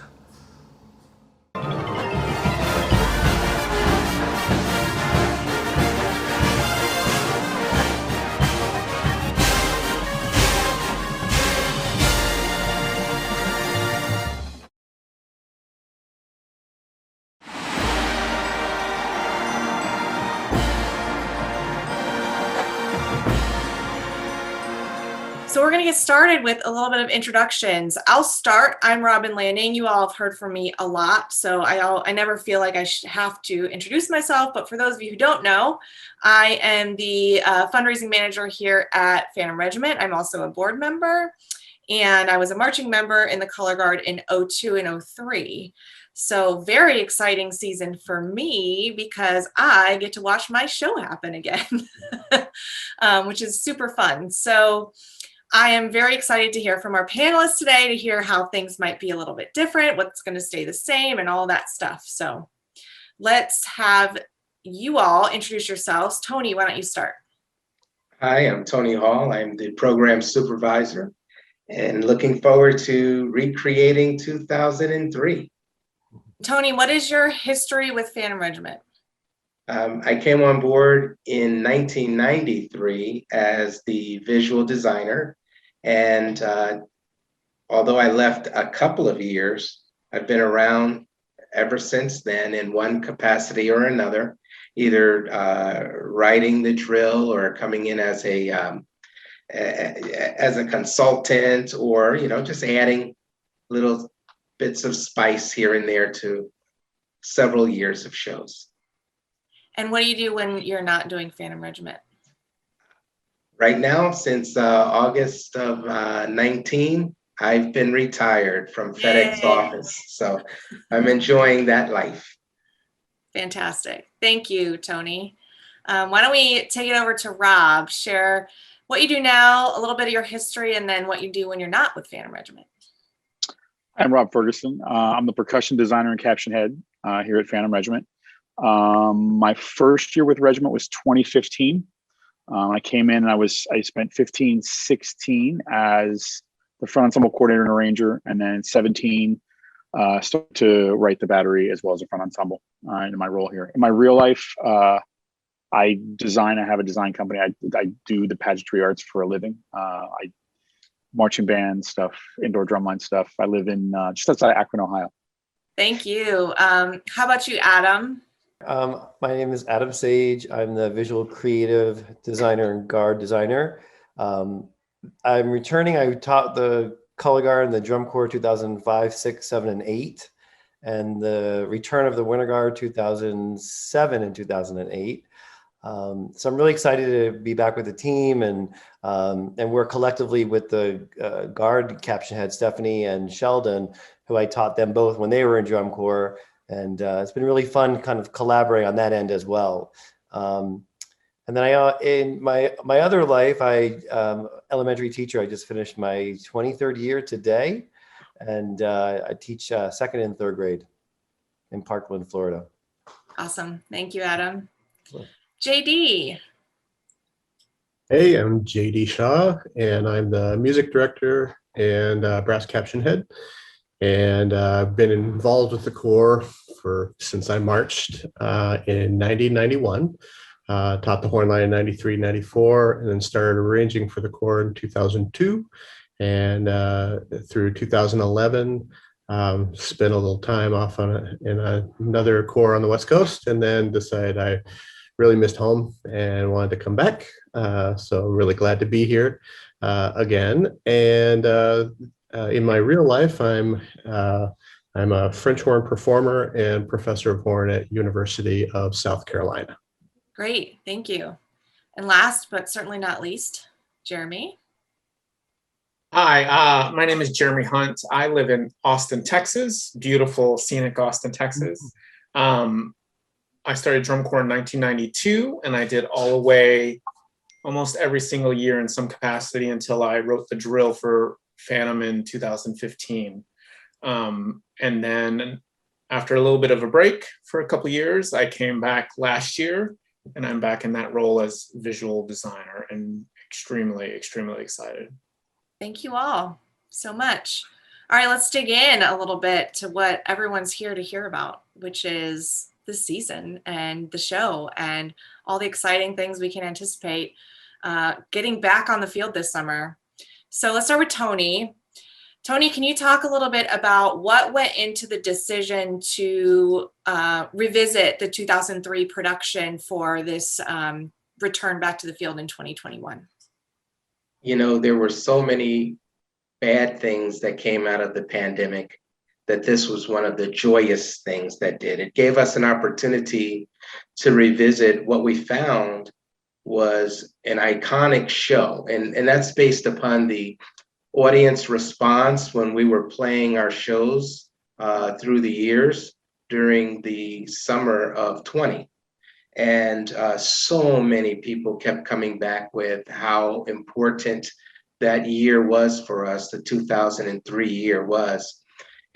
So we're going to get started with a little bit of introductions. I'll start. I'm Robin Landing. You all have heard from me a lot, so I never feel like I should have to introduce myself. But for those of you who don't know, I am the fundraising manager here at Phantom Regiment. I'm also a board member, and I was a marching member in the Color Guard in 02 and 03. So very exciting season for me because I get to watch my show happen again, which is super fun. So I am very excited to hear from our panelists today to hear how things might be a little bit different, what's going to stay the same, and all that stuff. So let's have you all introduce yourselves. Tony, why don't you start? Hi, I'm Tony Hall. I'm the program supervisor and looking forward to recreating 2003. Tony, what is your history with Phantom Regiment? I came on board in 1993 as the visual designer. And although I left a couple of years, I've been around ever since then in one capacity or another, either writing the drill or coming in as a consultant, or just adding little bits of spice here and there to several years of shows. And what do you do when you're not doing Phantom Regiment? Right now, since August of 19, I've been retired from FedEx office. So I'm enjoying that life. Fantastic. Thank you, Tony. Why don't we take it over to Rob, share what you do now, a little bit of your history, and then what you do when you're not with Phantom Regiment. I'm Rob Ferguson. I'm the percussion designer and caption head here at Phantom Regiment. My first year with Regiment was 2015. I came in and I spent 15, 16 as the front ensemble coordinator and arranger, and then 17 started to write the battery as well as the front ensemble in my role here. In my real life, I have a design company. I do the pageantry arts for a living. I marching band stuff, indoor drumline stuff. I live in just outside Akron, Ohio. Thank you. How about you, Adam? My name is Adam Sage. I'm the visual creative designer and guard designer. I'm returning. I taught the color guard and the drum corps 2005, 6, 7, and 8, and the return of the winter guard 2007 and 2008. So I'm really excited to be back with the team and work collectively with the guard caption head Stephanie and Sheldon, who I taught them both when they were in drum corps. And it's been really fun kind of collaborating on that end as well. And then in my other life, elementary teacher. I just finished my 23rd year today. And I teach 2nd and 3rd grade in Parkland, Florida. Awesome. Thank you, Adam. JD. Hey, I'm JD Shaw, and I'm the music director and brass caption head. And I've been involved with the Corps since I marched in 1991, taught the horn line in 93, 94, and then started arranging for the Corps in 2002. And through 2011, spent a little time off in another Corps on the West Coast, and then decided I really missed home and wanted to come back. So really glad to be here. again. And in my real life, I'm a French horn performer and professor of horn at University of South Carolina. Great, thank you. And last but certainly not least, Jeremy. Hi, my name is Jeremy Hunt. I live in Austin, Texas, beautiful, scenic Austin, Texas. I started drum corps in 1992, and I did all the way almost every single year in some capacity until I wrote the drill for Phantom in 2015. And then after a little bit of a break for a couple of years, I came back last year, and I'm back in that role as visual designer and extremely, extremely excited. Thank you all so much. All right, let's dig in a little bit to what everyone's here to hear about, which is the season and the show and all the exciting things we can anticipate getting back on the field this summer. So let's start with Tony. Tony, can you talk a little bit about what went into the decision to revisit the 2003 production for this return back to the field in 2021? You know, there were so many bad things that came out of the pandemic that this was one of the joyous things that did. It gave us an opportunity to revisit what we found was an iconic show. And that's based upon the audience response when we were playing our shows through the years during the summer of 20. And so many people kept coming back with how important that year was for us, the 2003 year was,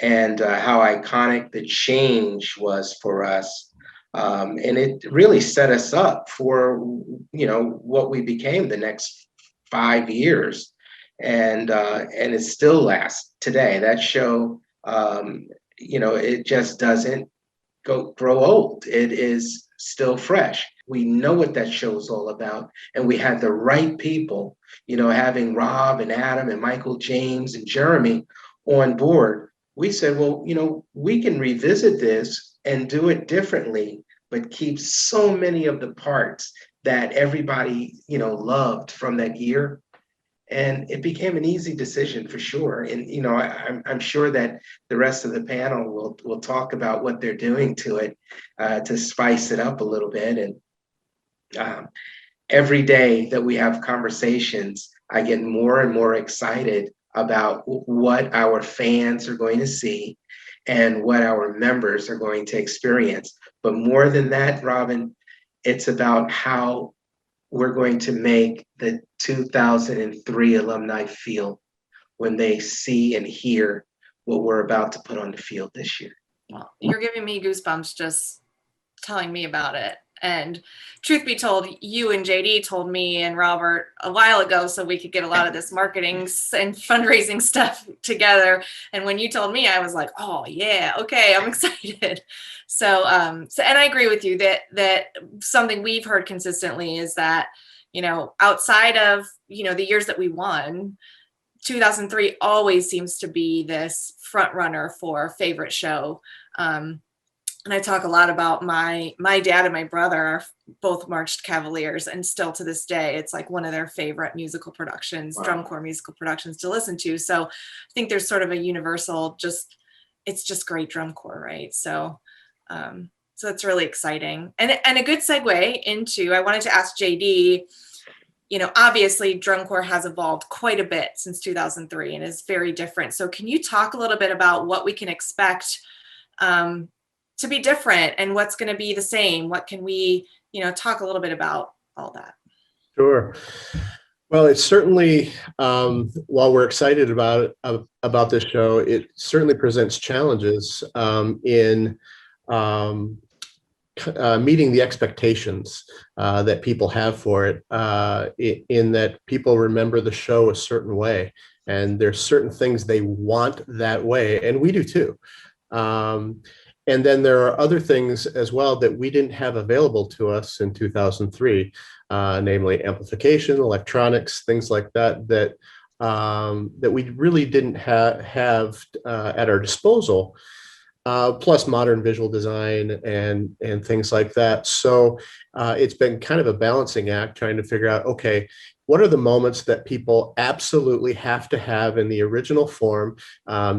and how iconic the change was for us. And it really set us up for, you know, what we became the next 5 years. And it still lasts today. That show, you know, it just doesn't grow old. It is still fresh. We know what that show is all about, and we had the right people, you know, having Rob and Adam and Michael James and Jeremy on board. We said, well, you know, we can revisit this and do it differently, but keep so many of the parts that everybody, you know, loved from that year. And it became an easy decision for sure. And, you know, I'm sure that the rest of the panel will talk about what they're doing to it to spice it up a little bit. And every day that we have conversations, I get more and more excited about what our fans are going to see and what our members are going to experience. But more than that, Robin, it's about how we're going to make the 2003 alumni feel when they see and hear what we're about to put on the field this year. Well, you're giving me goosebumps just telling me about it. And truth be told, you and JD told me and Robert a while ago so we could get a lot of this marketing and fundraising stuff together. And when you told me, I was like, oh yeah, okay, I'm excited. So and I agree with you that something we've heard consistently is that, you know, outside of, you know, the years that we won, 2003 always seems to be this front runner for favorite show. And I talk a lot about my dad and my brother are both marched Cavaliers, and still to this day, it's like one of their favorite musical productions, Wow. drum corps musical productions to listen to. So I think there's sort of a universal, it's just great drum corps, right? So it's really exciting. And a good segue into, I wanted to ask JD, you know, obviously drum corps has evolved quite a bit since 2003 and is very different. So can you talk a little bit about what we can expect to be different and what's going to be the same? What can we, you know, talk a little bit about all that? Sure. Well, it's certainly, while we're excited about this show, it certainly presents challenges in meeting the expectations that people have for it, in that people remember the show a certain way, and there's certain things they want that way, and we do too. And then there are other things as well that we didn't have available to us in 2003, namely amplification, electronics, things like that, that we really didn't have at our disposal, plus modern visual design and things like that. So it's been kind of a balancing act trying to figure out, okay, what are the moments that people absolutely have to have in the original form,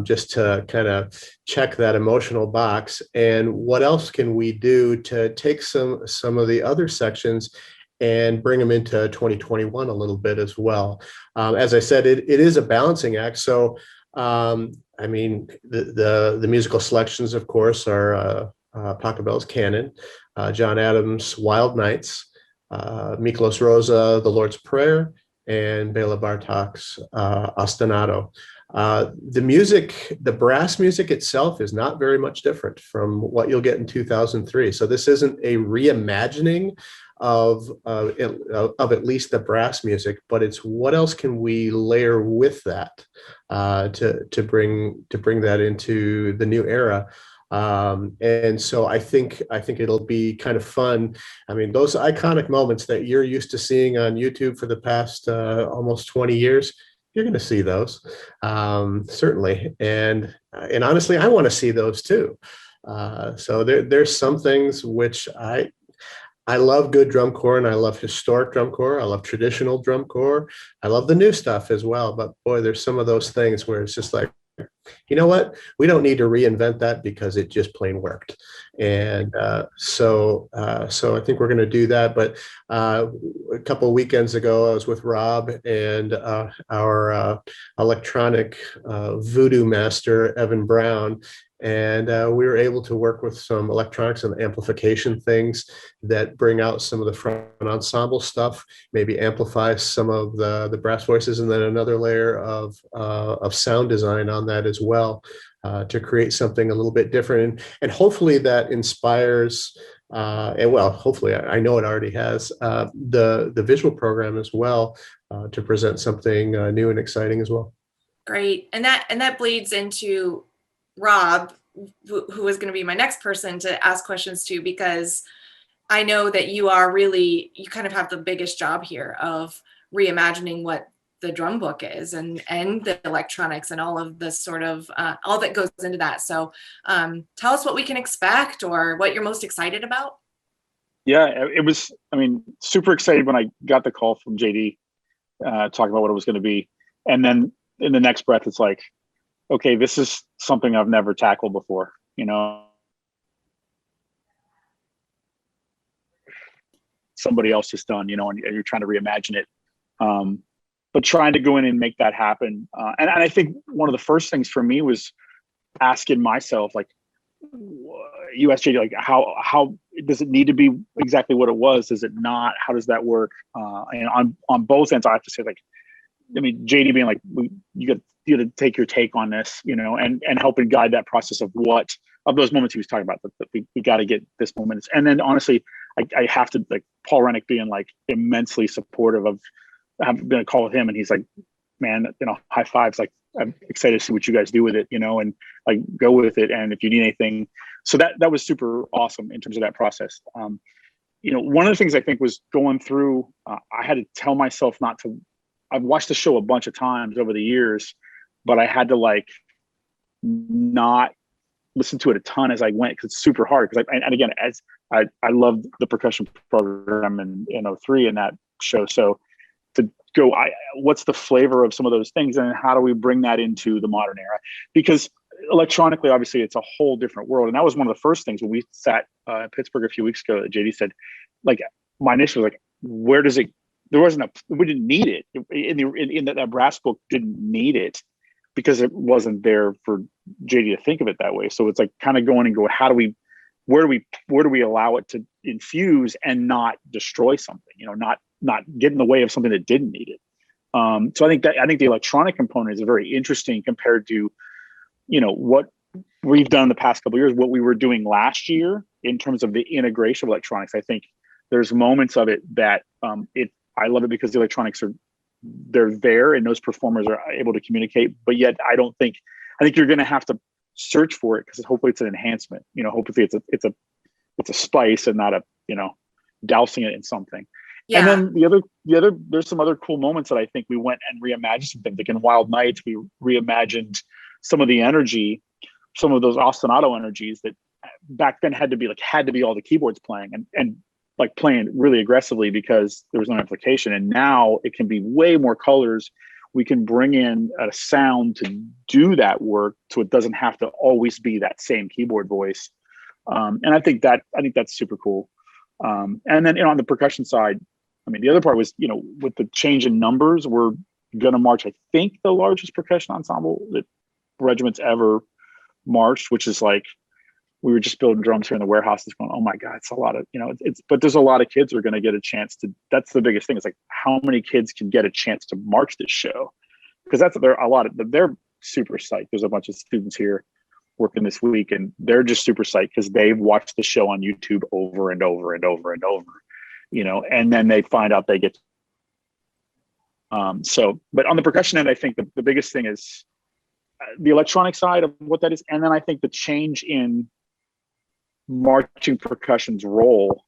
just to kind of check that emotional box, and what else can we do to take some of the other sections and bring them into 2021 a little bit as well. As I said, it is a balancing act. So, I mean, the musical selections, of course, are Pachelbel's Canon, John Adams' Wild Nights, Miklos Rosa, The Lord's Prayer, and Bela Bartok's Ostinato. The music, the brass music itself, is not very much different from what you'll get in 2003. So this isn't a reimagining of at least the brass music, but it's what else can we layer with that to bring that into the new era. And so I think it'll be kind of fun. I mean, those iconic moments that you're used to seeing on YouTube for the past almost 20 years, you're going to see those, certainly. And honestly, I want to see those too. So there's some things which I love good drum corps, and I love historic drum corps. I love traditional drum corps. I love the new stuff as well. But boy, there's some of those things where it's just like, you know what? We don't need to reinvent that because it just plain worked. And so I think we're going to do that. But a couple of weekends ago, I was with Rob and our electronic voodoo master, Evan Brown. And we were able to work with some electronics and amplification things that bring out some of the front ensemble stuff, maybe amplify some of the brass voices, and then another layer of sound design on that as well, to create something a little bit different. And hopefully that inspires, and well, hopefully, I know it already has, the visual program as well, to present something new and exciting as well. Great. And that bleeds into Rob, who is going to be my next person to ask questions to, because I know that you kind of have the biggest job here of reimagining what the drum book is and the electronics and all of the sort of all that goes into that. So tell us what we can expect or what you're most excited about. Yeah, it was, I mean, super excited when I got the call from JD talking about what it was going to be. And then in the next breath, it's like, okay, this is something I've never tackled before, you know. Somebody else has done, you know, and you're trying to reimagine it. But trying to go in and make that happen. And I think one of the first things for me was asking myself, like, USJD, like, how does it need to be exactly what it was? Does it not? How does that work? And on both ends, I have to say, like, I mean, JD being like, you got to take your take on this, you know, and helping guide that process of those moments he was talking about, that we got to get this moment. And then honestly, I have to, like, Paul Rennick being like immensely supportive of, I've been a call with him, and he's like, man, you know, high fives, like, I'm excited to see what you guys do with it, you know, and like, go with it. And if you need anything, so that was super awesome in terms of that process. You know, one of the things I think was going through, I had to tell myself not to, I've watched the show a bunch of times over the years, but I had to, like, not listen to it a ton as I went, because it's super hard. Because and again, as I loved the percussion program in 03 in that show. So to go, what's the flavor of some of those things, and how do we bring that into the modern era? Because electronically, obviously, it's a whole different world. And that was one of the first things when we sat in Pittsburgh a few weeks ago that JD said, like, my initial was like, where does it? We didn't need it in that brass book didn't need it, because it wasn't there for JD to think of it that way. So it's like kind of going and go, where do we allow it to infuse and not destroy something, you know, not get in the way of something that didn't need it. So I think the electronic component is very interesting compared to, you know, what we've done the past couple of years, what we were doing last year in terms of the integration of electronics. I think there's moments of it that I love it because the electronics they're there and those performers are able to communicate, but yet I think you're going to have to search for it, because hopefully it's an enhancement, you know, hopefully it's a spice and not a, you know, dousing it in something. Yeah. And then the other, there's some other cool moments that I think we went and reimagined some things. Like in Wild Nights, we reimagined some of the energy, some of those ostinato energies that back then had to be all the keyboards playing. And like playing really aggressively because there was no amplification. And now it can be way more colors. We can bring in a sound to do that work, so it doesn't have to always be that same keyboard voice. And I think that's super cool. And then on the percussion side, I mean, the other part was, with the change in numbers, we're gonna march, I think, the largest percussion ensemble that regiment's ever marched, which is like, we were just building drums here in the warehouse. It's going, oh my God, it's a lot of, but there's a lot of kids who are going to get a chance to, that's the biggest thing. It's like, how many kids can get a chance to march this show? Because they're super psyched. There's a bunch of students here working this week, and they're just super psyched because they've watched the show on YouTube over and over and over and over, and then they find out they get. But on the percussion end, I think the biggest thing is the electronic side of what that is. And then I think the change in marching percussion's role,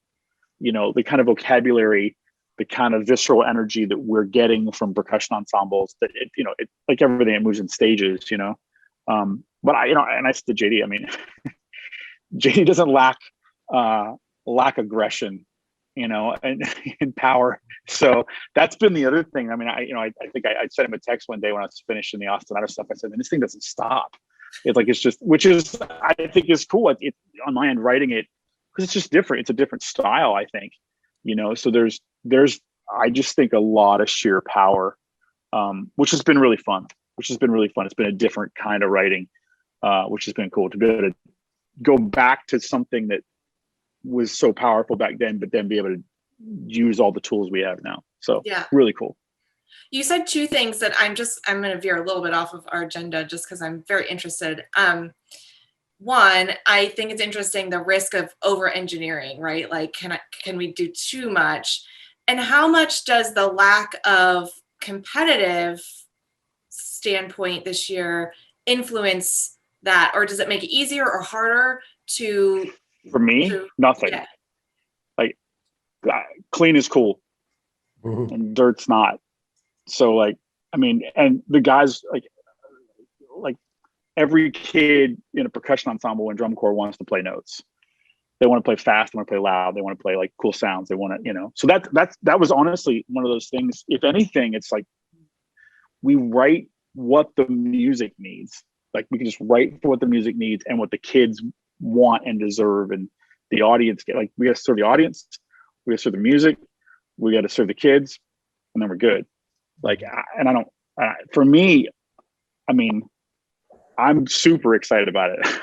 the kind of vocabulary, the kind of visceral energy that we're getting from percussion ensembles, that it like everything, it moves in stages, but and I said to JD, I mean, JD doesn't lack aggression, and power. So that's been the other thing. I mean, I think I sent him a text one day when I was finishing the Austin Outer stuff. I said, man, this thing doesn't stop. It's just, which is, I think is cool. It on my end, writing it, because it's just different. It's a different style, I think, so there's, I just think a lot of sheer power, which has been really fun, It's been a different kind of writing, which has been cool to be able to go back to something that was so powerful back then, but then be able to use all the tools we have now. So yeah, really cool. You said two things that I'm going to veer a little bit off of our agenda just because I'm very interested. One, I think it's interesting, the risk of over engineering, right? Like, can we do too much? And how much does the lack of competitive standpoint this year influence that? Or does it make it easier or harder to? For me, nothing. Yeah. Like, clean is cool, and dirt's not. So, like, I mean, and the guys, like every kid in a percussion ensemble and drum corps wants to play notes. They want to play fast. They want to play loud. They want to play like cool sounds. They want to, so that was honestly one of those things. If anything, it's like we write what the music needs. Like, we can just write for what the music needs and what the kids want and deserve, and the audience get. Like, we got to serve the audience, we got to serve the music, we got to serve the kids, and then we're good. Like, and I don't. For me, I mean, I'm super excited about it.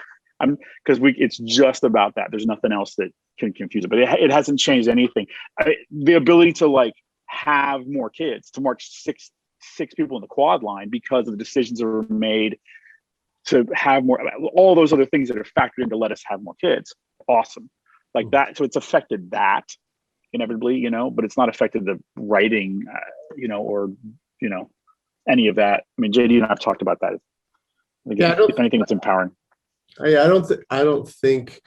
Because it's just about that. There's nothing else that can confuse it. But it hasn't changed anything. The ability to like have more kids, to march six people in the quad line because of the decisions that were made to have more, all those other things that are factored in to let us have more kids. Awesome. Like that. So it's affected that inevitably, but it's not affected the writing, or, any of that. I mean, JD and I have talked about that. Again, if anything, it's empowering. I don't think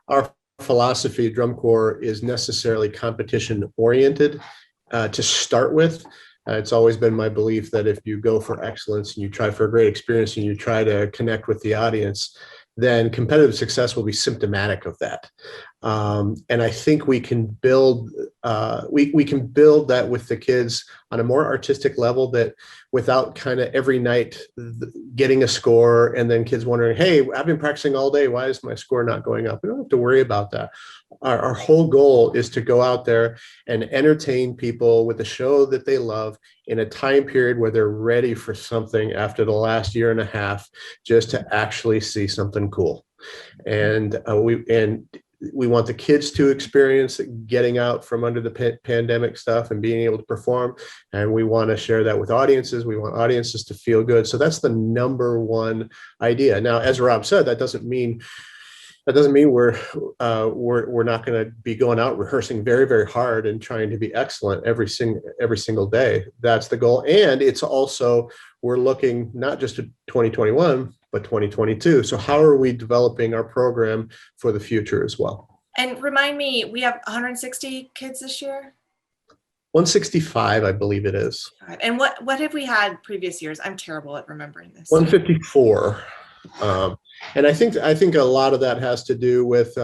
our philosophy at Drum Corps is necessarily competition oriented to start with. It's always been my belief that if you go for excellence and you try for a great experience and you try to connect with the audience, then competitive success will be symptomatic of that. And I think we can build we can build that with the kids on a more artistic level, that without kind of every night getting a score and then kids wondering, hey, I've been practicing all day, why is my score not going up? We don't have to worry about that. Our whole goal is to go out there and entertain people with a show that they love in a time period where they're ready for something after the last year and a half, just to actually see something cool. And we want the kids to experience getting out from under the pandemic stuff and being able to perform. And we want to share that with audiences. We want audiences to feel good. So that's the number one idea. Now, as Rob said, that doesn't mean we're not going to be going out rehearsing very, very hard and trying to be excellent every single day. That's the goal. And it's also, we're looking not just at 2021, but 2022. So how are we developing our program for the future as well? And remind me, we have 160 kids this year? 165, I believe it is. And what have we had previous years? I'm terrible at remembering this. 154. And I think a lot of that has to do with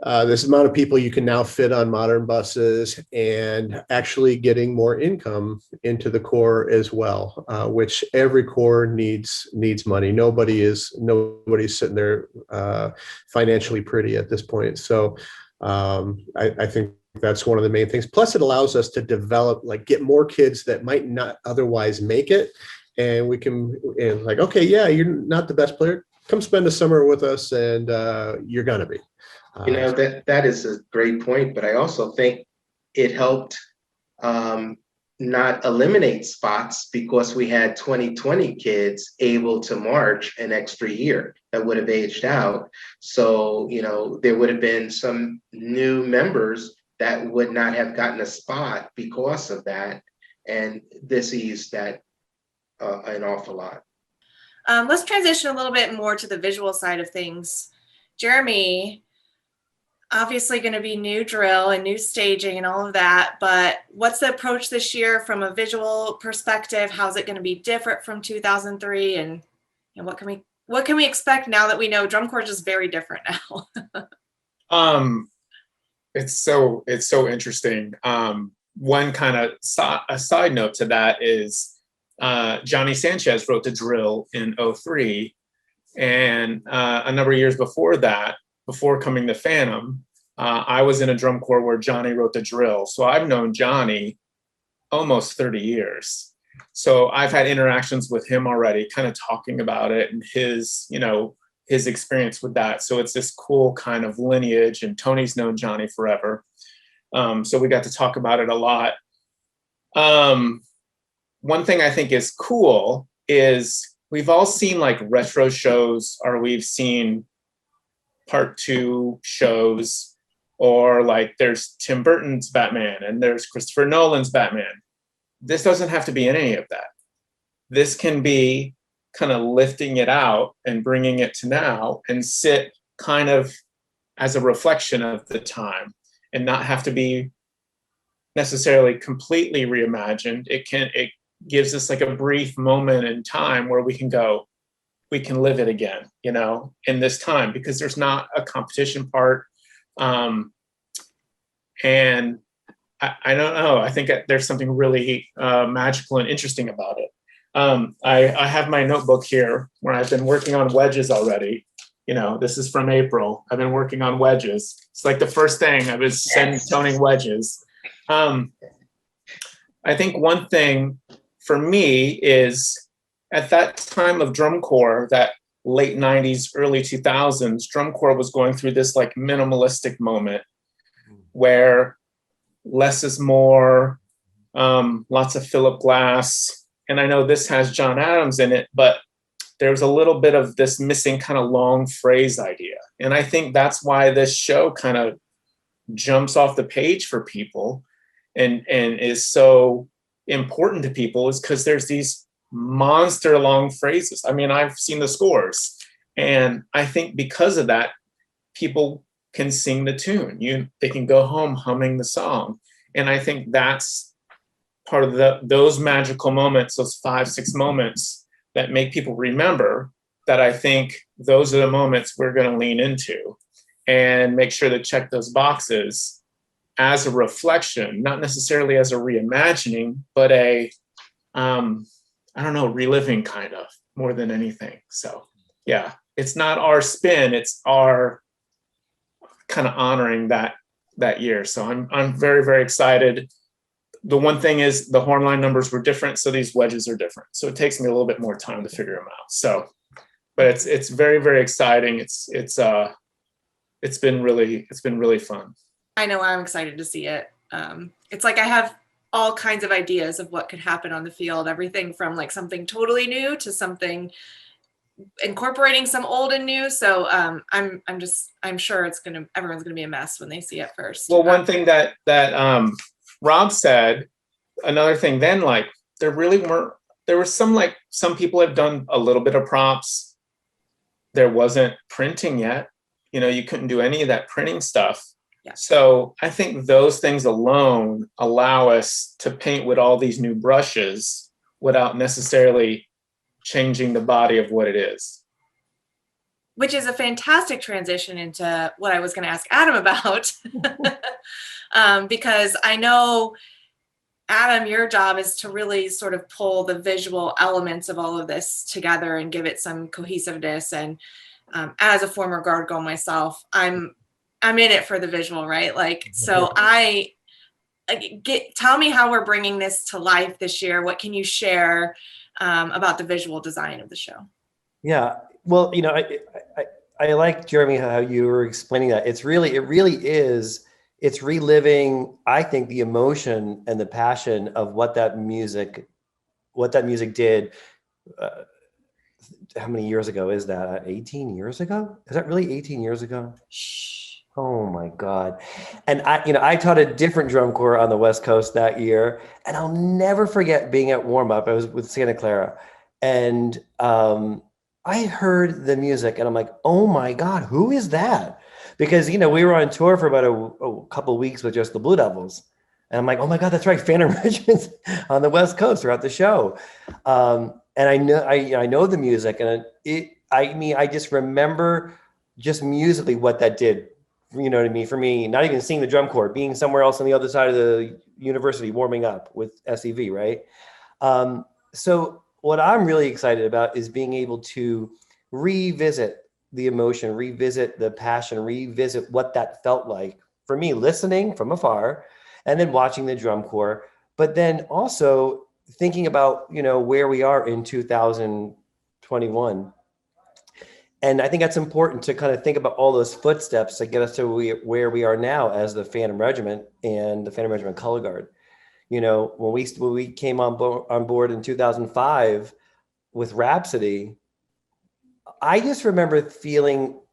this amount of people you can now fit on modern buses, and actually getting more income into the Corps as well, which every Corps needs money. Nobody's sitting there financially pretty at this point. So I think that's one of the main things. Plus, it allows us to develop, like, get more kids that might not otherwise make it, and we can, and like, okay, yeah, you're not the best player. Come spend a summer with us, and you're gonna be. You know, that is a great point, but I also think it helped not eliminate spots, because we had 2020 kids able to march an extra year that would have aged out. So, you know, there would have been some new members that would not have gotten a spot because of that. And this eased that an awful lot. Let's transition a little bit more to the visual side of things. Jeremy, obviously going to be new drill and new staging and all of that, but what's the approach this year from a visual perspective? How's it going to be different from 2003, and what can we expect now that we know drum corps is very different now? It's so interesting. One kind of a side note to that is Johnny Sanchez wrote the drill in 03, and a number of years before that, before coming to Phantom, I was in a drum corps where Johnny wrote the drill. So I've known Johnny almost 30 years. So I've had interactions with him already, kind of talking about it and his experience with that. So it's this cool kind of lineage, and Tony's known Johnny forever. So we got to talk about it a lot. One thing I think is cool is we've all seen like retro shows, or we've seen part 2 shows, or like there's Tim Burton's Batman and there's Christopher Nolan's Batman. This doesn't have to be in any of that. This can be kind of lifting it out and bringing it to now, and sit kind of as a reflection of the time, and not have to be necessarily completely reimagined. It gives us like a brief moment in time where we can live it again, in this time, because there's not a competition part. And I don't know, I think there's something really magical and interesting about it. I have my notebook here where I've been working on wedges already. This is from April. I've been working on wedges. It's like the first thing I was toning wedges. I think one thing for me is, at that time of drum corps, that late 90s, early 2000s, drum corps was going through this like minimalistic moment where less is more, lots of Philip Glass. And I know this has John Adams in it, but there's a little bit of this missing kind of long phrase idea. And I think that's why this show kind of jumps off the page for people and is so important to people, is because there's these monster long phrases. I mean, I've seen the scores, and I think because of that, people can sing the tune. They can go home humming the song. And I think that's part of those magical moments, those 5-6 moments that make people remember, that I think those are the moments we're going to lean into and make sure to check those boxes as a reflection, not necessarily as a reimagining, but reliving kind of, more than anything. So yeah, it's not our spin, it's our kind of honoring that year. So I'm very, very excited. The one thing is the horn line numbers were different, so these wedges are different. So it takes me a little bit more time to figure them out. So, but it's very, very exciting. It's been really fun. I know I'm excited to see it. It's like I have all kinds of ideas of what could happen on the field, everything from like something totally new to something incorporating some old and new. So I'm sure everyone's gonna be a mess when they see it first. Well, one thing that Rob said, another thing then, like there were some people have done a little bit of props. There wasn't printing yet. You couldn't do any of that printing stuff. Yeah. So I think those things alone allow us to paint with all these new brushes without necessarily changing the body of what it is. which is a fantastic transition into what I was going to ask Adam about. Because I know, Adam, your job is to really sort of pull the visual elements of all of this together and give it some cohesiveness. And as a former guard girl myself, I'm in it for the visual, right? Like, so tell me how we're bringing this to life this year. What can you share about the visual design of the show? Yeah, well, I like, Jeremy, how you were explaining that. It really is. It's reliving, I think, the emotion and the passion of what that music did. How many years ago is that? 18 years ago? Is that really 18 years ago? Oh my God. And I taught a different drum corps on the West Coast that year, and I'll never forget being at warm up. I was with Santa Clara, and I heard the music and I'm like, oh my God, who is that? Because, we were on tour for about a couple of weeks with just the Blue Devils. And I'm like, oh my God, that's right. Phantom Regiment on the West Coast throughout the show. And I know the music, and I just remember just musically what that did. You know what I mean? For me, not even seeing the drum corps, being somewhere else on the other side of the university, warming up with SEV, right? So what I'm really excited about is being able to revisit the emotion, revisit the passion, revisit what that felt like for me, listening from afar and then watching the drum corps, but then also thinking about, where we are in 2021. And I think that's important to kind of think about all those footsteps that get us to where we are now as the Phantom Regiment and the Phantom Regiment Color Guard. When we came on board in 2005 with Rhapsody, I just remember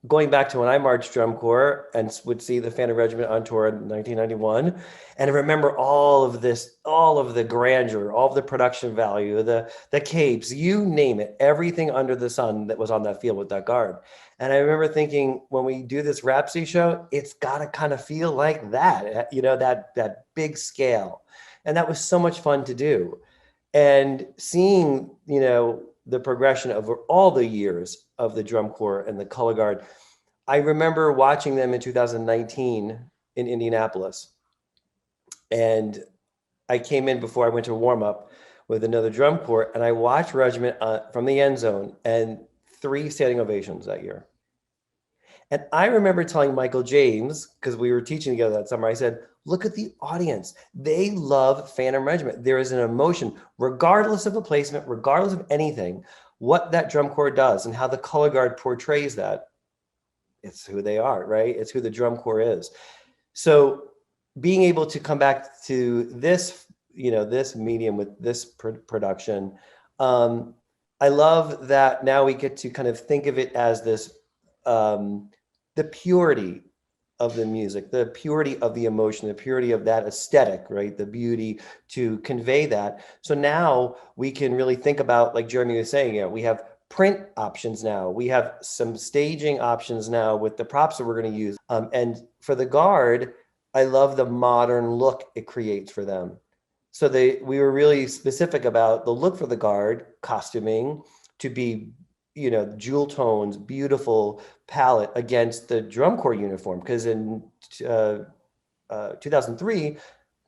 going back to when I marched drum corps and would see the Phantom Regiment on tour in 1991. And I remember all of the grandeur, all of the production value, the capes, you name it, everything under the sun that was on that field with that guard. And I remember thinking, when we do this Rhapsody show, it's got to kind of feel like that, that big scale. And that was so much fun to do. And seeing, the progression over all the years of the drum corps and the color guard. I remember watching them in 2019 in Indianapolis. And I came in before I went to warm up with another drum corps, and I watched Regiment from the end zone, and 3 standing ovations that year. And I remember telling Michael James, because we were teaching together that summer, I said, look at the audience. They love Phantom Regiment. There is an emotion, regardless of the placement, regardless of anything, what that drum corps does and how the color guard portrays that. It's who they are, right? It's who the drum corps is. So being able to come back to this, this medium with this production, I love that now we get to kind of think of it as this, the purity of the music, the purity of the emotion, the purity of that aesthetic, right? The beauty to convey that. So now we can really think about, like Jeremy was saying, we have print options now. We have some staging options now with the props that we're going to use. And for the guard, I love the modern look it creates for them. So we were really specific about the look for the guard, costuming to be, jewel tones, beautiful palette against the drum corps uniform. Because in 2003,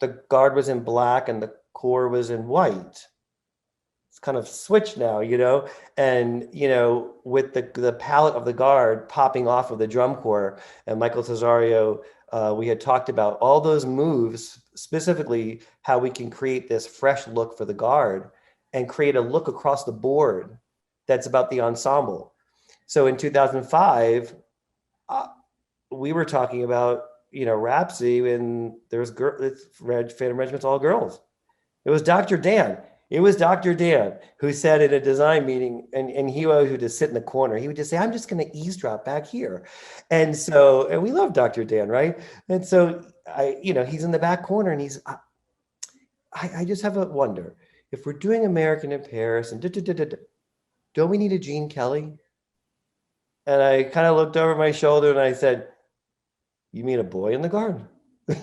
the guard was in black and the corps was in white. It's kind of switched now, and, with the palette of the guard popping off of the drum corps, and Michael Cesario, we had talked about all those moves, specifically how we can create this fresh look for the guard and create a look across the board that's about the ensemble. So in 2005, we were talking about, Rhapsody, and there's Phantom Regiment's all girls. It was Dr. Dan. It was Dr. Dan who said in a design meeting, and he would just sit in the corner. He would just say, I'm just going to eavesdrop back here. And we love Dr. Dan, right? And so he's in the back corner, and I just have a wonder, if we're doing American in Paris and don't we need a Gene Kelly? And I kind of looked over my shoulder and I said, you mean a boy in the guard?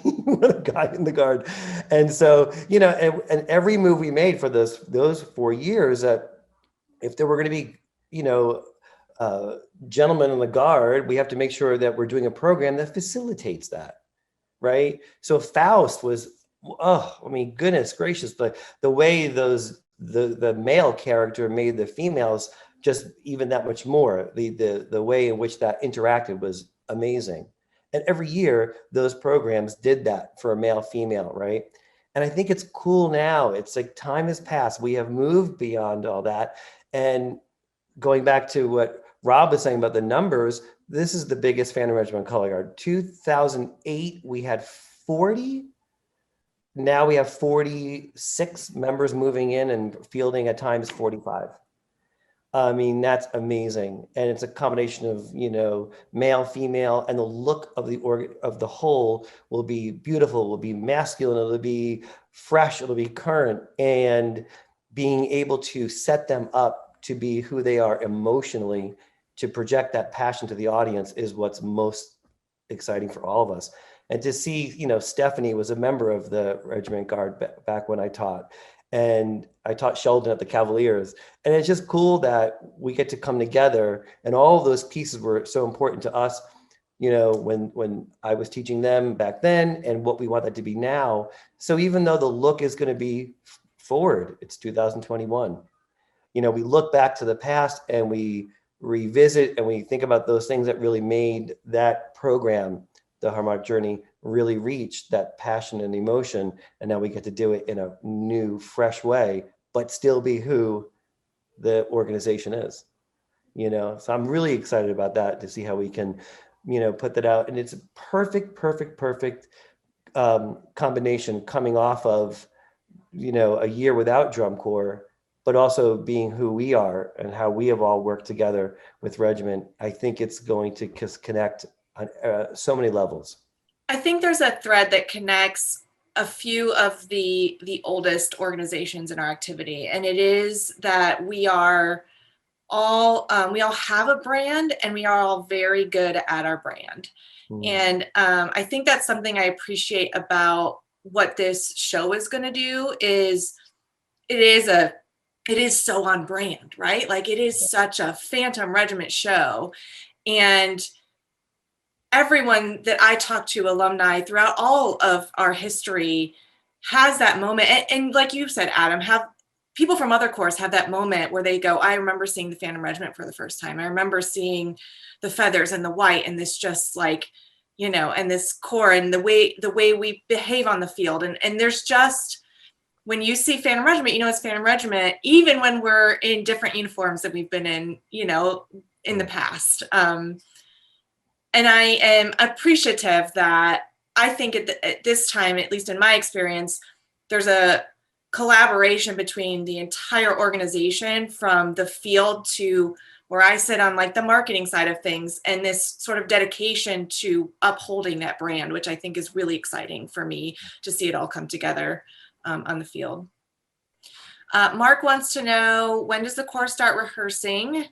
What a guy in the guard. And so, and every move we made for those 4 years, that if there were going to be, gentlemen in the Guard, we have to make sure that we're doing a program that facilitates that, right? So Faust was, oh, I mean, goodness gracious, the way the male character made the females just even that much more. The way in which that interacted was amazing. And every year, those programs did that for a male, female, right? And I think it's cool now. It's like time has passed. We have moved beyond all that. And going back to what Rob was saying about the numbers, this is the biggest Phantom Regiment Color Guard. 2008, we had 40. Now we have 46 members moving in and fielding at times 45. I mean, that's amazing. And it's a combination of, you know, male, female, and the look of the whole will be beautiful, will be masculine, it'll be fresh, it'll be current, and being able to set them up to be who they are emotionally, to project that passion to the audience is what's most exciting for all of us. And to see, you know, Stephanie was a member of the Regiment Guard back when I taught. And I taught Sheldon at the Cavaliers. And it's just cool that we get to come together, and all of those pieces were so important to us, you know, when I was teaching them back then and what we want that to be now. So even though the look is going to be forward, it's 2021. You know, we look back to the past and we revisit and we think about those things that really made that program, the Harmonic Journey, really reach that passion and emotion. And now we get to do it in a new, fresh way, but still be who the organization is, you know? So I'm really excited about that, to see how we can, you know, put that out. And it's a perfect combination coming off of, you know, a year without drum corps, but also being who we are and how we have all worked together with Regiment. I think it's going to connect on so many levels. I think there's a thread that connects a few of the oldest organizations in our activity, and it is that we are all we all have a brand, and we are all very good at our brand. And I think that's something I appreciate about what this show is going to do. Is it is so on brand, right? Like, it is such a Phantom Regiment show, and everyone that I talk to, alumni throughout all of our history, has that moment. And like you said, Adam, have people from other corps have that moment where they go, I remember seeing the Phantom Regiment for the first time. I remember seeing the feathers and the white and this just like, you know, and this corps and the way we behave on the field. And there's just, when you see Phantom Regiment, you know, it's Phantom Regiment, even when we're in different uniforms that we've been in, you know, in the past. And I am appreciative that I think at this time, at least in my experience, there's a collaboration between the entire organization, from the field to where I sit on like the marketing side of things, and this sort of dedication to upholding that brand, which I think is really exciting for me to see it all come together on the field. Mark wants to know, when does the corps start rehearsing,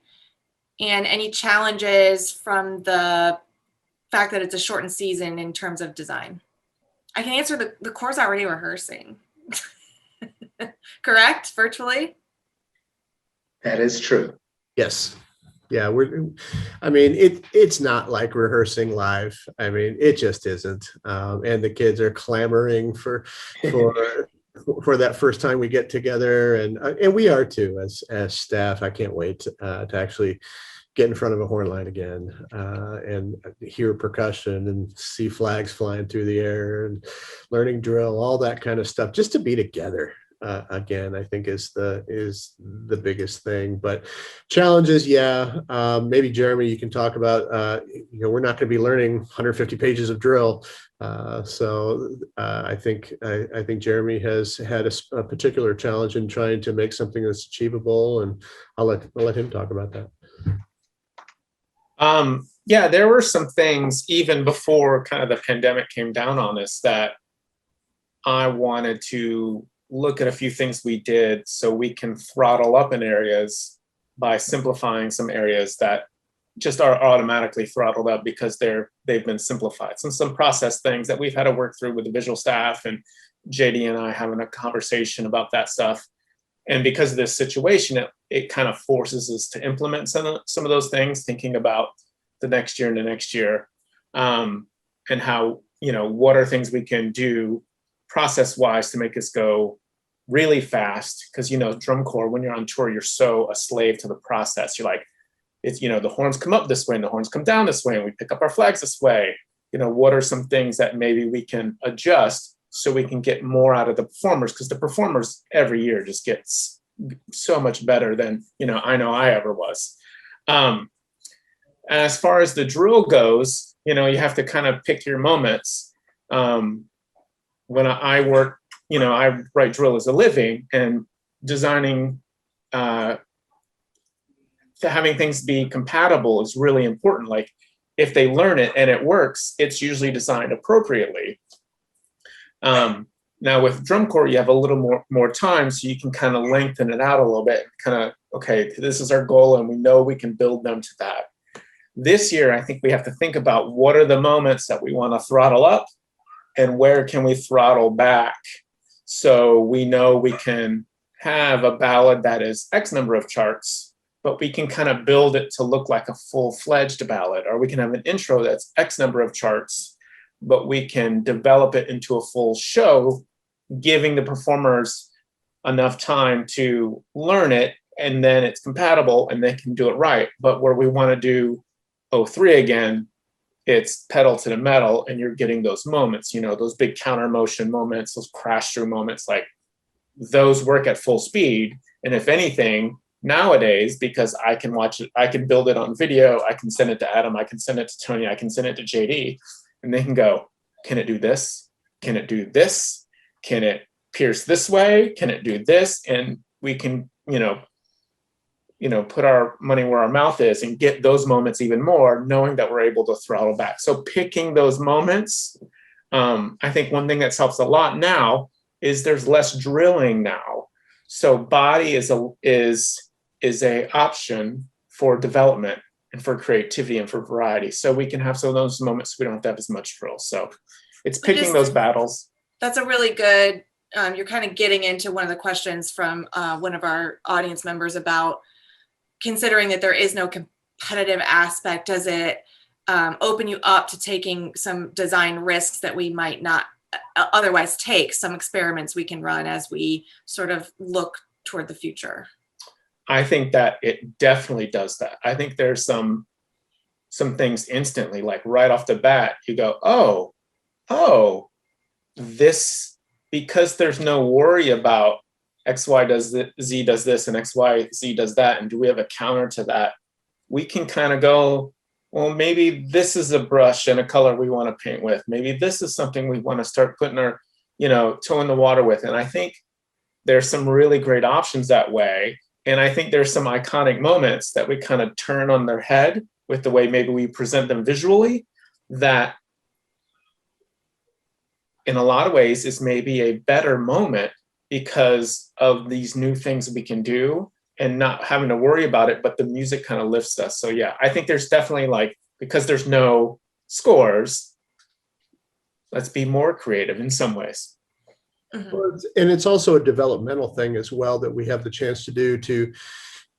and any challenges from the fact that it's a shortened season in terms of design? I can answer the corps already rehearsing. Correct? Virtually? That is true. Yes. Yeah, I mean, it's not like rehearsing live. I mean, it just isn't. And the kids are clamoring for that first time we get together, and we are too as staff. I can't wait to actually get in front of a horn line again and hear percussion and see flags flying through the air and learning drill, all that kind of stuff, just to be together again, I think is the biggest thing. But challenges, yeah. Maybe Jeremy, you can talk about, you know, we're not going to be learning 150 pages of drill. So I think Jeremy has had a particular challenge in trying to make something that's achievable, and I'll let him talk about that. Yeah, there were some things even before kind of the pandemic came down on us that I wanted to look at a few things we did so we can throttle up in areas by simplifying some areas that just are automatically throttled up because they've been simplified. Some process things that we've had to work through with the visual staff, and JD and I having a conversation about that stuff. And because of this situation, it kind of forces us to implement some of those things, thinking about the next year and the next year, and how, what are things we can do process-wise to make us go really fast. Because, drum corps, when you're on tour, you're so a slave to the process. You're like, it's, the horns come up this way and the horns come down this way, and we pick up our flags this way. What are some things that maybe we can adjust so we can get more out of the performers? Because the performers every year just gets so much better than, I know I ever was. And as far as the drill goes, you have to kind of pick your moments. When I work, I write drill as a living, and designing, having things be compatible is really important. Like, if they learn it and it works, it's usually designed appropriately. Now with drum corps, you have a little more time, so you can kind of lengthen it out a little bit. Kind of, okay, this is our goal, and we know we can build them to that. This year, I think we have to think about what are the moments that we want to throttle up, and where can we throttle back, so we know we can have a ballad that is X number of charts, but we can kind of build it to look like a full-fledged ballad, or we can have an intro that's X number of charts, but we can develop it into a full show, giving the performers enough time to learn it, and then it's compatible and they can do it right. But where we want to do 03 again, it's pedal to the metal, and you're getting those moments, those big counter motion moments, those crash through moments, like those work at full speed. And if anything, nowadays, because I can watch it, I can build it on video, I can send it to Adam, I can send it to Tony, I can send it to JD, and they can go, can it do this? Can it do this? Can it pierce this way? Can it do this? And we can, put our money where our mouth is and get those moments even more, knowing that we're able to throttle back. So picking those moments, I think one thing that helps a lot now is there's less drilling now. So body is a option for development and for creativity and for variety. So we can have some of those moments, we don't have to have as much drill. So it's picking those battles. That's a really good, you're kind of getting into one of the questions from one of our audience members about considering that there is no competitive aspect. Does it open you up to taking some design risks that we might not otherwise take, some experiments we can run as we sort of look toward the future? I think that it definitely does that. I think there's some things instantly, like right off the bat, you go, oh, this, because there's no worry about X, Y does this, Z does this, and X, Y, Z does that, and do we have a counter to that? We can kind of go, well, maybe this is a brush and a color we want to paint with. Maybe this is something we want to start putting our, toe in the water with. And I think there's some really great options that way. And I think there's some iconic moments that we kind of turn on their head with the way maybe we present them visually, that in a lot of ways is maybe a better moment because of these new things we can do and not having to worry about it, but the music kind of lifts us. So yeah, I think there's definitely because there's no scores, let's be more creative in some ways. Well, and it's also a developmental thing as well that we have the chance to do to,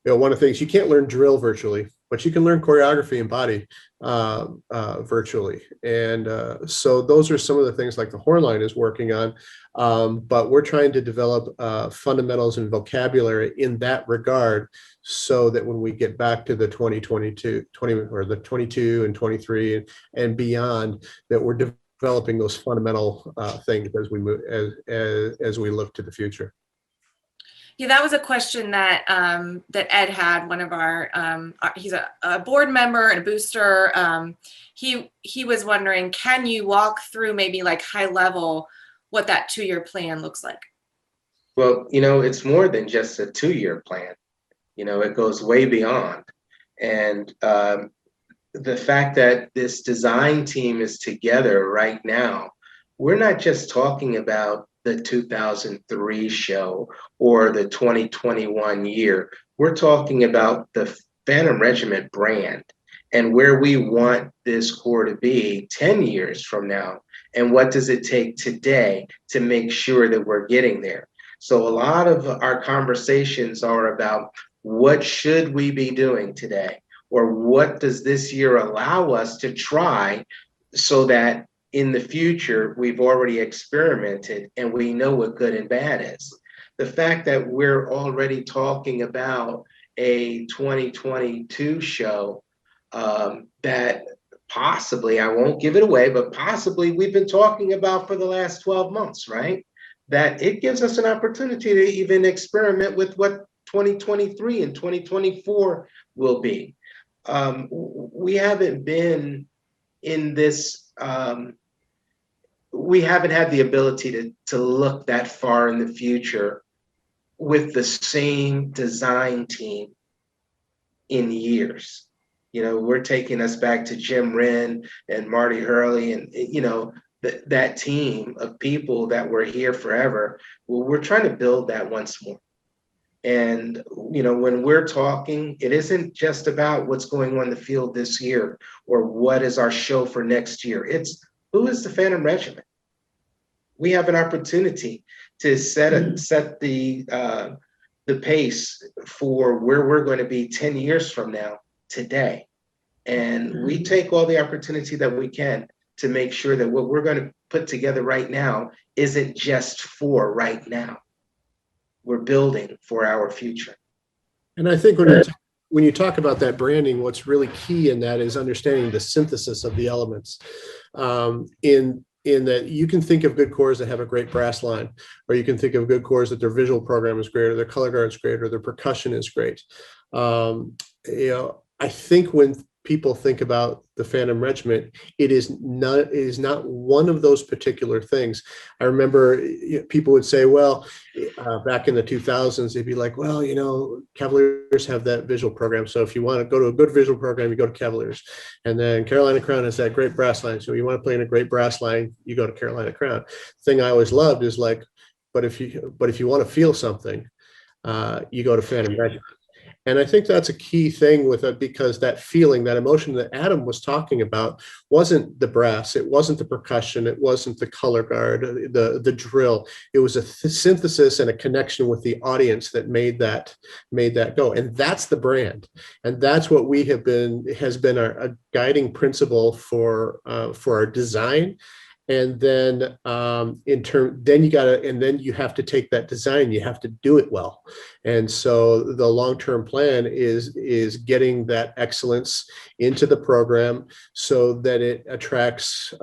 one of the things, you can't learn drill virtually, but you can learn choreography and body virtually. And so those are some of the things like the horn line is working on. But we're trying to develop fundamentals and vocabulary in that regard, so that when we get back to the 2022 or the 22 and 23 and beyond, that we're developing those fundamental things as we move, as we look to the future. Yeah, that was a question that that Ed had. One of our, he's a board member and a booster. He was wondering, can you walk through maybe high level what that 2-year plan looks like? Well, it's more than just a 2-year plan. It goes way beyond. And the fact that this design team is together right now, we're not just talking about the 2003 show or the 2021 year. We're talking about the Phantom Regiment brand and where we want this corps to be 10 years from now. And what does it take today to make sure that we're getting there? So a lot of our conversations are about what should we be doing today? Or what does this year allow us to try so that in the future, we've already experimented and we know what good and bad is. The fact that we're already talking about a 2022 show that possibly, I won't give it away, but possibly we've been talking about for the last 12 months, right? That it gives us an opportunity to even experiment with what 2023 and 2024 will be. We haven't been in this, we haven't had the ability to look that far in the future with the same design team in years. You know, we're taking us back to Jim Wren and Marty Hurley and, you know, that team of people that were here forever. Well, we're trying to build that once more. And, you know, when we're talking, it isn't just about what's going on in the field this year or what is our show for next year. It's who is the Phantom Regiment? We have an opportunity to set the pace for where we're going to be 10 years from now today. And we take all the opportunity that we can to make sure that what we're going to put together right now isn't just for right now. We're building for our future. And I think when you talk about that branding, what's really key in that is understanding the synthesis of the elements. In that you can think of good corps that have a great brass line, or you can think of good corps that their visual program is great, or their color guard is great, or their percussion is great. You know, I think when people think about the Phantom Regiment, it is not one of those particular things. I remember people would say, well, back in the 2000s, they'd be like, well, you know, Cavaliers have that visual program. So if you want to go to a good visual program, you go to Cavaliers. And then Carolina Crown has that great brass line. So you want to play in a great brass line, you go to Carolina Crown. The thing I always loved is like, but if you want to feel something, you go to Phantom Regiment. And I think that's a key thing with it, because that feeling, that emotion that Adam was talking about wasn't the brass, it wasn't the percussion, it wasn't the color guard, the drill. It was a synthesis and a connection with the audience that made that go. And that's the brand. And that's what has been our guiding principle for our design. And then then you have to take that design, you have to do it well. And so the long-term plan is getting that excellence into the program so that it attracts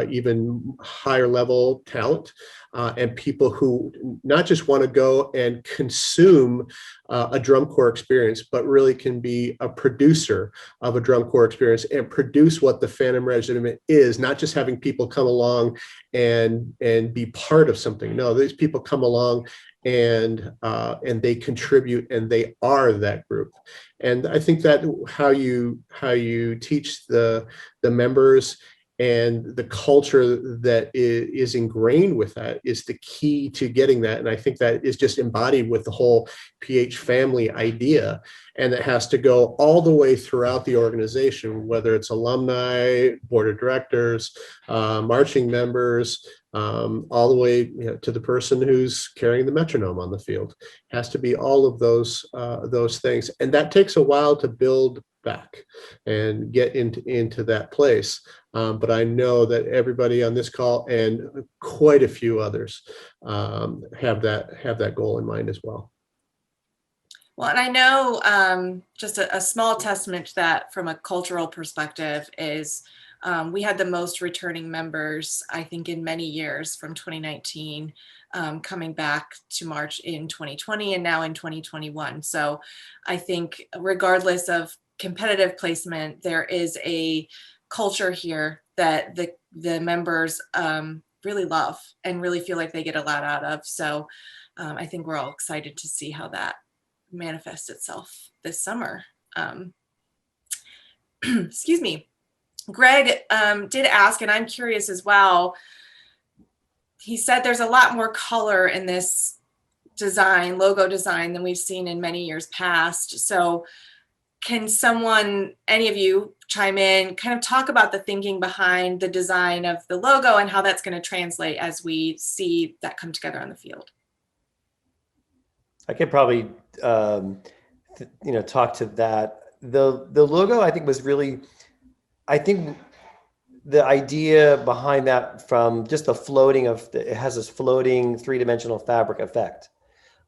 even higher level talent and people who not just want to go and consume a drum corps experience, but really can be a producer of a drum corps experience and produce what the Phantom Regiment is, not just having people come along and be part of something. No, these people come along and they contribute and they are that group. And I think that how you teach the members and the culture that is ingrained with that is the key to getting that. And I think that is just embodied with the whole PH family idea. And it has to go all the way throughout the organization, whether it's alumni, board of directors, marching members, all the way to the person who's carrying the metronome on the field. It has to be all of those things. And that takes a while to build back and get into that place. But I know that everybody on this call and quite a few others have that goal in mind as well. Well, and I know just a small testament to that from a cultural perspective is we had the most returning members, I think, in many years from 2019 coming back to March in 2020 and now in 2021. So I think regardless of competitive placement, there is a culture here that the members really love and really feel like they get a lot out of. So I think we're all excited to see how that manifests itself this summer. Excuse me. Greg did ask, and I'm curious as well. He said there's a lot more color in this design, logo design, than we've seen in many years past. So can someone, any of you, chime in, kind of talk about the thinking behind the design of the logo and how that's going to translate as we see that come together on the field? I could probably, talk to that. The logo, I think, was really, I think the idea behind that from just the floating it has this floating 3-dimensional fabric effect.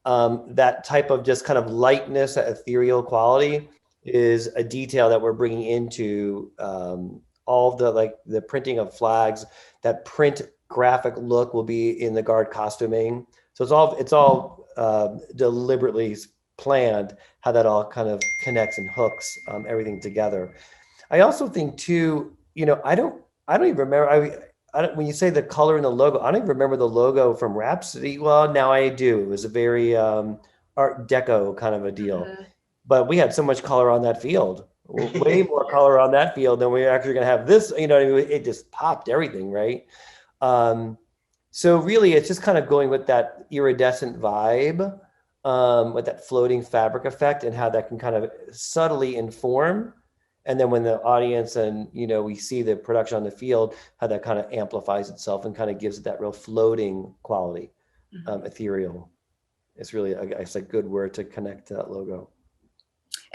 That type of just kind of lightness, that ethereal quality is a detail that we're bringing into all of the printing of flags. That print graphic look will be in the Guard costuming. So it's all deliberately planned how that all kind of connects and hooks everything together. I also think too, I don't even remember. When you say the color in the logo, I don't even remember the logo from Rhapsody. Well, now I do. It was a very Art Deco kind of a deal. But we had so much color on that field, way more color on that field than we're actually going to have this. It just popped everything, right? So really, it's just kind of going with that iridescent vibe, with that floating fabric effect, and how that can kind of subtly inform. And then when the audience and, we see the production on the field, how that kind of amplifies itself and kind of gives it that real floating quality, ethereal. It's really, it's a good word to connect to that logo.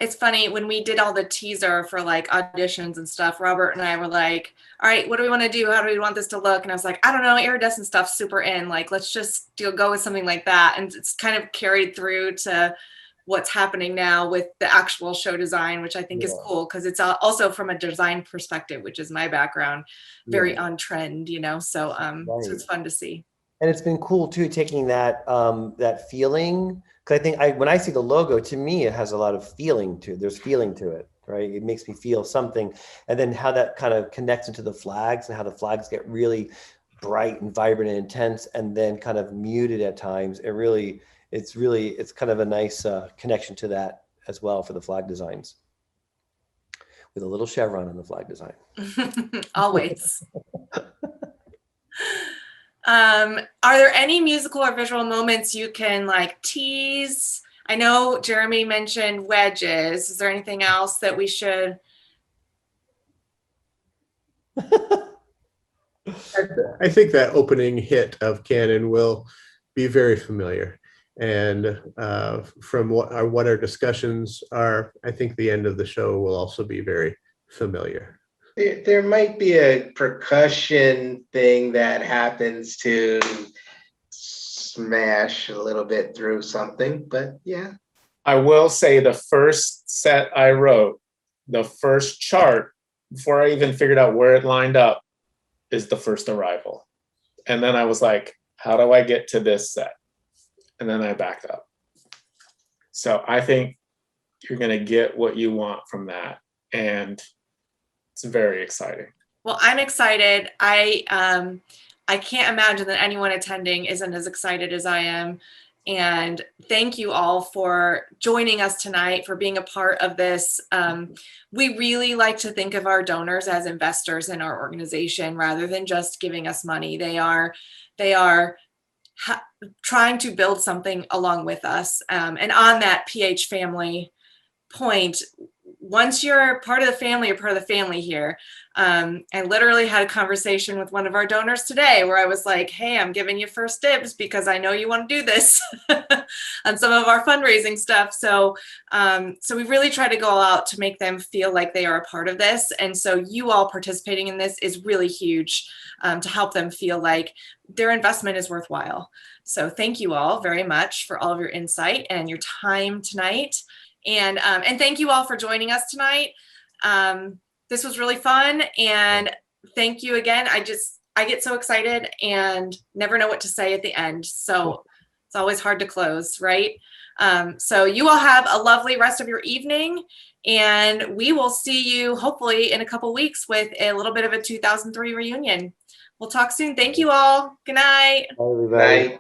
It's funny, when we did all the teaser for like auditions and stuff, Robert and I were like, all right, what do we want to do? How do we want this to look? And I was like, I don't know, iridescent stuff, super in. Like, let's just go with something like that. And it's kind of carried through to what's happening now with the actual show design, which I think is cool, because it's also from a design perspective, which is my background, very on trend, so so it's fun to see. And it's been cool too, taking that that feeling, because I think when I see the logo, to me it has a lot of feeling to it. There's feeling to it, right? It makes me feel something, and then how that kind of connects into the flags and how the flags get really bright and vibrant and intense, and then kind of muted at times. It's kind of a nice connection to that as well for the flag designs, with a little chevron on the flag design. Always. Are there any musical or visual moments you can like tease? I know Jeremy mentioned wedges. Is there anything else that we should? I think that opening hit of Cannon will be very familiar. And from what our discussions are, I think the end of the show will also be very familiar. There might be a percussion thing that happens to smash a little bit through something, but yeah. I will say the first set I wrote, the first chart, before I even figured out where it lined up, is the first arrival. And then I was like, how do I get to this set? And then I backed up. So I think you're going to get what you want from that. And it's very exciting. Well, I'm excited. I can't imagine that anyone attending isn't as excited as I am. And thank you all for joining us tonight, for being a part of this. We really like to think of our donors as investors in our organization rather than just giving us money. They are trying to build something along with us. And on that PH family point, once you're part of the family, you're part of the family here. I literally had a conversation with one of our donors today where I was like, hey, I'm giving you first dibs because I know you want to do this on some of our fundraising stuff. So we really try to go out to make them feel like they are a part of this. And so you all participating in this is really huge to help them feel like their investment is worthwhile. So thank you all very much for all of your insight and your time tonight. And thank you all for joining us tonight. This was really fun, and thank you again. I get so excited and never know what to say at the end. So it's always hard to close, right? So you all have a lovely rest of your evening, and we will see you hopefully in a couple weeks with a little bit of a 2003 reunion. We'll talk soon. Thank you all. Good night. Bye, everybody. Night.